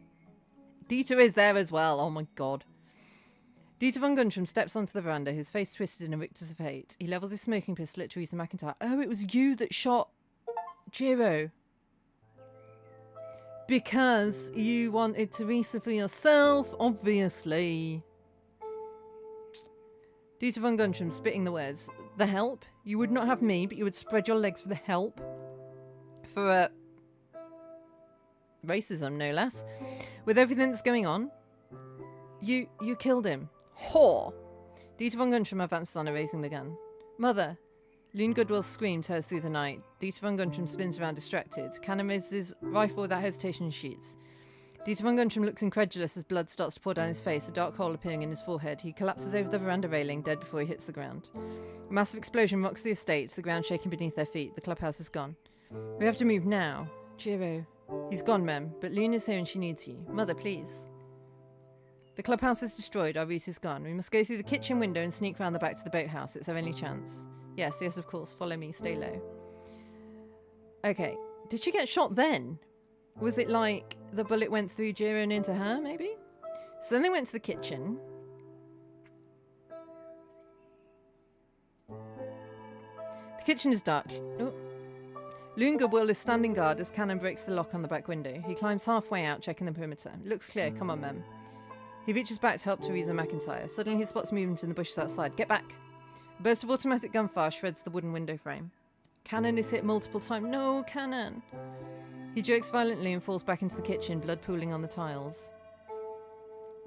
Dieter is there as well. Oh my god. Dieter von Guntram steps onto the veranda, his face twisted in a rictus of hate. He levels his smoking pistol at Teresa McIntyre. Oh, it was you that shot Jiro. Because you wanted Teresa for yourself, obviously. Dieter von Guntram spitting the words. The help? You would not have me, but you would spread your legs for the help. For racism, no less. With everything that's going on, you killed him. Whore! Dieter von Guntram advances on her, raising the gun. Mother! Lune Goodwill's scream tears through the night. Dieter von Guntram spins around distracted. Cannon raises his rifle without hesitation and shoots. Dieter von Guntram looks incredulous as blood starts to pour down his face, a dark hole appearing in his forehead. He collapses over the veranda railing, dead before he hits the ground. A massive explosion rocks the estate, the ground shaking beneath their feet. The clubhouse is gone. We have to move now. Jiro. He's gone, Mem, but Lune is here and she needs you. Mother, please. The clubhouse is destroyed, our route is gone. We must go through the kitchen window and sneak round the back to the boathouse. It's our only chance. Yes, of course. Follow me. Stay low. Okay. Did she get shot then? Was it like the bullet went through Jiro and into her, maybe? So then they went to the kitchen. The kitchen is dark. Oh. Lune Goodwill is standing guard as Cannon breaks the lock on the back window. He climbs halfway out, checking the perimeter. It looks clear. Come on, Mem. He reaches back to help Teresa McIntyre. Suddenly he spots movement in the bushes outside. Get back! A burst of automatic gunfire shreds the wooden window frame. Cannon is hit multiple times. No, Cannon! He jerks violently and falls back into the kitchen, blood pooling on the tiles.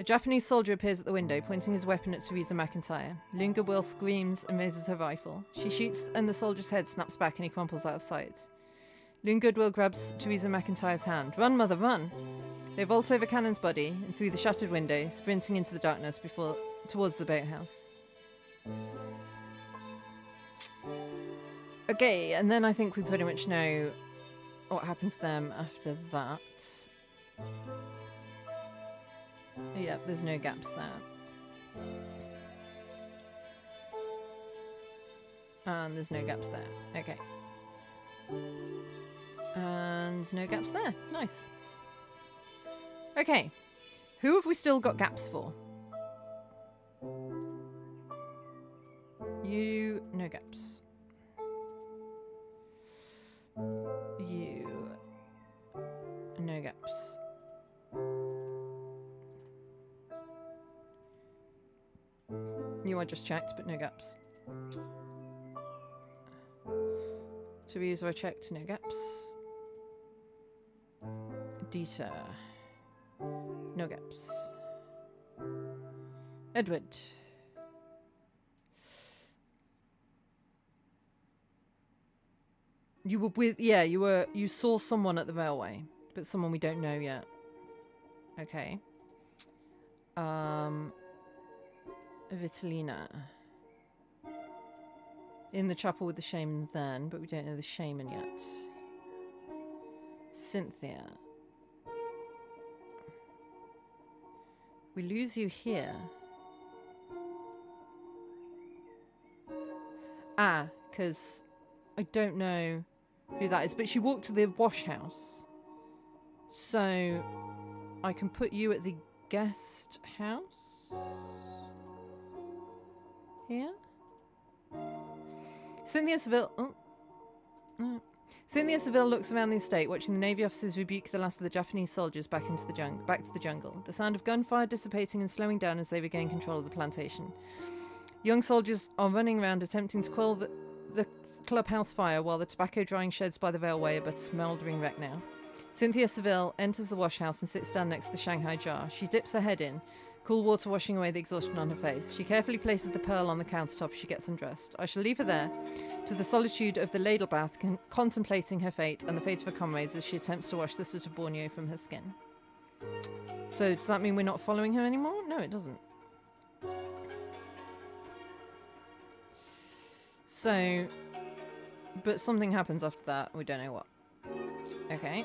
A Japanese soldier appears at the window, pointing his weapon at Teresa McIntyre. Lune Goodwill screams and raises her rifle. She shoots and the soldier's head snaps back and he crumples out of sight. Lune Goodwill grabs Teresa McIntyre's hand. Run, mother, run! They vault over Cannon's body and through the shattered window, sprinting into the darkness towards the boathouse. Okay, and then I think we pretty much know what happened to them after that. Yep, there's no gaps there. And there's no gaps there. Okay. And no gaps there. Nice. Okay. Who have we still got gaps for? You, no gaps. You, no gaps. You I just checked, but no gaps. Teresa I checked, no gaps. Dieter, no gaps. Edward. You were with, yeah, you saw someone at the railway, but someone we don't know yet. Okay. Vitalina. In the chapel with the shaman then, but we don't know the shaman yet. Cynthia. We lose you here. Ah, because I don't know who that is, but she walked to the wash house. So I can put you at the guest house here. Cynthia Seville. Oh. No. Cynthia Seville looks around the estate, watching the Navy officers rebuke the last of the Japanese soldiers back to the jungle. The sound of gunfire dissipating and slowing down as they regain control of the plantation. Young soldiers are running around attempting to quell the clubhouse fire, while the tobacco drying sheds by the railway are but a smouldering wreck now. Cynthia Seville enters the wash house and sits down next to the Shanghai jar. She dips her head in, cool water washing away the exhaustion on her face. She carefully places the pearl on the countertop as she gets undressed. I shall leave her there, to the solitude of the ladle bath, contemplating her fate and the fate of her comrades as she attempts to wash the soot of Borneo from her skin. So does that mean we're not following her anymore? No, it doesn't. So, but something happens after that. We don't know what. Okay.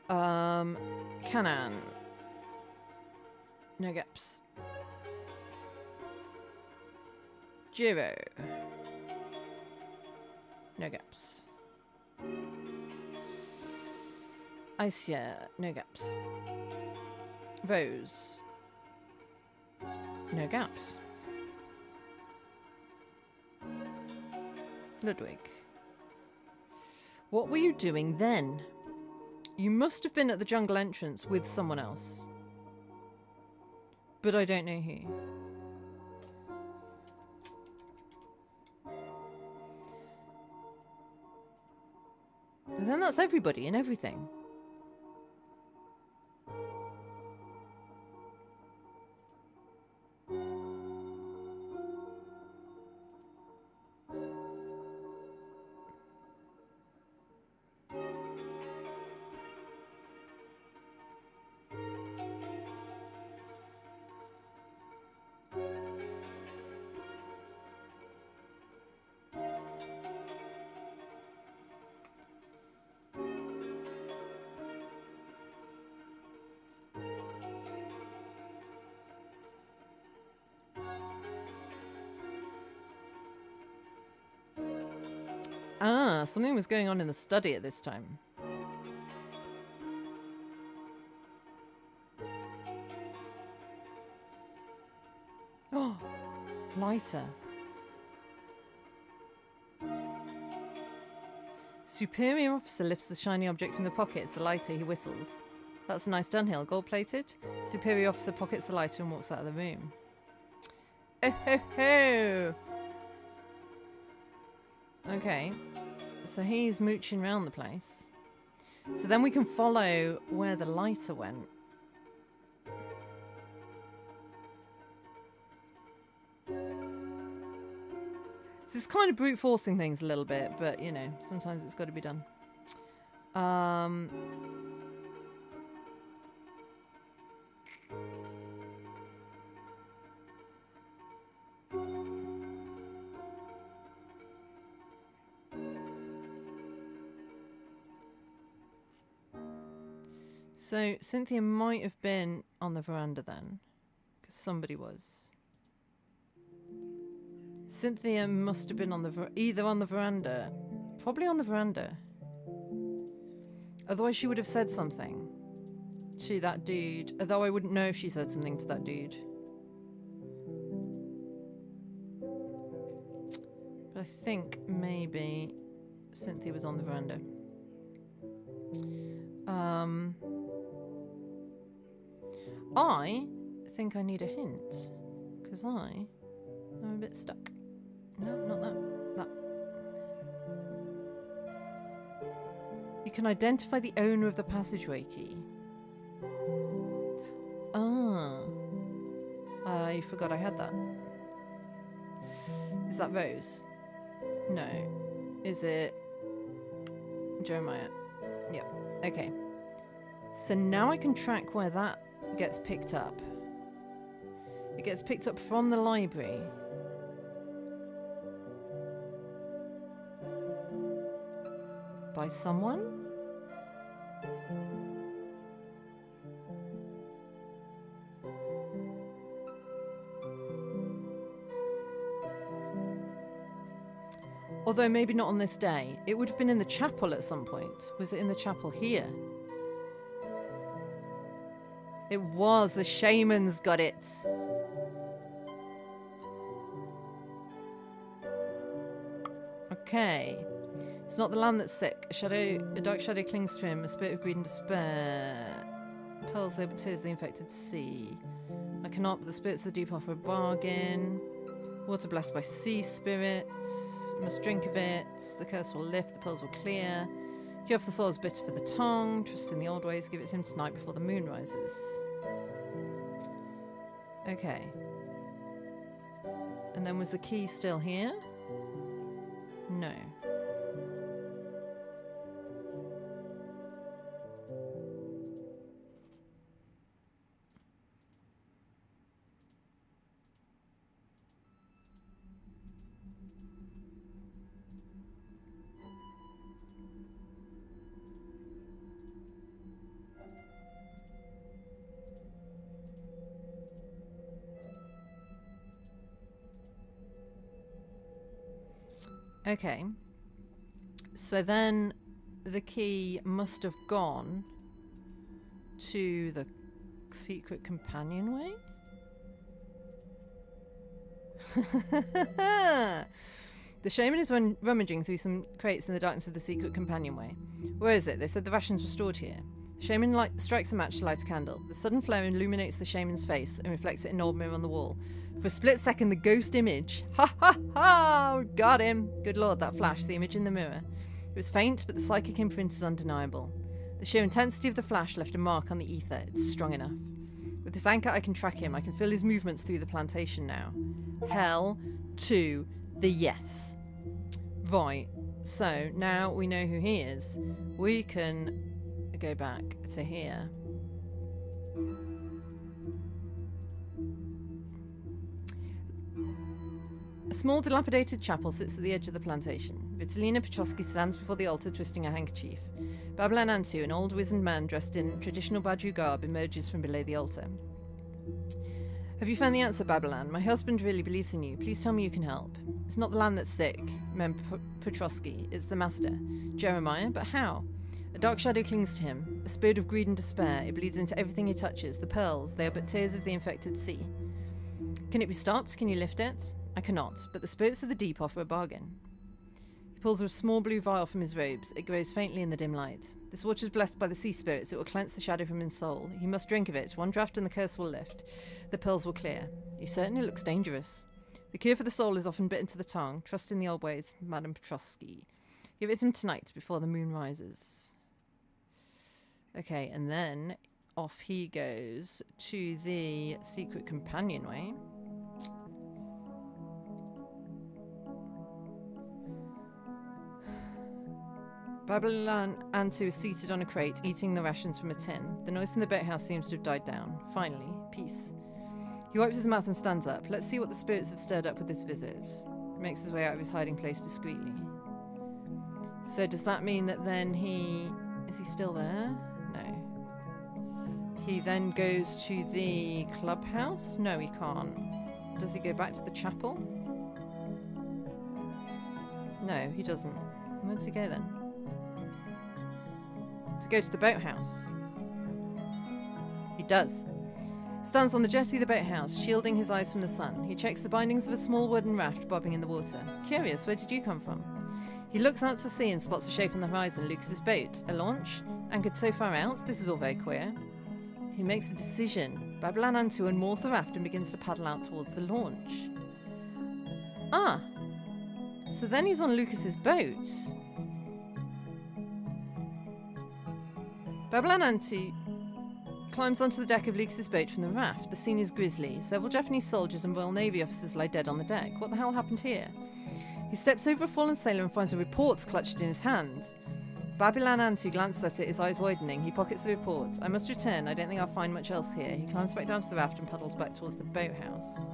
Canaan. No gaps. Jiro. No gaps. Isia. No gaps. Rose. No gaps. Ludwig. What were you doing then? You must have been at the jungle entrance with someone else. But I don't know who. But then that's everybody and everything. Ah, something was going on in the study at this time. Oh, lighter. Superior officer lifts the shiny object from the pocket. It's the lighter. He whistles. That's a nice Dunhill. Gold-plated. Superior officer pockets the lighter and walks out of the room. Oh ho ho! Okay, so he's mooching around the place. So then we can follow where the lighter went. This is kind of brute forcing things a little bit, but you know, sometimes it's got to be done. So Cynthia might have been on the veranda then, because somebody was. Cynthia must have been on the either on the veranda, probably on the veranda. Otherwise, she would have said something to that dude. Although I wouldn't know if she said something to that dude. But I think maybe Cynthia was on the veranda. I think I need a hint, because I'm a bit stuck. No, not that. That. You can identify the owner of the passageway key. Ah. I forgot I had that. Is that Rose? No. Is it Jeremiah? Yeah. Okay. So now I can track where that gets picked up. It gets picked up from the library. By someone? Although maybe not on this day. It would have been in the chapel at some point. Was it in the chapel here? It was. The shamans got it. Okay. It's not the land that's sick. A dark shadow clings to him. A spirit of greed and despair. Pearls there with tears the infected sea. I cannot, but the spirits of the deep offer a bargain. Water blessed by sea spirits. Must drink of it. The curse will lift. The pearls will clear. Cure for the soul is bitter for the tongue. Trust in the old ways. Give it to him tonight before the moon rises. Okay. And then was the key still here? No. Okay. So then the key must have gone to the secret companionway? The shaman is rummaging through some crates in the darkness of the secret companionway. Where is it? They said the rations were stored here. The shaman strikes a match to light a candle. The sudden flare illuminates the shaman's face and reflects it in an old mirror on the wall. For a split second, the ghost image. Ha ha ha! Got him! Good lord, that flash, the image in the mirror. It was faint, but the psychic imprint is undeniable. The sheer intensity of the flash left a mark on the ether. It's strong enough. With this anchor, I can track him. I can feel his movements through the plantation now. Hell to the yes. Right, so now we know who he is. We can go back to here. A small dilapidated chapel sits at the edge of the plantation. Vitalina Petrovsky stands before the altar twisting a handkerchief. Babelan Antu, an old wizened man dressed in traditional Badu garb, emerges from below the altar. Have you found the answer, Babelan? My husband really believes in you. Please tell me you can help. It's not the land that's sick, Mem Petrovsky. It's the master. Jeremiah? But how? A dark shadow clings to him. A spirit of greed and despair. It bleeds into everything he touches. The pearls, they are but tears of the infected sea. Can it be stopped? Can you lift it? I cannot, but the spirits of the deep offer a bargain. He pulls a small blue vial from his robes. It glows faintly in the dim light. This water is blessed by the sea spirits. It will cleanse the shadow from his soul. He must drink of it. One draught and the curse will lift. The pearls will clear. You certainly looks dangerous. The cure for the soul is often bitten to the tongue. Trust in the old ways, Madame Petrovsky. Give it to him tonight before the moon rises. Okay, and then off he goes to the secret companionway. Babelan Antu is seated on a crate, eating the rations from a tin. The noise from the boathouse seems to have died down. Finally, peace. He wipes his mouth and stands up. Let's see what the spirits have stirred up with this visit. He makes his way out of his hiding place discreetly. So does that mean that then he... Is he still there? No. He then goes to the clubhouse? No, he can't. Does he go back to the chapel? No, he doesn't. Where does he go then? To go to the boathouse. He does. Stands on the jetty of the boathouse, shielding his eyes from the sun. He checks the bindings of a small wooden raft bobbing in the water. Curious, where did you come from? He looks out to sea and spots a shape on the horizon. Lucas's boat. A launch? Anchored so far out? This is all very queer. He makes the decision. Babelan Antu unmoors the raft and begins to paddle out towards the launch. Ah! So then he's on Lucas's boat. Babelan Antu climbs onto the deck of Lucas's boat from the raft. The scene is grisly. Several Japanese soldiers and Royal Navy officers lie dead on the deck. What the hell happened here? He steps over a fallen sailor and finds a report clutched in his hand. Babelan Antu glances at it, his eyes widening. He pockets the report. I must return. I don't think I'll find much else here. He climbs back down to the raft and paddles back towards the boathouse.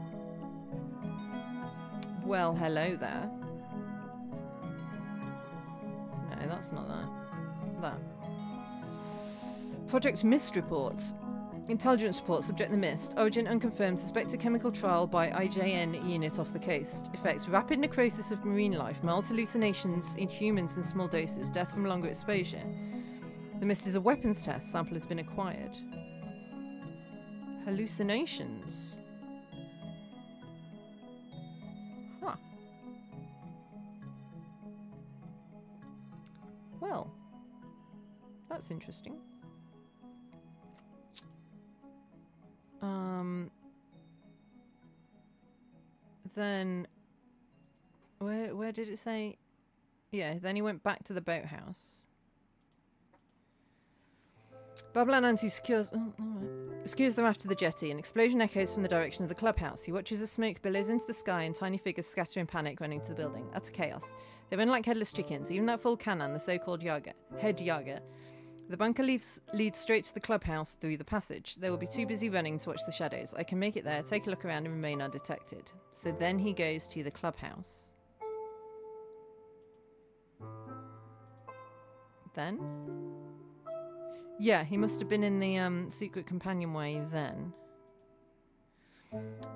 Well, hello there. No, that's not that. That. Project Mist reports. Intelligence report, subject the Mist. Origin unconfirmed. Suspected chemical trial by IJN unit off the coast. Effects: rapid necrosis of marine life, mild hallucinations in humans in small doses, death from longer exposure. The Mist is a weapons test. Sample has been acquired. Hallucinations. Huh. Well, that's interesting. Then where did it say? Yeah, then he went back to the boathouse. Babelan Antu secures the raft to the jetty. An explosion echoes from the direction of the clubhouse. He watches as smoke billows into the sky and tiny figures scatter in panic running to the building. Utter chaos. They run like headless chickens. Even that full cannon, the so-called head Yaga. The bunker leads straight to the clubhouse through the passage. They will be too busy running to watch the shadows. I can make it there, take a look around and remain undetected. So then he goes to the clubhouse. Then? Yeah, he must have been in the secret companionway then.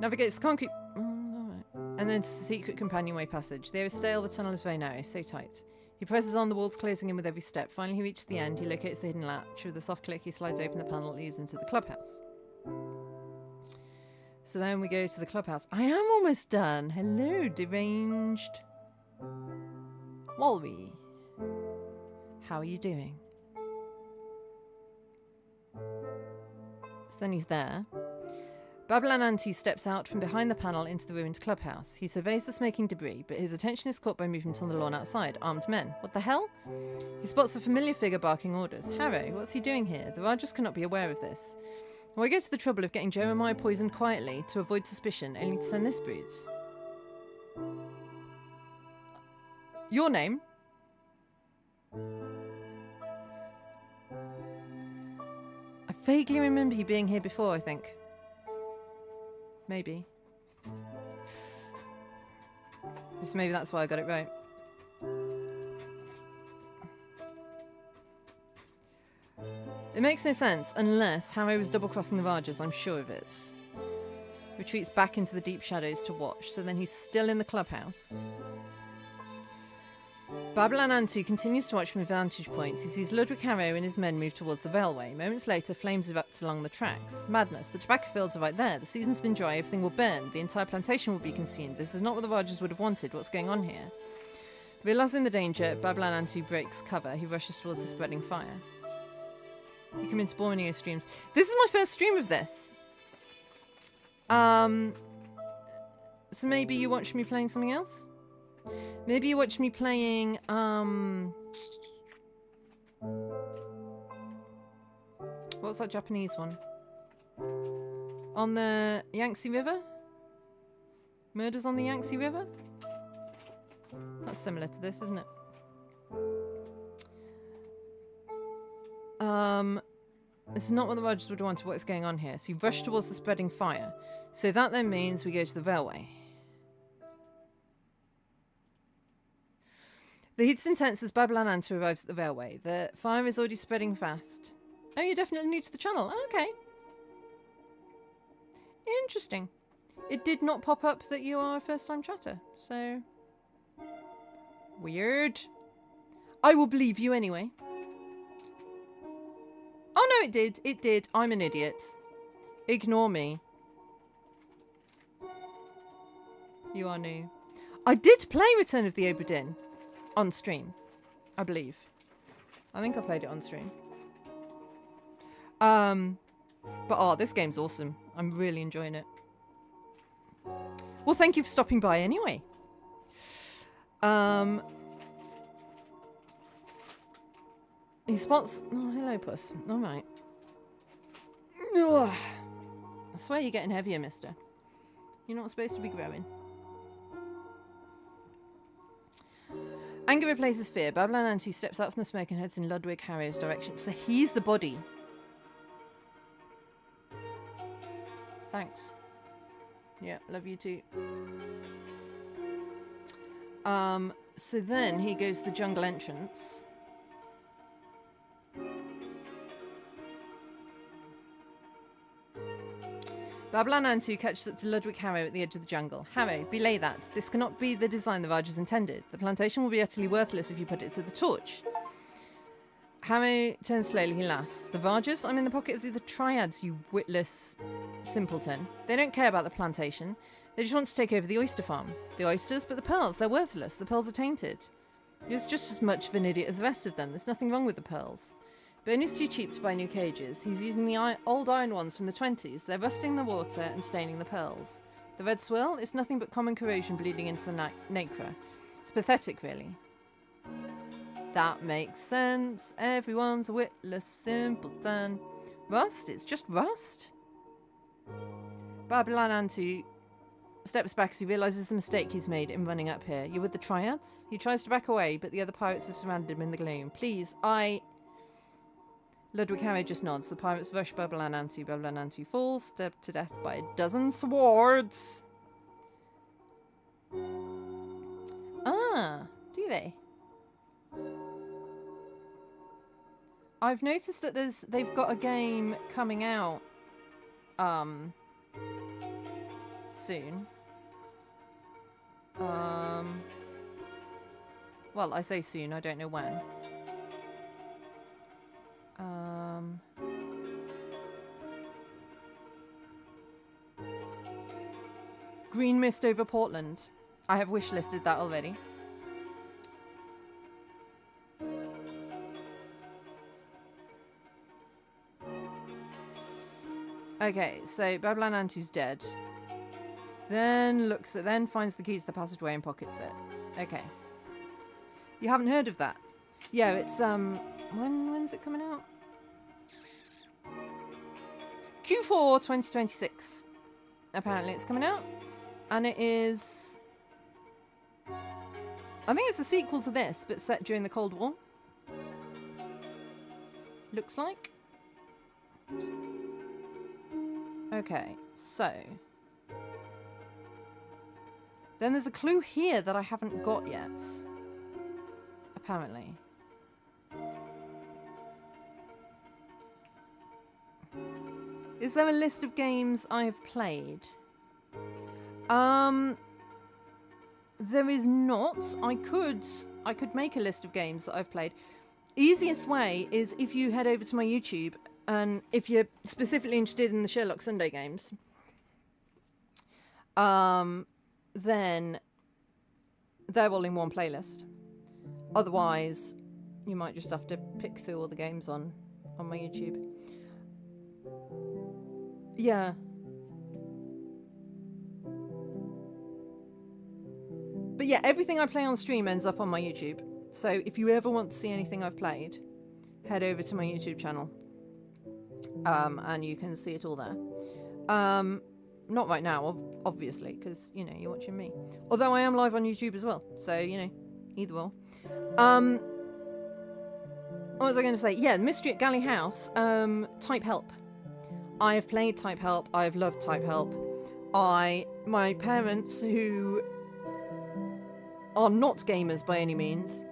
Navigates the concrete... Oh, alright. And then to the secret companionway passage. The air is stale, the tunnel is very narrow, so tight. He presses on, the walls closing in with every step. Finally, he reaches the end. He locates the hidden latch. With a soft click, he slides open the panel that leads into the clubhouse. So then we go to the clubhouse. I am almost done. Hello, deranged Walby. How are you doing? So then he's there. Babylon Antu steps out from behind the panel into the ruined clubhouse. He surveys the smoking debris, but his attention is caught by movement on the lawn outside. Armed men. What the hell? He spots a familiar figure barking orders. Harrow, what's he doing here? The Rajas cannot be aware of this. Why go to the trouble of getting Jeremiah poisoned quietly to avoid suspicion, only to send this brutes? Your name? I vaguely remember you being here before, I think. Maybe. Just maybe that's why I got it right. It makes no sense unless Harrow was double-crossing the Rajas, I'm sure of it. Retreats back into the deep shadows to watch, so then he's still in the clubhouse. Babylon Antu continues to watch from a vantage point. He sees Ludwig Harrow and his men move towards the railway. Moments later, flames erupt along the tracks. Madness. The tobacco fields are right there. The season's been dry. Everything will burn. The entire plantation will be consumed. This is not what the Rajas would have wanted. What's going on here? Realising the danger, Babylon Antu breaks cover. He rushes towards the spreading fire. You come into Borneo streams. This is my first stream of this. So maybe you watch me playing something else? Maybe you watch me playing, what's that Japanese one? On the Yangtze River? Murders on the Yangtze River? That's similar to this, isn't it? This is not what the Rajas would want. What's going on here? So you rush towards the spreading fire. So that then means we go to the railway. The heat's intense as Babylon Antu arrives at the railway. The fire is already spreading fast. Oh, you're definitely new to the channel. Oh, okay. Interesting. It did not pop up that you are a first-time chatter, so... Weird. I will believe you anyway. Oh, no, it did. It did. I'm an idiot. Ignore me. You are new. I did play Return of the Obra Dinn. On stream, I believe. I think I played it on stream. But oh, this game's awesome. I'm really enjoying it. Well, thank you for stopping by anyway. He spots... Oh, hello, puss. All right. Ugh. I swear you're getting heavier, mister. You're not supposed to be growing. Anger replaces fear. Babylon Antu steps out from the smoke and heads in Ludwig Harrow's direction. So he's the body. Thanks. Yeah, love you too. So then he goes to the jungle entrance. Babylon Antu catches up to Ludwig Harrow at the edge of the jungle. Harrow, belay that. This cannot be the design the Rajas intended. The plantation will be utterly worthless if you put it to the torch. Harrow turns slowly, he laughs. The Rajas? I'm in the pocket of the Triads, you witless simpleton. They don't care about the plantation. They just want to take over the oyster farm. The oysters, but the pearls, they're worthless. The pearls are tainted. You're just as much of an idiot as the rest of them. There's nothing wrong with the pearls. Boney's too cheap to buy new cages. He's using the old iron ones from the 20s. They're rusting the water and staining the pearls. The red swill? It's nothing but common corrosion bleeding into the nacre. It's pathetic, really. That makes sense. Everyone's a witless simpleton. Rust? It's just rust. Babylon Antu steps back as he realises the mistake he's made in running up here. You're with the Triads? He tries to back away, but the other pirates have surrounded him in the gloom. Please, Ludwig Harrow just nods. The pirates rush Babylon Antu. Babylon Antu falls, stabbed to death by a dozen swords. Ah, do they? I've noticed that they've got a game coming out soon. Well, I say soon, I don't know when. Green Mist over Portland. I have wishlisted that already. Okay, so Babylon Antu's dead. Then finds the key to the passageway and pockets it. Okay. You haven't heard of that? Yeah, it's when's it coming out? Q4 2026. Apparently it's coming out. And it is, I think it's a sequel to this, but set during the Cold War. Looks like. Okay, so then there's a clue here that I haven't got yet. Apparently. Is there a list of games I've played? There is not. I could make a list of games that I've played. Easiest way is if you head over to my YouTube, and if you're specifically interested in the Sherlock Sunday games, then they're all in one playlist. Otherwise, you might just have to pick through all the games on my YouTube. Yeah. But yeah, everything I play on stream ends up on my YouTube. So if you ever want to see anything I've played, head over to my YouTube channel. And you can see it all there. Not right now, obviously, because, you know, you're watching me. Although I am live on YouTube as well. So, you know, either or. What was I going to say? Yeah, Mystery at Galley House. Type Help. I have played Type Help. I have loved Type Help. My parents, who are not gamers by any means,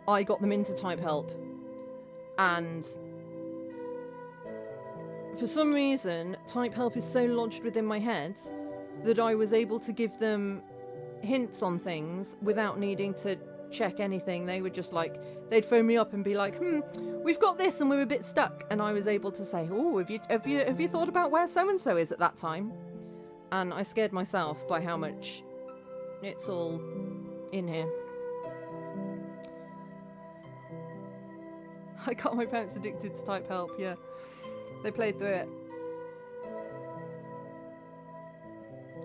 I got them into Type Help. And for some reason, Type Help is so lodged within my head that I was able to give them hints on things without needing to check anything. They would just like, they'd phone me up and be like, we've got this and we're a bit stuck. And I was able to say, oh, have you thought about where so-and-so is at that time? And I scared myself by how much it's all in here. I got my parents addicted to Type Help, yeah. They played through it.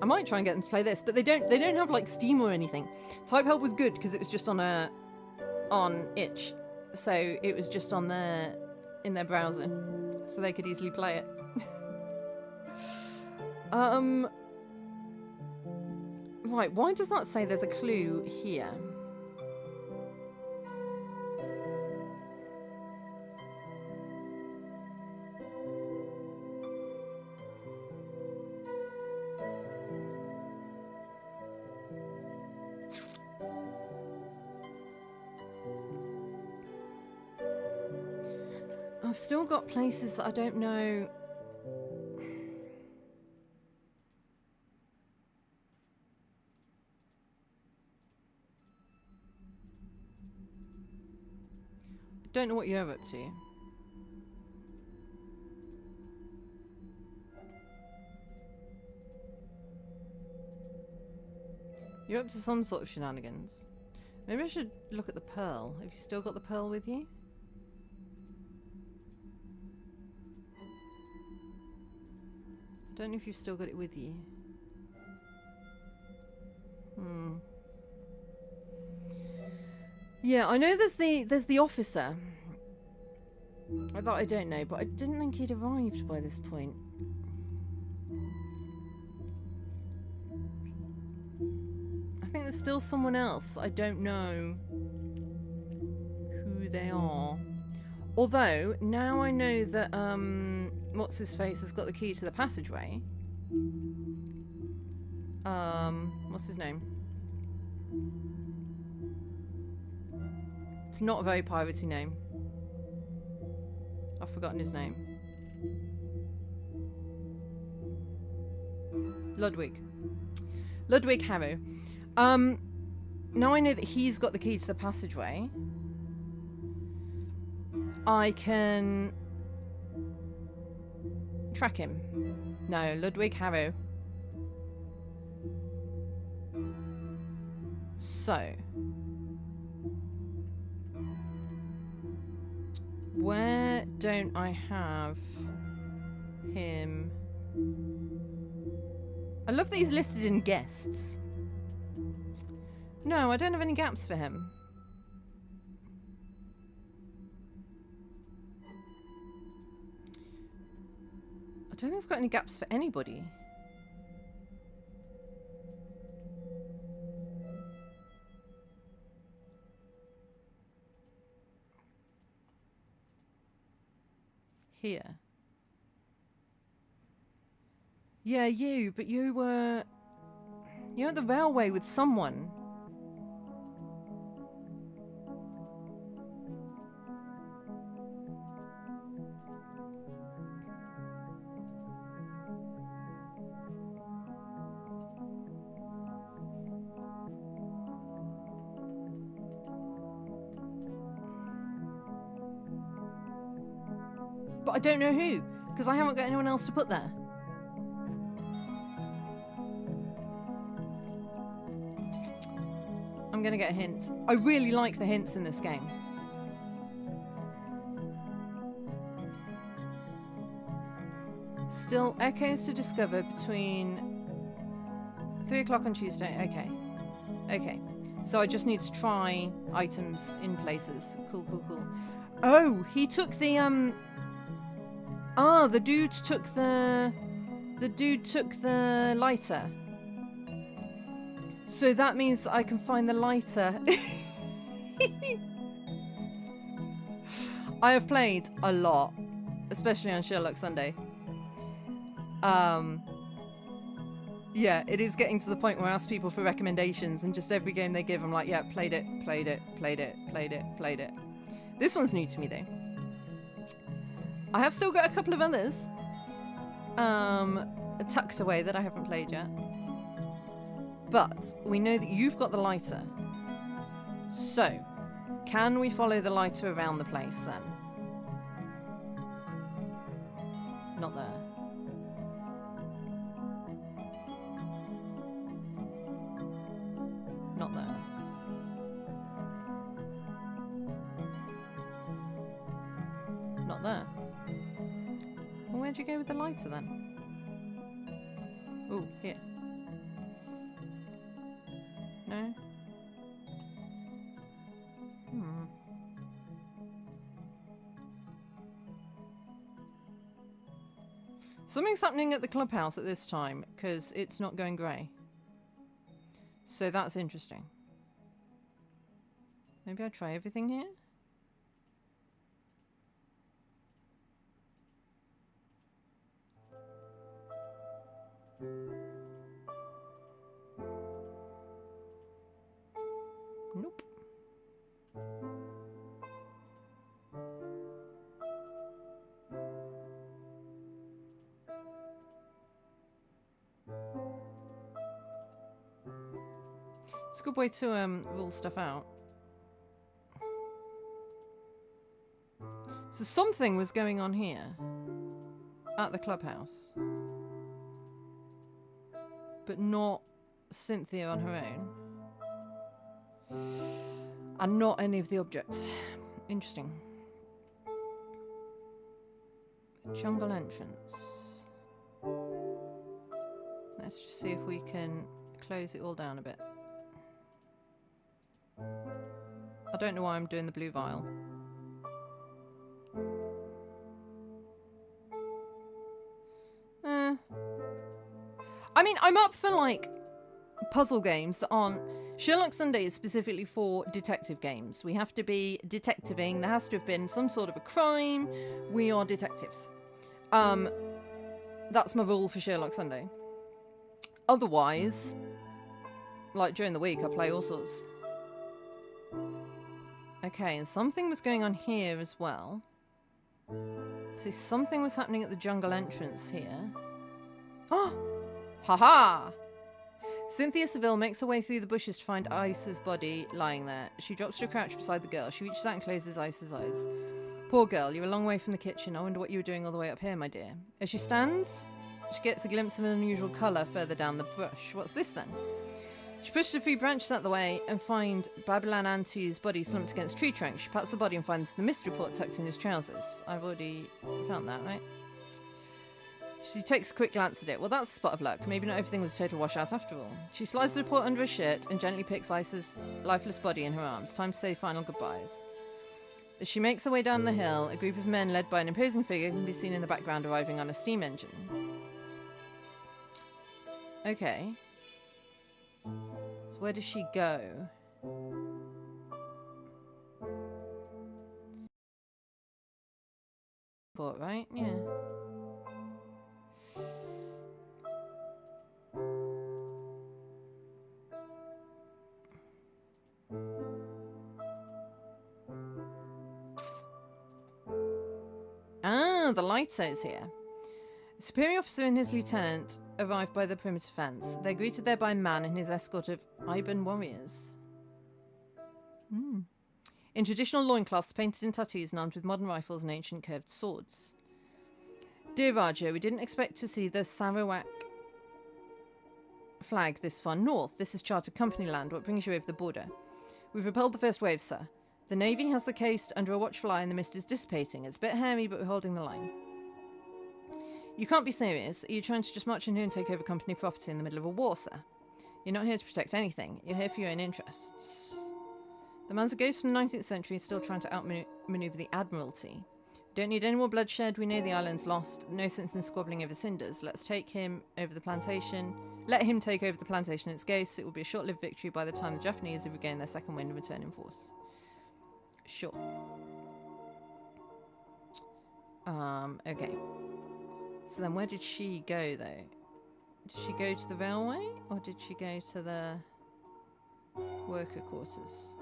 I might try and get them to play this, but they don't have like Steam or anything. Type Help was good because it was just on itch. So it was just on in their browser. So they could easily play it. Right, why does that say there's a clue here? I've still got places that I don't know. Don't know what you're up to. You're up to some sort of shenanigans. Maybe I should look at the pearl. Have you still got the pearl with you? I don't know if you've still got it with you. Yeah, I know there's the officer. I thought I don't know, but I didn't think he'd arrived by this point. I think there's still someone else that I don't know who they are. Although, now I know that, what's-his-face has got the key to the passageway. What's his name? It's not a very piratey name. I've forgotten his name. Ludwig. Ludwig Harrow. Now I know that he's got the key to the passageway. I can track him. No, Ludwig Harrow. So, where don't I have him? I love that he's listed in guests. No, I don't have any gaps for him. I don't think I've got any gaps for anybody. Here. Yeah, you, but you're at the railway with someone. But I don't know who, because I haven't got anyone else to put there. I'm gonna get a hint. I really like the hints in this game. Still echoes to discover between 3 o'clock on Tuesday. Okay. Okay. So I just need to try items in places. Cool, cool, cool. Oh, he took the the dude took the lighter. So that means that I can find the lighter. I have played a lot, especially on Sherlock Sunday. Yeah, it is getting to the point where I ask people for recommendations, and just every game they give, I'm like, yeah, played it. This one's new to me though. I have still got a couple of others tucked away that I haven't played yet. But we know that you've got the lighter. So, can we follow the lighter around the place then? Not there. Not there. Not there. Well, where'd you go with the lighter then? Oh, here. No? Something's happening at the clubhouse at this time, because it's not going grey. So that's interesting. Maybe I try everything here? Nope. It's a good way to rule stuff out. So something was going on here at the clubhouse, but not Cynthia on her own, and not any of the objects. Interesting. Jungle entrance. Let's just see if we can close it all down a bit. I don't know why I'm doing the blue vial. I mean, I'm up for, like, puzzle games that aren't... Sherlock Sunday is specifically for detective games. We have to be detectiving. There has to have been some sort of a crime. We are detectives. That's my rule for Sherlock Sunday. Otherwise, like during the week, I play all sorts. Okay, and something was going on here as well. See, something was happening at the jungle entrance here. Oh! Haha! Cynthia Seville makes her way through the bushes to find Ice's body lying there. She drops to a crouch beside the girl. She reaches out and closes Ice's eyes. Poor girl, you're a long way from the kitchen. I wonder what you were doing all the way up here, my dear. As she stands, she gets a glimpse of an unusual colour further down the brush. What's this then? She pushes a few branches out of the way and finds Babilan Antu's body slumped against a tree trunk. She pats the body and finds the mist report tucked in his trousers. I've already found that, right? She takes a quick glance at it. Well, that's a spot of luck. Maybe not everything was a total washout after all. She slides the report under her shirt and gently picks Ice's lifeless body in her arms. Time to say final goodbyes. As she makes her way down the hill, a group of men led by an imposing figure can be seen in the background arriving on a steam engine. Okay. So where does she go? Port, right? Yeah. Ah, the Lighto's here. A superior officer and his lieutenant arrived by the perimeter fence. They're greeted there by a man and his escort of Iban warriors. In traditional loincloths, painted in tattoos and armed with modern rifles and ancient curved swords. Dear Raja, we didn't expect to see the Sarawak flag this far north. This is chartered company land. What brings you over the border? We've repelled the first wave, sir. The Navy has the case under a watchful eye and the mist is dissipating. It's a bit hairy, but we're holding the line. You can't be serious. Are you trying to just march in here and take over company property in the middle of a war, sir? You're not here to protect anything. You're here for your own interests. The man's a ghost from the 19th century, still trying to outmaneuver the Admiralty. We don't need any more bloodshed. We know the island's lost. No sense in squabbling over cinders. Let's take him over the plantation. Let him take over the plantation and its ghosts. It will be a short-lived victory by the time the Japanese have regained their second wind and return in force. Sure. Okay. So then where did she go, though? Did she go to the railway? Or did she go to the worker quarters?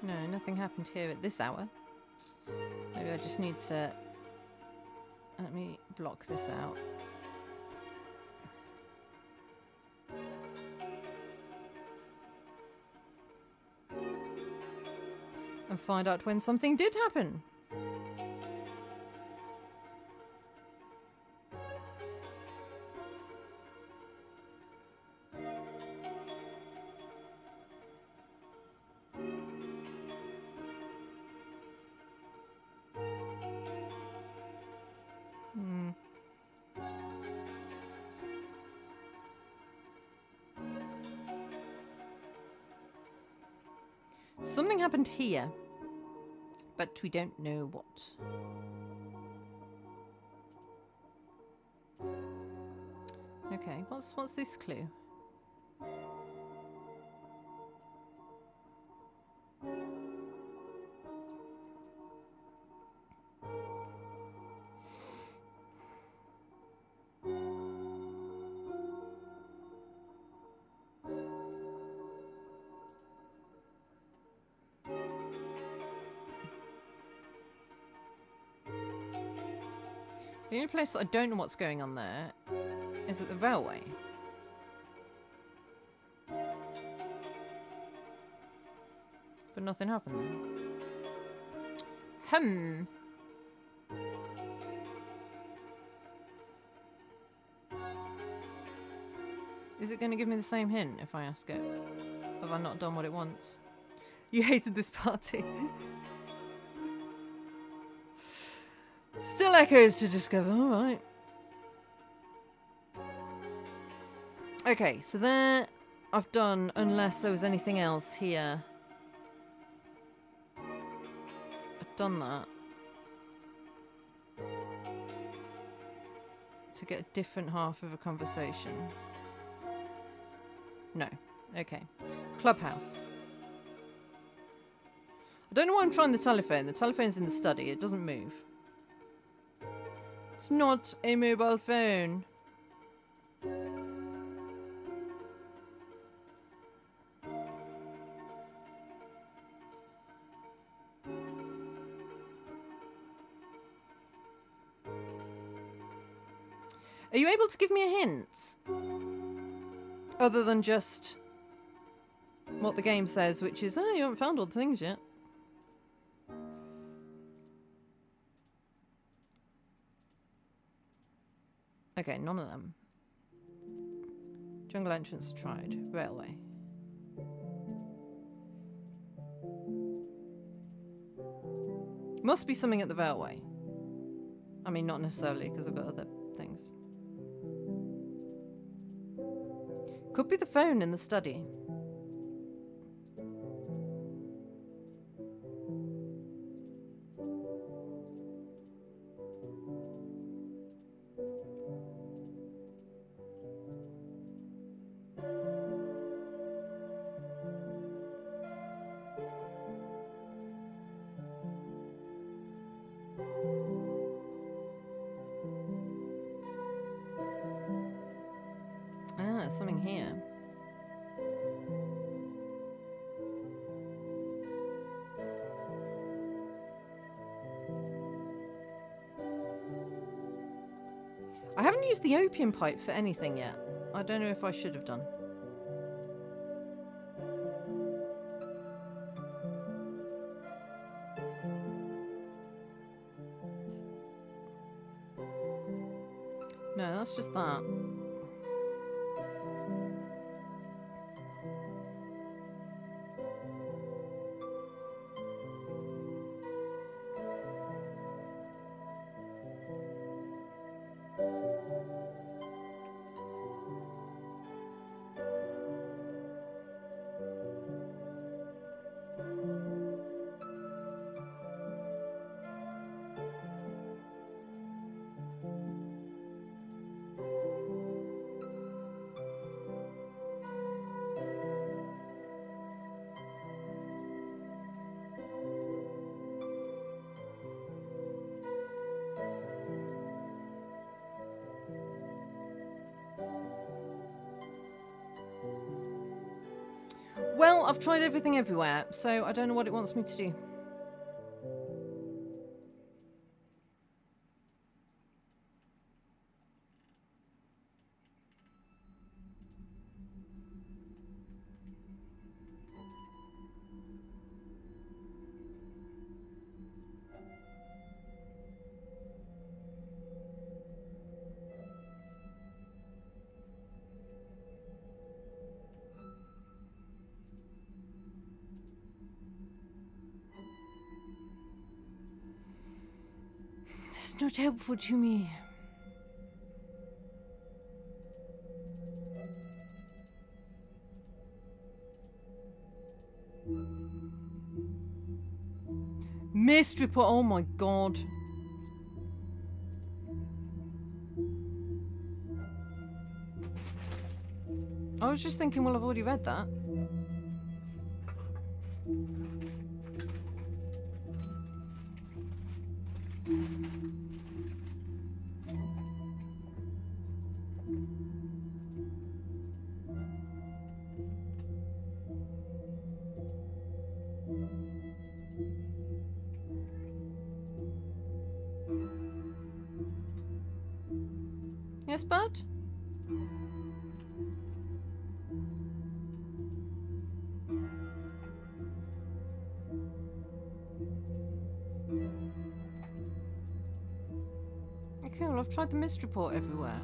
No, nothing happened here at this hour. Maybe I just need to... Let me block this out. And find out when something did happen. Something happened here, but we don't know what. Okay, what's this clue? The only place that I don't know what's going on there is at the railway. But nothing happened there. Is it going to give me the same hint if I ask it? Have I not done what it wants? You hated this party. Still echoes to discover. Alright. Okay, so there I've done, unless there was anything else here. I've done that. To get a different half of a conversation. No. Okay. Clubhouse. I don't know why I'm trying the telephone. The telephone's in the study. It doesn't move. It's not a mobile phone. Are you able to give me a hint? Other than just what the game says, which is, oh, you haven't found all the things yet. Okay, none of them. Jungle entrance tried. Railway. Must be something at the railway. I mean, not necessarily, because I've got other things. Could be the phone in the study. Ah, something here. I haven't used the opium pipe for anything yet. I don't know if I should have done. No, that's just that. Well, I've tried everything everywhere, so I don't know what it wants me to do. It's not helpful to me. Mist report, oh my god. I was just thinking, well, I've already read that. Yes, bud? Okay, well, I've tried the mist report everywhere.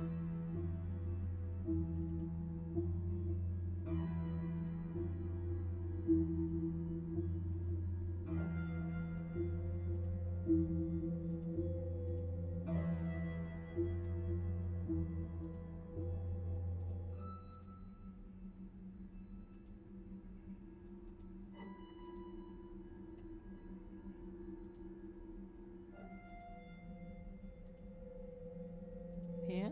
Here.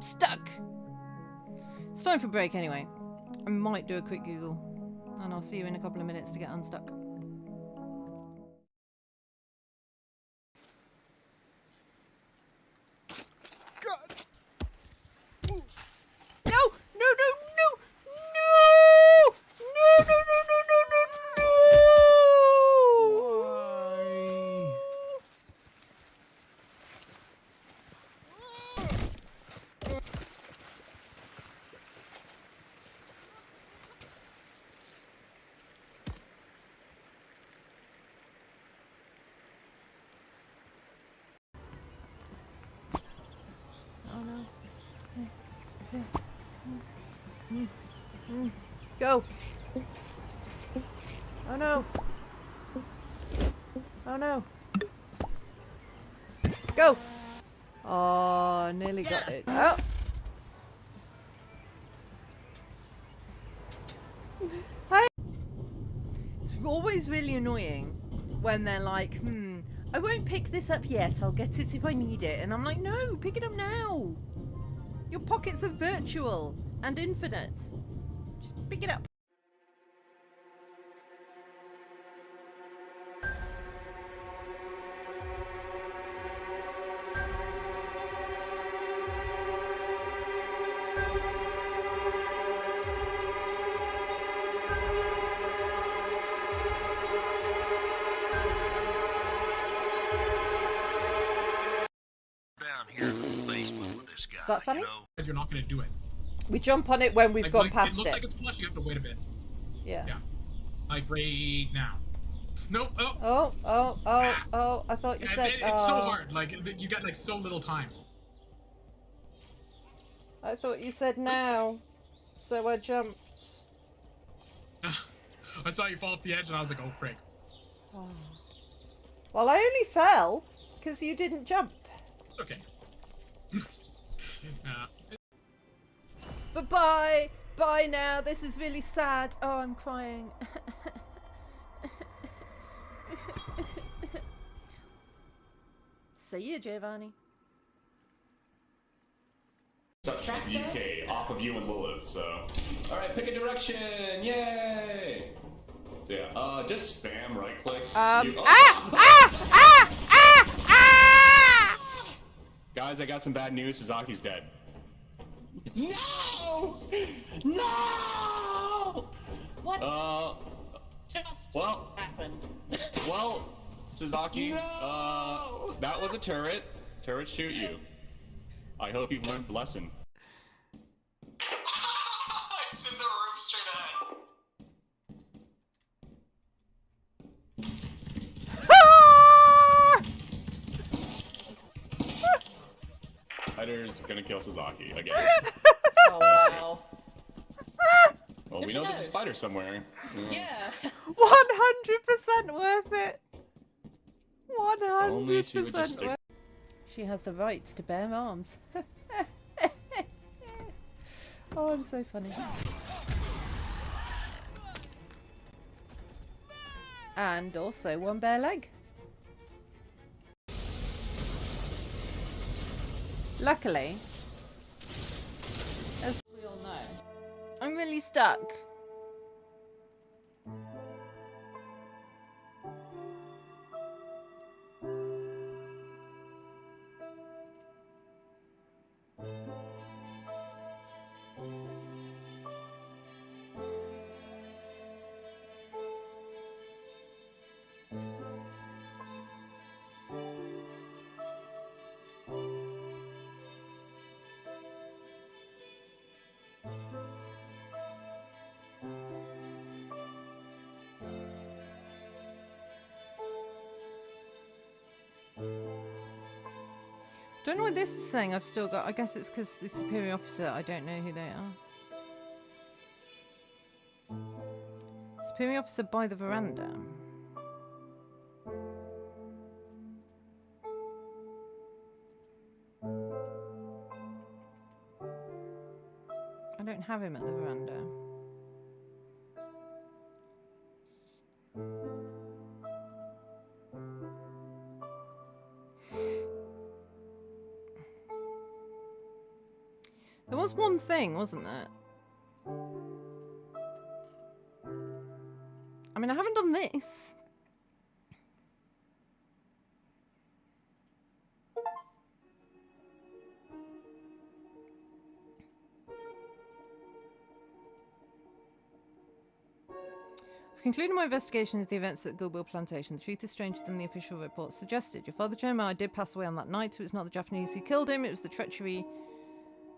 I'm stuck. It's time for break anyway. I might do a quick Google. And I'll see you in a couple of minutes to get unstuck. No! No, no, no! No! No, no, no, no, no, no, no! Oh no. Go! Oh no! Oh no! Go! Oh, nearly got it. Oh! Hi! It's always really annoying when they're like, I won't pick this up yet, I'll get it if I need it. And I'm like, no, pick it up now! Your pockets are virtual and infinite. Just pick it up. Is that funny? Because you're not going to do it. We jump on it when we've gone past it. It looks like it's flush, you have to wait a bit. Yeah. Yeah. Like right now. Nope. Oh. I thought you said... It's so hard. Like, you got like so little time. I thought you said now. So I jumped. I saw you fall off the edge and I was like, oh, frig. Oh. Well, I only fell because you didn't jump. Okay. But bye! Bye now, this is really sad. Oh, I'm crying. See you, Giovanni. Subtract the UK off of you and Lilith, so... Alright, pick a direction! Yay! So yeah, just spam right-click. Guys, I got some bad news. Suzaki's dead. No! No! What? Just well, happened. Well, Suzaki, No! That was a turret. Turrets shoot you. I hope you've learned a lesson. It's in the room straight ahead. Spider's gonna kill Suzaki again. Oh wow. Well, we know there's a spider somewhere. Yeah. 100% worth it. 100% Only she would just stick. worth it. She has the rights to bear arms. Oh, I'm so funny. And also one bare leg. Luckily, as we all know, I'm really stuck. Don't know what this is saying. I've still got... I guess it's because the superior officer, I don't know who they are. Superior officer by the veranda. I don't have him at the veranda. was one thing, wasn't there? I mean, I haven't done this. I've concluded my investigation of the events at Goodwill Plantation. The truth is stranger than the official report suggested. Your father, Jeremiah, did pass away on that night. It was not the Japanese who killed him. It was the treachery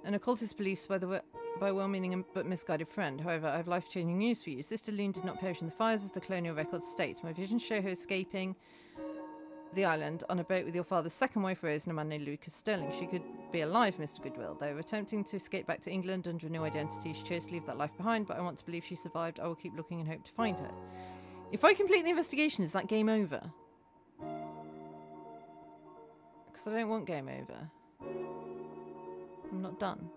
and occultist beliefs by a well-meaning but misguided friend. However, I have life-changing news for you. Sister Loon did not perish in the fires, as the colonial records state. My visions show her escaping the island on a boat with your father's second wife, Rose, and a man named Lucas Sterling. She could be alive, Mr. Goodwill. They were attempting to escape back to England under a new identity. She chose to leave that life behind, but I want to believe she survived. I will keep looking and hope to find her. If I complete the investigation, is that game over? Because I don't want game over. I'm not done.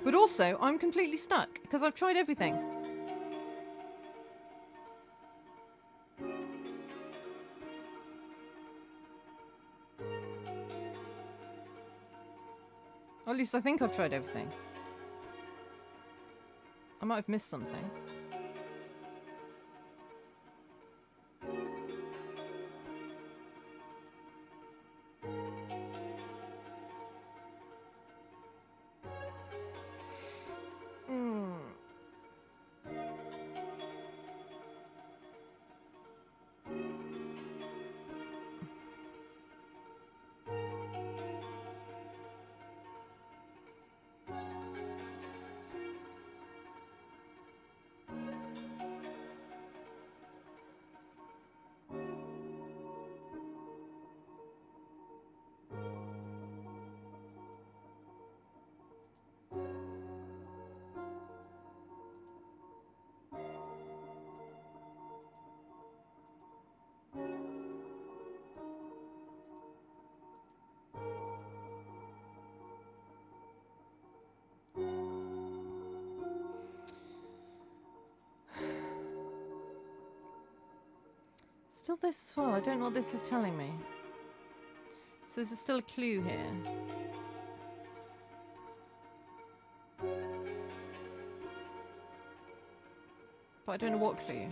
But also, I'm completely stuck because I've tried everything. Or at least I think I've tried everything. I might have missed something. Still this as well. I don't know what this is telling me. So there's still a clue here. But I don't know what clue.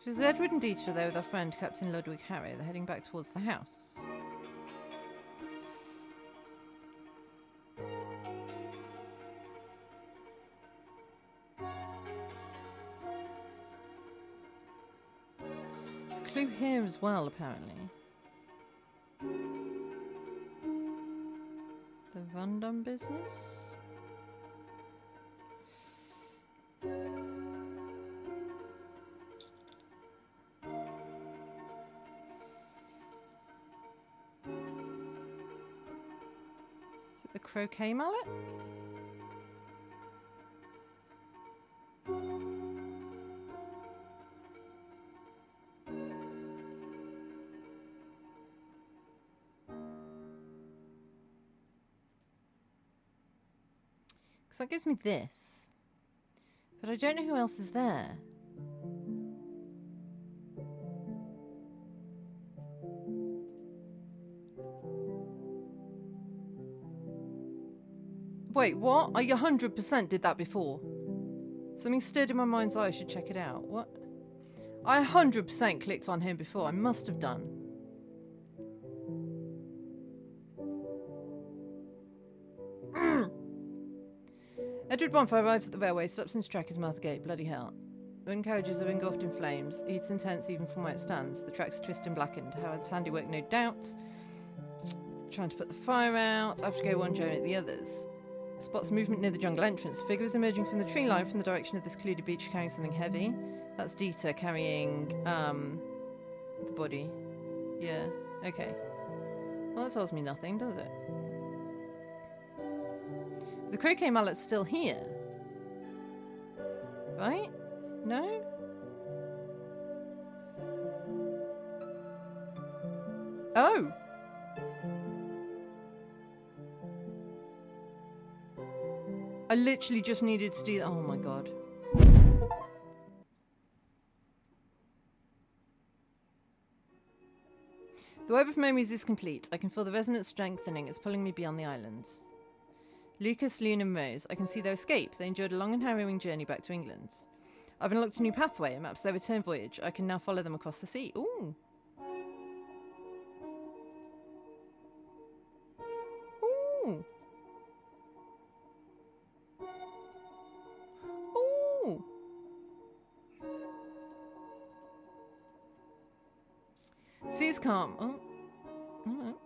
It is Edward and Dieter there with our friend Captain Ludwig Harry. They're heading back towards the house. There's a clue here as well, apparently. The Van Damme business? The croquet mallet? Because that gives me this. But I don't know who else is there. Wait, what? I 100% did that before. Something stirred in my mind's eye. I should check it out. What? I 100% clicked on him before. I must have done. Edward Bonfire arrives at the railway, stops in his track his mouth agape. Bloody hell. Wooden carriages are engulfed in flames. The heat's intense even from where it stands. The tracks twist and blackened. Howard's handiwork, no doubt. Trying to put the fire out. I have to go one journey at the others. Spots movement near the jungle entrance. Figure is emerging from the tree line from the direction of the secluded beach carrying something heavy. That's Dieter carrying the body. Yeah, okay. Well, that tells me nothing, does it? The croquet mallet's still here. Right? No? Oh! I literally just needed to do that. Oh my god. The web of memories is complete. I can feel the resonance strengthening. It's pulling me beyond the islands. Lucas, Loon and Rose. I can see their escape. They endured a long and harrowing journey back to England. I've unlocked a new pathway. It maps their return voyage. I can now follow them across the sea. Ooh. Ooh. Ooh. Sea is calm. Oh. Alright.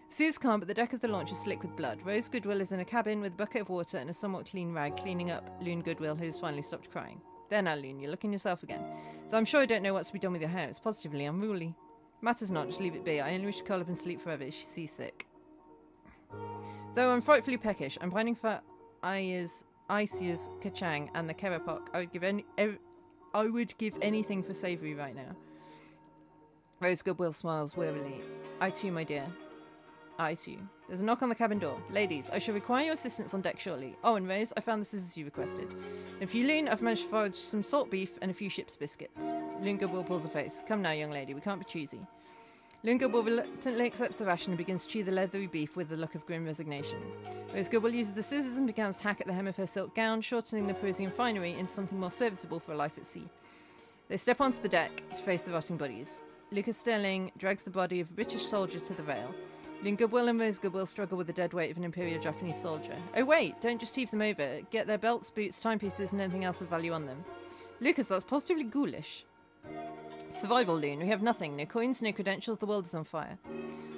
Sea is calm, but the deck of the launch is slick with blood. Rose Goodwill is in a cabin with a bucket of water and a somewhat clean rag, cleaning up Loon Goodwill, who has finally stopped crying. There now, Loon, you're looking yourself again. Though I'm sure I don't know what's to be done with your hair. It's positively unruly. Matters not, just leave it be. I only wish to curl up and sleep forever. She's seasick. Though I'm frightfully peckish, I'm pining for Isia's kachang and the kerapok. I would give anything for savoury right now. Rose Goodwill smiles wearily. I too, my dear. I too. There's a knock on the cabin door. Ladies, I shall require your assistance on deck shortly. Oh, and Rose, I found the scissors you requested. And if you Loon, I've managed to forage some salt beef and a few ship's biscuits. Loon Goodwill pulls a face. Come now, young lady, we can't be choosy. Loon Goodwill reluctantly accepts the ration and begins to chew the leathery beef with a look of grim resignation. Rose Goodwill uses the scissors and begins to hack at the hem of her silk gown, shortening the Parisian finery into something more serviceable for a life at sea. They step onto the deck to face the rotting bodies. Lucas Sterling drags the body of a British soldier to the rail. Loon Goodwill and Rose Goodwill struggle with the dead weight of an Imperial Japanese soldier. Oh wait, don't just heave them over. Get their belts, boots, timepieces and anything else of value on them. Lucas, that's positively ghoulish. Survival, Loon. We have nothing. No coins, no credentials. The world is on fire.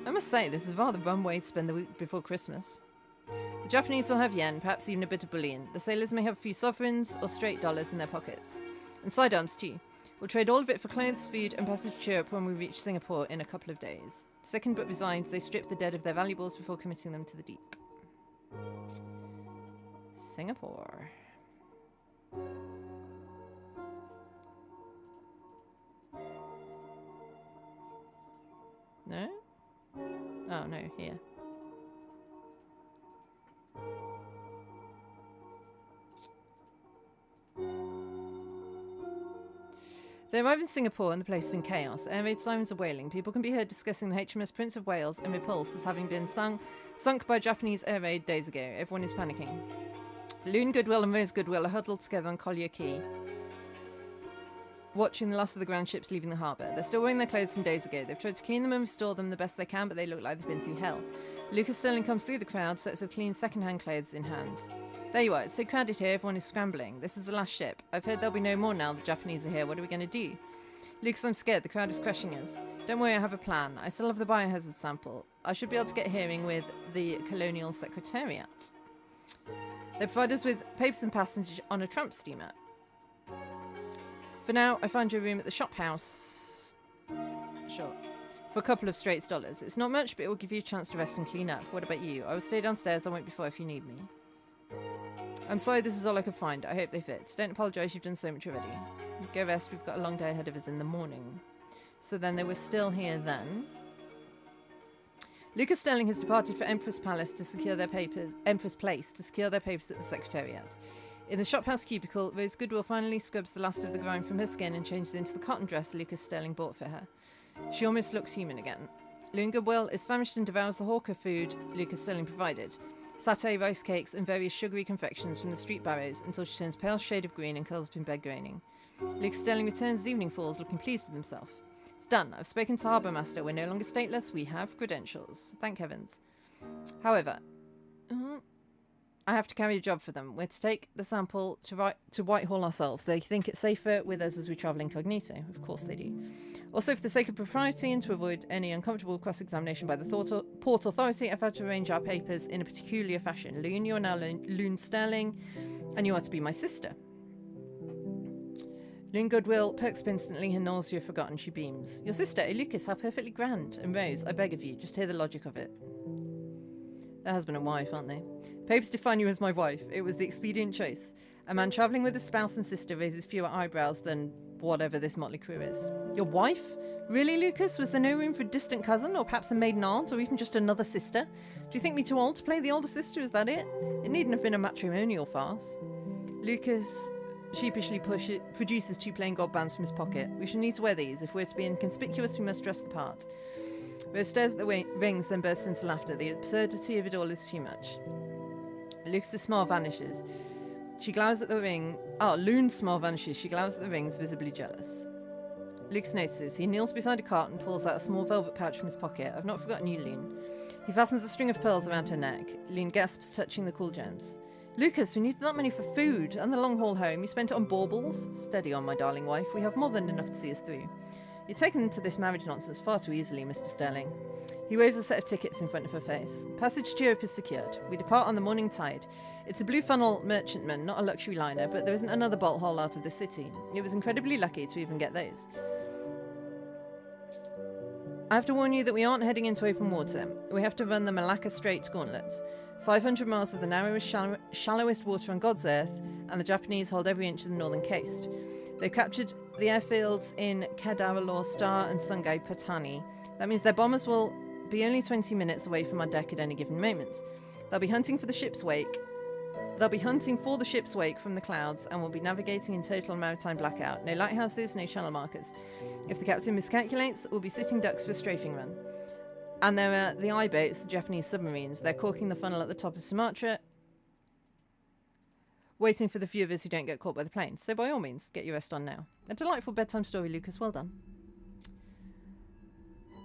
I must say, this is a rather rum way to spend the week before Christmas. The Japanese will have yen, perhaps even a bit of bullion. The sailors may have a few sovereigns or straight dollars in their pockets. And sidearms too. We'll trade all of it for clothes, food, and passage to Europe when we reach Singapore in a couple of days. Sickened but resigned, they strip the dead of their valuables before committing them to the deep. Singapore. No? Oh, no, here. They arrive in Singapore and the place is in chaos. Air raid sirens are wailing. People can be heard discussing the HMS Prince of Wales and Repulse as having been sunk by Japanese air raid days ago. Everyone is panicking. Loon Goodwill and Rose Goodwill are huddled together on Collier Quay, watching the last of the ground ships leaving the harbour. They're still wearing their clothes from days ago. They've tried to clean them and restore them the best they can, but they look like they've been through hell. Lucas Sterling comes through the crowd, sets of clean second-hand clothes in hand. There you are. It's so crowded here, everyone is scrambling. This was the last ship. I've heard there'll be no more now the Japanese are here. What are we going to do? Lucas, I'm scared. The crowd is crushing us. Don't worry, I have a plan. I still have the biohazard sample. I should be able to get a hearing with the Colonial Secretariat. They provide us with papers and passengers on a tramp steamer. For now, I find your room at the shop house. Sure. For a couple of straight dollars. It's not much, but it will give you a chance to rest and clean up. What about you? I will stay downstairs. I won't be far if you need me. I'm sorry, this is all I could find. I hope they fit. Don't apologise, you've done so much already. Go rest, we've got a long day ahead of us in the morning. So then they were still here then. Lucas Sterling has departed for Empress Palace to secure their papers. Empress Place to secure their papers at the Secretariat. In the shophouse cubicle, Rose Goodwill finally scrubs the last of the grime from her skin and changes into the cotton dress Lucas Sterling bought for her. She almost looks human again. Loon Goodwill is famished and devours the hawker food Lucas Sterling provided. Satay, rice cakes, and various sugary confections from the street barrows until she turns pale shade of green and curls up in bed groaning. Lucas Sterling returns as evening falls, looking pleased with himself. It's done. I've spoken to the harbour master. We're no longer stateless. We have credentials. Thank heavens. However, I have to carry a job for them. We're to take the sample to Whitehall ourselves. They think it's safer with us as we travel incognito. Of course they do. Also, for the sake of propriety and to avoid any uncomfortable cross-examination by the Port Authority, I've had to arrange our papers in a peculiar fashion. Loon, you are now Loon Sterling, and you are to be my sister. Loon Goodwill perks up instantly, her nausea forgotten, she beams. Your sister, Lucas, how perfectly grand. And Rose, I beg of you, just hear the logic of it. They're husband and wife, aren't they? Papers define you as my wife. It was the expedient choice. A man travelling with a spouse and sister raises fewer eyebrows than whatever this motley crew is. Your wife? Really, Lucas? Was there no room for a distant cousin, or perhaps a maiden aunt, or even just another sister? Do you think me too old to play the older sister? Is that it? It needn't have been a matrimonial farce. Lucas sheepishly produces 2 plain gold bands from his pocket. We shall need to wear these. If we're to be inconspicuous, we must dress the part. Rose stares at the rings, then bursts into laughter. The absurdity of it all is too much. Lucas's smile vanishes. She glowers at the ring. Loon's smile vanishes. She glowers at the rings, visibly jealous. Lucas notices. He kneels beside a cart and pulls out a small velvet pouch from his pocket. I've not forgotten you, Loon. He fastens a string of pearls around her neck. Loon gasps, touching the cool gems. Lucas, we needed that money for food and the long haul home. You spent it on baubles? Steady on, my darling wife. We have more than enough to see us through. You're taken into this marriage nonsense far too easily, Mr. Sterling. He waves a set of tickets in front of her face. Passage to Europe is secured. We depart on the morning tide. It's a Blue Funnel merchantman, not a luxury liner, but there isn't another bolt hole out of the city. It was incredibly lucky to even get those. I have to warn you that we aren't heading into open water. We have to run the Malacca Straits gauntlets. 500 miles of the narrowest, shallowest water on God's earth, and the Japanese hold every inch of the northern coast. They've captured the airfields in Kedaralor, Star, and Sungai Petani. That means their bombers will be only 20 minutes away from our deck at any given moment. They'll be hunting for the ship's wake. They'll be hunting for the ship's wake from the clouds, and will be navigating in total maritime blackout. No lighthouses, no channel markers. If the captain miscalculates, we'll be sitting ducks for a strafing run. And there are the I-boats, the Japanese submarines. They're corking the funnel at the top of Sumatra, waiting for the few of us who don't get caught by the planes. So by all means, get your rest on now. A delightful bedtime story, Lucas. Well done.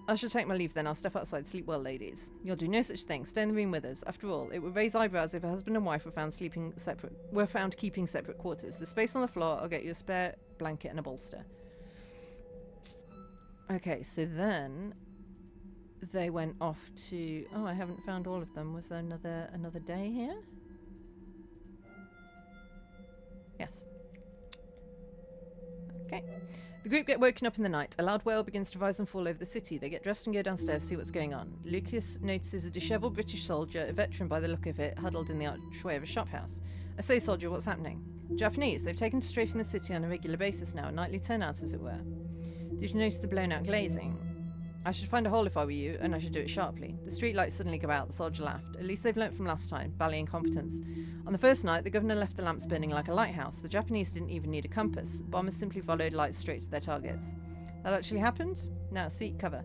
I shall take my leave then. I'll step outside. Sleep well, ladies. You'll do no such thing. Stay in the room with us. After all, it would raise eyebrows if a husband and wife were found keeping separate quarters. The space on the floor. I'll get you a spare blanket and a bolster. Okay, so then they went off to... Oh, I haven't found all of them. Was there another day here? Yes. Okay. The group get woken up in the night. A loud wail begins to rise and fall over the city. They get dressed and go downstairs to see what's going on. Lucas notices a dishevelled British soldier, a veteran by the look of it, huddled in the archway of a shophouse. I say, soldier, what's happening? Japanese. They've taken to strafing the city on a regular basis now, a nightly turnout, as it were. Did you notice the blown-out glazing? I should find a hole if I were you, and I should do it sharply. The street lights suddenly go out. The soldier laughed. At least they've learnt from last time. Bally incompetence. On the first night, the governor left the lamps burning like a lighthouse. The Japanese didn't even need a compass. Bombers simply followed lights straight to their targets. That actually happened? Now, seek cover.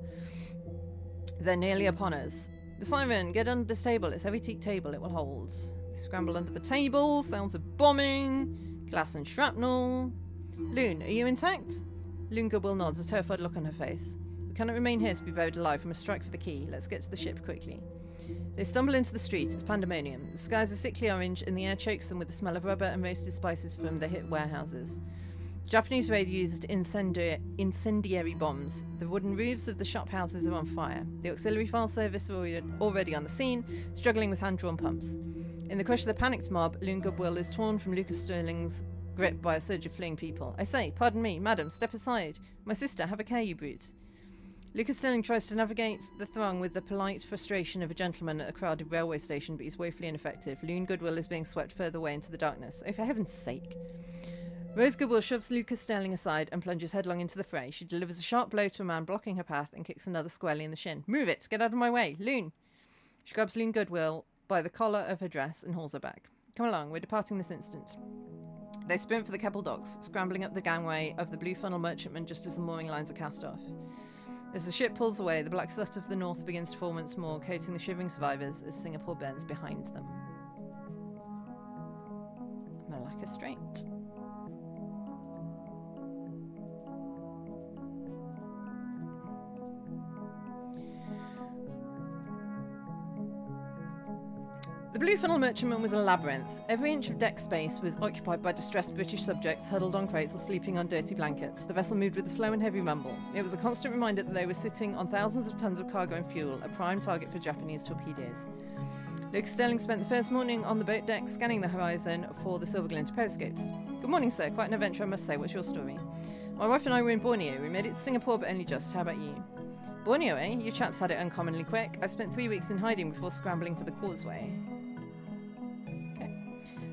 They're nearly upon us. The siren, get under this table. It's a heavy teak table. It will hold. They scramble under the table. Sounds of bombing. Glass and shrapnel. Loon, are you intact? Loon Goodwill nods, a terrified look on her face. We cannot remain here to be buried alive. We must strike for the key. Let's get to the ship quickly. They stumble into the street. It's pandemonium. The skies are sickly orange, and the air chokes them with the smell of rubber and roasted spices from the hit warehouses. The Japanese raid used incendiary bombs. The wooden roofs of the shop houses are on fire. The auxiliary fire service are already on the scene, struggling with hand-drawn pumps. In the crush of the panicked mob, Loon Goodwill is torn from Lucas Sterling's grip by a surge of fleeing people. I say, pardon me, madam, step aside. My sister, have a care, you brute. Lucas Sterling tries to navigate the throng with the polite frustration of a gentleman at a crowded railway station, but he's woefully ineffective. Loon Goodwill is being swept further away into the darkness. Oh, for heaven's sake. Rose Goodwill shoves Lucas Sterling aside and plunges headlong into the fray. She delivers a sharp blow to a man blocking her path and kicks another squarely in the shin. Move it! Get out of my way! Loon! She grabs Loon Goodwill by the collar of her dress and hauls her back. Come along, we're departing this instant. They sprint for the Keppel docks, scrambling up the gangway of the Blue Funnel merchantman just as the mooring lines are cast off. As the ship pulls away, the black soot of the north begins to form once more, coating the shivering survivors as Singapore burns behind them. Malacca Strait. The Blue Funnel Merchantman was a labyrinth. Every inch of deck space was occupied by distressed British subjects huddled on crates or sleeping on dirty blankets. The vessel moved with a slow and heavy rumble. It was a constant reminder that they were sitting on thousands of tons of cargo and fuel, a prime target for Japanese torpedoes. Luke Sterling spent the first morning on the boat deck scanning the horizon for the silver glint periscopes. Good morning, sir. Quite an adventure, I must say. What's your story? My wife and I were in Borneo. We made it to Singapore, but only just. How about you? Borneo, eh? You chaps had it uncommonly quick. I spent 3 weeks in hiding before scrambling for the causeway.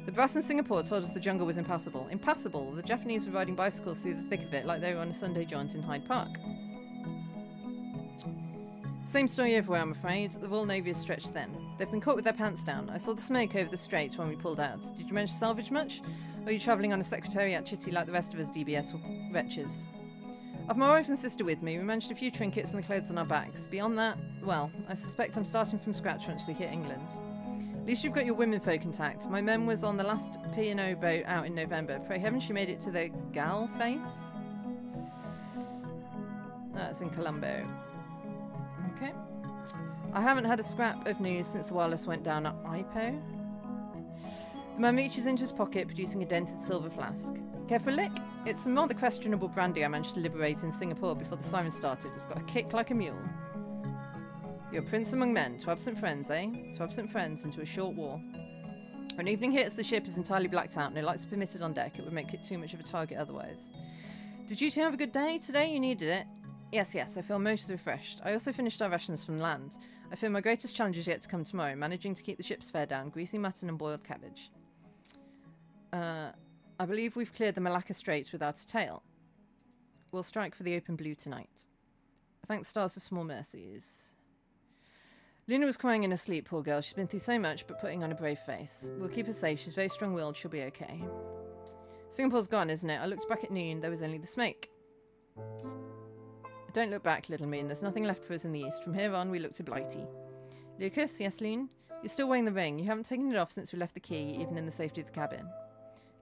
The brass in Singapore told us the jungle was impassable. Impassable? The Japanese were riding bicycles through the thick of it like they were on a Sunday jaunt in Hyde Park. Same story everywhere, I'm afraid. The Royal Navy is stretched thin. They've been caught with their pants down. I saw the smoke over the strait when we pulled out. Did you manage to salvage much? Or are you travelling on a secretariat chitty like the rest of us DBS wretches? I've my wife and sister with me. We managed a few trinkets and the clothes on our backs. Beyond that, well, I suspect I'm starting from scratch once we hit England. At least you've got your womenfolk intact. My mem was on the last P&O boat out in November. Pray heaven she made it to the Gal Face? That's in Colombo. Okay. I haven't had a scrap of news since the wireless went down at Ipoh. The man reaches into his pocket, producing a dented silver flask. Care for a lick? It's some rather questionable brandy I managed to liberate in Singapore before the siren started. It's got a kick like a mule. You're a prince among men. 2 absent friends, eh? 2 absent friends into a short war. When evening hits, the ship is entirely blacked out. No lights are permitted on deck. It would make it too much of a target otherwise. Did you two have a good day today? You needed it. Yes, I feel most refreshed. I also finished our rations from land. I feel my greatest challenge is yet to come tomorrow, managing to keep the ship's fare down, greasy mutton and boiled cabbage. I believe we've cleared the Malacca Straits without a tail. We'll strike for the open blue tonight. Thank the stars for small mercies. Luna was crying in her sleep, poor girl. She's been through so much, but putting on a brave face. We'll keep her safe. She's very strong-willed. She'll be okay. Singapore's gone, isn't it? I looked back at noon. There was only the smoke. Don't look back, little moon. There's nothing left for us in the east. From here on, we look to Blighty. Lucas, yes, Loon? You're still wearing the ring. You haven't taken it off since we left the key, even in the safety of the cabin.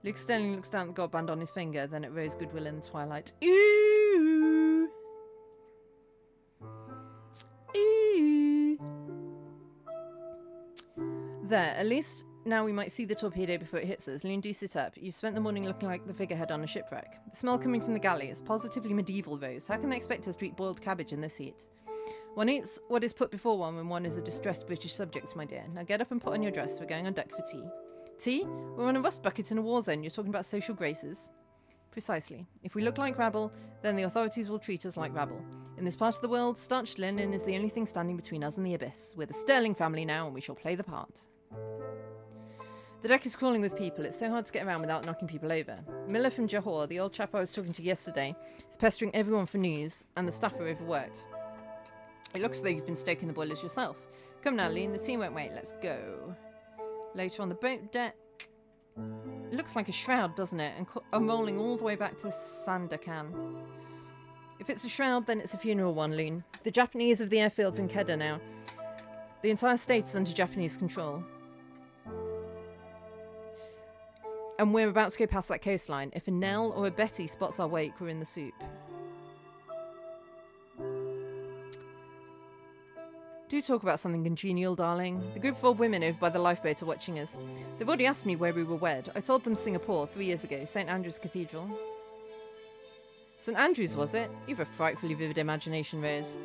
Luke Sterling looks down at the gold band on his finger, then at Rose Goodwill in the twilight. Ooh! Ooh! There, at least now we might see the torpedo before it hits us. Loon, do sit up. You've spent the morning looking like the figurehead on a shipwreck. The smell coming from the galley is positively medieval, Rose. How can they expect us to eat boiled cabbage in this heat? One eats what is put before one when one is a distressed British subject, my dear. Now get up and put on your dress. We're going on deck for tea. Tea? We're on a rust bucket in a war zone. You're talking about social graces? Precisely. If we look like rabble, then the authorities will treat us like rabble. In this part of the world, starched linen is the only thing standing between us and the abyss. We're the Sterling family now, and we shall play the part. The deck is crawling with people. It's so hard to get around without knocking people over. Miller from Johor, the old chap I was talking to yesterday, is pestering everyone for news, and the staff are overworked. It looks as though you've been stoking the boilers yourself. Come now, Lean, the team won't wait. Let's go. Later on the boat deck. It looks like a shroud, doesn't it? And unrolling all the way back to Sandakan. If it's a shroud, then it's a funeral one, Loon. The Japanese of the airfields in Kedah now. The entire state is under Japanese control. And we're about to go past that coastline. If a Nell or a Betty spots our wake, we're in the soup. Do talk about something congenial, darling. The group of old women over by the lifeboat are watching us. They've already asked me where we were wed. I told them Singapore 3 years ago, St. Andrew's Cathedral. St. Andrew's, was it? You've a frightfully vivid imagination, Rose.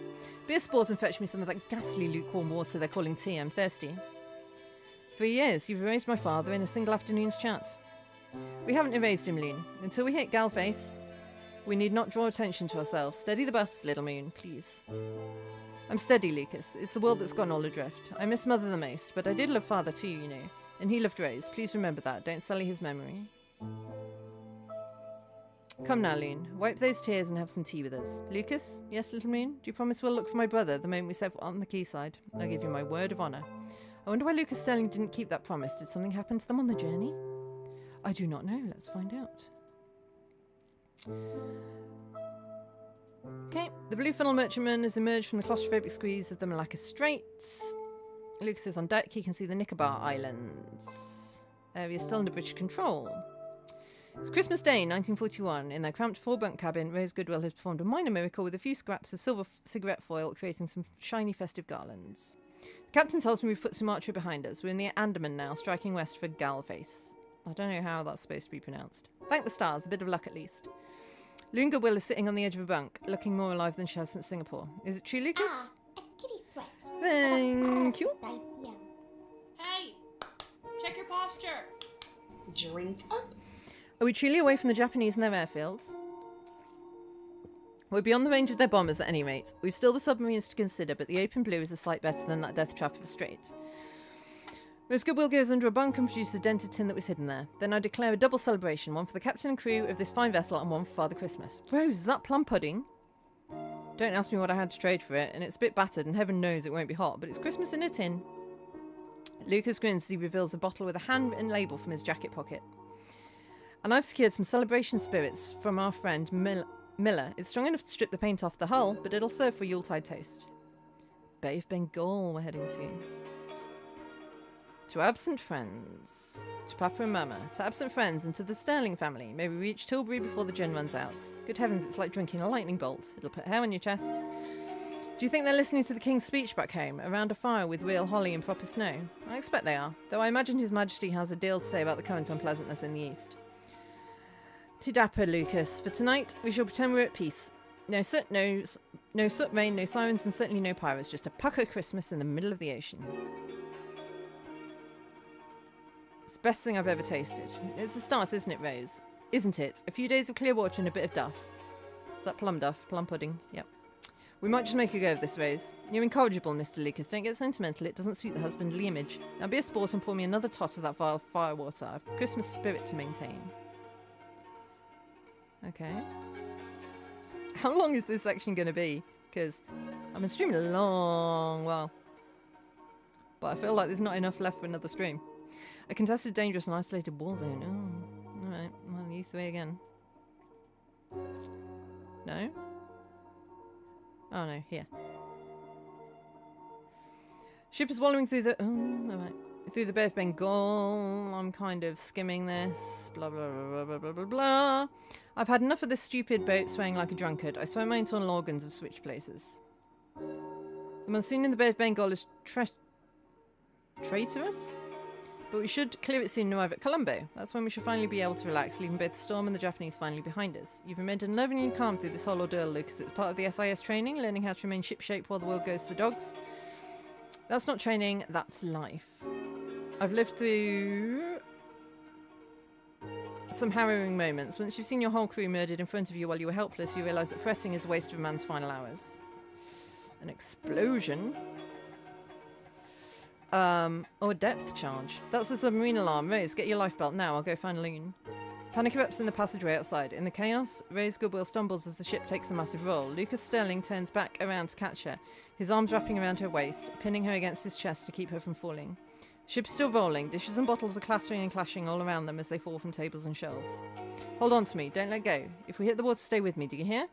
Be a sport and fetch me some of that ghastly lukewarm water they're calling tea. I'm thirsty. 3 years. You've erased my father in a single afternoon's chat. We haven't erased him, Loon. Until we hit Galface, we need not draw attention to ourselves. Steady the buffs, little moon, please. I'm steady, Lucas. It's the world that's gone all adrift. I miss Mother the most, but I did love Father too, you know. And he loved Rose. Please remember that. Don't sully his memory. Come now, Loon. Wipe those tears and have some tea with us. Lucas? Yes, little moon? Do you promise we'll look for my brother the moment we set foot on the quayside? I give you my word of honour. I wonder why Lucas Sterling didn't keep that promise. Did something happen to them on the journey? I do not know. Let's find out. Okay, the Blue Funnel Merchantman has emerged from the claustrophobic squeeze of the Malacca Straits. Lucas is on deck. He can see the Nicobar Islands. Area still under British control. It's Christmas Day, 1941. In their cramped four-bunk cabin, Rose Goodwill has performed a minor miracle with a few scraps of silver cigarette foil, creating some shiny festive garlands. Captain tells me we've put Sumatra behind us. We're in the Andaman now, striking west for Galface. I don't know how that's supposed to be pronounced. Thank the stars, a bit of luck at least. Lunga Will is sitting on the edge of a bunk, looking more alive than she has since Singapore. Is it true, Lucas? Thank you. Hey, check your posture. Drink up. Are we truly away from the Japanese and their airfields? We're beyond the range of their bombers at any rate. We've still the submarines to consider, but the open blue is a sight better than that death trap of a strait. Rose Goodwill goes under a bunk and produces a dented tin that was hidden there. Then I declare a double celebration, one for the captain and crew of this fine vessel and one for Father Christmas. Rose, is that plum pudding? Don't ask me what I had to trade for it, and it's a bit battered, and heaven knows it won't be hot, but it's Christmas in a tin. Lucas grins as he reveals a bottle with a handwritten label from his jacket pocket. And I've secured some celebration spirits from our friend Miller. It's strong enough to strip the paint off the hull, but it'll serve for Yuletide toast. Bay of Bengal we're heading to. To absent friends. To Papa and Mama. To absent friends and to the Sterling family. May we reach Tilbury before the gin runs out. Good heavens, it's like drinking a lightning bolt. It'll put hair on your chest. Do you think they're listening to the King's speech back home, around a fire with real holly and proper snow? I expect they are, though I imagine His Majesty has a deal to say about the current unpleasantness in the east. Too dapper, Lucas. For tonight, we shall pretend we're at peace. No soot, no soot rain, no sirens, and certainly no pirates. Just a pucker Christmas in the middle of the ocean. It's the best thing I've ever tasted. It's the start, isn't it, Rose? Isn't it? A few days of clear water and a bit of duff. Is that plum duff? Plum pudding? Yep. We might just make a go of this, Rose. You're incorrigible, Mr. Lucas. Don't get sentimental. It doesn't suit the husbandly image. Now be a sport and pour me another tot of that vile firewater. I've Christmas spirit to maintain. Okay. How long is this section going to be? Because I've been streaming a long while. But I feel like there's not enough left for another stream. A contested, dangerous and isolated war zone. Oh, alright. Well, you three again. No? Oh no, here. Ship is wallowing through the... Oh, alright. Through the Bay of Bengal. I'm kind of skimming this. Blah, blah, blah, blah, blah, blah, blah. I've had enough of this stupid boat swaying like a drunkard. I swear my internal organs have switched places. The monsoon in the Bay of Bengal is traitorous? But we should clear it soon and arrive at Colombo. That's when we shall finally be able to relax, leaving both the storm and the Japanese finally behind us. You've remained unnerving and calm through this whole ordeal, Lucas. It's part of the SIS training, learning how to remain shipshape while the world goes to the dogs. That's not training, that's life. I've lived through some harrowing moments. Once you've seen your whole crew murdered in front of you while you were helpless, you realise that fretting is a waste of a man's final hours. An explosion? Or a depth charge. That's the submarine alarm. Rose, get your lifebelt now. I'll go find Loon. Panic erupts in the passageway outside. In the chaos, Rose Goodwill stumbles as the ship takes a massive roll. Lucas Sterling turns back around to catch her, his arms wrapping around her waist, pinning her against his chest to keep her from falling. The ship is still rolling. Dishes and bottles are clattering and clashing all around them as they fall from tables and shelves. Hold on to me. Don't let go. If we hit the water, stay with me. Do you hear?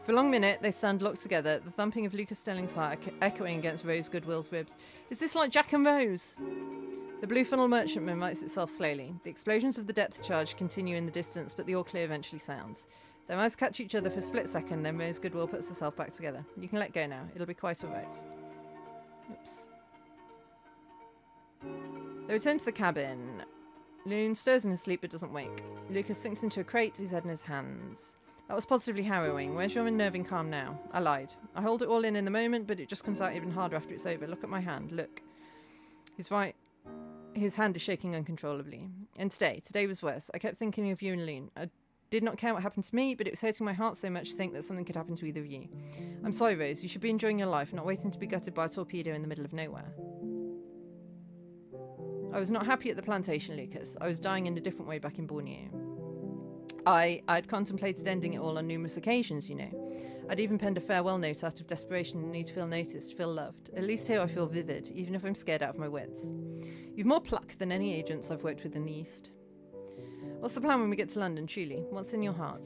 For a long minute, they stand locked together, the thumping of Lucas Sterling's heart echoing against Rose Goodwill's ribs. Is this like Jack and Rose? The blue funnel merchantman rights itself slowly. The explosions of the depth charge continue in the distance, but the all clear eventually sounds. Their eyes catch each other for a split second, then Rose Goodwill puts herself back together. You can let go now. It'll be quite alright. Oops. They return to the cabin. Loon stirs in his sleep but doesn't wake. Lucas sinks into a crate, his head in his hands. That was positively harrowing. Where's your unnerving calm now? I lied. I hold it all in the moment, but it just comes out even harder after it's over. Look at my hand. Look. His hand is shaking uncontrollably. And today was worse. I kept thinking of you and Loon. I did not care what happened to me, but it was hurting my heart so much to think that something could happen to either of you. I'm sorry, Rose. You should be enjoying your life, not waiting to be gutted by a torpedo in the middle of nowhere. I was not happy at the plantation, Lucas. I was dying in a different way back in Borneo. I'd contemplated ending it all on numerous occasions, you know. I'd even penned a farewell note out of desperation and need to feel noticed, feel loved. At least here I feel vivid, even if I'm scared out of my wits. You've more pluck than any agents I've worked with in the East. What's the plan when we get to London, truly? What's in your heart?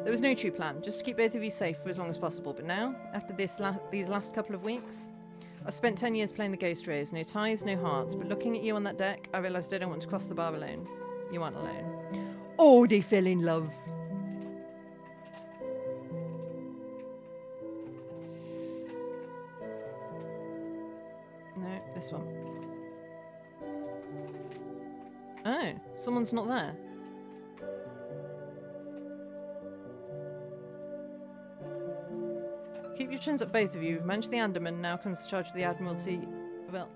There was no true plan, just to keep both of you safe for as long as possible. But now, after these last couple of weeks, I've spent 10 years playing the Ghost Rays. No ties, no hearts. But looking at you on that deck, I realised I don't want to cross the bar alone. You aren't alone. Oh, they fell in love. Oh, someone's not there. Keep your chins up, both of you. You've managed the Andaman, now comes to charge of the Admiralty. Well,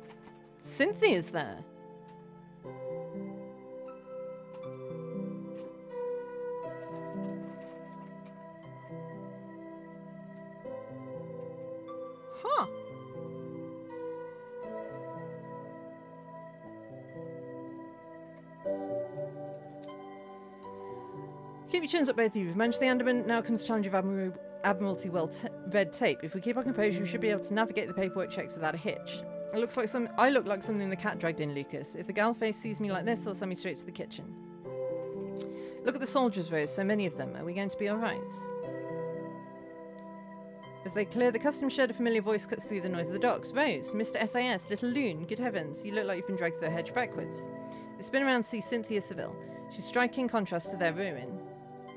Cynthia's there. Huh. Keep your chins up, both of you. You've managed the Andaman, now comes to challenge of Admiralty red tape. If we keep our composure, we should be able to navigate the paperwork checks without a hitch. It looks like I look like something the cat dragged in, Lucas. If the gal face sees me like this, they'll send me straight to the kitchen. Look at the soldiers, Rose. So many of them. Are we going to be all right? As they clear the customs shed, a familiar voice cuts through the noise of the docks. Rose, Mr. SAS, little loon. Good heavens, you look like you've been dragged through a hedge backwards. They spin around to see Cynthia Seville. She's striking contrast to their ruin.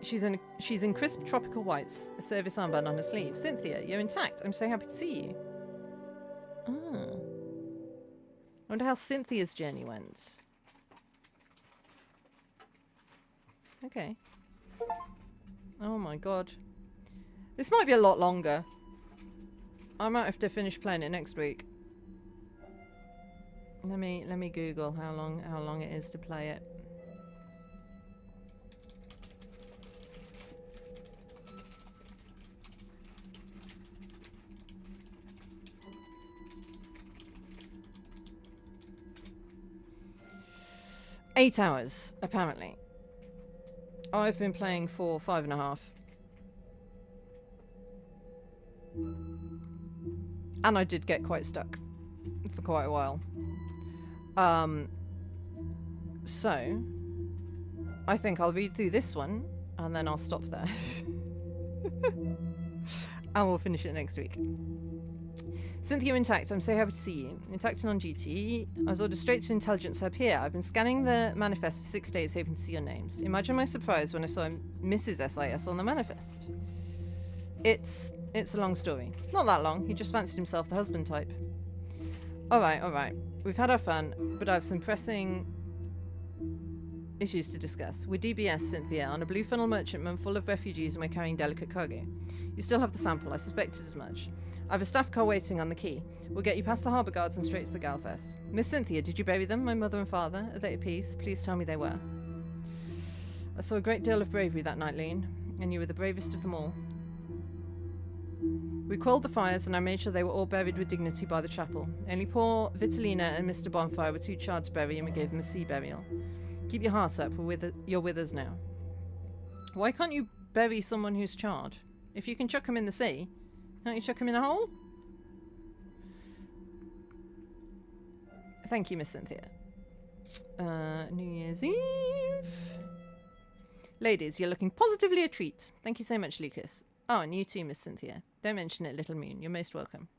She's in crisp tropical whites, a service armband on her sleeve. Cynthia, you're intact. I'm so happy to see you. Ah. I wonder how Cynthia's journey went. Okay. Oh my god. This might be a lot longer. I might have to finish playing it next week. Let me Google how long it is to play it. $8 hours, apparently. I've been playing for 5.5. And I did get quite stuck for quite a while. So I think I'll read through this one and then I'll stop there. And we'll finish it next week. Cynthia, intact. I'm so happy to see you. Intact and on duty. I was ordered straight to intelligence hub here. I've been scanning the manifest for 6 days hoping to see your names. Imagine my surprise when I saw Mrs. SIS on the manifest. It's a long story. Not that long. He just fancied himself the husband type. Alright. We've had our fun, but I have some pressing issues to discuss. We're DBS, Cynthia, on a blue funnel merchantman full of refugees and we're carrying delicate cargo. You still have the sample. I suspected as much. I have a staff car waiting on the quay. We'll get you past the harbour guards and straight to the Galfest. Miss Cynthia, did you bury them, my mother and father? Are they at peace? Please tell me they were. I saw a great deal of bravery that night, Lean, and you were the bravest of them all. We quelled the fires and I made sure they were all buried with dignity by the chapel. Only poor Vitalina and Mr. Bonfire were too charred to bury and we gave them a sea burial. Keep your heart up, you're with us now. Why can't you bury someone who's charred? If you can chuck them in the sea, can't you chuck him in a hole? Thank you, Miss Cynthia. New Year's Eve. Ladies, you're looking positively a treat. Thank you so much, Lucas. Oh, and you too, Miss Cynthia. Don't mention it, Little Moon. You're most welcome.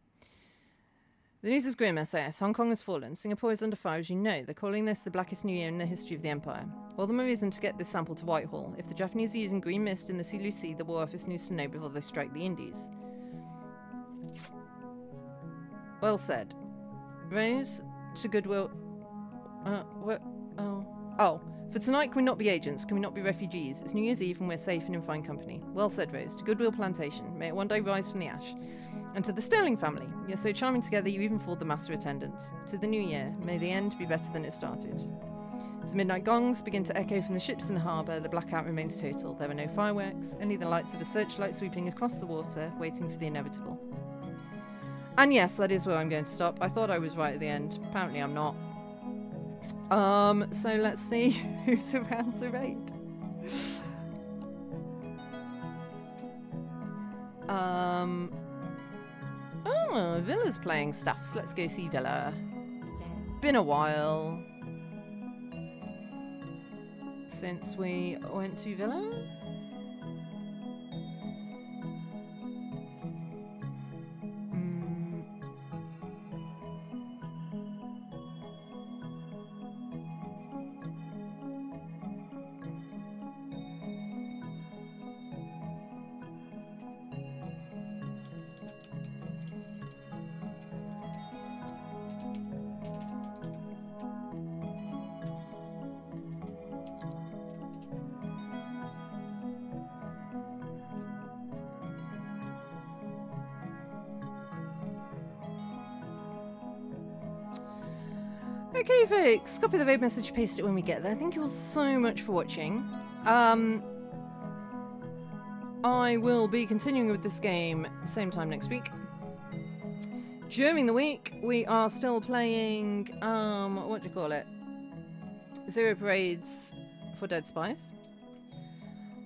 The news is grim, SAS. Hong Kong has fallen. Singapore is under fire, as you know. They're calling this the blackest new year in the history of the Empire. All the more reason to get this sample to Whitehall. If the Japanese are using green mist in the Sulu Sea, the War Office needs to know before they strike the Indies. Well said. Rose, to Goodwill... what? Oh. For tonight, can we not be agents? Can we not be refugees? It's New Year's Eve and we're safe and in fine company. Well said, Rose. To Goodwill Plantation. May it one day rise from the ash. And to the Sterling family. You're so charming together you even fooled the master attendant. To the new year. May the end be better than it started. As the midnight gongs begin to echo from the ships in the harbour, the blackout remains total. There are no fireworks, only the lights of a searchlight sweeping across the water, waiting for the inevitable. And yes, that is where I'm going to stop. I thought I was right at the end. Apparently I'm not. So let's see who's around to raid. Oh, Villa's playing stuff, so let's go see Villa. It's been a while since we went to Villa. Okay, folks. Copy the raid message, paste it when we get there. Thank you all so much for watching. I will be continuing with this game same time next week. During the week, we are still playing, what do you call it? Zero Parades for Dead Spies.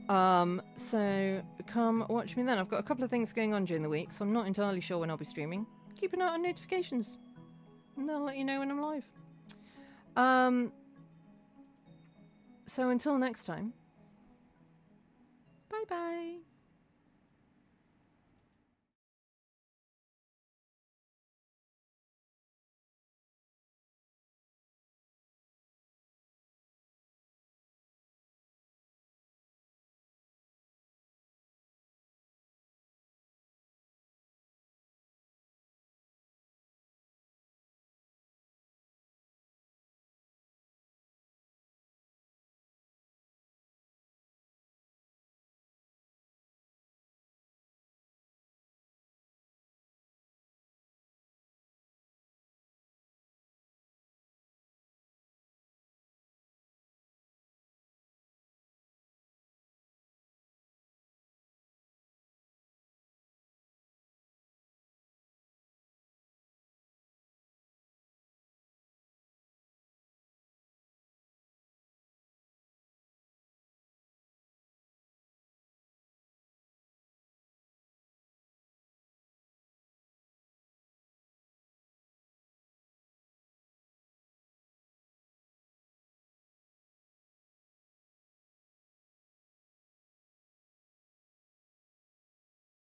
So come watch me then. I've got a couple of things going on during the week, so I'm not entirely sure when I'll be streaming. Keep an eye on notifications, and I'll let you know when I'm live. So until next time, bye bye.